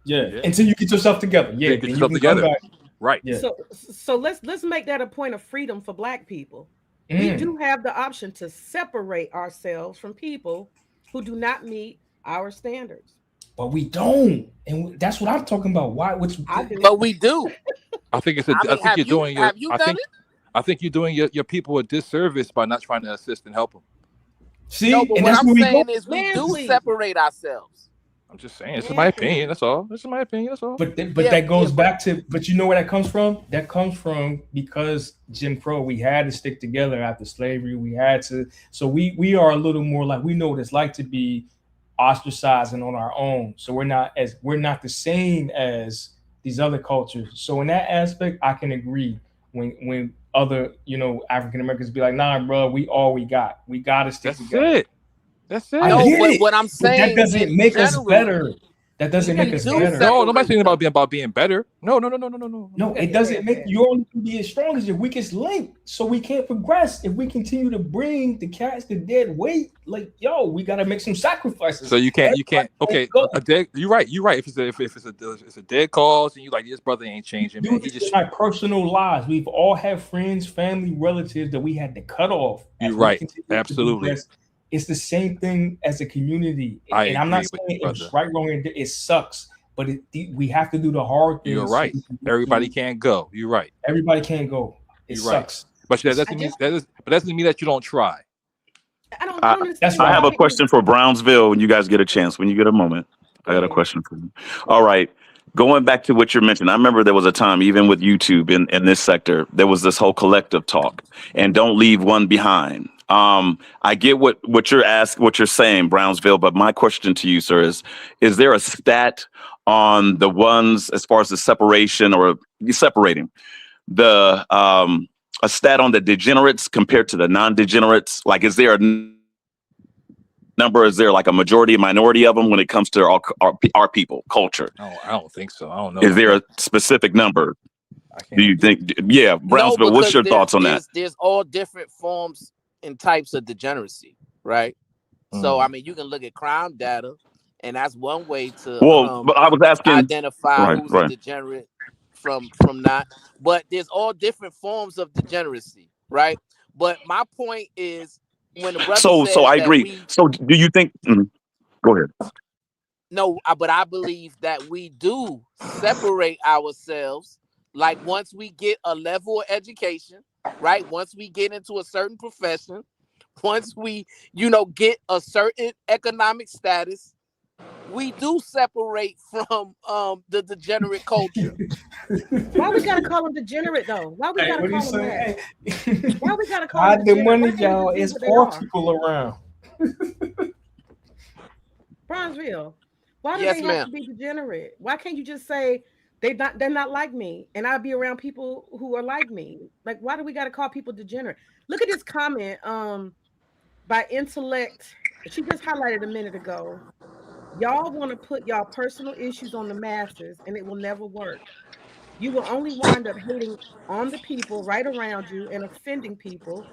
Yeah. Until you get yourself together. Yeah.
Get yourself together. Right.
Yeah. So let's make that a point of freedom for Black people. We do have the option to separate ourselves from people who do not meet our standards.
But we don't, and that's what I'm talking about. Why?
But we do.
I think it's. I think you're doing your people a disservice by not trying to assist and help them.
See,
no, but what I'm saying is we do separate ourselves.
I'm just saying. This is my opinion. That's all. This is my opinion. That's all.
But that goes back to. But you know where that comes from? That comes from because Jim Crow. We had to stick together after slavery. We had to. So we are a little more like we know what it's like to be ostracizing on our own. So we're not the same as these other cultures. So in that aspect, I can agree when other African Americans be like, nah, bro, we all we got. We gotta stick together.
That's it.
No, what I'm saying
that doesn't make us better. That doesn't make us better.
No, nobody's saying about being better. No.
No, it doesn't make you only can be as strong as your weakest link. So we can't progress if we continue to bring the cats to dead weight. Like, we gotta make some sacrifices.
So you can't. Okay, you're right. If it's a dead cause, and you like this brother ain't changing, man.
He just my personal lives. We've all had friends, family, relatives that we had to cut off.
You're right. Absolutely.
It's the same thing as a community. And I'm not saying it's right, wrong, and it sucks, but we have to do the hard things.
You're right. Everybody can't go. You're right.
Everybody can't go. It sucks.
Right. But that doesn't mean that you don't try.
I have a question for Brownsville when you guys get a chance, when you get a moment. I got a question for you. All right. Going back to what you're mentioning, I remember there was a time, even with YouTube in this sector, there was this whole collective talk and don't leave one behind. I get what you're saying, Brownsville, but my question to you, sir, is there a stat on the ones as far as the separation or separating the a stat on the degenerates compared to the non-degenerates? Like, is there a number? Is there like a majority, a minority of them when it comes to our people, culture?
No, I don't think so. I don't know.
Is there a specific number? Do you think? Yeah, Brownsville. What's your thoughts on that?
There's all different forms and types of degeneracy, right? So I mean, you can look at crime data, and that's one way to
but I was asking,
identify who's a degenerate from not. But there's all different forms of degeneracy, right? But my point is, when the brother
so I agree. So do you think? Go ahead.
No, but I believe that we do separate ourselves. Like once we get a level of education, right? Once we get into a certain profession, once we, get a certain economic status, we do separate from the degenerate culture.
Why we gotta call them degenerate though? Why we gotta call them that? Why we gotta call them
the
degenerate?
money,
Why can't
y'all,
we just
is
be what
for
they
people around.
Bronzeville, why do
Yes,
they have
ma'am.
to be degenerate? Why can't you just say they're not like me and I'll be around people who are like me? Like, why do we gotta call people degenerate? Look at this comment by Intellect. She just highlighted a minute ago. Y'all want to put y'all personal issues on the masses and it will never work. You will only wind up hating on the people right around you and offending people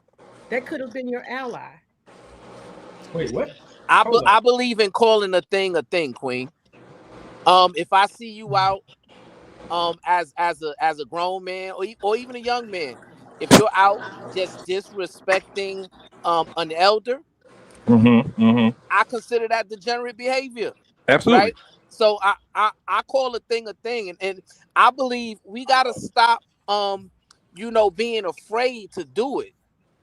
that could have been your ally.
Wait, what?
I believe in calling a thing, Queen. If I see you out as a grown man or even a young man, if you're out just disrespecting an elder, I consider that degenerate behavior.
Absolutely.
Right? So I call a thing, and I believe we gotta stop being afraid to do it.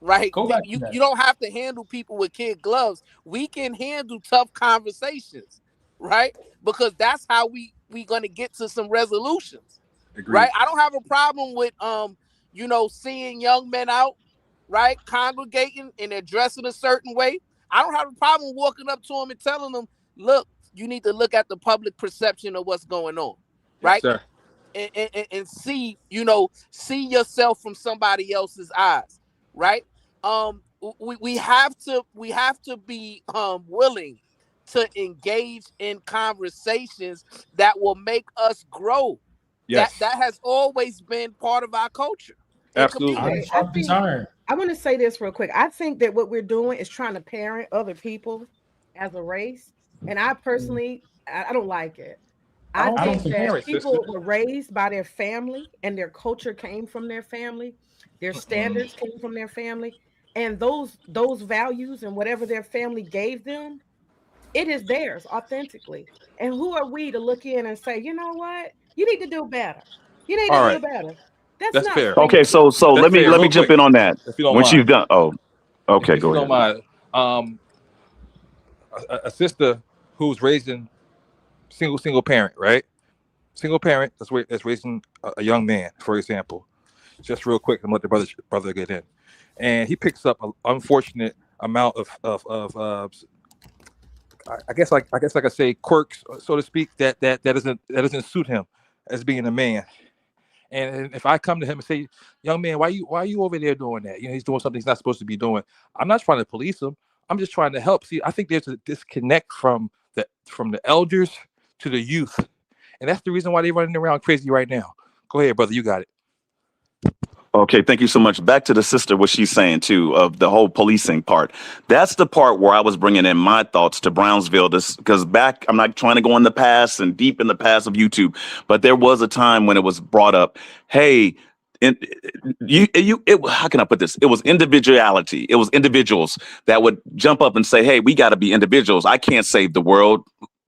Right? You don't have to handle people with kid gloves. We can handle tough conversations, right? Because that's how we gonna get to some resolutions.
Agreed.
Right? I don't have a problem with seeing young men out, right, congregating and they're dressed in a certain way. I don't have a problem walking up to them and telling them, look, you need to look at the public perception of what's going on, right?
Yes,
sir. And see yourself from somebody else's eyes, right? We have to be willing to engage in conversations that will make us grow.
Yes.
That has always been part of our culture.
Absolutely.
I want to say this real quick. I think that what we're doing is trying to parent other people as a race. And I personally, I don't like it. I think that people were raised by their family and their culture came from their family. Their standards came from their family. And those values and whatever their family gave them, it is theirs authentically. And who are we to look in and say, you know what? You need to do better. You need to do better. That's not
fair.
Okay, so let me jump in on that.
If you don't
Once
mind.
you've done, okay,
If
go
you
ahead.
don't mind, a sister who's raising single parent, right? Single parent that's raising a young man, for example. Just real quick, and let the brother get in, and he picks up an unfortunate amount of I guess I could say quirks, so to speak, that doesn't suit him as being a man. And if I come to him and say, young man, why you over there doing that? He's doing something he's not supposed to be doing. I'm not trying to police him. I'm just trying to help. See, I think there's a disconnect from the elders to the youth. And that's the reason why they're running around crazy right now. Go ahead, brother. You got it.
Okay, thank you so much. Back to the sister, what she's saying too, of the whole policing part. That's the part where I was bringing in my thoughts to Brownsville, because I'm not trying to go in the past and deep in the past of YouTube, but there was a time when it was brought up, hey, how can I put this? It was individuality. It was individuals that would jump up and say, hey, we got to be individuals. I can't save the world.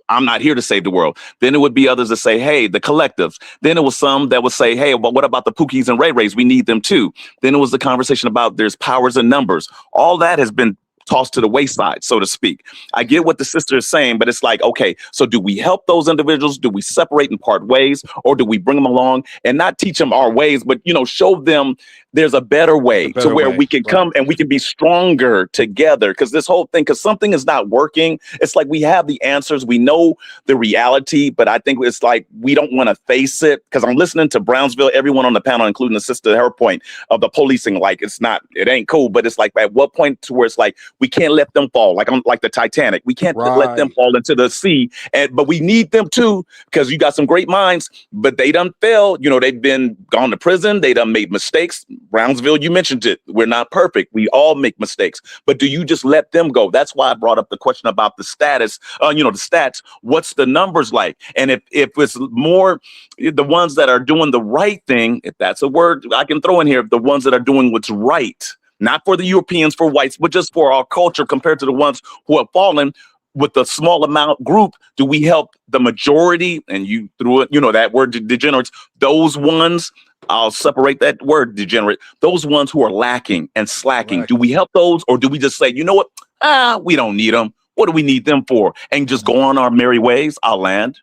I'm not here to save the world. Then it would be others that say, hey, the collectives. Then it was some that would say, hey, but what about the Pookies and Ray Rays? We need them too. Then it was the conversation about there's powers in numbers. All that has been tossed to the wayside, so to speak. I get what the sister is saying, but it's like, okay, so do we help those individuals? Do we separate and part ways? Or do we bring them along and not teach them our ways, but, show them
there's a better way to
better
where
way,
we can
right?
come and we can be stronger together. Because this whole thing, because something is not working, it's like we have the answers, we know the reality, but I think it's like we don't want to face it. Because I'm listening to Brownsville, everyone on the panel, including the sister, her point of the policing, like it ain't cool, but it's like at what point to where it's like we can't let them fall, like I'm like the Titanic, we can't let them fall into the sea, but we need them too, because you got some great minds, but they done failed. You know, they've been gone to prison, they done made mistakes. Brownsville, you mentioned it. We're not perfect. We all make mistakes. But do you just let them go? That's why I brought up the question about the status, the stats. What's the numbers like? And if it's more the ones that are doing the right thing, if that's a word I can throw in here, the ones that are doing what's right, not for the Europeans, for whites, but just for our culture compared to the ones who have fallen, with the small amount group, do we help the majority? And you threw it, that word degenerates, those ones, I'll separate that word degenerate, those ones who are lacking and slacking. Do we help those, or do we just say, you know what? We don't need them. What do we need them for? And just go on our merry ways. I'll land.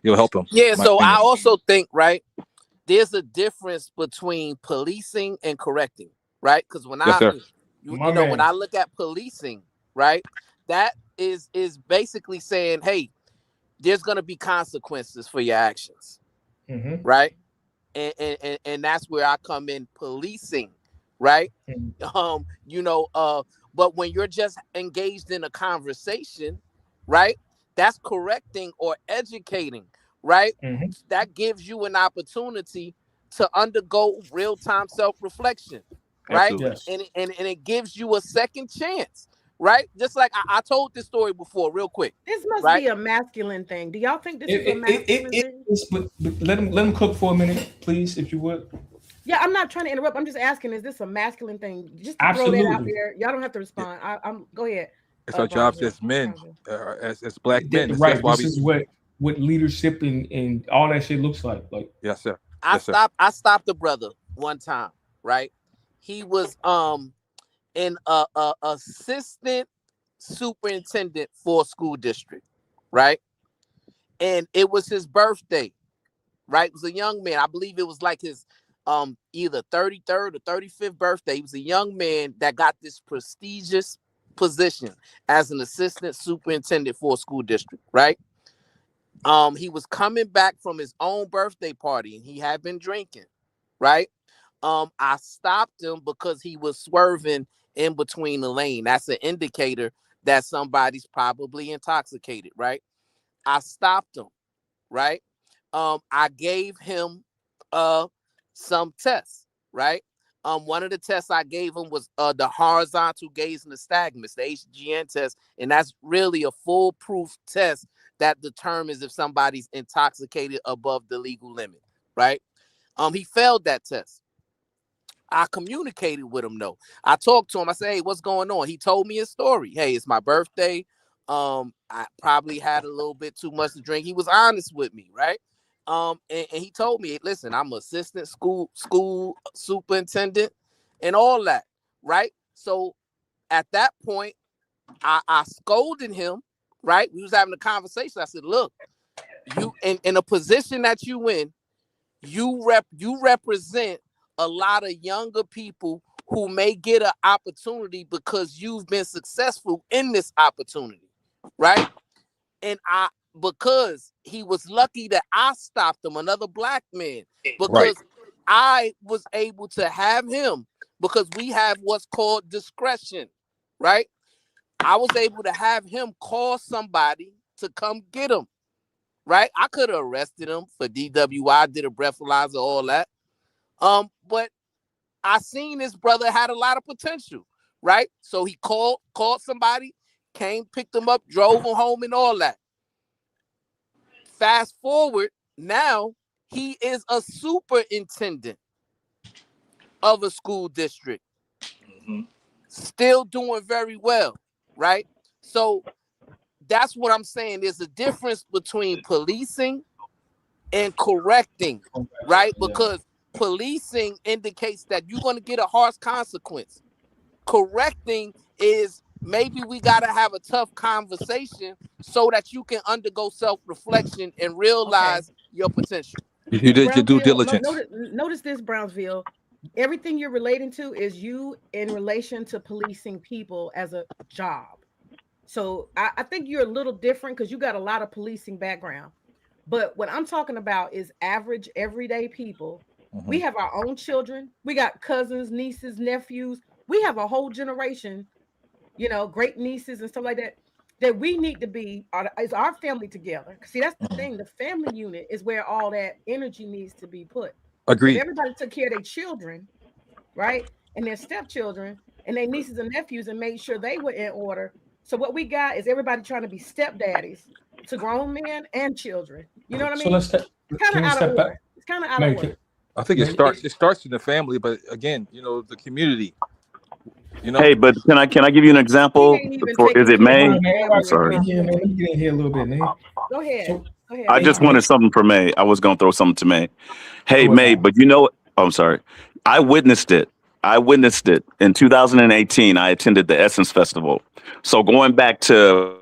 You'll help them.
Yeah, so I also think, right, there's a difference between policing and correcting, right? Because when when I look at policing, right, that is basically saying, hey, there's going to be consequences for your actions, right? And that's where I come in policing, right? But when you're just engaged in a conversation, right, that's correcting or educating, right? That gives you an opportunity to undergo real-time self-reflection, right? And it gives you a second chance, right? Just like I told this story before, real quick.
This must be a masculine thing. Do y'all think this is a masculine thing?
But let him cook for a minute, please, if you would.
Yeah, I'm not trying to interrupt. I'm just asking, is this a masculine thing? Just to throw that out there. Y'all don't have to respond. I'm go ahead.
It's our jobs as men, as black men.
Right. This is what leadership and all that shit looks like.
Yes, sir.
I stopped the brother one time, right? He was an assistant superintendent for a school district, right? And it was his birthday, right? It was a young man. I believe it was like his either 33rd or 35th birthday. He was a young man that got this prestigious position as an assistant superintendent for a school district, right? He was coming back from his own birthday party and he had been drinking, right? I stopped him because he was swerving in between the lane. That's an indicator that somebody's probably intoxicated, right? I stopped him, right? I gave him some tests, right? One of the tests I gave him was the horizontal gaze nystagmus, the HGN test, and that's really a foolproof test that determines if somebody's intoxicated above the legal limit, right? He failed that test. I communicated with him though. I talked to him. I said, hey, what's going on? He told me his story. Hey, it's my birthday. I probably had a little bit too much to drink. He was honest with me, right? And he told me, listen, I'm assistant school superintendent and all that, right? So at that point, I scolded him, right? We was having a conversation. I said, look, you in a position that you in, you represent a lot of younger people who may get an opportunity because you've been successful in this opportunity, right? And because he was lucky that I stopped him, another black man, because I was able to have him, because we have what's called discretion, right? I was able to have him call somebody to come get him, right? I could have arrested him for DWI, did a breathalyzer, all that. But I seen this brother had a lot of potential, right? So he called somebody, came, picked him up, drove him home and all that. Fast forward, now he is a superintendent of a school district. Still doing very well, right? So that's what I'm saying. There's a difference between policing and correcting, right? Because policing indicates that you're going to get a harsh consequence. Correcting is maybe we got to have a tough conversation so that you can undergo self-reflection and realize your potential.
You did your due diligence.
Notice this, Brownsville. everything you're relating to is you in relation to policing people as a job. So I think you're a little different because you got a lot of policing background. But what I'm talking about is average, everyday people. We have our own children. We got cousins, nieces, nephews. We have a whole generation, great nieces and stuff like that, that we need to be, is our family together. See, that's the thing. The family unit is where all that energy needs to be put. If
Agreed.
everybody took care of their children, right, and their stepchildren and their nieces and nephews and made sure they were in order. So what we got is everybody trying to be stepdaddies to grown men and children. You know what I
So
mean?
let's step.
It's kind of
Can we
out of
step back?
order. It's kind of out of
Meg,
order.
I think it
Meg,
starts in the family, but again, the community.
Hey, but can I give you an example?
He ain't even
For is
taking
it
care of
May?
his
man,
I'm
everybody
family
sorry.
in
enough.
here, man. Let me get in here a little bit, man.
Go ahead.
So,
Go ahead,
I
May.
just wanted something for May. I was gonna throw something to May.
go
Hey,
ahead,
May,
man.
but I'm sorry. I witnessed it. I witnessed it in 2018. I attended the Essence Festival. So going back to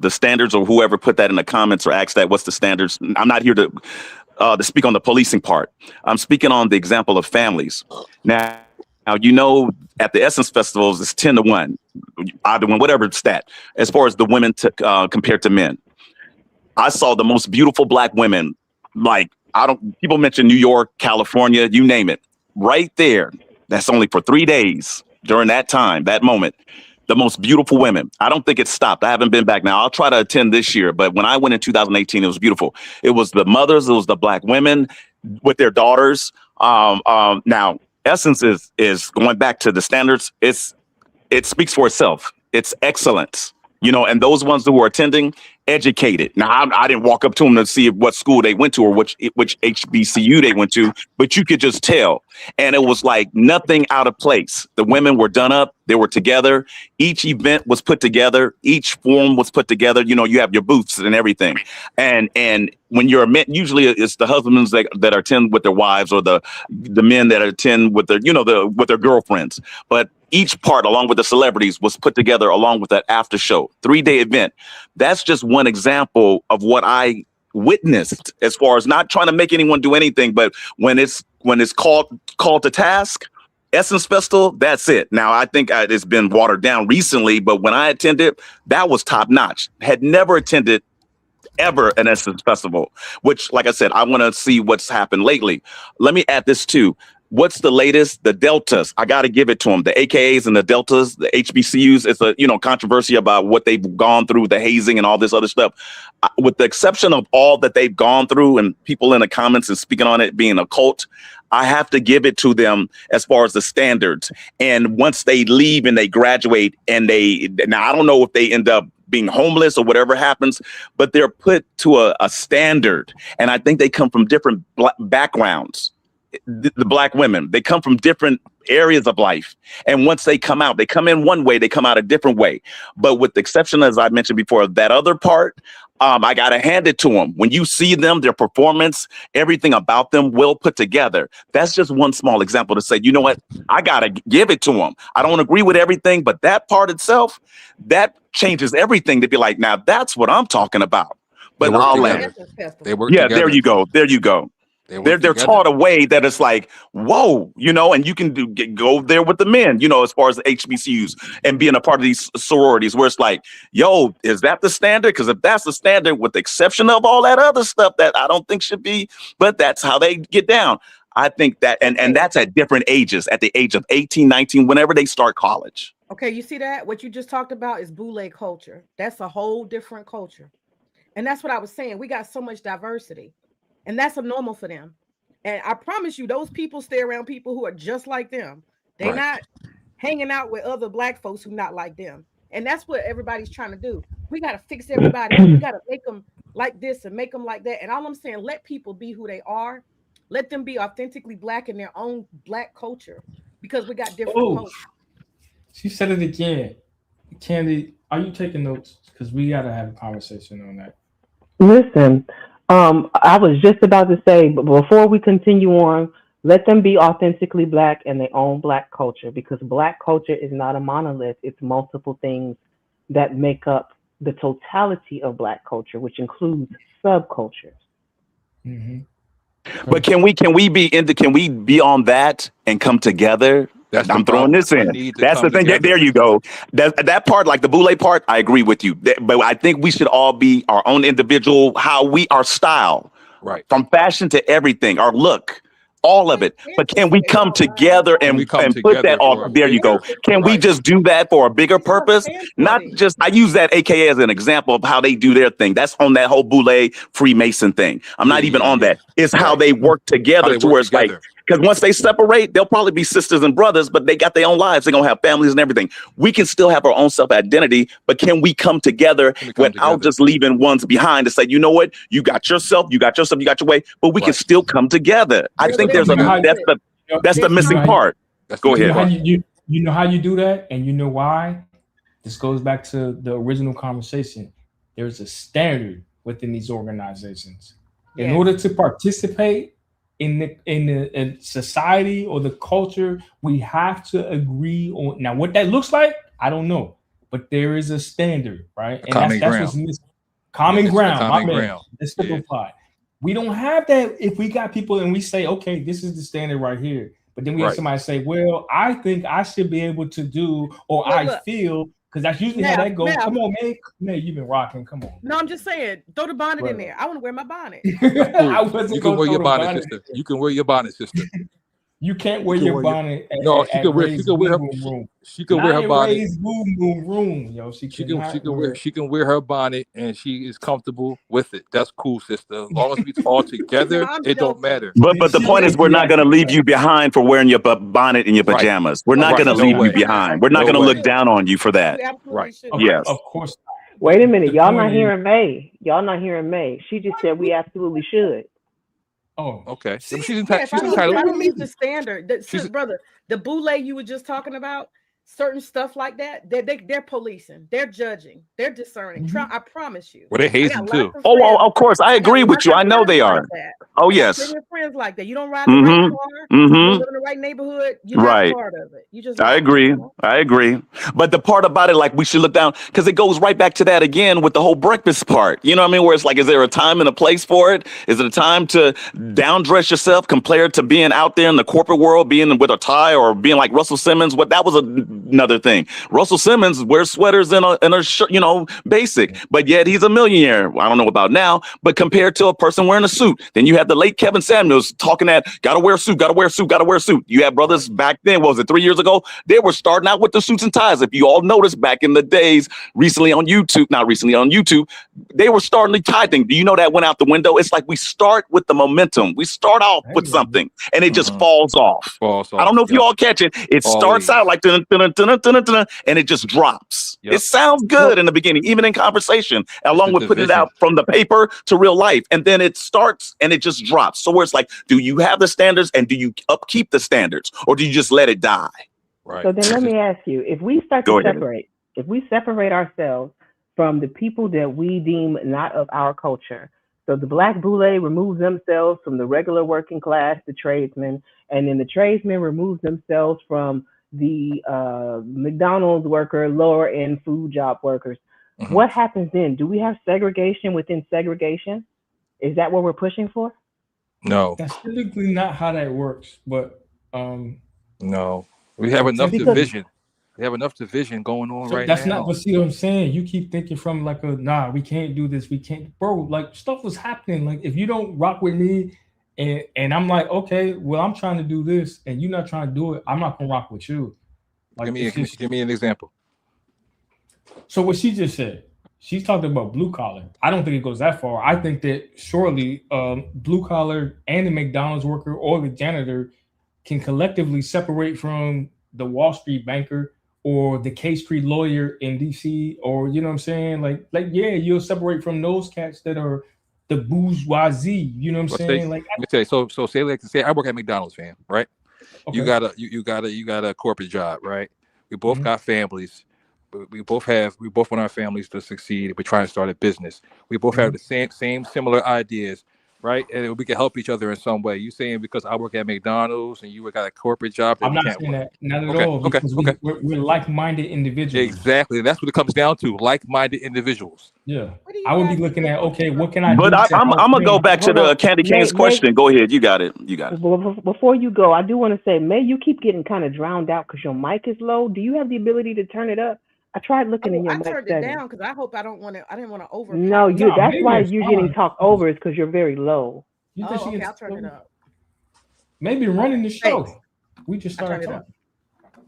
the standards, or whoever put that in the comments or asked that, what's the standards? I'm not here to speak on the policing part. I'm speaking on the example of families. Now, at the Essence Festivals, it's 10-1, either one, whatever stat, as far as the women compared to men. I saw the most beautiful black women, like people mention New York, California, you name it, right there. That's only for 3 days during that time, that moment. The most beautiful women. I don't think it stopped. I haven't been back now. I'll try to attend this year, but when I went in 2018, it was beautiful. It was the mothers, it was the black women with their daughters. Now, Essence is going back to the standards. It speaks for itself. It's excellence, and those ones who were attending, educated. Now, I didn't walk up to them to see what school they went to or which HBCU they went to, but you could just tell. And it was like nothing out of place. The women were done up. They were together. Each event was put together. Each form was put together. You have your booths and everything. And when you're a man, usually it's the husbands that attend with their wives, or the men that attend with their, with their girlfriends. But each part, along with the celebrities, was put together along with that after show, 3-day event. That's just one example of what I witnessed, as far as not trying to make anyone do anything, but when it's called to task, Essence Festival, that's it. Now, I think it's been watered down recently, but when I attended, that was top notch. Had never attended ever an Essence Festival, which, like I said, I want to see what's happened lately. Let me add this too. What's the latest? The Deltas. I got to give it to them. The AKAs and the Deltas, the HBCUs. It's a controversy about what they've gone through, the hazing and all this other stuff. With the exception of all that they've gone through, and people in the comments and speaking on it being a cult, I have to give it to them as far as the standards. And once they leave and they graduate, and now I don't know if they end up being homeless or whatever happens, but they're put to a standard. And I think they come from different backgrounds. The black women, they come from different areas of life. And once they come out, they come in one way, they come out a different way. But with the exception, as I mentioned before, of that other part, I got to hand it to them. When you see them, their performance, everything about them well put together. That's just one small example to say, you know what? I got to give it to them. I don't agree with everything, but that part itself, that changes everything to be like, now that's what I'm talking about. But
They work
Like
together.
Essence Festival.
They work
yeah, there
together.
you go. There you go.
They work
They're
together.
taught a way that it's like, whoa, and you can go there with the men, as far as the HBCUs and being a part of these sororities, where it's like, yo, is that the standard? Because if that's the standard, with the exception of all that other stuff that I don't think should be, but that's how they get down. I think that, and that's at different ages, at the age of 18, 19, whenever they start college.
Okay, you see that? What you just talked about is boule culture. That's a whole different culture. And that's what I was saying. We got so much diversity. And that's a normal for them. And I promise you, those people stay around people who are just like them. They're not hanging out with other black folks who not like them. And that's what everybody's trying to do. We got to fix everybody up. We got to make them like this and make them like that. And all I'm saying, let people be who they are. Let them be authentically black in their own black culture, because we got different cultures.
She said it again. Candy, are you taking notes? Because we got to have a conversation on that.
Listen, I was just about to say, but before we continue on, let them be authentically black in their own black culture, because black culture is not a monolith. It's multiple things that make up the totality of black culture, which includes subcultures.
Mm-hmm.
But can we be on that and come together?
That's the
I'm throwing
problem.
this in.
We need to
That's
come
the thing.
together.
There you go. That part, like the boule part, I agree with you. But I think we should all be our own individual, our style,
right,
from fashion to everything, our look, all of it. But can we come together and put that all? There you go. Can we just do that for a bigger purpose? Not just. I use that AKA as an example of how they do their thing. That's on that whole boule Freemason thing. I'm not even on that. It's how they work together to where it's like. Because once they separate, they'll probably be sisters and brothers, but they got their own lives. They're going to have families and everything. We can still have our own self-identity, but can we come together without just leaving ones behind to say, you know what? You got yourself, you got your way, but we can still come together. I think that's the missing part. Go ahead.
You know how you do that, and you know why? This goes back to the original conversation. There's a standard within these organizations. In order to participate in the society or the culture, we have to agree on. Now, what that looks like, I don't know, but there is a standard, right? And that's what's missing. Common ground. Let's simplify. We don't have that if we got people and we say, okay, this is the standard right here. But then we have somebody say, well, I think I should be able to do, or I feel, because that's usually how that goes. Come on, man, you've been rocking. Come on.
No, I'm just saying, throw the bonnet in there. I want to wear my bonnet.
You can wear your bonnet, sister. You can wear your bonnet, sister.
You can't wear your bonnet.
No, she can wear. She can wear her. She can wear her bonnet.
Yo, she
can wear her bonnet, and she is comfortable with it. That's cool, sister. As long as we all together, it don't matter.
But the point is, we're not going to leave you behind for wearing your bonnet and your pajamas. We're not going to leave you behind. We're not going to look down on you for that.
Right?
Yes.
Of course.
Wait a minute, y'all not hearing May. Y'all not hearing May. She just said we absolutely should.
Oh,
okay. She's
I don't mean the standard. Brother, the boule you were just talking about, certain stuff like that, they're policing, they're judging, they're discerning. I promise you.
Well, they're hazing too.
Oh, of course. I agree with you. I know they are. Oh, yes.
Friends like that. You don't ride the right car, you live in the right neighborhood, you're not part of it. You just
I agree. But the part about it, like, we should look down, because it goes right back to that again with the whole breakfast part. You know what I mean? Where it's like, is there a time and a place for it? Is it a time to down dress yourself compared to being out there in the corporate world, being with a tie or being like Russell Simmons? That was another thing. Russell Simmons wears sweaters and a shirt, basic, but yet he's a millionaire. I don't know about now, but compared to a person wearing a suit, then you have the late Kevin Samuels talking that gotta wear a suit. You have brothers back then, what was it, 3 years ago? They were starting out with the suits and ties. If you all noticed back in the days, not recently on YouTube, they were starting the tie thing. Do you know that went out the window? It's like we start with the momentum. We start off with something and it just falls off. I don't know if you all catch it. It starts out like and it just drops. It sounds good in the beginning, even in conversation, along with putting it out from the paper to real life. And then it starts and it just drops. So where it's like, do you have the standards and do you upkeep the standards, or do you just let it die?
Right.
So then let me ask you, if we start to separate, if we separate ourselves from the people that we deem not of our culture, so the Black boule removes themselves from the regular working class, the tradesmen, and then the tradesmen remove themselves from the McDonald's worker, lower end food job workers. What happens then? Do we have segregation within segregation? Is that what we're pushing for?
No.
That's typically not how that works, but
no. We have enough division. We have enough division going on right now.
That's not, but see what I'm saying? You keep thinking from like we can't do this, we can't, bro, like stuff was happening. Like if you don't rock with me and I'm like, okay, well, I'm trying to do this and you're not trying to do it, I'm not gonna rock with you. Like
give me an example.
So what she just said, she's talking about blue collar. I don't think it goes that far. I think that surely blue collar and the McDonald's worker or the janitor can collectively separate from the Wall Street banker or the K Street lawyer in DC, or you know what I'm saying? Like yeah, you'll separate from those cats that are the bourgeoisie. You know what I'm saying?
Let me tell you. So say I work at McDonald's, fam, right? Okay. You got a corporate job, right? We both got families. We both want our families to succeed. We're trying to start a business. We both have the similar ideas. right? And we can help each other in some way. You saying because I work at McDonald's and you got a corporate job that
I'm
we
not
can't
saying
work?
that, not at
Okay,
all,
okay,
because
okay.
we're like-minded individuals.
Exactly. That's what it comes down to. Like-minded individuals.
Yeah. I would be looking at, okay, what can I
But
do to
I'm
help
gonna go
him?
back to
Hold on,
the Candy Cane's
May.
question. Go ahead. You got it. You got it.
Before you go, I do want to say, May, you keep getting kind of drowned out because your mic is low. Do you have the ability to turn it up? I tried looking in your
I
mic
turned it
settings.
down because I hope I didn't want to overpower.
No, you. That's
maybe
why
it's
you're getting
fine.
talked over, is because you're very low.
You think she
Okay,
gets
I'll turn it up.
maybe running the show?
Thanks.
We just
I
started
turned it up.
talking.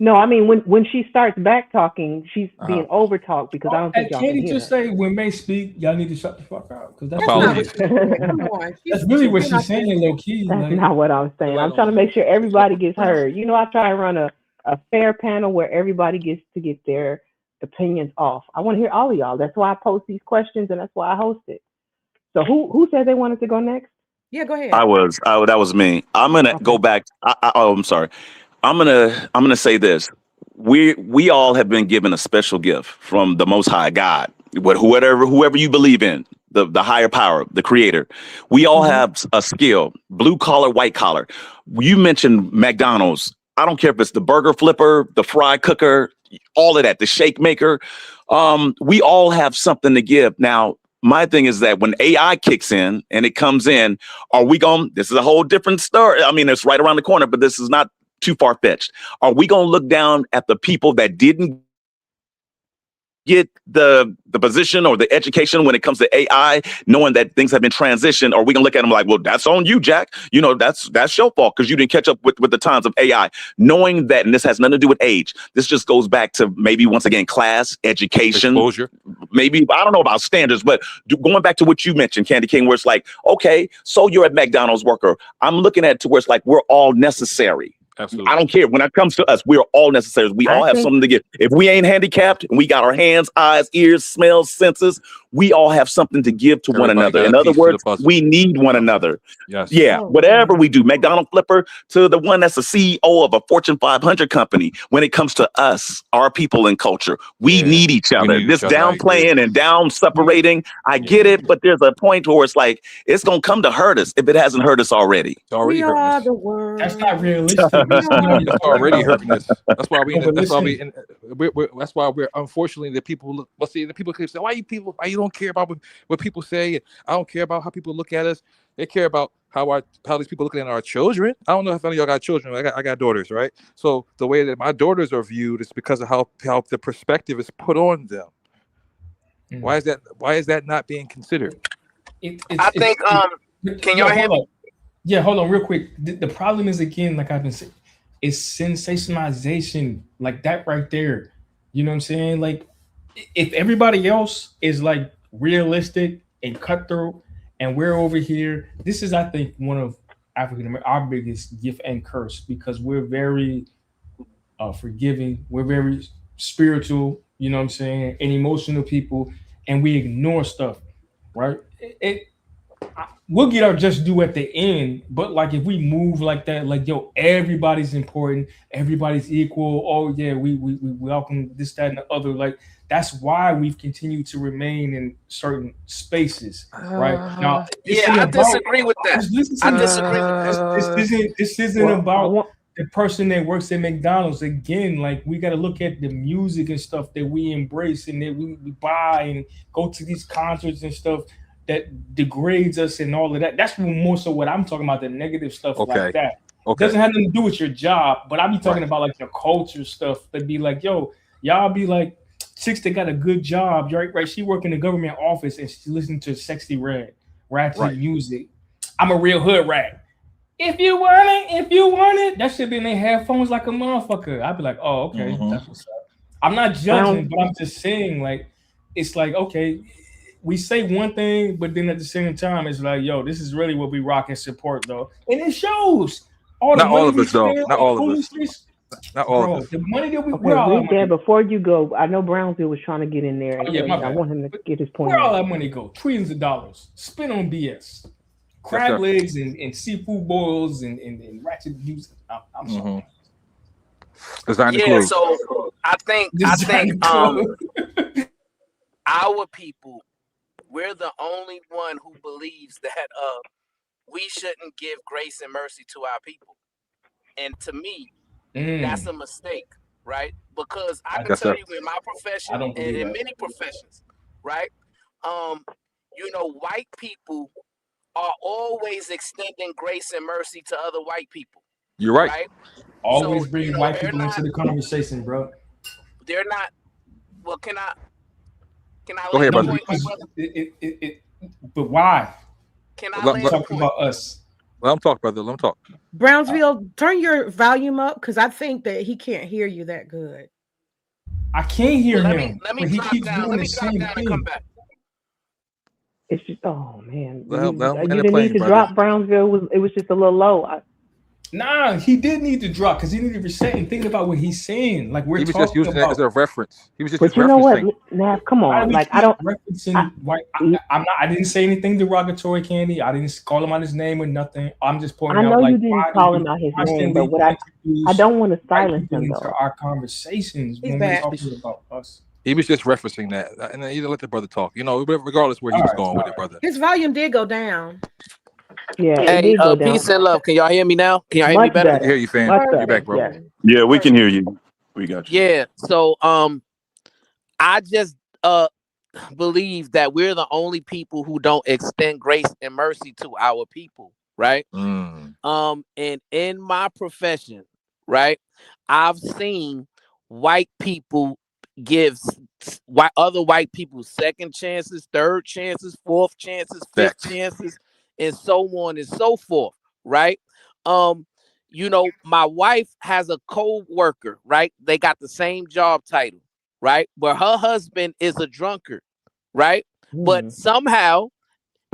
No, I mean when she starts back talking, she's being over talked because I don't think
And
y'all can
Katie
hear
just
her.
say when May speak, y'all need to shut the fuck up. Because that's
That's not
really,
what she said. Come on.
that's really what
being
she's saying,
authentic.
low key.
That's
Like,
not what I'm saying. I'm trying to make sure everybody gets heard. You know, I try to run a fair panel where everybody gets to get their opinions off. I want to hear all of y'all. That's why I post these questions and that's why I host it. So who said they wanted to go next?
Yeah, go ahead.
That was me. I'm gonna go back. Oh, I'm sorry. I'm gonna say this. We all have been given a special gift from the Most High God, whoever you believe in, the higher power, the Creator. We all have a skill, blue collar, white collar. You mentioned McDonald's. I don't care if it's the burger flipper, the fry cooker, all of that, the shake maker. We all have something to give. Now, my thing is that when AI kicks in and it comes in, this is a whole different story. I mean, it's right around the corner, but this is not too far-fetched. Are we going to look down at the people that didn't get the position or the education when it comes to AI, knowing that things have been transitioned? Or are we gonna look at them like, well, that's on you, Jack? You know, that's your fault because you didn't catch up with the times of AI. Knowing that, and this has nothing to do with age. This just goes back to maybe once again class, education,
exposure.
Maybe I don't know about standards, but going back to what you mentioned, Candy King, where it's like, okay, so you're a McDonald's worker. I'm looking at it to where it's like we're all necessary.
Absolutely.
I don't care. When it comes to us, we are all necessary. We all have something to give. If we ain't handicapped and we got our hands, eyes, ears, smells, senses, we all have something to give to one another. In other words, we need one another.
Yes.
Yeah. Whatever we do, McDonald flipper to the one that's the CEO of a Fortune 500 company. When it comes to us, our people and culture, we need each other. This downplaying and down separating, I get it, but there's a point where it's like it's gonna come to hurt us if it hasn't hurt us already.
It's already
We
hurting
are
us.
the world.
That's not realistic.
It's already hurting us. That's why we.
But
That's why
listen,
that's why we're unfortunately the people. The people keep saying, why you don't care about what people say? I don't care about how people look at us. They care about how these people looking at our children. I don't know if any of y'all got children. I got daughters, right? So the way that my daughters are viewed is because of how the perspective is put on them. Why is that not being considered?
I think can y'all hear me?
Yeah, hold on real quick. The problem is, again, like I've been saying, it's sensationalization, like that right there. You know what I'm saying? Like, if everybody else is like realistic and cutthroat, and we're over here, this is, I think, one of African American, our biggest gift and curse, because we're very forgiving, we're very spiritual, you know what I'm saying, and emotional people, and we ignore stuff, right? We'll get our just due at the end, but like if we move like that, like, yo, everybody's important, everybody's equal. Oh yeah, we welcome this, that, and the other. Like, that's why we've continued to remain in certain spaces, right? Now,
I disagree with that. I disagree with that.
This isn't about the person that works at McDonald's. Again, like, we got to look at the music and stuff that we embrace and that we buy and go to these concerts and stuff that degrades us and all of that. That's more so what I'm talking about, the negative stuff like that. It doesn't have nothing to do with your job, but I be talking about like the culture stuff. That be like, yo, y'all be like, chicks that got a good job, right? She work in the government office and she listen to Sexy Red, ratchet music. I'm a real hood rat. If you want it, that shit be in their headphones like a motherfucker. I'd be like, oh, okay, that's what's up. I'm not judging, but I'm just saying, like, it's like, okay, we say one thing, but then at the same time, it's like, yo, this is really what we rock and support, though. And it shows.
Not all of us, though. Not all of us. Not all of us.
The money that we
Dad, before you go, I know Brownsville was trying to get in there. And I want him to get his point.
Where all that money go? Trillions of dollars spent on BS. Crab legs and seafood boils and ratchet music. I'm sorry.
So I think our people we're the only one who believes that we shouldn't give grace and mercy to our people. And to me, that's a mistake, right? Because I can
Yes,
tell
sir.
you in my
I
profession
don't
and
believe
in
that.
many professions, right? White people are always extending grace and mercy to other white people,
You're right.
right?
Always
So,
bring white people into the conversation, bro.
they're not. Well, can I
Go
lay
ahead,
the
No,
brother.
point, my
because
brother?
but why?
Can I
Let,
lay
let,
the
Talking
point?
about us.
let him talk, brother. Let him talk.
Brownsville, turn your volume up because I think that he can't hear you that good.
I can't hear
Well,
him,
let me
but he
drop
keeps
down.
doing
Let
the
me drop
same
down and come
thing.
back.
It's just, oh man,
Let him
you
land the
didn't need
plane,
to
brother.
drop Brownsville. It was just a little low.
Nah, he did need to drop because he needed to reset and thinking about what he's saying. Like we're
He was just
talking
using it as
about.
a reference. He was just
But you know what,
referencing.
Nav? Come
Why do
on,
we
like I
keep
don't.
referencing white? I'm not. I didn't say anything derogatory, Candy. I didn't call him out his name or nothing. I'm just
I
pointing out
know you
like
didn't
why do
call
we
him out his name, but
constantly
what I
introduce
don't want to
white
silence
people
him
into
though.
our conversations
He's
when we're
back.
talking about us?
He was just referencing that, and then you let the brother talk. Regardless where he
All
was
right,
going
all
with it,
right.
brother.
His volume did go down.
Yeah, it
Hey,
did go
peace
down.
and love. Can y'all hear me now? Can y'all hear me
Much
better?
We can hear
better.
you, fam.
Much
You back,
better.
bro?
Yes.
Yeah, we can hear you. We got you.
Yeah. So, I just believe that we're the only people who don't extend grace and mercy to our people, right?
Mm.
And in my profession, right, I've seen white people give other white people second chances, third chances, fourth chances, fifth
Facts.
chances, and so on and so forth, right? My wife has a co-worker, right? They got the same job title, right? But her husband is a drunkard, right? But somehow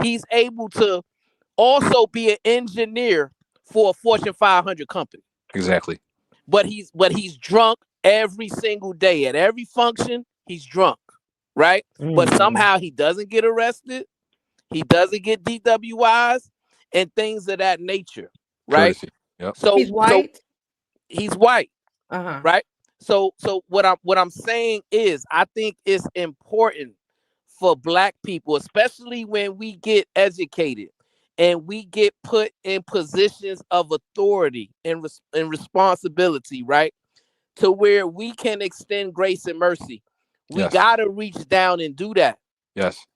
he's able to also be an engineer for a Fortune 500 company.
Exactly.
But he's drunk every single day. At every function, he's drunk, right? But somehow he doesn't get arrested. He doesn't get DWIs and things of that nature, right?
Courtesy. Yep.
He's white.
He's white,
Uh-huh.
right? So what I'm saying is I think it's important for black people, especially when we get educated and we get put in positions of authority and responsibility, right? To where we can extend grace and mercy. We
Yes.
gotta reach down and do that.
Yes.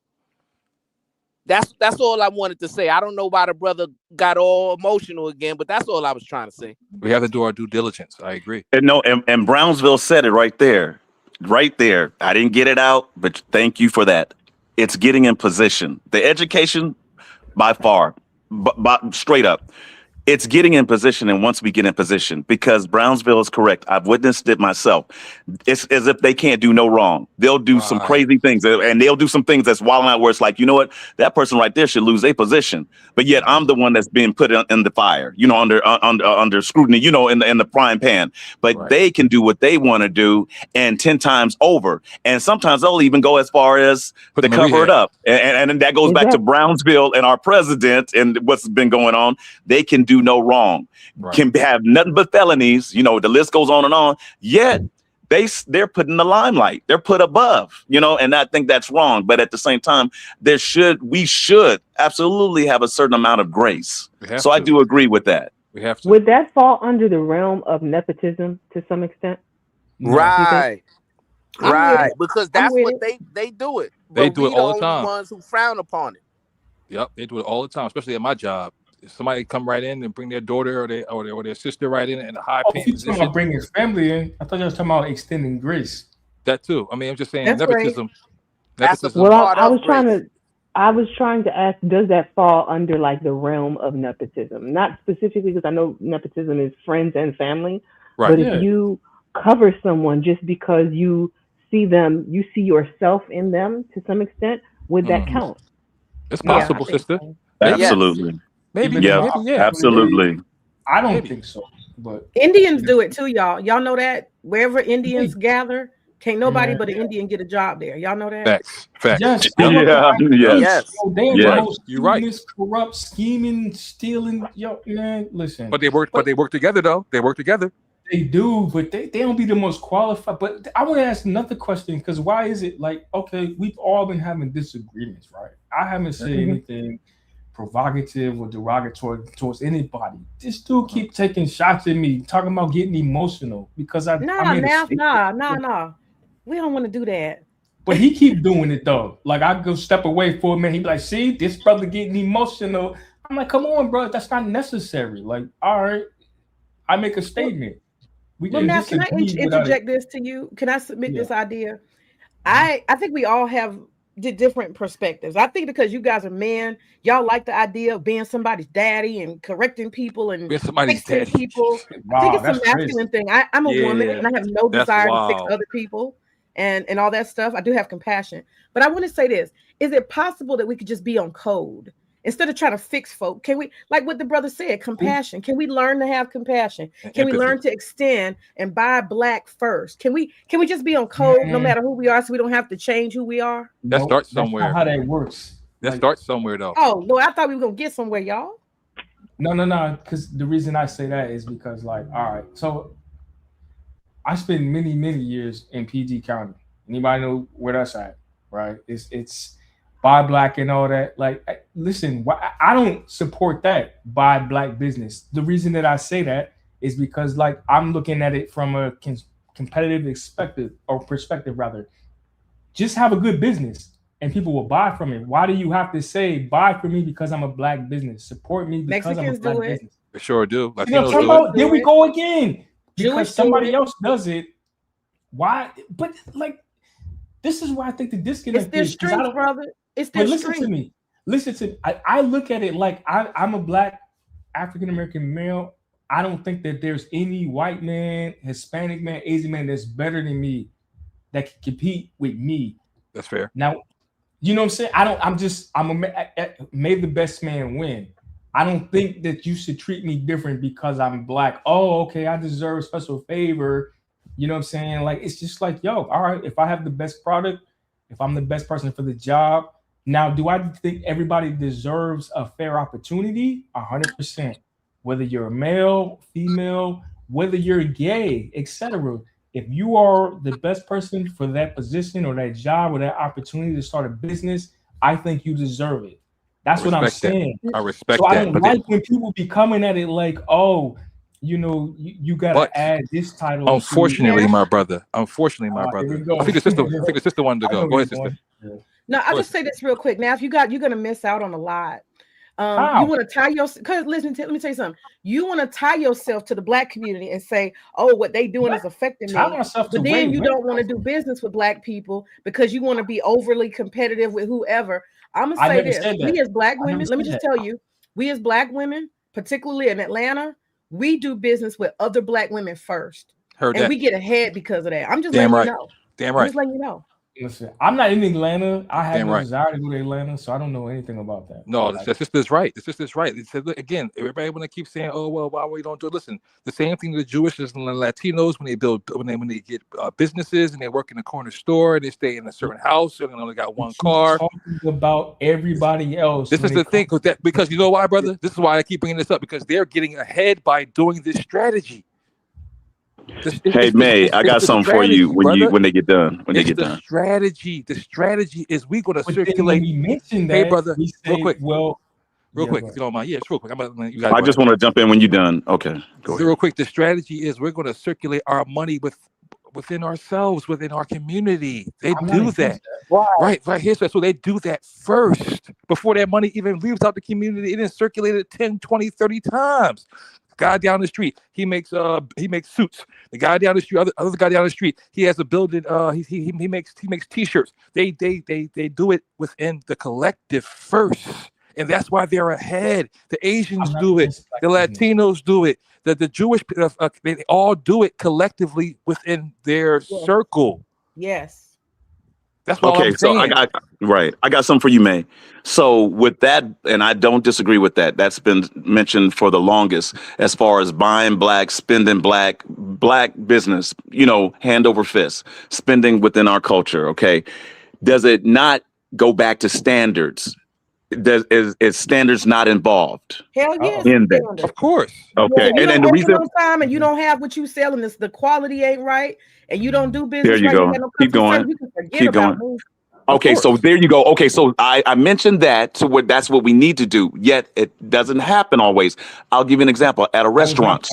That's all I wanted to say. I don't know why the brother got all emotional again, but that's all I was trying to say.
We have to do our due diligence. I agree.
And Brownsville said it right there. Right there. I didn't get it out, but thank you for that. It's getting in position. The education, by far, but straight up. It's getting in position, and once we get in position, because Brownsville is correct. I've witnessed it myself. It's as if they can't do no wrong. They'll do some crazy things, and they'll do some things that's wilding out where it's like, you know what, that person right there should lose their position. But yet I'm the one that's being put in the fire, under scrutiny, in the frying pan. But they can do what they want to do, and 10 times over. And sometimes they'll even go as far as to cover it up. And that goes back to Brownsville and our president and what's been going on. They can do no wrong, can have nothing but felonies. The list goes on and on. Yet they're put in the limelight. They're put above, and I think that's wrong. But at the same time, we should absolutely have a certain amount of grace. So I do agree with that.
We have to.
Would that fall under the realm of nepotism to some extent?
Right. Right. Because that's what
it.
they do it.
They
But
do it
we the
all the
only
time.
ones who frown upon it.
Yep, they do it all the time, especially at my job. If somebody come right in and bring their daughter or their sister right in a high
Oh,
paying
if you're talking
position.
about bringing his family in, I thought you were talking about extending grace.
That too. I mean, I'm just saying
That's
nepotism.
Well, I was trying to ask, does that fall under like the realm of nepotism? Not specifically because I know nepotism is friends and family, but if you cover someone just because you see yourself in them to some extent, would that count?
It's possible, sister.
So.
Absolutely.
Maybe.
Yeah. Absolutely.
I don't think so. But
Indians do it too, y'all. Y'all know that wherever Indians gather, can't nobody but an Indian get a job there. Y'all know that?
Facts.
Yes.
Yes.
They
Yes.
involve
You're right.
corrupt, scheming, stealing. Yo, man, listen.
But they work together though. They work together.
They do, but they don't be the most qualified. But I want to ask another question, because why is it like, okay, we've all been having disagreements, right? I haven't said anything provocative or derogatory towards anybody. This dude keep taking shots at me, talking about getting emotional because I made a statement.
Nah. We don't want to do that.
But he keep doing it though. Like I go step away for a minute, he be like, "See, this brother getting emotional." I'm like, "Come on, bro, that's not necessary." Like, all right, I make a statement.
Well, now can I interject this to you? Can I submit this idea? I think we all have different perspectives. I think because you guys are men, y'all like the idea of being somebody's daddy and correcting people and fixing people. I think it's a masculine thing. I'm a woman and I have no desire to fix other people and all that stuff. I do have compassion. But I want to say this. Is it possible that we could just be on code? Instead of trying to fix folk, can we, like what the brother said, compassion? Can we learn to have compassion? Can we learn to extend and buy black first? Can we just be on code no matter who we are, so we don't have to change who we are?
That starts somewhere.
That's not how that works.
That starts somewhere though.
Oh Lord, I thought we were gonna get somewhere, y'all.
No. Because the reason I say that is because, like, all right, so I spent many years in PG County. Anybody know where that's at? Right? It's buy black and all that. Like, listen, I don't support that buy black business. The reason that I say that is because, like, I'm looking at it from a competitive perspective rather. Just have a good business and people will buy from it. Why do you have to say buy from me because I'm a black business? Support me because I'm a black business.
They sure do.
You know what I'm talking about? Here we go again. Because somebody else does it. Why? But like, this is why I think the disconnect
is. It's their strength, brother. It's their strength.
Listen to me. I look at it like I'm a black African-American male. I don't think that there's any white man, Hispanic man, Asian man that's better than me that can compete with me.
That's fair.
Now, you know what I'm saying? May the best man win. I don't think that you should treat me different because I'm black. Oh, okay, I deserve a special favor. You know what I'm saying? Like, it's just like, yo, all right, if I have the best product, if I'm the best person for the job. Now, do I think everybody deserves a fair opportunity? 100%. Whether you're a male, female, whether you're gay, etc. If you are the best person for that position or that job or that opportunity to start a business, I think you deserve it. That's what I'm saying.
I respect
that.
So
I don't like when people be coming at it like, oh, you know, you gotta add this title.
Unfortunately, my brother. I think it's sister wanted to go. Go ahead, sister.
No, I'll just say this real quick. Now, if you're gonna miss out on a lot. You want to tie yourself, because let me tell you something. You want to tie yourself to the black community and say, oh, what they doing is affecting me. But then you don't want to do business with black people because you want to be overly competitive with whoever. I'm gonna say this. We as black women, let me just tell you, we as black women, particularly in Atlanta, we do business with other black women first. And we get ahead because of that. I'm just letting you know.
Damn right.
I'm just letting you know.
Listen, I'm not in Atlanta. I have no desire to go to Atlanta, so I don't know anything about that.
No, the sister's right. The sister's right. It said, look, again, everybody want to keep saying, "Oh well, why we don't do it?" Listen, the same thing the Jewish and the Latinos when they get businesses and they work in a corner store and they stay in a certain house and they only got one car.
Talking about everybody else.
This is the thing with that, because you know why, brother? This is why I keep bringing this up, because they're getting ahead by doing this strategy.
Hey May, I got something for you when they get done.
The strategy is we're gonna circulate. Hey brother, real quick, if you don't mind. Yes, real quick.
I just want to jump in when you're done. Okay, go ahead.
Real quick. The strategy is we're gonna circulate our money within ourselves, within our community. They do that. Right here. So they do that first before that money even leaves out the community. It is circulated 10, 20, 30 times. Guy down the street, he makes suits. The guy down the street, other guy down the street, he has a building. He makes t-shirts. They do it within the collective first, and that's why they're ahead. The Asians do it. The Latinos do it. The Jewish, they all do it collectively within their circle.
Yes.
That's what I'm saying.
I got something for you, May. So with that, and I don't disagree with that. That's been mentioned for the longest as far as buying black, spending black business, hand over fist, spending within our culture. Okay. Does it not go back to standards? is standards not involved
Hell yes,
in that?
standards.
Of course.
Okay,
If you
and
don't
the
open
reason
on time and you don't have what you selling, this the quality ain't right, and you don't do
there
business
you
right, you
go.
got no
Keep
customer
going.
service, you can forget
Keep
about
going.
me.
Okay, so there you go. Okay, so I mentioned that to what that's what we need to do. Yet it doesn't happen always. I'll give you an example. At a
That was my
restaurant,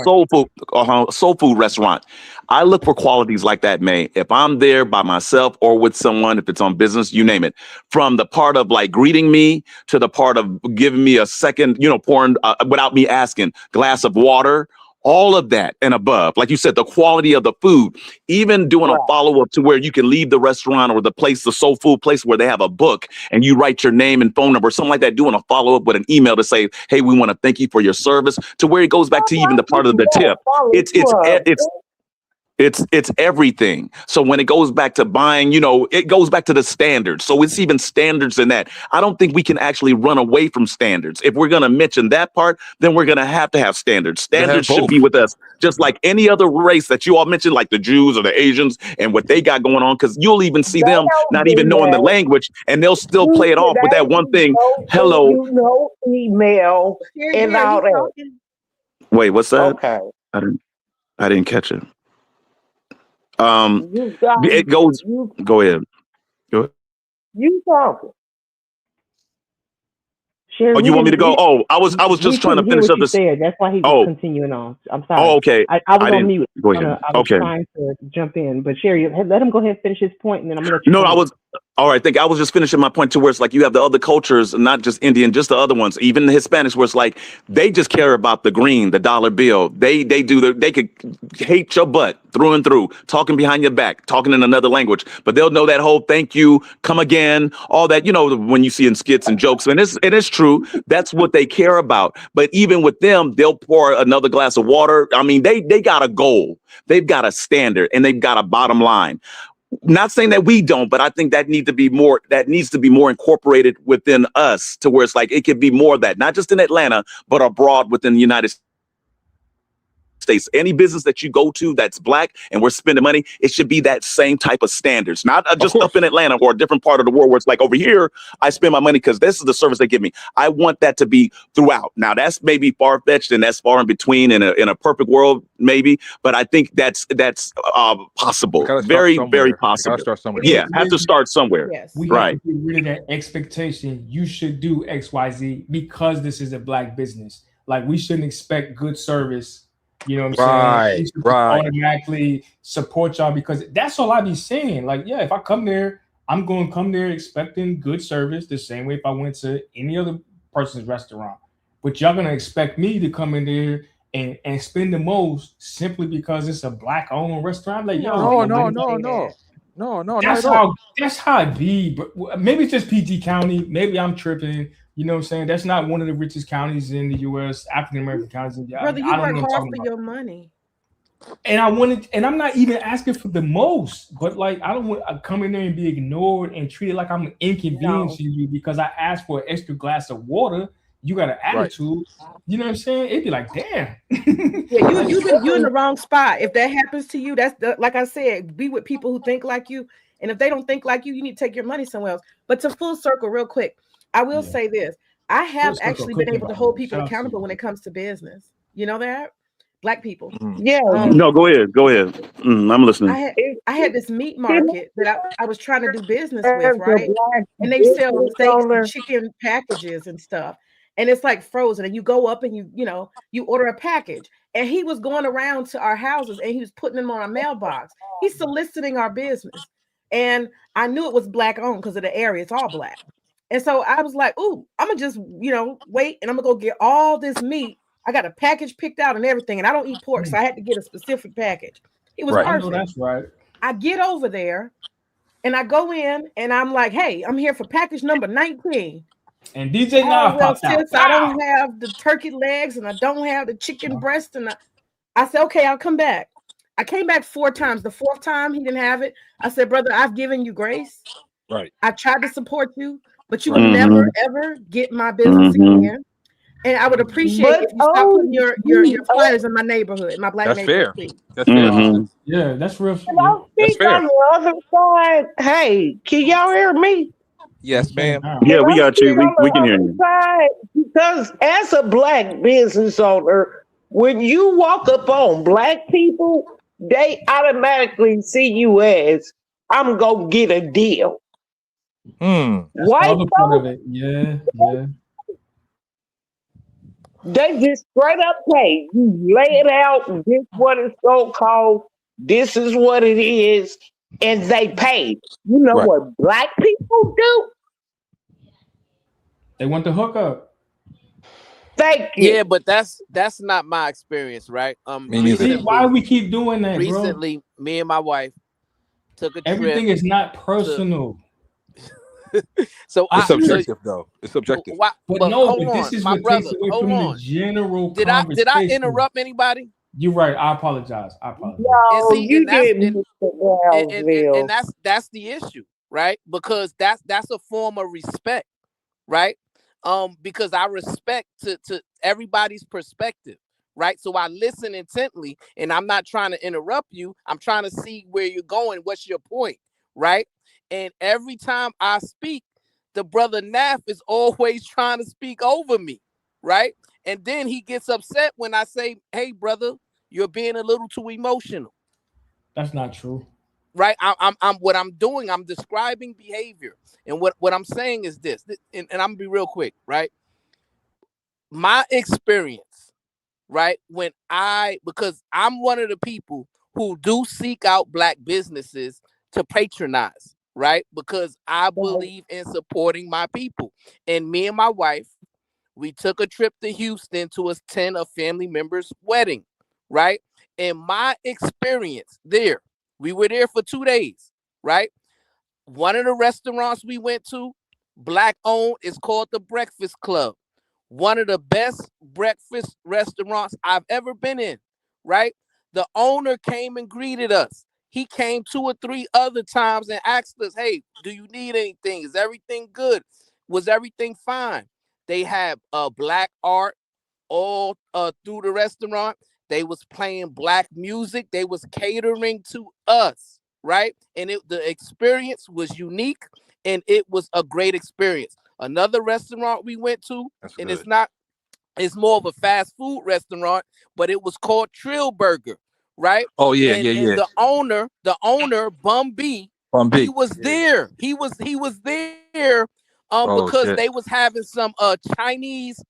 point.
soul food restaurant, I look for qualities like that, May. If I'm there by myself or with someone, if it's on business, you name it. From the part of like greeting me to the part of giving me a second, pouring without me asking, glass of water. All of that and above, like you said, the quality of the food, even doing a follow-up to where you can leave the restaurant or the place, the soul food place where they have a book and you write your name and phone number, something like that, doing a follow-up with an email to say, hey, we want to thank you for your service, to where it goes back to even the part of the tip. It's everything. So when it goes back to buying, it goes back to the standards. So it's even standards in that. I don't think we can actually run away from standards. If we're going to mention that part, then we're going to have standards.
You have
Standards should
both.
be with us, just like any other race that you all mentioned, like the Jews or the Asians and what they got going on, because you'll even see them not even knowing the language and they'll still play it off with that one thing. Hello.
Email and all that.
Wait, what's that?
Okay.
I didn't catch it.
You got
It goes. Go ahead. Go ahead.
you talking.
Sherry,
Oh,
we
you want me to
didn't.
go? Oh, I was
We
just trying to
couldn't hear
finish
what
up
you
this.
said. That's why he was
Oh,
continuing on. I'm
oh,
sorry.
okay.
I was
I
on
didn't.
mute.
Go
I
ahead.
was
Okay.
trying to jump in, but Sherry, let him go ahead and finish his point, and then I'm gonna let you
No, I
finish.
was all right. I was just finishing my point to where it's like you have the other cultures, not just Indian, just the other ones, even the Hispanics, where it's like they just care about the green, the dollar bill. They could hate your butt through and through, talking behind your back, talking in another language, but they'll know that whole thank you, come again, all that. When you see in skits and jokes, and it's true. That's what they care about. But even with them, they'll pour another glass of water. I mean, they got a goal, they've got a standard, and they've got a bottom line. Not saying that we don't, but I think that needs to be more incorporated within us, to where it's like it could be more of that, not just in Atlanta, but abroad within the United States. Any business that you go to that's black and we're spending money, it should be that same type of standards, not just up in Atlanta or a different part of the world where it's like over here, I spend my money because this is the service they give me. I want that to be throughout. Now that's maybe far-fetched and that's far in between in a perfect world, maybe, but I think that's possible. Very, very possible. Yeah, have to start somewhere.
Yes.
We have
Right.
to get rid of that expectation. You should do XYZ because this is a black business. Like we shouldn't expect good service. You know what I'm saying? We should automatically support y'all because that's all I be saying. Like, yeah, if I come there, I'm going to come there expecting good service the same way if I went to any other person's restaurant. But y'all gonna expect me to come in there and spend the most simply because it's a black-owned restaurant. Like, yo,
No,
that's how it be. But maybe it's just PG County. Maybe I'm tripping. You know what I'm saying? That's not one of the richest counties in the U.S. African American counties.
Brother, you
I don't
work
know what I'm
hard
talking
for
about.
your money.
And I'm not even asking for the most, but like I don't want to come in there and be ignored and treated like I'm inconveniencing you because I asked for an extra glass of water. You got an attitude. You know what I'm saying? It'd be like, damn.
Yeah, you're in the wrong spot. If that happens to you, like I said, be with people who think like you. And if they don't think like you need to take your money somewhere else. But to full circle, real quick, I will say this: I have actually been able to hold people accountable when it comes to business. You know that? Black people.
Yeah.
No, go ahead. I'm listening.
I had this meat market that I was trying to do business with, right? And they sell steaks and chicken packages and stuff. And it's like frozen. And you go up and you order a package. And he was going around to our houses and he was putting them on our mailbox. He's soliciting our business. And I knew it was black owned because of the area. It's all black. And so I was like, ooh, I'm gonna just, wait and I'm gonna go get all this meat. I got a package picked out and everything, and I don't eat pork, so I had to get a specific package. It was perfect.
I know that's right.
I get over there and I go in and I'm like, hey, I'm here for package number 19.
And DJ Nav popped out.
Since I don't have the turkey legs and I don't have the chicken breast, and I said, okay, I'll come back. I came back 4 times. The 4th time he didn't have it. I said, brother, I've given you grace.
Right.
I tried to support you, but you will never ever get my business again. And I would appreciate if you stop putting your flyers in my neighborhood, in my black neighborhood. Fair.
That's fair.
Yeah, that's real.
Can I speak on the other side? Hey, can y'all hear me?
Yes, ma'am.
Yeah, we
I'm
got
still
you. We
on
can
the
hear
other
you.
side because as a black business owner, when you walk up on black people, they automatically see you as I'm gonna get a deal.
Hmm.
That's the
White
other part of
folks,
it. Yeah, yeah.
they just straight up pay. You lay it out, this what it's gonna cost, this is what it is, and they pay. You know
Right.
what black people do?
They want the hookup.
Thank
Yeah,
you.
but that's not my experience, right?
Me neither.
See, why we keep doing that, bro?
Recently, me and my wife took a trip
Everything is not
to.
personal.
So
It's
so
subjective, though. It's subjective.
why?
But
But
no,
hold
but this
on,
is
my
what takes
brother.
away
Hold
from the
on.
general
Did I
conversation.
interrupt anybody?
You're right. I apologize. I apologize.
And
No,
see,
you
and that's
didn't, Mr. Brownsville.
and that's the issue, right? Because that's a form of respect, right? Because I respect to everybody's perspective, right? So I listen intently, and I'm not trying to interrupt you. I'm trying to see where you're going. What's your point, right? And every time I speak, the brother Nath is always trying to speak over me, right? And then he gets upset when I say, "Hey, brother, you're being a little too emotional."
That's not true.
Right? I'm what I'm doing. I'm describing behavior, and what I'm saying is this, and I'm gonna be real quick, right? My experience, right? Because I'm one of the people who do seek out black businesses to patronize, right? Because I believe in supporting my people, and me and my wife, we took a trip to Houston to attend a family member's wedding, right? In my experience there, we were there for 2 days, right? One of the restaurants we went to, black owned, is called the Breakfast Club. One of the best breakfast restaurants I've ever been in, right? The owner came and greeted us. He came 2 or 3 other times and asked us, "Hey, do you need anything? Is everything good? Was everything fine?" They had black art all through the restaurant. They was playing black music. They was catering to us, right? And the experience was unique, and it was a great experience. Another restaurant we went to,
That's
and
good.
it's more of a fast food restaurant, but it was called Trill Burger, right?
Oh yeah,
And
yeah,
and
yeah.
the owner Bum B,
From
he
B.
was
Yeah.
there. He was there
Oh
because
shit.
they was having some Chinese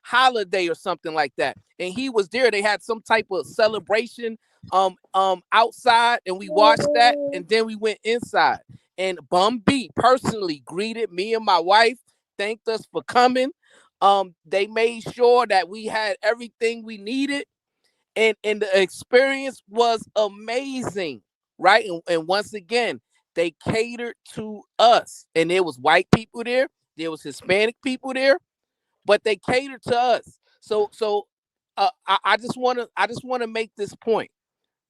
holiday or something like that. And he was there. They had some type of celebration outside, and we watched that, and then we went inside. And Bum B personally greeted me and my wife, thanked us for coming. They made sure that we had everything we needed, and the experience was amazing, right? And once again, they catered to us, and there was white people there was Hispanic people there, but they catered to us. I just want to make this point,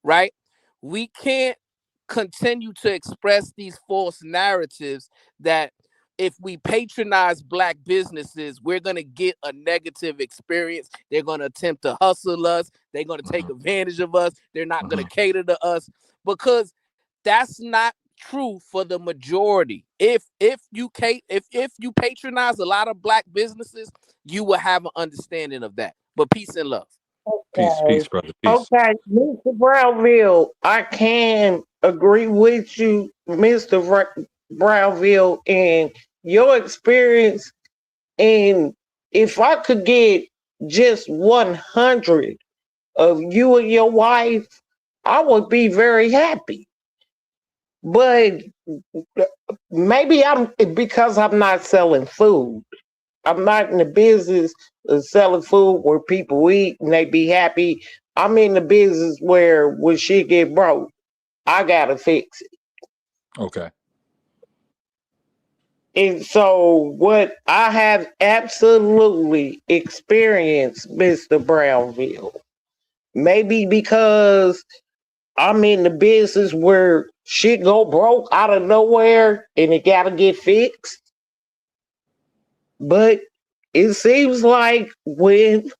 right? We can't continue to express these false narratives that if we patronize black businesses, we're going to get a negative experience. They're going to attempt to hustle us. They're going to take advantage of us. They're not going to cater to us, because that's not true for the majority. If you patronize a lot of black businesses, you will have an understanding of that. But peace and love.
Peace,
Okay.
peace, brother. Peace.
Okay, Mr. Brownville, I can agree with you, Mr. Brownville, in your experience. And if I could get just 100 of you and your wife, I would be very happy. But maybe I'm because I'm not selling food. I'm not in the business of selling food where people eat and they be happy. I'm in the business where when shit get broke, I gotta fix it.
Okay.
And so what I have absolutely experienced, Mr. Brownville, maybe because I'm in the business where shit go broke out of nowhere and it gotta get fixed. But it seems like when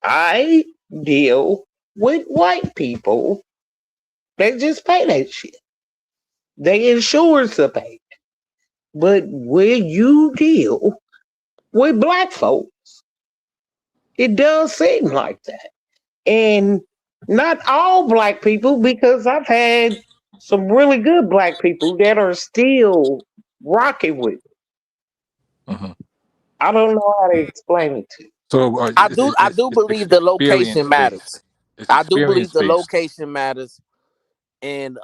I deal with white people, they just pay that shit. They insurance to pay. but when you deal with black folks, it does seem like that. And not all black people, because I've had some really good black people that are still rocking with it. I don't know how to explain it to you.
So
I do believe the location
experience
matters.
based. It's
I do believe
experience
the
based.
location matters. And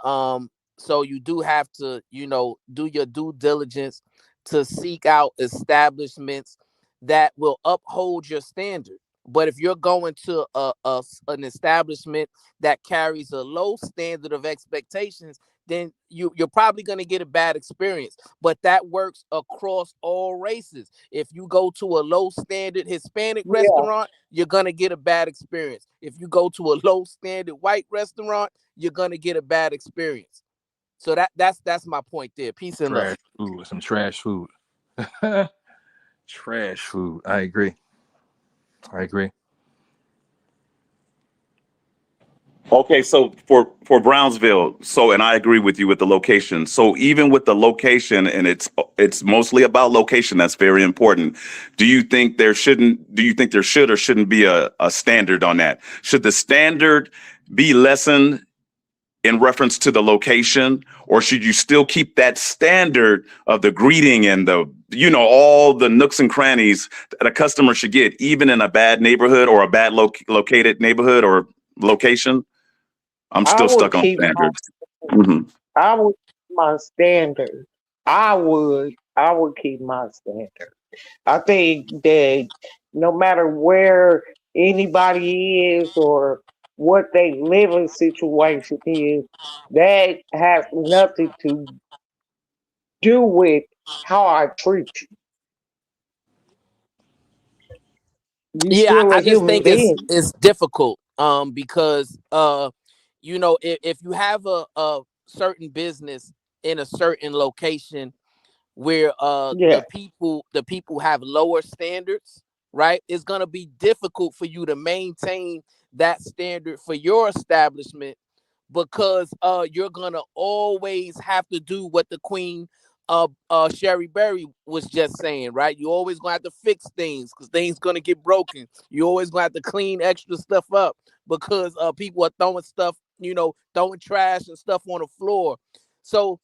so you do have to, do your due diligence to seek out establishments that will uphold your standard. But if you're going to an establishment that carries a low standard of expectations, then you're probably going to get a bad experience. But that works across all races. If you go to a low standard Hispanic
Yeah.
restaurant, you're going to get a bad experience. If you go to a low standard white restaurant, you're going to get a bad experience. So that's my point there. Peace and love.
Trash food. Some trash food. Trash food. I agree.
Okay, so for Brownsville, and I agree with you with the location. So even with the location, and it's mostly about location, that's very important. Do you think there should or shouldn't be a standard on that? Should the standard be lessened in reference to the location, or should you still keep that standard of the greeting and all the nooks and crannies that a customer should get, even in a bad neighborhood or a bad located neighborhood or location? I'm
I
still
would
stuck on
keep
standards. Mhm.
I would keep my standard. I would keep my standard. I think that no matter where anybody is or what they living situation is, that has nothing to do with how I treat you. You
Yeah,
still
I
a
just
human
think it's
being.
it's difficult because if you have a certain business in a certain location where
Yeah.
the people have lower standards, right? It's gonna be difficult for you to maintain that standard for your establishment because you're gonna always have to do what the Queen Sherry Berry was just saying, right? You always gonna have to fix things because things gonna get broken. You always gonna have to clean extra stuff up because people are throwing stuff, throwing trash and stuff on the floor. So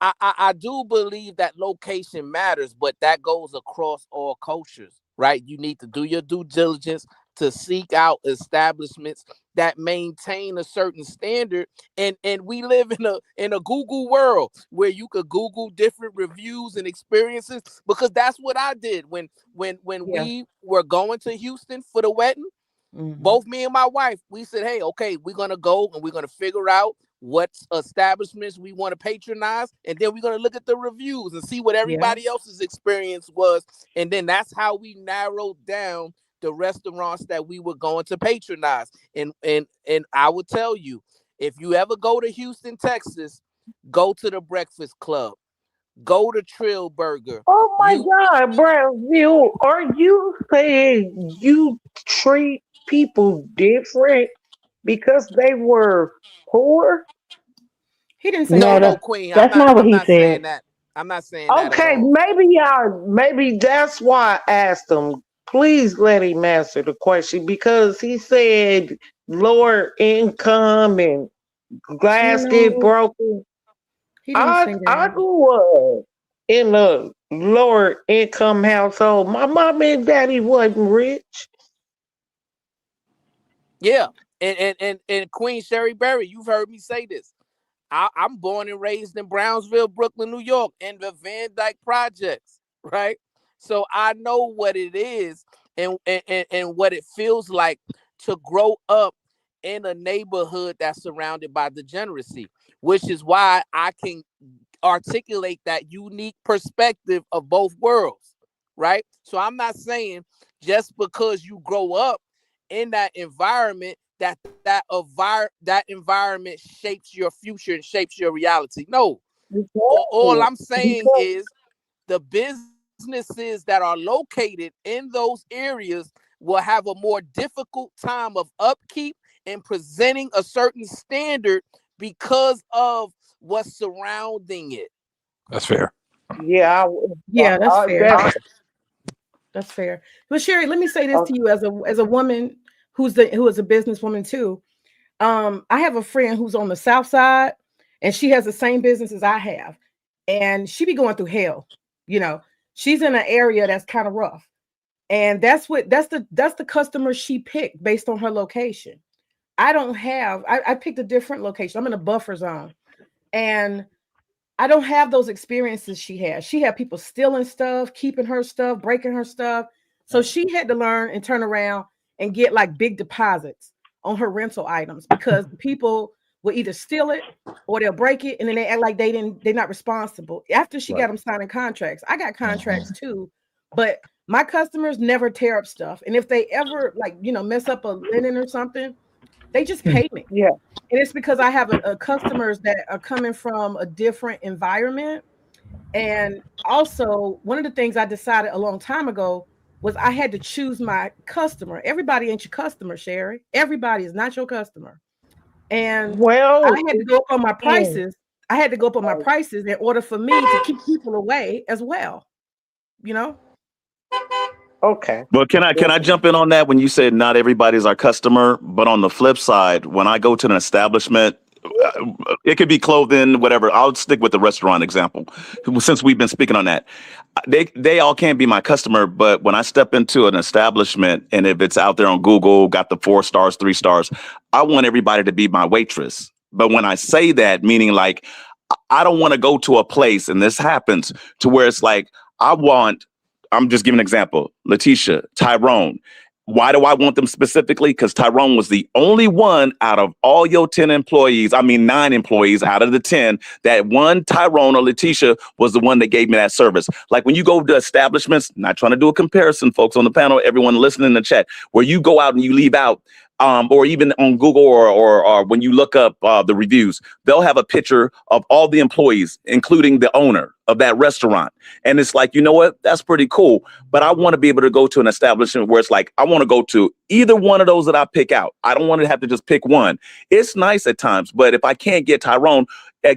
I do believe that location matters, but that goes across all cultures, right? You need to do your due diligence to seek out establishments that maintain a certain standard. And we live in a Google world where you could Google different reviews and experiences because that's what I did when
Yeah.
we were going to Houston for the wedding. Both me and my wife, we said, hey, okay, we're going to go and we're going to figure out what establishments we want to patronize. And then we're going to look at the reviews and see what
Yeah.
everybody else's experience was. And then that's how we narrowed down the restaurants that we were going to patronize. And I would tell you, if you ever go to Houston, Texas, go to the Breakfast Club, go to Trill Burger.
Oh my God, Brownsville, are you saying you treat people different because they were poor?
He didn't say
No,
No,
that.
Queen.
that's not what
I'm
he
not saying
said.
that. I'm not saying that at
Okay,
all.
maybe that's why I asked him. Please let him answer the question because he said lower income and glass get
No,
broken.
he didn't say
I
that.
grew up in a lower income household. My mom and daddy wasn't rich.
Yeah. And Queen Sherry Berry, you've heard me say this. I'm born and raised in Brownsville, Brooklyn, New York, in the Van Dyke Projects, right? So I know what it is and what it feels like to grow up in a neighborhood that's surrounded by degeneracy, which is why I can articulate that unique perspective of both worlds, right? So I'm not saying just because you grow up in that environment that environment shapes your future and shapes your reality. No, all I'm saying
Because
is the businesses that are located in those areas will have a more difficult time of upkeep and presenting a certain standard because of what's surrounding it.
That's fair.
Yeah,
Yeah, that's fair.
that's
That's fair. But Sherry, let me say this to you as a woman who is a businesswoman too. I have a friend who's on the South Side, and she has the same business as I have, and she be going through hell. You know, she's in an area that's kind of rough, and that's the customer she picked based on her location. I don't have. I picked a different location. I'm in a buffer zone, and I don't have those experiences she has. She had people stealing stuff, keeping her stuff, breaking her stuff. So she had to learn and turn around and get like big deposits on her rental items because people will either steal it or they'll break it and then they act like they're not responsible. After she got them signing contracts, I got contracts too, but my customers never tear up stuff. And if they ever mess up a linen or something, they just pay me.
Yeah.
And it's because I have a customers that are coming from a different environment. And also, one of the things I decided a long time ago was I had to choose my customer. Everybody ain't your customer, Sherry. Everybody is not your customer. And I had to go up on my prices. I had to go up on my prices in order for me to keep people away as well. You know?
Okay.
But can I jump in on that when you said not everybody's our customer? But on the flip side, when I go to an establishment, it could be clothing, whatever. I'll stick with the restaurant example since we've been speaking on that. They all can't be my customer, but when I step into an establishment and if it's out there on Google, got the 4 stars, 3 stars, I want everybody to be my waitress. But when I say that, meaning like I don't want to go to a place, and this happens to where it's like I'm just giving an example. Letitia, Tyrone. Why do I want them specifically? Because Tyrone was the only one out of all your 9 employees out of the 10, that one Tyrone or Letitia was the one that gave me that service. Like when you go to establishments, not trying to do a comparison, folks on the panel, everyone listening in the chat, where you go out and you leave out, or even on Google or when you look up the reviews, they'll have a picture of all the employees, including the owner of that restaurant. And it's like, you know what? That's pretty cool. But I want to be able to go to an establishment where it's like, I want to go to either one of those that I pick out. I don't want to have to just pick one. It's nice at times, but if I can't get Tyrone,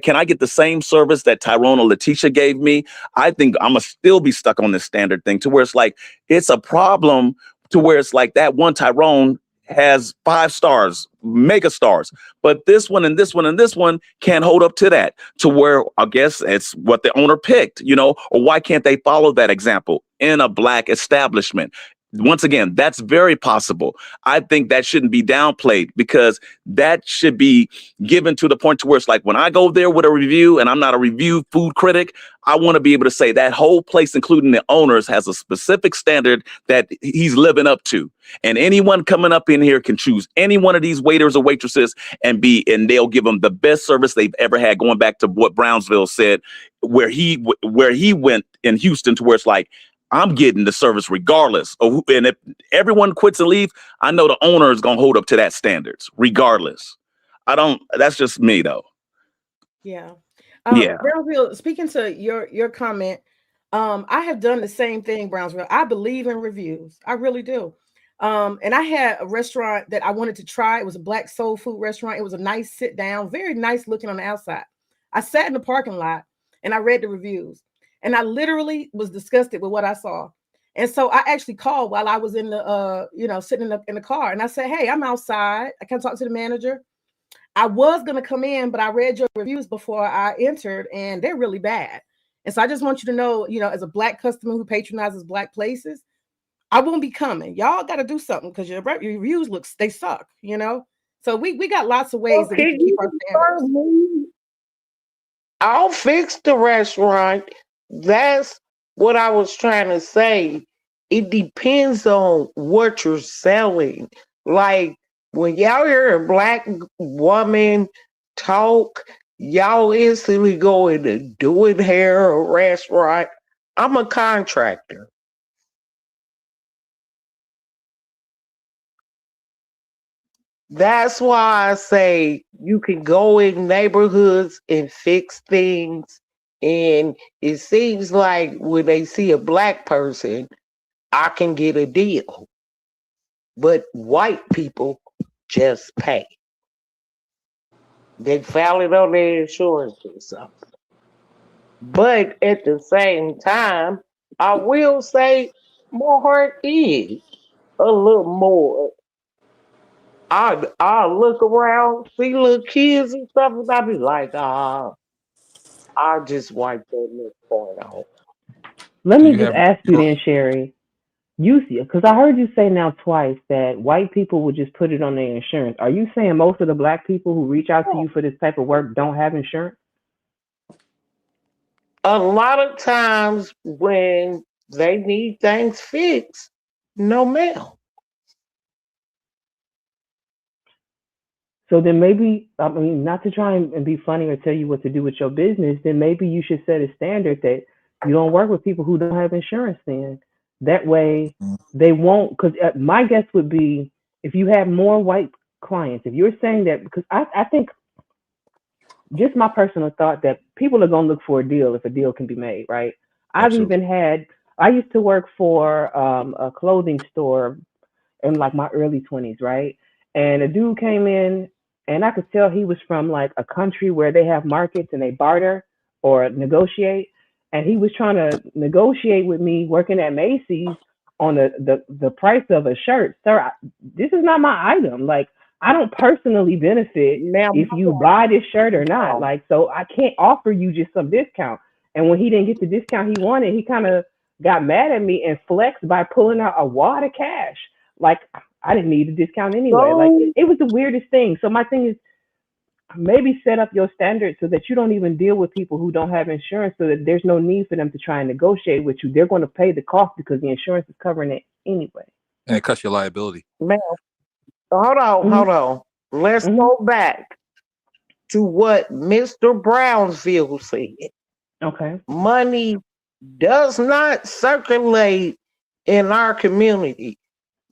can I get the same service that Tyrone or Letitia gave me? I think I'm going to still be stuck on this standard thing to where it's like, it's a problem to where it's like that one Tyrone has 5 stars, mega stars, but this one and this one and this one can't hold up to that, to where I guess it's what the owner picked, or why can't they follow that example in a Black establishment? Once again, that's very possible. I think that shouldn't be downplayed because that should be given to the point to where it's like when I go there with a review, and I'm not a review food critic, I want to be able to say that whole place, including the owners, has a specific standard that he's living up to. And anyone coming up in here can choose any one of these waiters or waitresses and they'll give them the best service they've ever had. Going back to what Brownsville said, where he went in Houston, to where it's like, I'm getting the service regardless of who, and if everyone quits and leave, I know the owner is going to hold up to that standards regardless. That's just me though.
Yeah.
Yeah.
Brownsville, speaking to your comment, I have done the same thing, Brownsville. I believe in reviews. I really do. And I had a restaurant that I wanted to try. It was a Black soul food restaurant. It was a nice sit down, very nice looking on the outside. I sat in the parking lot and I read the reviews. And I literally was disgusted with what I saw. And so I actually called while I was in the, sitting in the car. And I said, hey, I'm outside. I can talk to the manager. I was going to come in, but I read your reviews before I entered and they're really bad. And so I just want you to know, as a Black customer who patronizes Black places, I won't be coming. Y'all got to do something because your reviews they suck, So we got lots of ways that we can keep our standards.
I'll fix the restaurant. That's what I was trying to say. It depends on what you're selling. Like when y'all hear a Black woman talk, y'all instantly go into doing hair or restaurant. I'm a contractor. That's why I say you can go in neighborhoods and fix things. And it seems like when they see a Black person, I can get a deal. But white people just pay. They file it on their insurance or something. But at the same time, I will say my heart is a little more. I look around, see little kids and stuff, and I be like, I just wipe that next point out.
Let
Do
me
you
just
have
ask you
your
then, Sherry. You see, because I heard you say now twice that white people would just put it on their insurance. Are you saying most of the black people who reach out to you for this type of work don't have insurance?
A lot of times when they need things fixed, no ma'am.
So then maybe, I mean, not to try and be funny or tell you what to do with your business, then maybe you should set a standard that you don't work with people who don't have insurance then. That way they won't, because my guess would be if you have more white clients, if you're saying that, because I think just my personal thought that people are going to look for a deal if a deal can be made, right? I've
absolutely?
even had, I used to work for a clothing store in like my early 20s, right? And a dude came in and I could tell he was from like a country where they have markets and they barter or negotiate. And he was trying to negotiate with me working at Macy's on the price of a shirt. Sir, this is not my item. Like, I don't personally benefit
Now,
if you buy this shirt or not. Like, so I can't offer you just some discount. And when he didn't get the discount he wanted, he kind of got mad at me and flexed by pulling out a wad of cash. Like, I didn't need a discount anyway. Like,
so
it was the weirdest thing. So my thing is maybe set up your standards so that you don't even deal with people who don't have insurance, so that there's no need for them to try and negotiate with you. They're going to pay the cost because the insurance is covering it anyway.
And it cuts your liability.
ma'am, hold on. Let's go back to what Mr. Brownsville said.
Okay.
Money does not circulate in our community.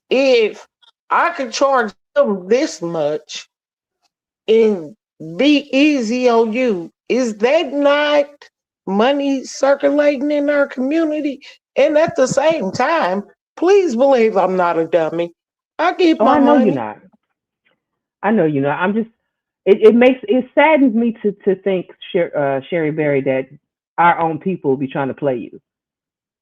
If I could charge them this much and be easy on you, is that not money circulating in our community? And at the same time, please believe I'm not a dummy. I get
Oh,
my
I know you're
money.
not. I know you're not. I'm just. It saddens me to think, Sherry Berry, that our own people be trying to play you.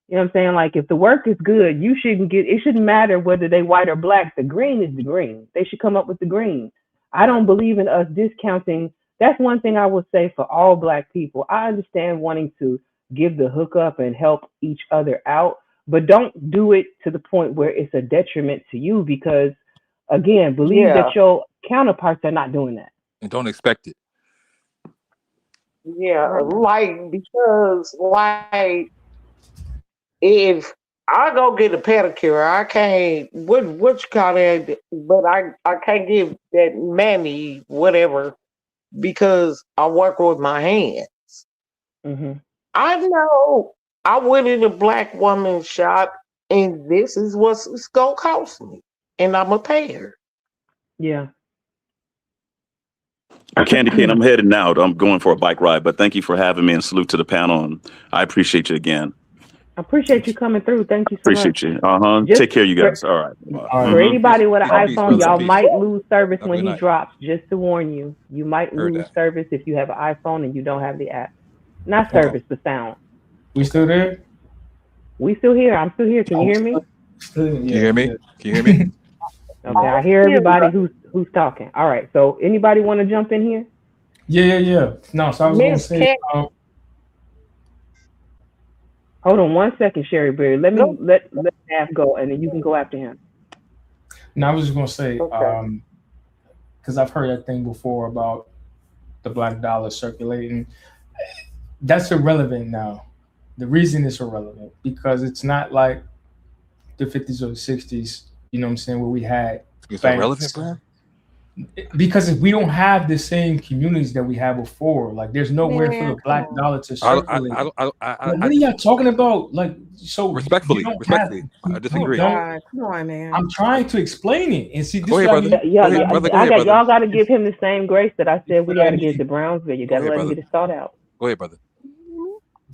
You know what I'm saying? Like, if the work is good, you shouldn't get. It shouldn't matter whether they white or black. The green is the green. They should come up with the green. I don't believe in us discounting. That's one thing I would say for all black people. I understand wanting to give the hookup and help each other out, but don't do it to the point where it's a detriment to you. Because, again, believe
Yeah,
that your counterparts are not doing that.
And don't expect it.
yeah, like because like if I go get a pedicure, I can't what you call that, but I can't give that mammy whatever because I work with my hands.
Hmm.
I know I went in a black woman's shop and this is what it's gonna cost me. And I'm a pay her.
Yeah.
Well, Candy Cane, I'm heading out. I'm going for a bike ride, but thank you for having me and salute to the panel. And I appreciate you again.
I appreciate you coming through. Thank you so much.
Appreciate you. Uh-huh.
Just
Take care, you
for
guys. All right.
for anybody with an
Peace,
iPhone,
brother.
y'all
Peace.
might lose service
Have a
when
good
he
night.
drops. Just to warn you, you might
Heard
lose
that.
service if you have an iPhone and you don't have the app. Not
Hold on.
service, but sound.
We still there?
We still here. I'm still here. Can you hear me?
Can you hear me? Can you hear me?
Okay, I hear everybody who's talking. All right. So anybody want to jump in here?
Yeah. No, so I was gonna
Miss
say,
Hold on one second, Sherry Berry. Let me let Nav go, and then you can go after him.
no, I was just gonna say, because I've heard that thing before about the black dollar circulating. That's irrelevant now. The reason it's irrelevant because it's not like the 50s or the 60s. You know what I'm saying? Where we had
It's irrelevant,
banks.
bro.
Because if we don't have the same communities that we had before, like there's nowhere for the black dollar to circulate. Like, what are y'all talking about? Like, so
Respectfully,
we don't
respectfully, I
we
disagree.
don't.
Come on, man.
I'm trying to explain it, and see this.
Go ahead,
is what
brother.
I mean.
Go ahead, brother. Go
I
ahead,
got
brother.
y'all got to give him the same grace that I said we
what I
got to give
mean.
to Brownsville. You
Go
got to
ahead,
let him
brother.
get his thought out.
Go ahead, brother.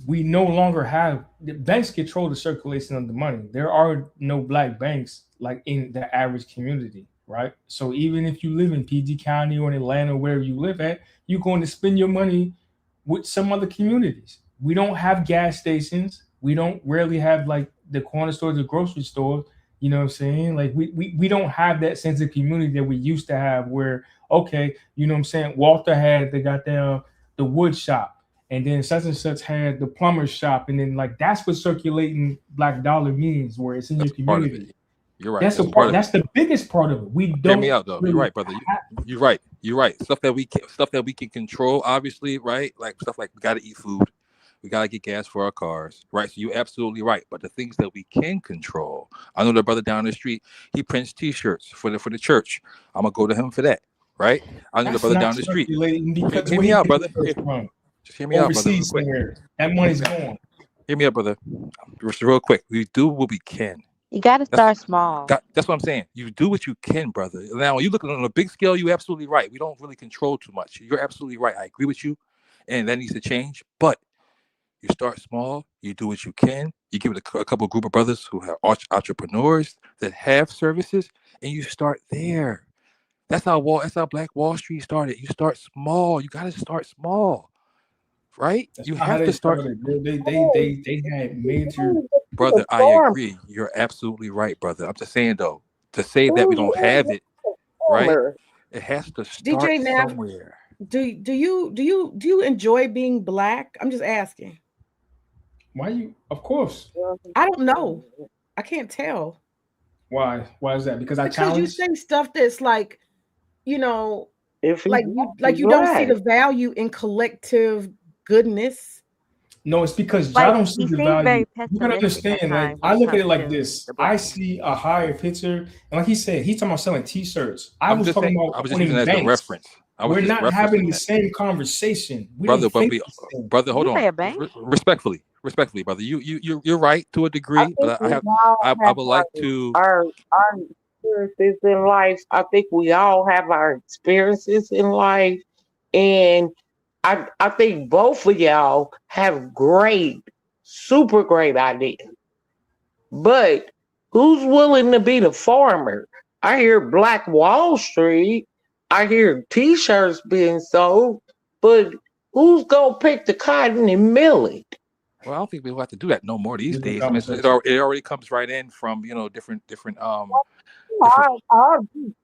We no longer have the banks control the circulation of the money. There are no black banks like in the average community, right? So even if you live in PG County or in Atlanta, wherever you live at, you're going to spend your money with some other communities. we don't have gas stations. We don't rarely have like the corner stores, the grocery stores. You know what I'm saying? Like we don't have that sense of community that we used to have where, okay, you know what I'm saying? Walter had the goddamn the wood shop, and then such and such had the plumber's shop, and then like that's what circulating Black dollar means, where it's in your
Part of
community.
it. You're right.
That's
That's
the
part
part.
of it.
That's the biggest part of it. We
Hear
don't
me out though. You're
really
right, brother. You're right. You're right. Stuff that we can control, obviously, right? Like stuff like we gotta eat food, we gotta get gas for our cars, right? So you're absolutely right. But the things that we can control, I know the brother down the street, he prints T-shirts for the church. I'm gonna go to him for that, right? I know the
That's
brother
not
down the street.
circulating because
Hear
where
me
he
out,
get
brother.
the first from?
Just hear me out, brother, real
Overseas
quick.
somewhere. That money's gone.
Hear me out, brother. Just real quick. We do what we can.
You gotta
That's
start small.
that's what I'm saying. You do what you can, brother. Now, when you look on a big scale, you're absolutely right. We don't really control too much. You're absolutely right. I agree with you, and that needs to change. But you start small. You do what you can. You give it a couple group of brothers who are entrepreneurs that have services, and you start there. That's how Black Wall Street started. You start small. You got to start small, right?
That's
You
not how
have
they
to start.
started. They had major.
Brother, I agree. You're absolutely right, brother. I'm just saying though, to say that we don't have it, right? It has to start
DJ Nav,
somewhere.
do you enjoy being Black? I'm just asking.
Why you? Of course.
I don't know. I can't tell.
Why? Why is that? Because I
Because you
challenge.
say stuff that's like, you know,
If
like you don't see the value in collective goodness.
No, it's because
Like,
y'all don't see
he
the
seems
value.
very
You gotta
pessimistic at
understand. Like
times when
I
it
look at it
comes
like
to
this.
the
I
Black.
see a higher picture, and like he said, he's talking about selling T-shirts. I
I'm
was
just
talking
saying.
about
I was just using
owning
that as a
banks.
reference. I was
We're
just
not having
referencing
the
that,
same conversation. We
brother.
don't
But
think the same.
brother, hold
You say
on.
a bank?
Respectfully, brother. You're right to a
I
degree,
think
but
we all
I
have
would like to.
our experiences in life. I think we all have our experiences in life, and I think both of y'all have great, super great ideas. But who's willing to be the farmer? I hear Black Wall Street. I hear T-shirts being sold, but who's gonna pick the cotton and mill it?
Well, I don't think we'll have to do that no more these
Different
days. I mean,
conversation.
it already comes right in from different
I'm just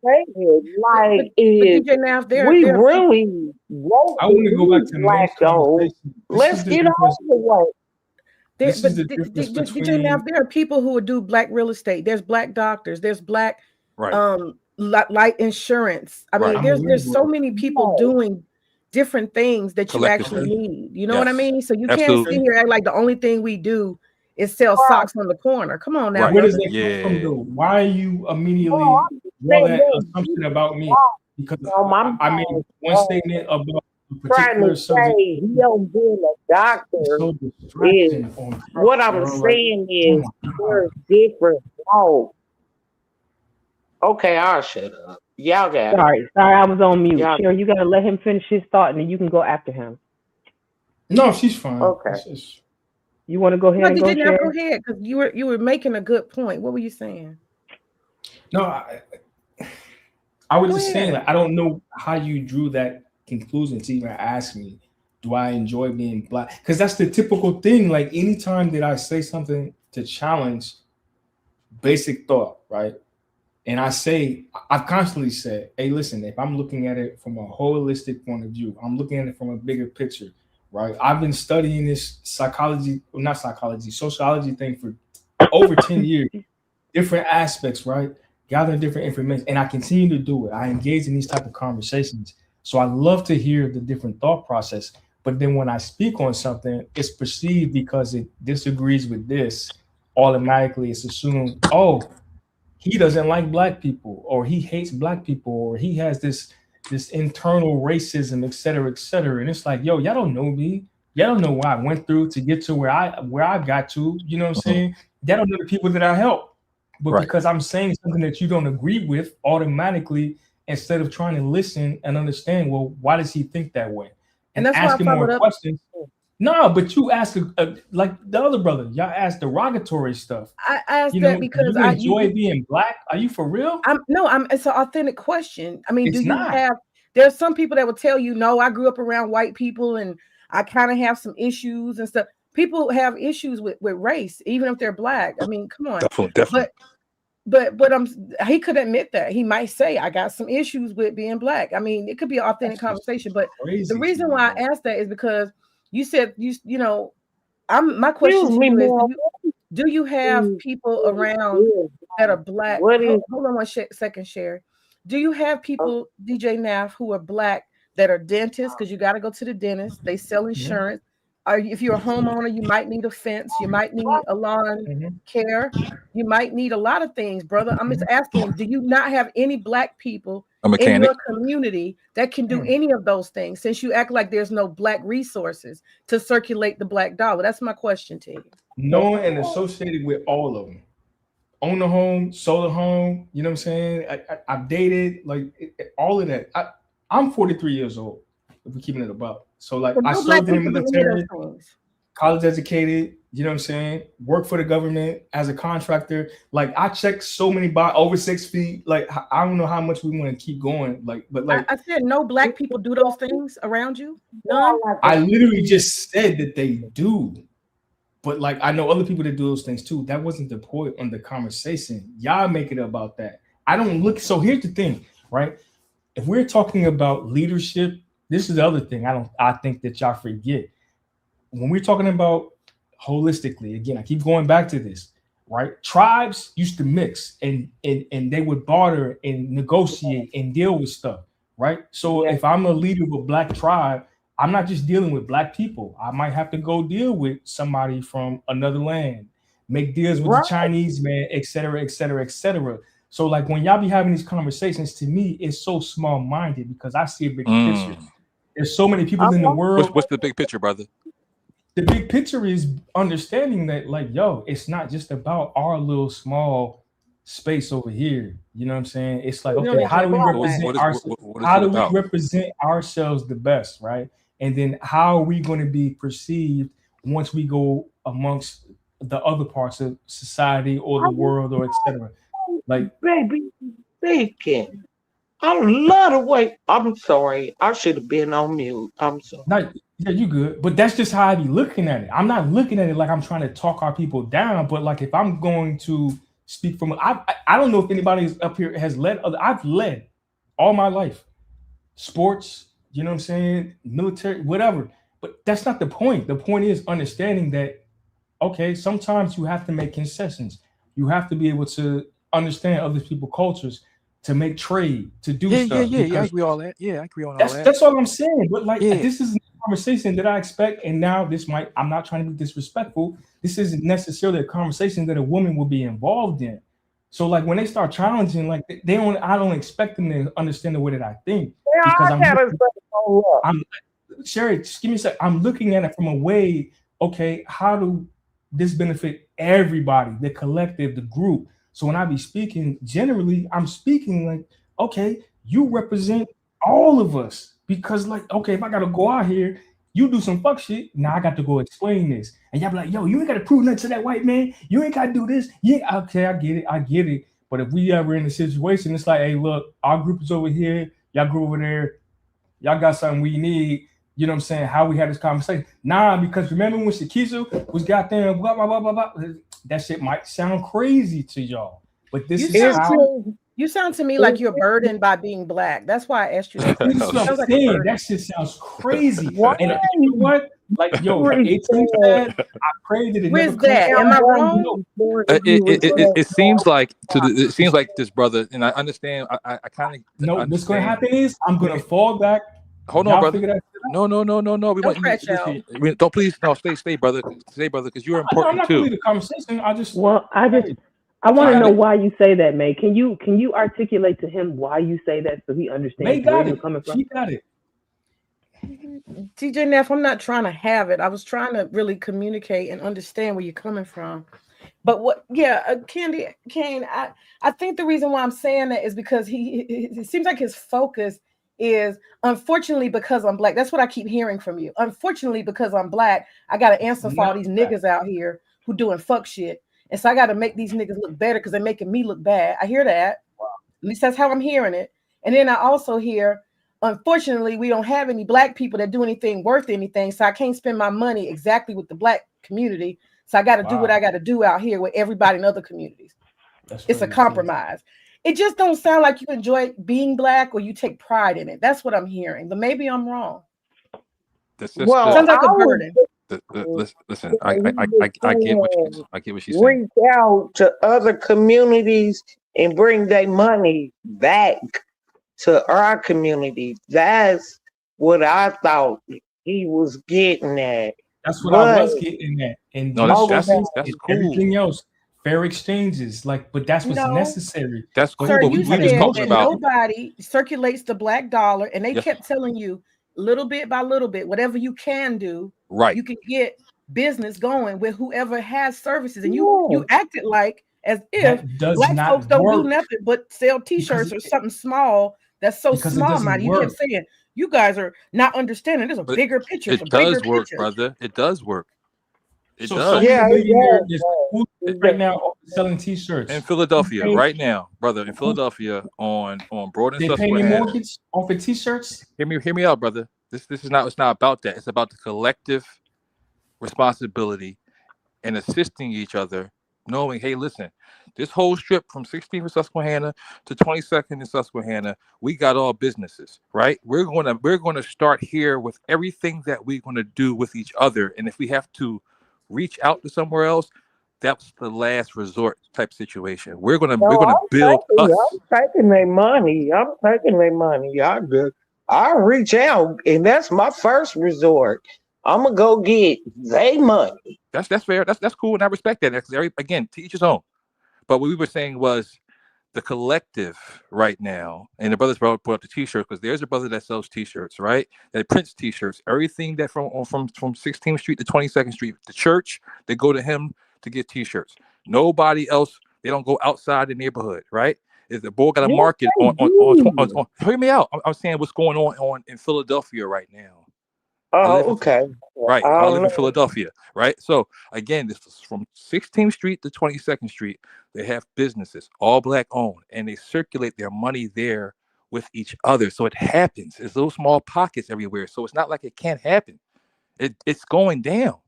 saying,
But
like, if
DJ Nav,
we
there are people.
really want
I
to
want to go back
be
to the main
black owned,
conversation. This
let's
is the
get
difference.
on the way.
This is the
But
difference
DJ Nav,
between
there are people who would do Black real estate. There's Black doctors. There's Black
right.
light insurance. I
Right.
mean, there's so many people doing different things that you actually
Collectively.
need. You know what I
Yes.
mean? So you can't sit
Absolutely.
here and act like the only thing we do is sell socks on the corner. Come on now,
Right.
where does
brother.
that come from,
Yeah.
though? Why are you
No,
immediately
I'm just
draw
saying
that
that
assumption
you
about me? Because I made one statement about a
trying
particular
to
subject.
say him being a doctor
So
is
distraction on
what
purpose,
I'm
bro. Like,
saying
oh
is
my God.
there's different roles. Okay, I'll shut up. Y'all got it.
Sorry, I was on mute.
Y'all
Cheryl, you gotta let him finish his thought, and then you can go after him.
No, she's fine.
okay.
It's just-
You want to go ahead
No,
and go,
DJ Nav, go
Cheryl?
ahead, because you were making a good point. What were you saying?
no, I was
Go
just saying,
ahead.
like, I don't know how you drew that conclusion to even ask me, do I enjoy being Black? Because that's the typical thing. Like, anytime that I say something to challenge basic thought, right? And I've constantly said, hey, listen, if I'm looking at it from a holistic point of view, I'm looking at it from a bigger picture, right? I've been studying this sociology thing for over 10 years, different aspects, right? Gathering different information, and I continue to do it. I engage in these type of conversations. So I love to hear the different thought process. But then when I speak on something, it's perceived because it disagrees with this, automatically it's assumed, oh, he doesn't like Black people, or he hates Black people, or he has this internal racism, et cetera, et cetera. And it's like, yo, y'all don't know me. Y'all don't know what I went through to get to where I got to. You know what I'm saying? Y'all don't know the people that I helped. But
Right.
because I'm saying something that you don't agree with, automatically, instead of trying to listen and understand, well, why does he think that way?
And
And
that's why I
asking more
followed up.
questions. No, but you ask like the other brother, y'all ask derogatory stuff.
I asked
You know,
that because
you enjoy being Black? Are you for real?
It's an authentic question. I mean, do
It's
you
not.
have, there's some people that will tell you, no, I grew up around white people and I kind of have some issues and stuff. People have issues with race, even if they're black. I mean, come on.
Definitely.
But he could admit that. He might say, I got some issues with being black. I mean, it could be an authentic conversation. But the reason why I asked that is because you said you know, my question to you is, do you have people around that are black? Hold on one second, Sherry. Do you have people, DJ Naff, who are black that are dentists? Because you got to go to the dentist. They sell insurance. If you're a homeowner, you might need a fence. You might need a lawn care. You might need a lot of things, brother. I'm just asking, do you not have any black people in your community that can do any of those things, since you act like there's no black resources to circulate the black dollar? That's my question to you.
Known and associated with all of them. Own a home, sold a home, you know what I'm saying? I've dated, like all of that. I'm 43 years old, if we're keeping it above. So like I served in the military, college educated, you know what I'm saying? Work for the government as a contractor. Like I checked so many over 6 feet. Like I don't know how much we want to keep going. But
I said no black people do those things around you. None.
I literally just said that they do. But like I know other people that do those things too. That wasn't the point on the conversation. Y'all make it about that. I don't look. So here's the thing, right? If we're talking about leadership, this is the other thing. I think that y'all forget. When we're talking about holistically, again, I keep going back to this, right? Tribes used to mix and they would barter and negotiate and deal with stuff, right? So if I'm a leader of a black tribe, I'm not just dealing with black people. I might have to go deal with somebody from another land, make deals with the Chinese man, et cetera, et cetera, et cetera. So like when y'all be having these conversations, to me, it's so small-minded because I see a big picture. There's so many people in the world.
What's the big picture, brother?
The big picture is understanding that, like, yo, it's not just about our little small space over here. You know what I'm saying? It's like, okay, how do we represent ourselves? How do we represent ourselves the best, right? And then how are we going to be perceived once we go amongst the other parts of society or the world or et cetera? Like,
baby, speaking. I love the way. I'm sorry. I should have been on mute. I'm sorry.
Yeah, you good. But that's just how I be looking at it. I'm not looking at it like I'm trying to talk our people down, but like if I'm going to speak from, I don't know if anybody up here has led. I've led all my life, sports. You know what I'm saying? Military, whatever. But that's not the point. The point is understanding that, okay, sometimes you have to make concessions. You have to be able to understand other people's cultures, to make trade, to do stuff.
Yeah, I agree all that. Yeah, I agree on all that.
That's all I'm saying. But like, this is a conversation that I expect. And now I'm not trying to be disrespectful. This isn't necessarily a conversation that a woman will be involved in. So like when they start challenging, like I don't expect them to understand the way that I think. I'm Sherry, just give me a sec. I'm looking at it from a way, okay, how do this benefit everybody, the collective, the group? So when I be speaking, generally, I'm speaking like, okay, you represent all of us. Because like, okay, if I gotta go out here, you do some fuck shit, now I got to go explain this. And y'all be like, yo, you ain't gotta prove nothing to that white man. You ain't gotta do this. Yeah, okay, I get it. But if we ever in a situation, it's like, hey, look, our group is over here, y'all group over there, y'all got something we need. You know what I'm saying? How we had this conversation. Nah, because remember when Shakisha was goddamn blah, blah, blah, blah, blah. That shit might sound crazy to y'all. But this is how...
You sound to me like you're burdened by being black. That's why I asked you that question.
That shit sounds crazy. And you know what? Like, yo, it's sad. I pray that it
Where's that? Am I wrong?
It seems like this brother, and I understand. I kind of
no. What's going to happen is I'm going to fall back.
Hold on, brother. No. We want you. Don't please. No, stay, brother. Stay, brother, because you're important
I'm not
too.
Leave the conversation.
I want to know why you say that, May. Can you articulate to him why you say that so he understands where you're coming from?
She got it.
TJ Neff, I'm not trying to have it. I was trying to really communicate and understand where you're coming from. But Kane, I think the reason why I'm saying that is because it seems like his focus is, unfortunately, because I'm black. That's what I keep hearing from you. Unfortunately, because I'm black, I got to answer for all these niggas out here who doing fuck shit. And so I got to make these niggas look better because they're making me look bad. I hear that. Wow. At least that's how I'm hearing it. And then I also hear, unfortunately, we don't have any black people that do anything worth anything. So I can't spend my money exactly with the black community. So I got to do what I got to do out here with everybody in other communities. It's a compromise. It just don't sound like you enjoy being black or you take pride in it. That's what I'm hearing, but maybe I'm wrong. Sounds like a burden.
Listen, I get what she's saying.
Reach out to other communities and bring their money back to our community. That's what I thought he was getting at.
That's what I was getting at. And
No,
that's
cool.
Everything else, fair exchanges, but that's what's
No.
necessary.
That's cool.
Sir,
But
you
we're just
said
talking
that
about.
nobody circulates the black dollar, and they
Yes.
kept telling you little bit by little bit, whatever you can do,
Right.
you can get business going with whoever has services. And you acted like as if
That does
black
not
folks don't do
work.
nothing but sell T-shirts or something small that's so
because it
small,
doesn't
minded. You kept
work.
saying you guys are not understanding. There's a
But
bigger picture.
it does work, brother. It does work. It
So
does.
many millionaires right now selling T-shirts
In Philadelphia, right now, brother. In Philadelphia, on Broad and
They pay their
Susquehanna.
mortgage off of T-shirts.
Hear me out, brother. This is not. It's not about that. It's about the collective responsibility and assisting each other, knowing, hey, listen, this whole strip from 16th and Susquehanna to 22nd and Susquehanna, we got all businesses, right? We're gonna start here with everything that we're gonna do with each other, and if we have to reach out to somewhere else, that's the last resort type situation. We're gonna build us.
I'm taking their money. I reach out, and that's my first resort. I'm gonna go get their money.
That's fair. That's cool, and I respect that. Again, to each his own. But what we were saying was the collective right now, and the brothers brought up the T-shirts because there's a brother that sells T-shirts, right? That prints T-shirts. Everything that from 16th Street to 22nd Street, the church, they go to him to get T-shirts. Nobody else. They don't go outside the neighborhood, right? Is the boy got a market on? Hear me out. I'm saying what's going on in Philadelphia right now.
Okay.
Right. I live in Philadelphia. Right. So again, this is from 16th Street to 22nd Street. They have businesses, all black owned, and they circulate their money there with each other. So it happens. There's little small pockets everywhere. So it's not like it can't happen. It's going down.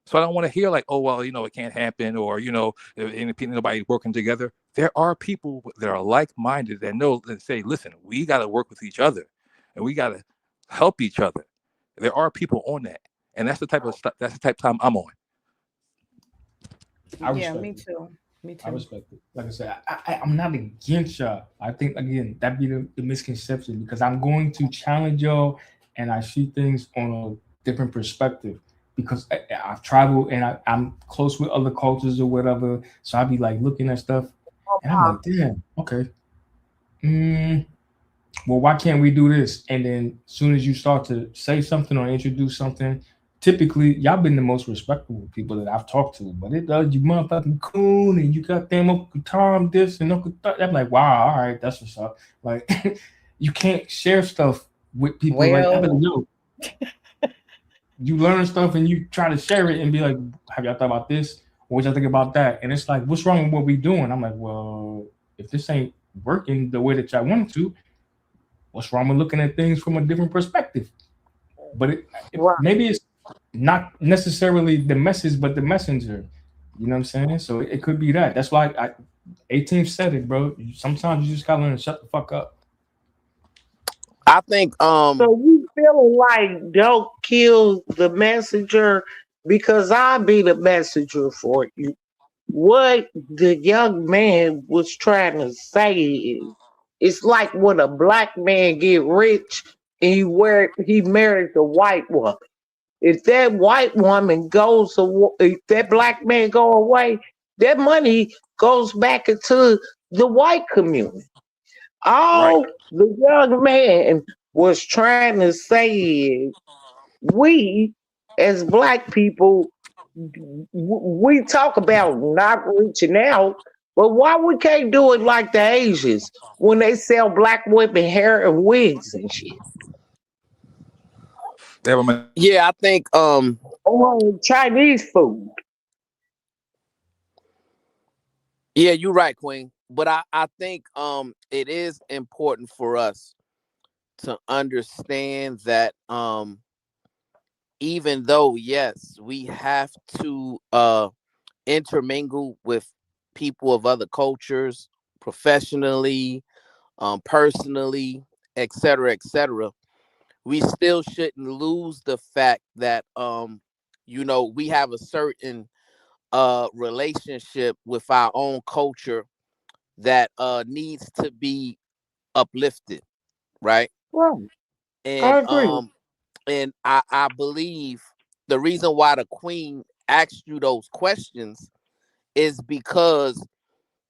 So I don't want to hear like, oh, well, it can't happen, or, nobody working together. There are people that are like-minded that know and say, listen, we got to work with each other and we got to help each other. There are people on that. And that's the type of time I'm on.
Yeah, me too.
I respect it. Like I said, I'm not against y'all. I think, again, that'd be the misconception, because I'm going to challenge y'all and I see things on a different perspective, because I've traveled and I'm close with other cultures or whatever. So I'd be like looking at stuff and I'm like, damn, okay. Well, why can't we do this? And then as soon as you start to say something or introduce something, typically y'all been the most respectable people that I've talked to. But it does, you motherfucking coon, and you got them Uncle Tom this and Uncle Th-. I'm like, wow, all right, that's what's up. Like, you can't share stuff with people like that. But yo, you learn stuff and you try to share it and be like, have y'all thought about this? What y'all think about that? And it's like, what's wrong with what we doing? I'm like, well, if this ain't working the way that y'all want it to, what's wrong with looking at things from a different perspective? But maybe it's not necessarily the message, but the messenger. You know what I'm saying? So it could be that. That's why 18th said it, bro. Sometimes you just gotta learn to shut the fuck up.
I think
So you feeling like don't kill the messenger, because I'll be the messenger for you. What the young man was trying to say is, it's like when a black man get rich and he marries a white woman. If that white woman goes away, if that black man go away, that money goes back into the white community. All the young man was trying to say is, we as black people, we talk about not reaching out, but why we can't do it like the Asians when they sell black women hair and wigs and shit?
Yeah, I think
or Chinese food.
Yeah, you're right, Queen. But I think it is important for us to understand that even though, yes, we have to intermingle with people of other cultures professionally, personally, etc., we still shouldn't lose the fact that we have a certain relationship with our own culture that needs to be uplifted, right?
Right. I
And
agree.
I believe the reason why the queen asked you those questions is because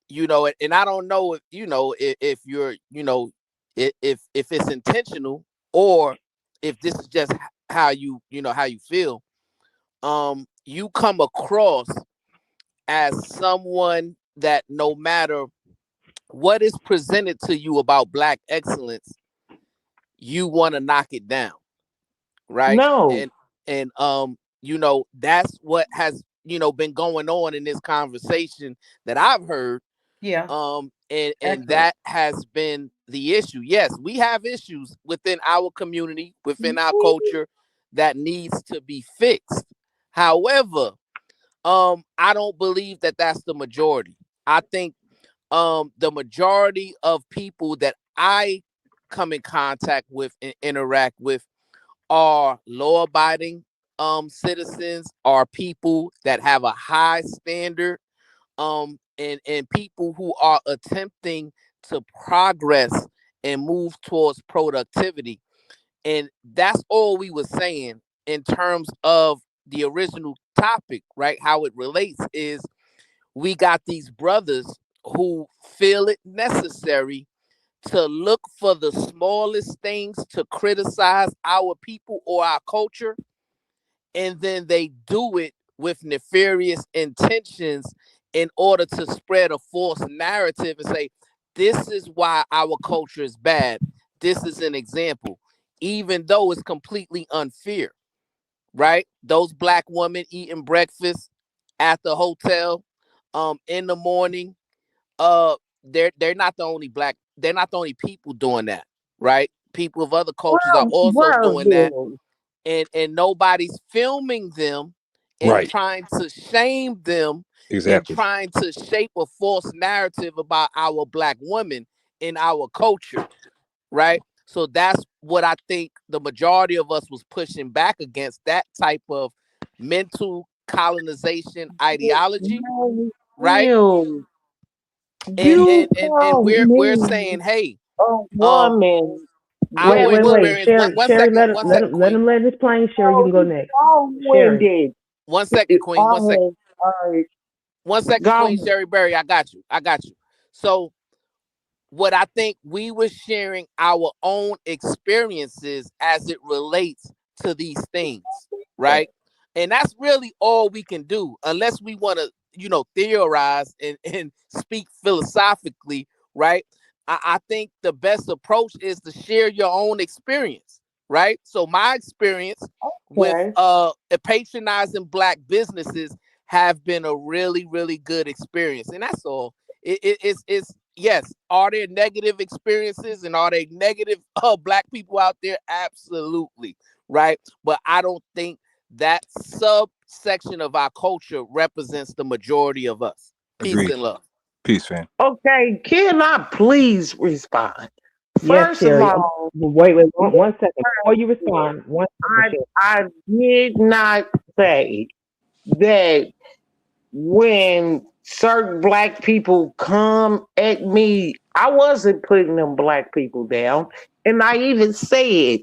and I don't know if if you're if it's intentional or if this is just how how you feel. You come across as someone that no matter what is presented to you about Black excellence, you want to knock it down, right?
No.
And that's what has been going on in this conversation that I've heard.
Yeah.
And
Excellent.
that has been the issue. Yes, we have issues within our community, within our culture that needs to be fixed. However, I don't believe that that's the majority. I think the majority of people that I come in contact with and interact with are law-abiding citizens, are people that have a high standard, and people who are attempting to progress and move towards productivity. And that's all we were saying in terms of the original topic, right? How it relates is we got these brothers who feel it necessary to look for the smallest things to criticize our people or our culture, and then they do it with nefarious intentions in order to spread a false narrative and say, this is why our culture is bad. This is an example, even though it's completely unfair, right? Those Black women eating breakfast at the hotel in the morning, they're not the only they're not the only people doing that, right? People of other cultures are also doing that, and nobody's filming them and
Right.
trying to shame them and
Exactly.
trying to shape a false narrative about our Black women in our culture, right? So that's what I think the majority of us was pushing back against, that type of mental colonization ideology, right?
You
And
call
we're
me
saying, hey,
a
um
woman
our
Wait.
experience.
Sherry,
One
Sherry,
second,
let him land his plane. Sherry, you can go next. Sherry.
winded.
One second, Queen. One second.
All right.
One second,
Go.
Queen Sherry Berry. I got you. So what I think we were sharing our own experiences as it relates to these things, right? And that's really all we can do, unless we want to, theorize and speak philosophically, right? I think the best approach is to share your own experience, right? So my experience with patronizing Black businesses have been a really, really good experience, and that's all. It's yes. Are there negative experiences and are there negative Black people out there? Absolutely, right. But I don't think that subsection of our culture represents the majority of us. Peace
Agreed.
and love.
Peace, fam.
Okay, can I please respond?
Yes,
First of
Sherry.
all,
Wait, one second. Before you respond, one second,
I did not say that when certain Black people come at me, I wasn't putting them Black people down. And I even said,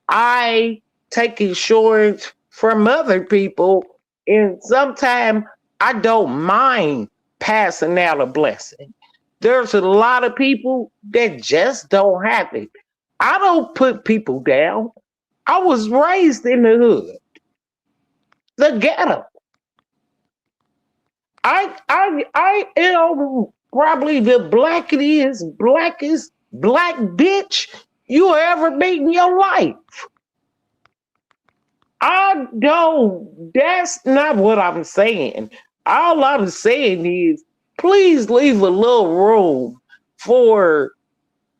I take insurance from other people, and sometimes I don't mind passing out a blessing. There's a lot of people that just don't have it. I don't put people down. I was raised in the hood, the ghetto. I am probably the blackest Black bitch you ever meet in your life. I don't, that's not what I'm saying. All I'm saying is, please leave a little room for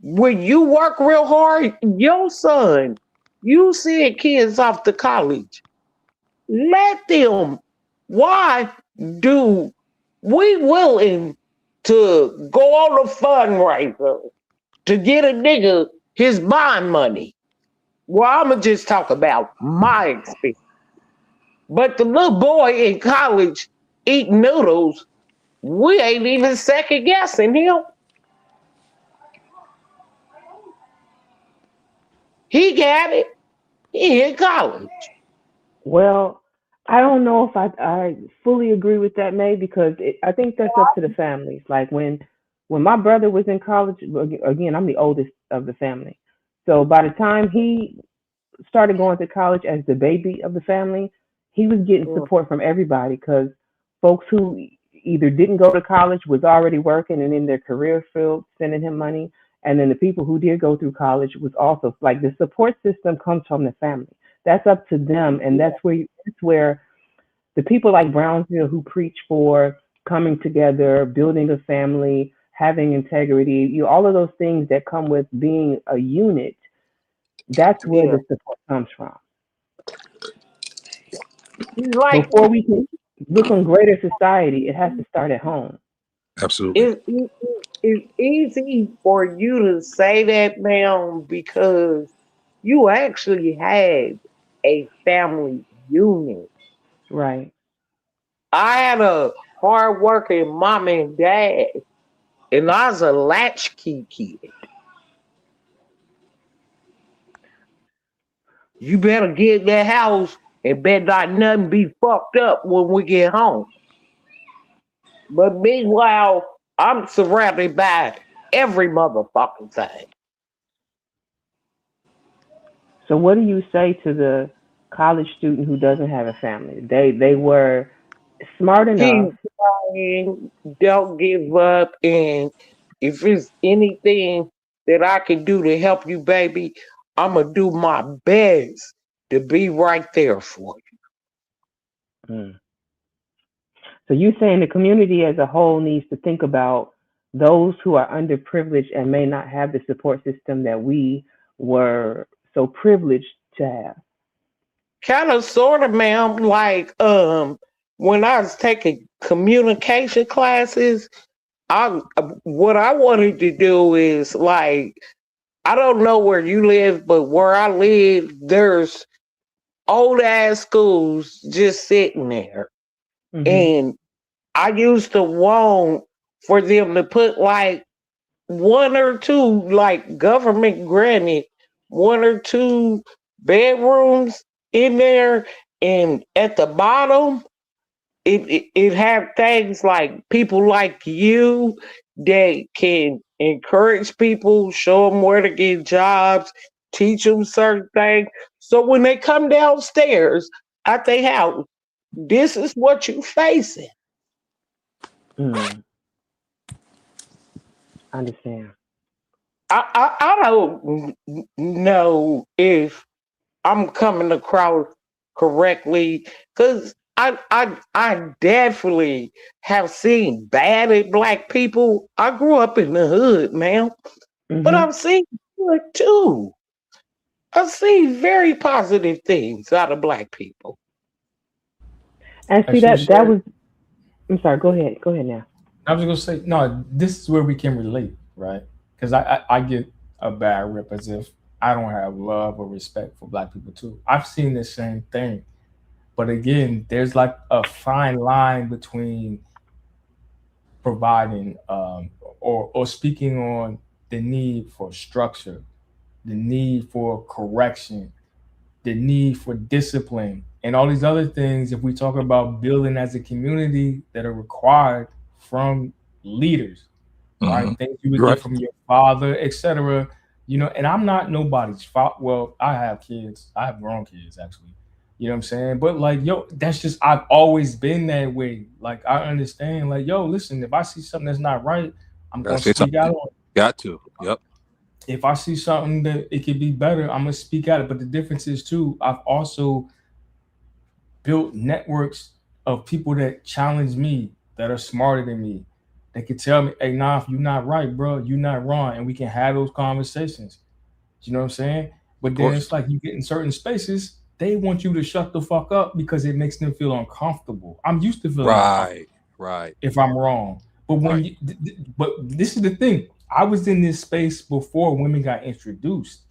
when you work real hard, your son, you send kids off to college. Let them. Why do we willing to go on a fundraiser to get a nigga his bond money? Well, I'ma just talk about my experience. But the little boy in college eating noodles, we ain't even second guessing him. He got it. He in college.
Well, I don't know if I fully agree with that, May, because I think that's up to the families. Like when my brother was in college, again, I'm the oldest of the family. So by the time he started going to college as the baby of the family, he was getting support from everybody because folks who either didn't go to college was already working and in their career field sending him money. And then the people who did go through college was also like the support system comes from the family. That's up to them. And that's where the people like Brownsville who preach for coming together, building a family, having integrity, all of those things that come with being a unit, that's where the support comes from.
Like
Before we can look on greater society, it has to start at home.
Absolutely.
it's easy for you to say that now because you actually had a family unit.
Right.
I had a hardworking mom and dad, and I was a latchkey kid. You better get in that house and bet not nothing be fucked up when we get home. But meanwhile, I'm surrounded by every motherfucking thing.
So what do you say to the college student who doesn't have a family? They were smart enough.
Keep trying, don't give up, and if it's anything that I can do to help you, baby, I'm gonna do my best to be right there for you.
Mm. So you saying the community as a whole needs to think about those who are underprivileged and may not have the support system that we were so privileged to have.
Kind of, sort of, ma'am. Like, when I was taking communication classes, I what I wanted to do is like, I don't know where you live, but where I live, there's old ass schools just sitting there. And I used to want for them to put like one or two, like government granted, one or two bedrooms in there. And at the bottom, it have things like people like you that can encourage people, show them where to get jobs, teach them certain things. So when they come downstairs at their house, this is what you facing.
Mm. I understand.
I don't know if I'm coming across correctly because I definitely have seen bad at black people. I grew up in the hood, man, but I've seen good too. I've seen very positive things out of black people.
And see
As you
that
shared,
was. I'm sorry. Go ahead. Go ahead now.
I was gonna say, no, this is where we can relate, right? Because I get a bad rip as if I don't have love or respect for black people too. I've seen the same thing. But again, there's like a fine line between providing or speaking on the need for structure, the need for correction, the need for discipline, and all these other things. If we talk about building as a community that are required from leaders, right? Things you would get
Right.
from your father, etc. And I'm not nobody's fault. Well, I have kids. I have grown kids actually. You know what I'm saying? But like, yo, that's just I've always been that way. Like I understand, like, yo, listen, if I see something that's not right, I'm
Gotta
gonna
say
speak out
something.
on it.
Got to. Yep.
If I see something that it could be better, I'm gonna speak at it. But the difference is too, I've also built networks of people that challenge me, that are smarter than me, They can tell me, hey, nah, you're not right, bro. You're not wrong. And we can have those conversations. You know what I'm saying? But then it's like you get in certain spaces, they want you to shut the fuck up because it makes them feel uncomfortable. I'm used to feeling uncomfortable
Right.
if I'm wrong. But when but this is the thing. I was in this space before women got introduced.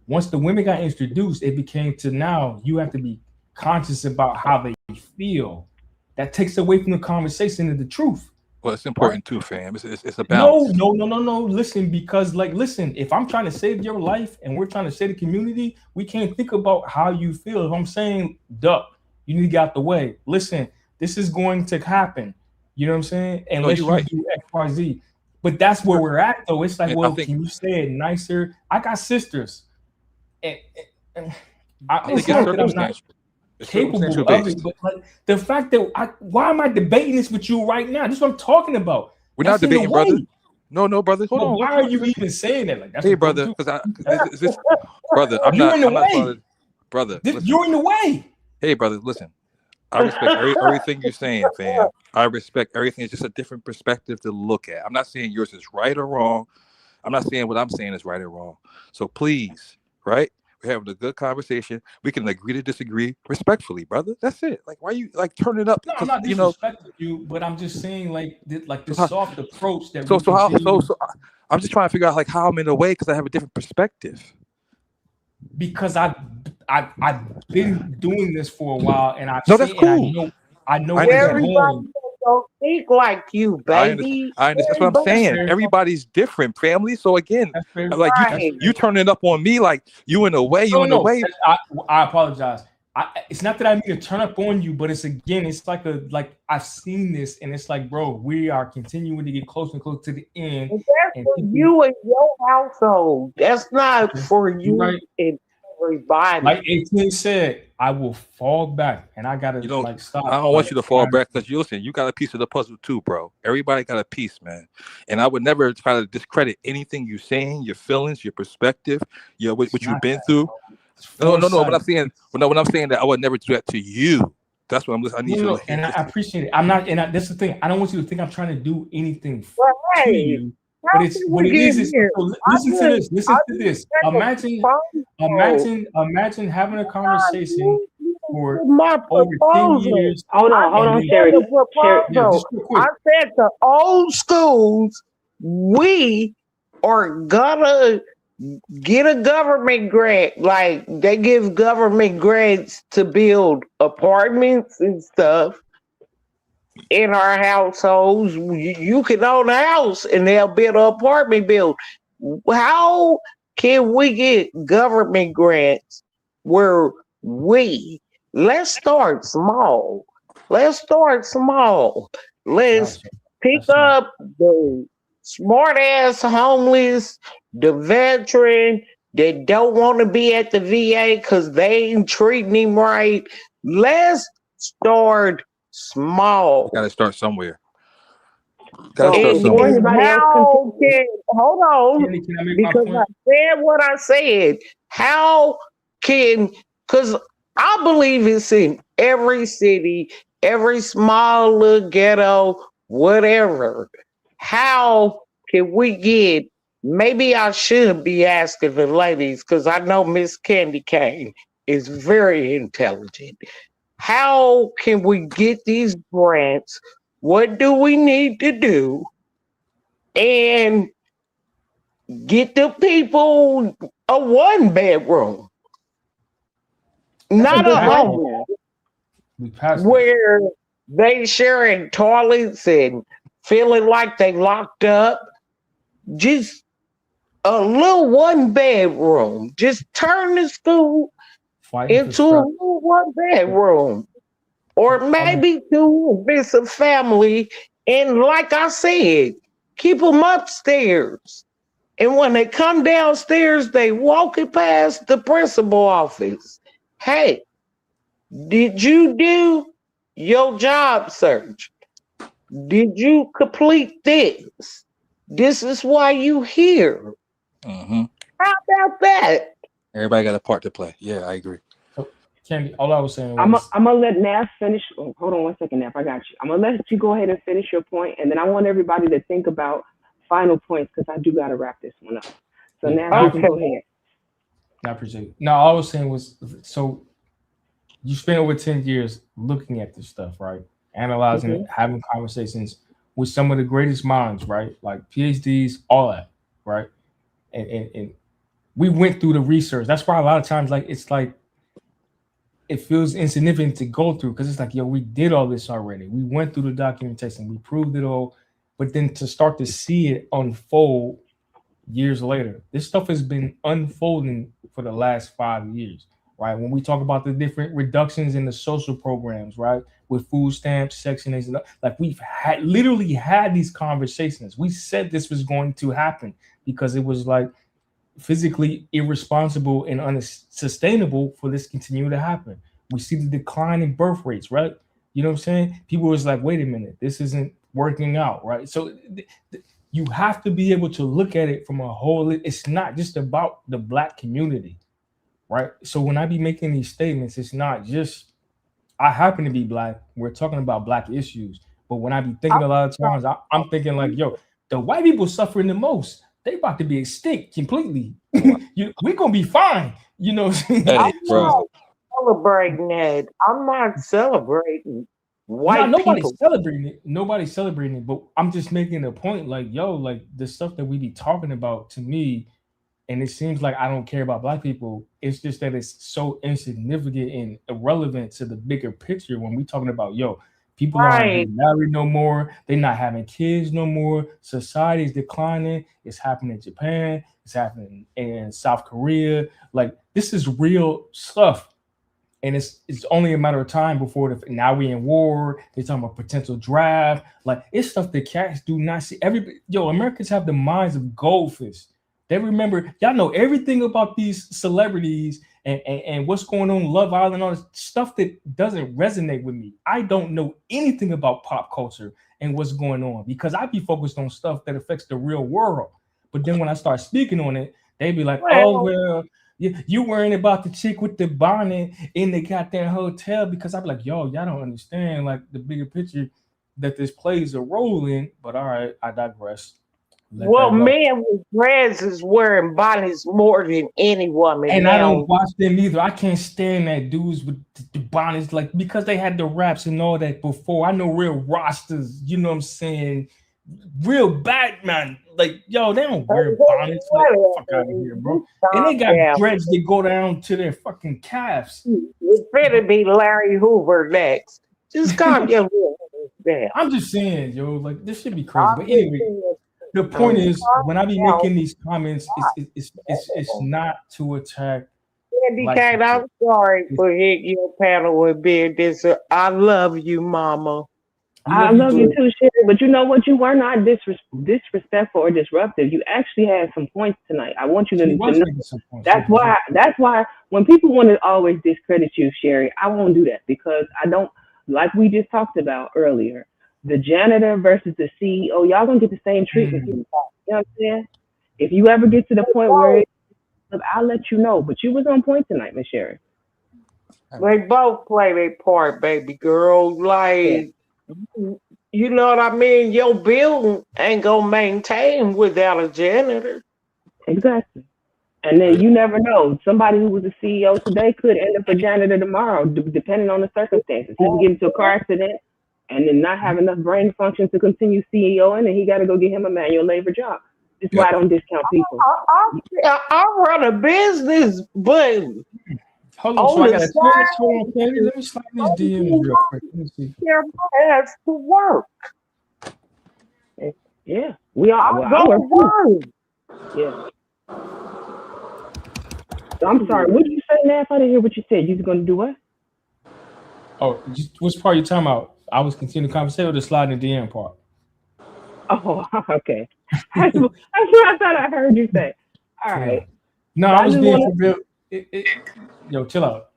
Once the women got introduced, it became to now you have to be conscious about how they feel. That takes away from the conversation and the truth.
Well, it's important too, fam. It's a
No,
balance.
no. Listen, because listen, if I'm trying to save your life and we're trying to save the community, we can't think about how you feel. If I'm saying, duck, you need to get out the way. Listen, this is going to happen. You know what I'm saying? Unless
you're right.
do X, Y, Z. But that's where we're at, though. It's like,
And
well, can you say it nicer? I got sisters. And
I
it's
think it's
not that I'm not
circumstantial. It's
capable
circumstantial
of
based.
it, but like the fact that why am I debating this with you right now? This is what I'm talking about.
We're
That's
not
in the
debating, brother.
way.
No, brother. Hold
But
on.
why are you even saying that? Like that's
Hey,
important
brother,
too.
because this, brother, I'm
You're
not
in the
trying
way.
to, brother. Listen.
You're in the way.
Hey, brother, listen. I respect everything you're saying, fam. I respect everything. It's just a different perspective to look at. I'm not saying yours is right or wrong. I'm not saying what I'm saying is right or wrong. So please, right? We're having a good conversation. We can agree to disagree respectfully, brother. That's it. Like, why you like turn it up?
No, I'm not disrespecting you, but I'm just saying like the soft approach that we continue.
So I'm just trying to figure out like how I'm in the way because I have a different perspective.
Because I've been doing this for a while, and I've
that's
seen,
cool.
and I know
Everybody don't think like you, baby.
I understand. That's what I'm saying. Everybody's different, family. So again, like you turning it up on me, like you in the way, in the way.
I apologize. It's not that I mean to turn up on you, but it's like I've seen this, and it's like, bro, we are continuing to get closer and closer to the end.
And that's for you and your household. That's not for you and everybody.
Like 18 said, I will fall back, and I gotta stop.
I don't want you to fall back because you got a piece of the puzzle too, bro. Everybody got a piece, man. And I would never try to discredit anything you're saying, your feelings, your perspective, what you've been through. No. But I'm saying, when I'm saying that, I would never do that to you. That's what I need you to.
And I appreciate it. I'm not, and that's the thing. I don't want you to think I'm trying to do anything to you. But it's what it is. Listen to this. Listen to this. Imagine having a conversation for over 10 years.
Hold on, Sherry.
I said the old schools, we are gonna get a government grant. Like they give government grants to build apartments and stuff. In our households, you can own a house and they'll build an apartment build. How can we get government grants where let's start small. Let's pick up the smart ass homeless, the veteran that don't want to be at the VA because they ain't treating him right. Let's start small.
Got to start somewhere.
Hold on, because I said what I said. How can, because I believe it's in every city, every small little ghetto, whatever. How can we get, maybe I should be asking the ladies, because I know Miss Candy Cane is very intelligent. How can we get these grants? What do we need to do? And get the people a 1-bedroom. Not a home where they sharing toilets and feeling like they locked up. Just a little 1-bedroom. Just turn the school into a little 1-bedroom. Or maybe 2 if it's a family. And like I said, keep them upstairs. And when they come downstairs, they walk it past the principal office. Hey, did you do your job search? Did you complete this? This is why you here.
Mm-hmm.
How about that?
Everybody got a part to play. Yeah, I agree.
Candy, all I was saying
I'm
was
gonna let Nav finish. Oh, hold on 1 second, Nav. I got you. I'm gonna let you go ahead and finish your point, and then I want everybody to think about final points because I do gotta wrap this one up. So
yeah,
Nav, you can go ahead.
I appreciate it. No, all I was saying was so you spent over 10 years looking at this stuff, right? Analyzing it, having conversations with some of the greatest minds, right? Like PhDs, all that, right? And we went through the research. That's why a lot of times, like, it's like it feels insignificant to go through because it's like, yo, we did all this already. We went through the documentation, we proved it all, but then to start to see it unfold years later, this stuff has been unfolding for the last 5 years, right? When we talk about the different reductions in the social programs, right, with food stamps, Section 8, like we've literally had these conversations. We said this was going to happen because it was like physically irresponsible and unsustainable for this to continue to happen. We see the decline in birth rates, right? You know what I'm saying? People was like, wait a minute, this isn't working out, right? So you have to be able to look at it from a whole. It's not just about the Black community, right? So when I be making these statements, it's not just I happen to be Black. We're talking about Black issues, but when I be thinking a lot of times, I'm thinking like, yo, the white people suffering the most. They about to be extinct completely. We're gonna be fine. You know what I'm saying?
I'm not celebrating that. I'm not celebrating white
nobody's
people.
celebrating it. Nobody's celebrating it. But I'm just making a point, like, yo, like the stuff that we be talking about to me, and it seems like I don't care about Black people. It's just that it's so insignificant and irrelevant to the bigger picture when we talking about, yo, people aren't getting married no more. They're not having kids no more. Society is declining. It's happening in Japan. It's happening in South Korea. Like, this is real stuff. And it's only a matter of time before now we in war. They're talking about potential draft. Like, it's stuff that cats do not see. Americans have the minds of goldfish. They remember, y'all know everything about these celebrities and what's going on, Love Island, all this stuff that doesn't resonate with me. I don't know anything about pop culture and what's going on because I be focused on stuff that affects the real world. But then when I start speaking on it, they be like, oh, well, you worrying about the chick with the bonnet in the goddamn hotel because I'm like, yo, y'all don't understand like the bigger picture that this plays a role in. But all right, I digress.
Well, men with dreads is wearing bonnets more than any woman.
And
now.
I don't watch them either. I can't stand that dudes with the bonnets, like because they had the raps and all that before. I know real rosters, you know what I'm saying? Real Batman, like yo, they don't wear bonnets. Like fuck out of here, bro. And they got dreads that go down to their fucking calves.
It's better be Larry Hoover next. Just calm your down.
I'm just saying, yo, like this should be crazy. But anyway, the point is, when I be making these comments, it's not to attack.
Candy Cat, I'm sorry for hitting your panel with being this. I love you, Mama.
I love you too, Sherry. But you know what? You were not disrespectful or disruptive. You actually had some points tonight. I want you to know. That's why when people want to always discredit you, Sherry, I won't do that because I don't, like we just talked about earlier, the janitor versus the CEO, y'all gonna get the same treatment. You know what I'm saying? If you ever get to the point where I'll let you know. But you was on point tonight, Miss Sherry.
They both play their part, baby girl. Like, you know what I mean? Your building ain't gonna maintain without a janitor.
Exactly. And then you never know. Somebody who was a CEO today could end up a janitor tomorrow, depending on the circumstances. He can get into a car accident and then not have enough brain function to continue CEO, and then he got to go get him a manual labor job. That's why I don't discount people.
I run a business, but
hold on, so I got a chance. Hold on, Candy. Let me slide these DMs real quick. Let me see.
Has to work.
Yeah, we are.
I work.
Yeah. So I'm sorry. What did you say, Nath? I didn't hear what you said. You was going to do what?
Oh, what's part of your time out? I was continuing the conversation or the slide in the DM part?
Oh, okay. That's what I thought I heard you say. All right.
No, I was being for real. Yo, chill out.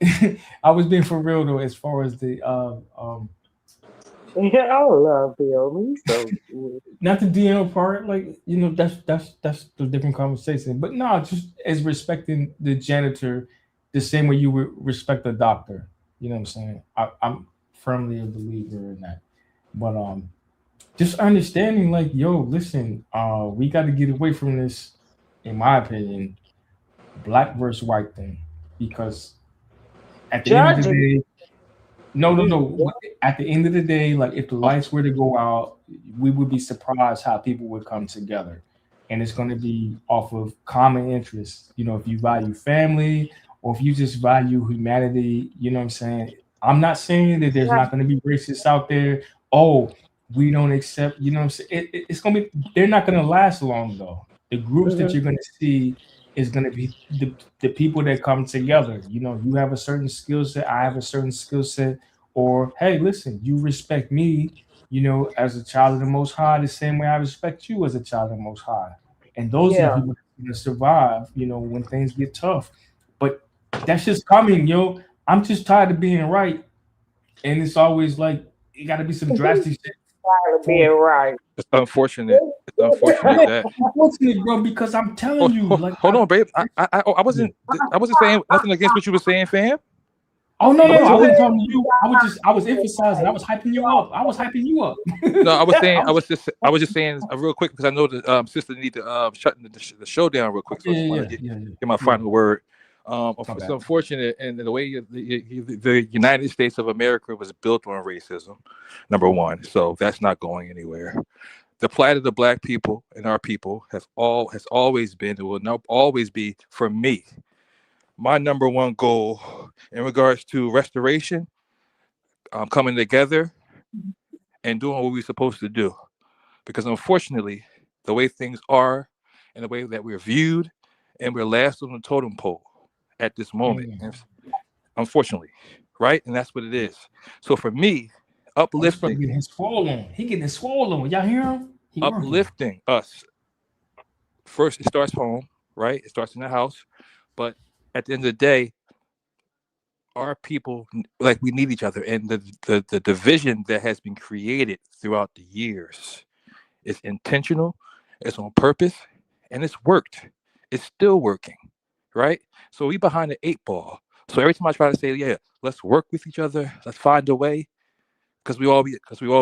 I was being for real though, as far as the
yeah, I love him. He's so good.
Not the DM part, like that's the different conversation. But no, just as respecting the janitor the same way you would respect a doctor. You know what I'm saying? I'm firmly a believer in that. But just understanding, like, yo, listen, we got to get away from this, in my opinion, black versus white thing, because at the end of the
Judging.
day, no. At the end of the day, like, if the lights were to go out, we would be surprised how people would come together. And it's going to be off of common interests. You know, if you value family or if you just value humanity, you know what I'm saying? I'm not saying that there's not going to be racists out there. Oh, we don't accept, you know what I'm saying? It's going to be, they're not going to last long, though. The groups that you're going to see is going to be the people that come together. You know, you have a certain skill set, I have a certain skill set, or hey, listen, you respect me, you know, as a child of the Most High, the same way I respect you as a child of the Most High. And those are the
Yeah.
people that are going to survive, you know, when things get tough. But that's just coming, yo. I'm just tired of being right, and it's always like it got to be some drastic shit.
Tired of being right.
It's unfortunate. It's unfortunate that.
Unfortunate, bro, because I'm telling you, like,
Hold on, babe. I wasn't saying nothing against what you were saying, fam.
oh no,
I wasn't
I
saying.
wasn't talking to you. I was emphasizing. I was hyping you up.
No, I was just saying real quick because I know the sister need to shut the show down real quick. So I just want to get my final word. It's unfortunate, and the way the United States of America was built on racism, number one. So that's not going anywhere. The plight of the black people and our people has always been, and will now always be, for me, my number one goal in regards to restoration, coming together and doing what we're supposed to do. Because unfortunately, the way things are and the way that we're viewed, and we're last on the totem pole at this moment, unfortunately, right? And that's what it is. So for me,
This brother
uplifting,
getting his swollen. He getting his swollen. Y'all hear him? He working.
uplifting us. First, it starts home, right? It starts in the house. But at the end of the day, our people, like, we need each other. And the division that has been created throughout the years is intentional, it's on purpose, and it's worked. It's still working, right? So we behind the 8 ball. So every time I try to say, yeah, let's work with each other, let's find a way, because we all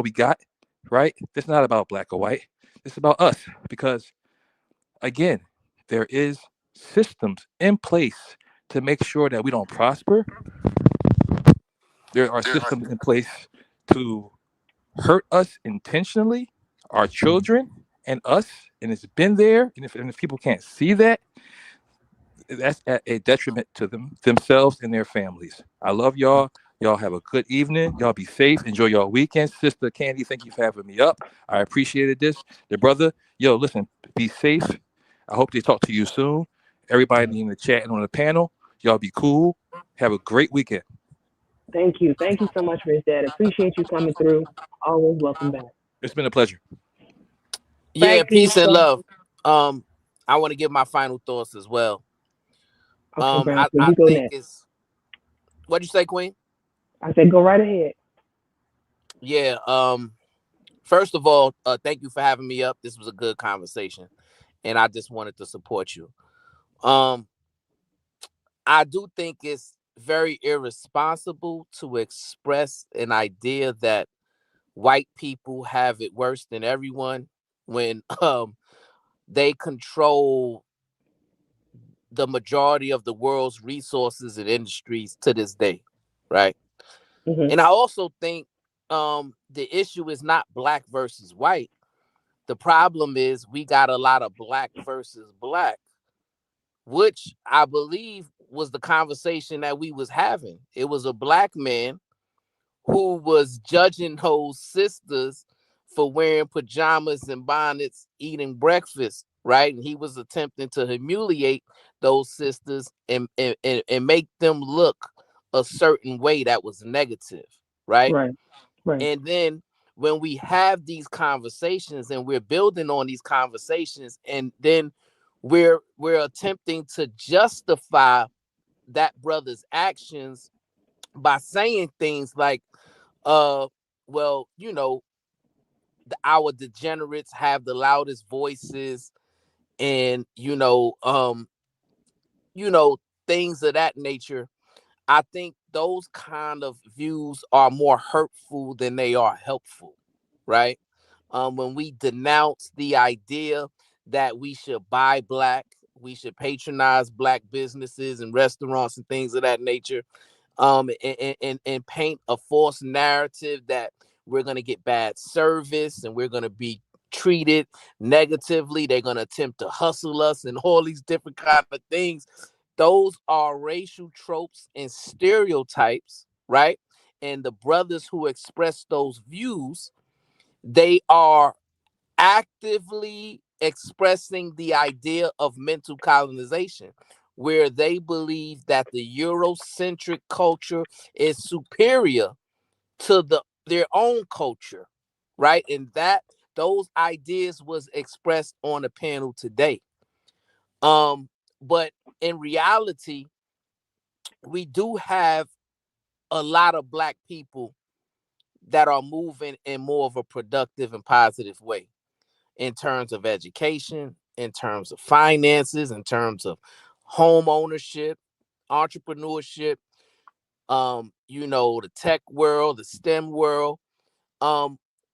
we got, right? This is not about black or white. It's about us, because again, there is systems in place to make sure that we don't prosper. There are systems in place to hurt us intentionally, our children and us, and it's been there. And if people can't see that, that's at a detriment to themselves and their families. I love y'all. Y'all have a good evening. Y'all be safe. Enjoy your weekend. Sister Candy, thank you for having me up. I appreciated this. The brother, yo, listen, be safe. I hope they talk to you soon. Everybody in the chat and on the panel, y'all be cool. Have a great weekend.
Thank you. Thank you so much, Rich Dad. Appreciate you coming through. Always welcome back.
It's been a pleasure.
Yeah,
Thank you
peace and
so
love. I want to give my final thoughts as well.
Okay, Brown, so
I
you go
think
next.
it's, what'd you say, Queen?
I said go right ahead.
Yeah. First of all, thank you for having me up. This was a good conversation, and I just wanted to support you. I do think it's very irresponsible to express an idea that white people have it worse than everyone when they control the majority of the world's resources and industries to this day, right? And I also think the issue is not black versus white. The problem is we got a lot of black versus black, which I believe was the conversation that we was having. It was a black man who was judging those sisters for wearing pajamas and bonnets, eating breakfast, right? And he was attempting to humiliate those sisters and make them look a certain way that was negative, right?
Right.
And then when we have these conversations and we're building on these conversations, and then we're attempting to justify that brother's actions by saying things like, well, you know, our degenerates have the loudest voices, and you know, things of that nature, I think those kind of views are more hurtful than they are helpful, right? When we denounce the idea that we should buy black, we should patronize black businesses and restaurants and things of that nature, and paint a false narrative that we're going to get bad service and we're going to be treated negatively. They're going to attempt to hustle us and all these different kind of things. Those are racial tropes and stereotypes, right? And the brothers who express those views, they are actively expressing the idea of mental colonization, where they believe that the Eurocentric culture is superior to their own culture, right? And that those ideas was expressed on the panel today. But in reality, we do have a lot of black people that are moving in more of a productive and positive way in terms of education, in terms of finances, in terms of home ownership, entrepreneurship, the tech world, the STEM world.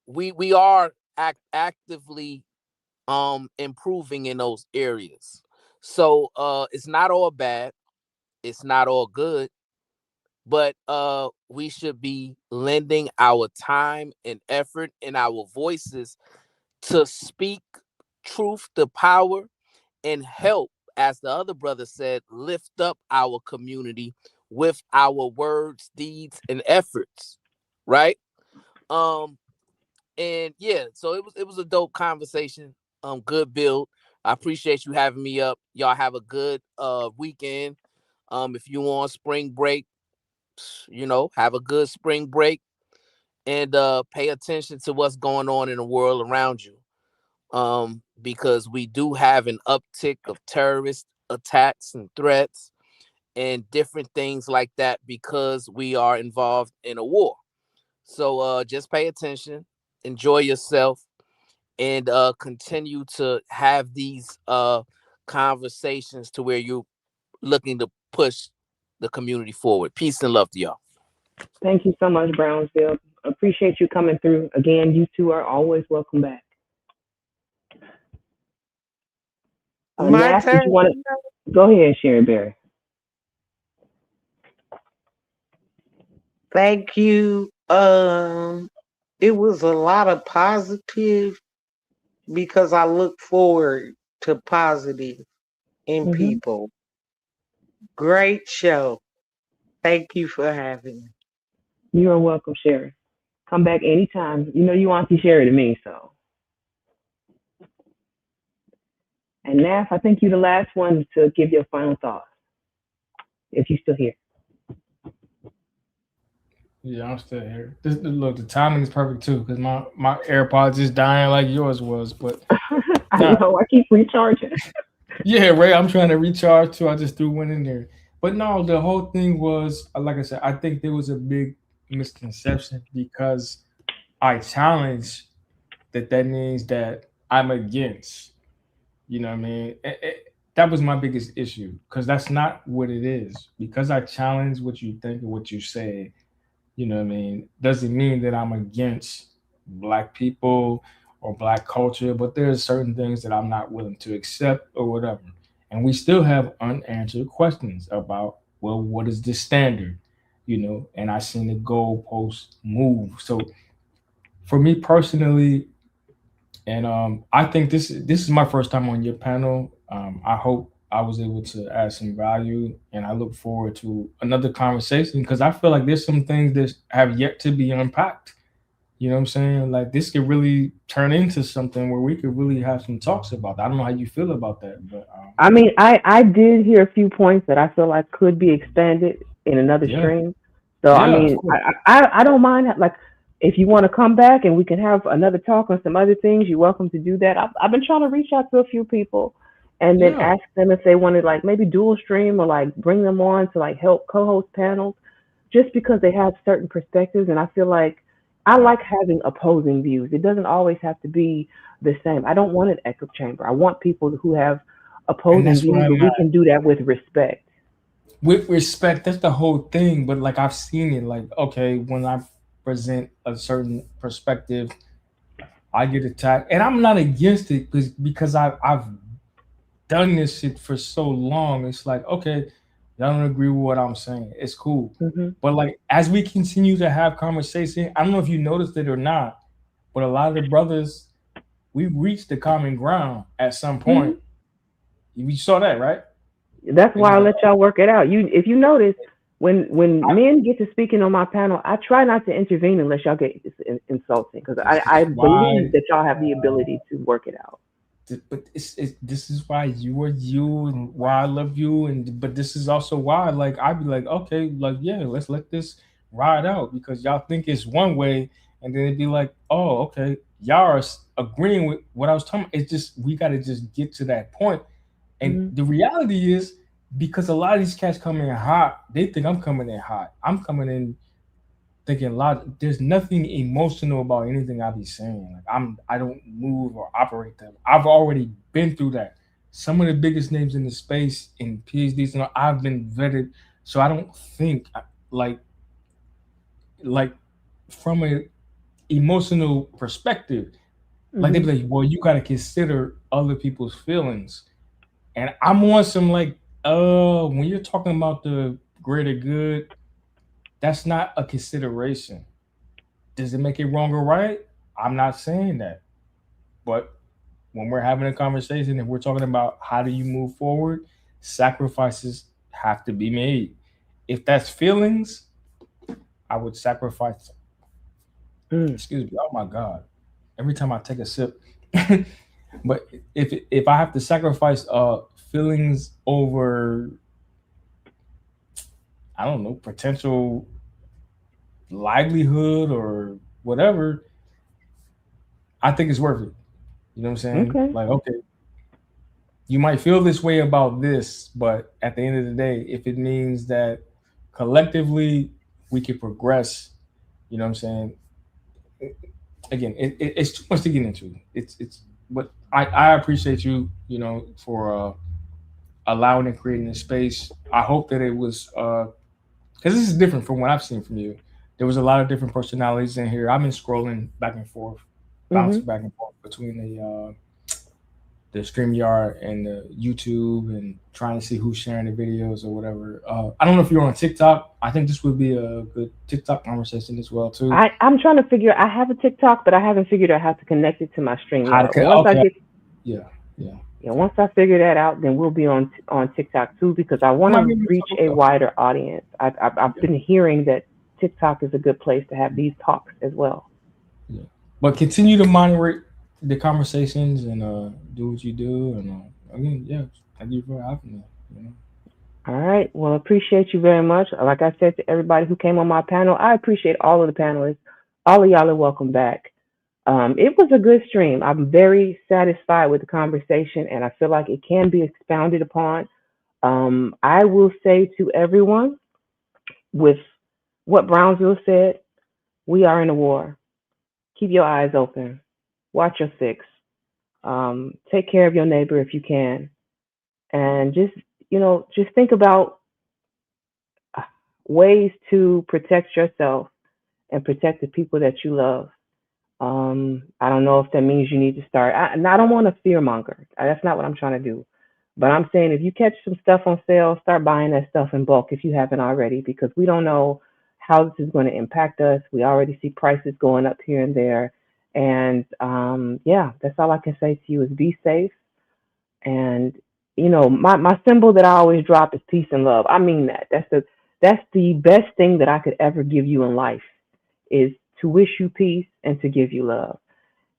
We are actively improving in those areas. So it's not all bad, it's not all good, but we should be lending our time and effort and our voices to speak truth to power and help, as the other brother said, lift up our community with our words, deeds, and efforts, right? And yeah, so it was a dope conversation. Good build. I appreciate you having me up. Y'all have a good weekend. If you on spring break, have a good spring break and pay attention to what's going on in the world around you. Because we do have an uptick of terrorist attacks and threats and different things like that because we are involved in a war. So just pay attention, enjoy yourself, and continue to have these conversations to where you're looking to push the community forward. Peace and love to y'all.
Thank you so much, Brownsville. Appreciate you coming through. Again, you two are always welcome back.
My
Naf,
turn.
did you want to go ahead, Sherry Berry?
Thank you. It was a lot of positive because I look forward to positive in people. Great show. Thank you for having me.
You are welcome, Sherry. Come back anytime. You know you Auntie Sherry to me, so. And Naf, I think you're the last one to give your final thoughts, if you're still here.
Yeah, I'm still here. Look, the timing is perfect too, because my AirPods is dying like yours was. But
I know, I keep recharging.
yeah, Ray, I'm trying to recharge too. I just threw one in there. But no, the whole thing was, like I said, I think there was a big misconception because I challenge that means that I'm against. You know what I mean? That was my biggest issue because that's not what it is. Because I challenge what you think and what you say, you know what I mean, doesn't mean that I'm against black people or black culture, but there's certain things that I'm not willing to accept or whatever. And we still have unanswered questions about, well, what is the standard? And I seen the goalposts move. So for me personally, and I think this is my first time on your panel. I hope I was able to add some value, and I look forward to another conversation because I feel like there's some things that have yet to be unpacked. You know what I'm saying? Like this could really turn into something where we could really have some talks about that. I don't know how you feel about that, but
I mean, I did hear a few points that I feel like could be expanded in another
yeah,
stream. So I
yeah, of
mean,
course,
I don't mind. Like, if you want to come back and we can have another talk on some other things, you're welcome to do that. I've been trying to reach out to a few people and then
yeah,
ask them if they wanted like maybe dual stream or like bring them on to like help co-host panels, just because they have certain perspectives. And I feel like I like having opposing views. It doesn't always have to be the same. I don't want an echo chamber. I want people who have
and
opposing
that's where
views, but
I'm
we
at.
can do that with respect.
with respect, that's the whole thing. But like I've seen it, like okay, when I present a certain perspective, I get attacked, and I'm not against it because I've done this shit for so long. It's like okay, y'all don't agree with what I'm saying. It's cool,
Mm-hmm.
but like as we continue to have conversation, I don't know if you noticed it or not, but a lot of the brothers we reached the common ground at some
Mm-hmm.
point. You saw that, right?
That's
It
why
was
I
like
let y'all work it out. If you notice, when men get to speaking on my panel, I try not to intervene unless y'all get insulting, because I believe
why
that y'all have the ability to work it out.
but it's this is why you are you and why I love you and but this is also why like I'd be like okay like yeah let's let this ride out because y'all think it's one way and then it'd be like oh okay y'all are agreeing with what I was talking about. It's just we got to just get to that point and
Mm-hmm.
the reality is because a lot of these cats come in hot they think I'm coming in hot I'm coming in thinking a lot. There's nothing emotional about anything I be saying. Like I don't move or operate them. I've already been through that. Some of the biggest names in the space in PhDs and all, I've been vetted, so I don't think like like from a emotional perspective. Like they
Mm-hmm.
be like, well, you got to consider other people's feelings, and I'm on some like, when you're talking about the greater good, that's not a consideration. Does it make it wrong or right? I'm not saying that. But when we're having a conversation and we're talking about how do you move forward, sacrifices have to be made. If that's feelings, I would sacrifice.
Mm.
Excuse me. Oh my God. Every time I take a sip. But if I have to sacrifice feelings over I don't know potential livelihood or whatever, I think it's worth it. You know what I'm saying?
Okay.
Like okay, you might feel this way about this, but at the end of the day, if it means that collectively we can progress, you know what I'm saying? Again, it's too much to get into. But I appreciate you, you know, for allowing and creating this space. I hope that it was, because this is different from what I've seen from you. There was a lot of different personalities in here. I've been scrolling back and forth,
Mm-hmm.
bouncing back and forth between the StreamYard and the YouTube and trying to see who's sharing the videos or whatever. I don't know if you're on TikTok. I think this would be a good TikTok conversation as well too.
I'm trying to figure. I have a TikTok, but I haven't figured out how to connect it to my
How to
StreamYard. Once I
okay,
get
yeah, yeah.
Yeah, once I figure that out, then we'll be on TikTok too, because I
We
want
might be
to
able to
reach
talk
a
about
wider audience. I've
yeah,
been hearing that TikTok is a good place to have these talks as well.
yeah. But continue to moderate the conversations and do what you do and again, yeah, thank you for having me. You know?
All right. Well, appreciate you very much. Like I said to everybody who came on my panel, I appreciate all of the panelists. All of y'all are welcome back. It was a good stream. I'm very satisfied with the conversation, and I feel like it can be expounded upon. I will say to everyone, with what Brownsville said, we are in a war. Keep your eyes open. Watch your six. Take care of your neighbor if you can, and just think about ways to protect yourself and protect the people that you love. I don't know if that means you need to start. And I don't want to fear monger. That's not what I'm trying to do. But I'm saying if you catch some stuff on sale, start buying that stuff in bulk if you haven't already, because we don't know how this is going to impact us. We already see prices going up here and there. And yeah, that's all I can say to you is be safe. And my symbol that I always drop is peace and love. I mean that. That's the best thing that I could ever give you in life is to wish you peace and to give you love.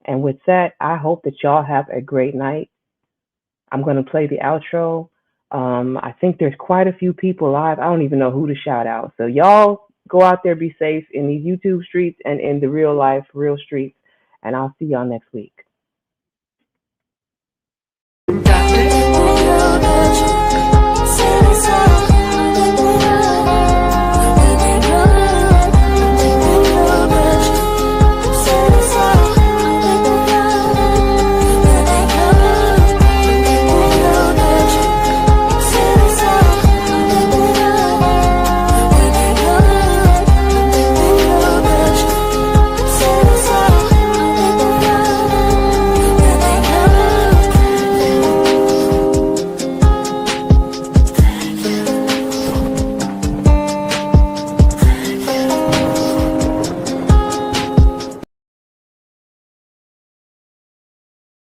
And with that, I hope that y'all have a great night. I'm going to play the outro. I think there's quite a few people live. I don't even know who to shout out. So y'all go out there, be safe in these YouTube streets and in the real life, real streets. And I'll see y'all next week.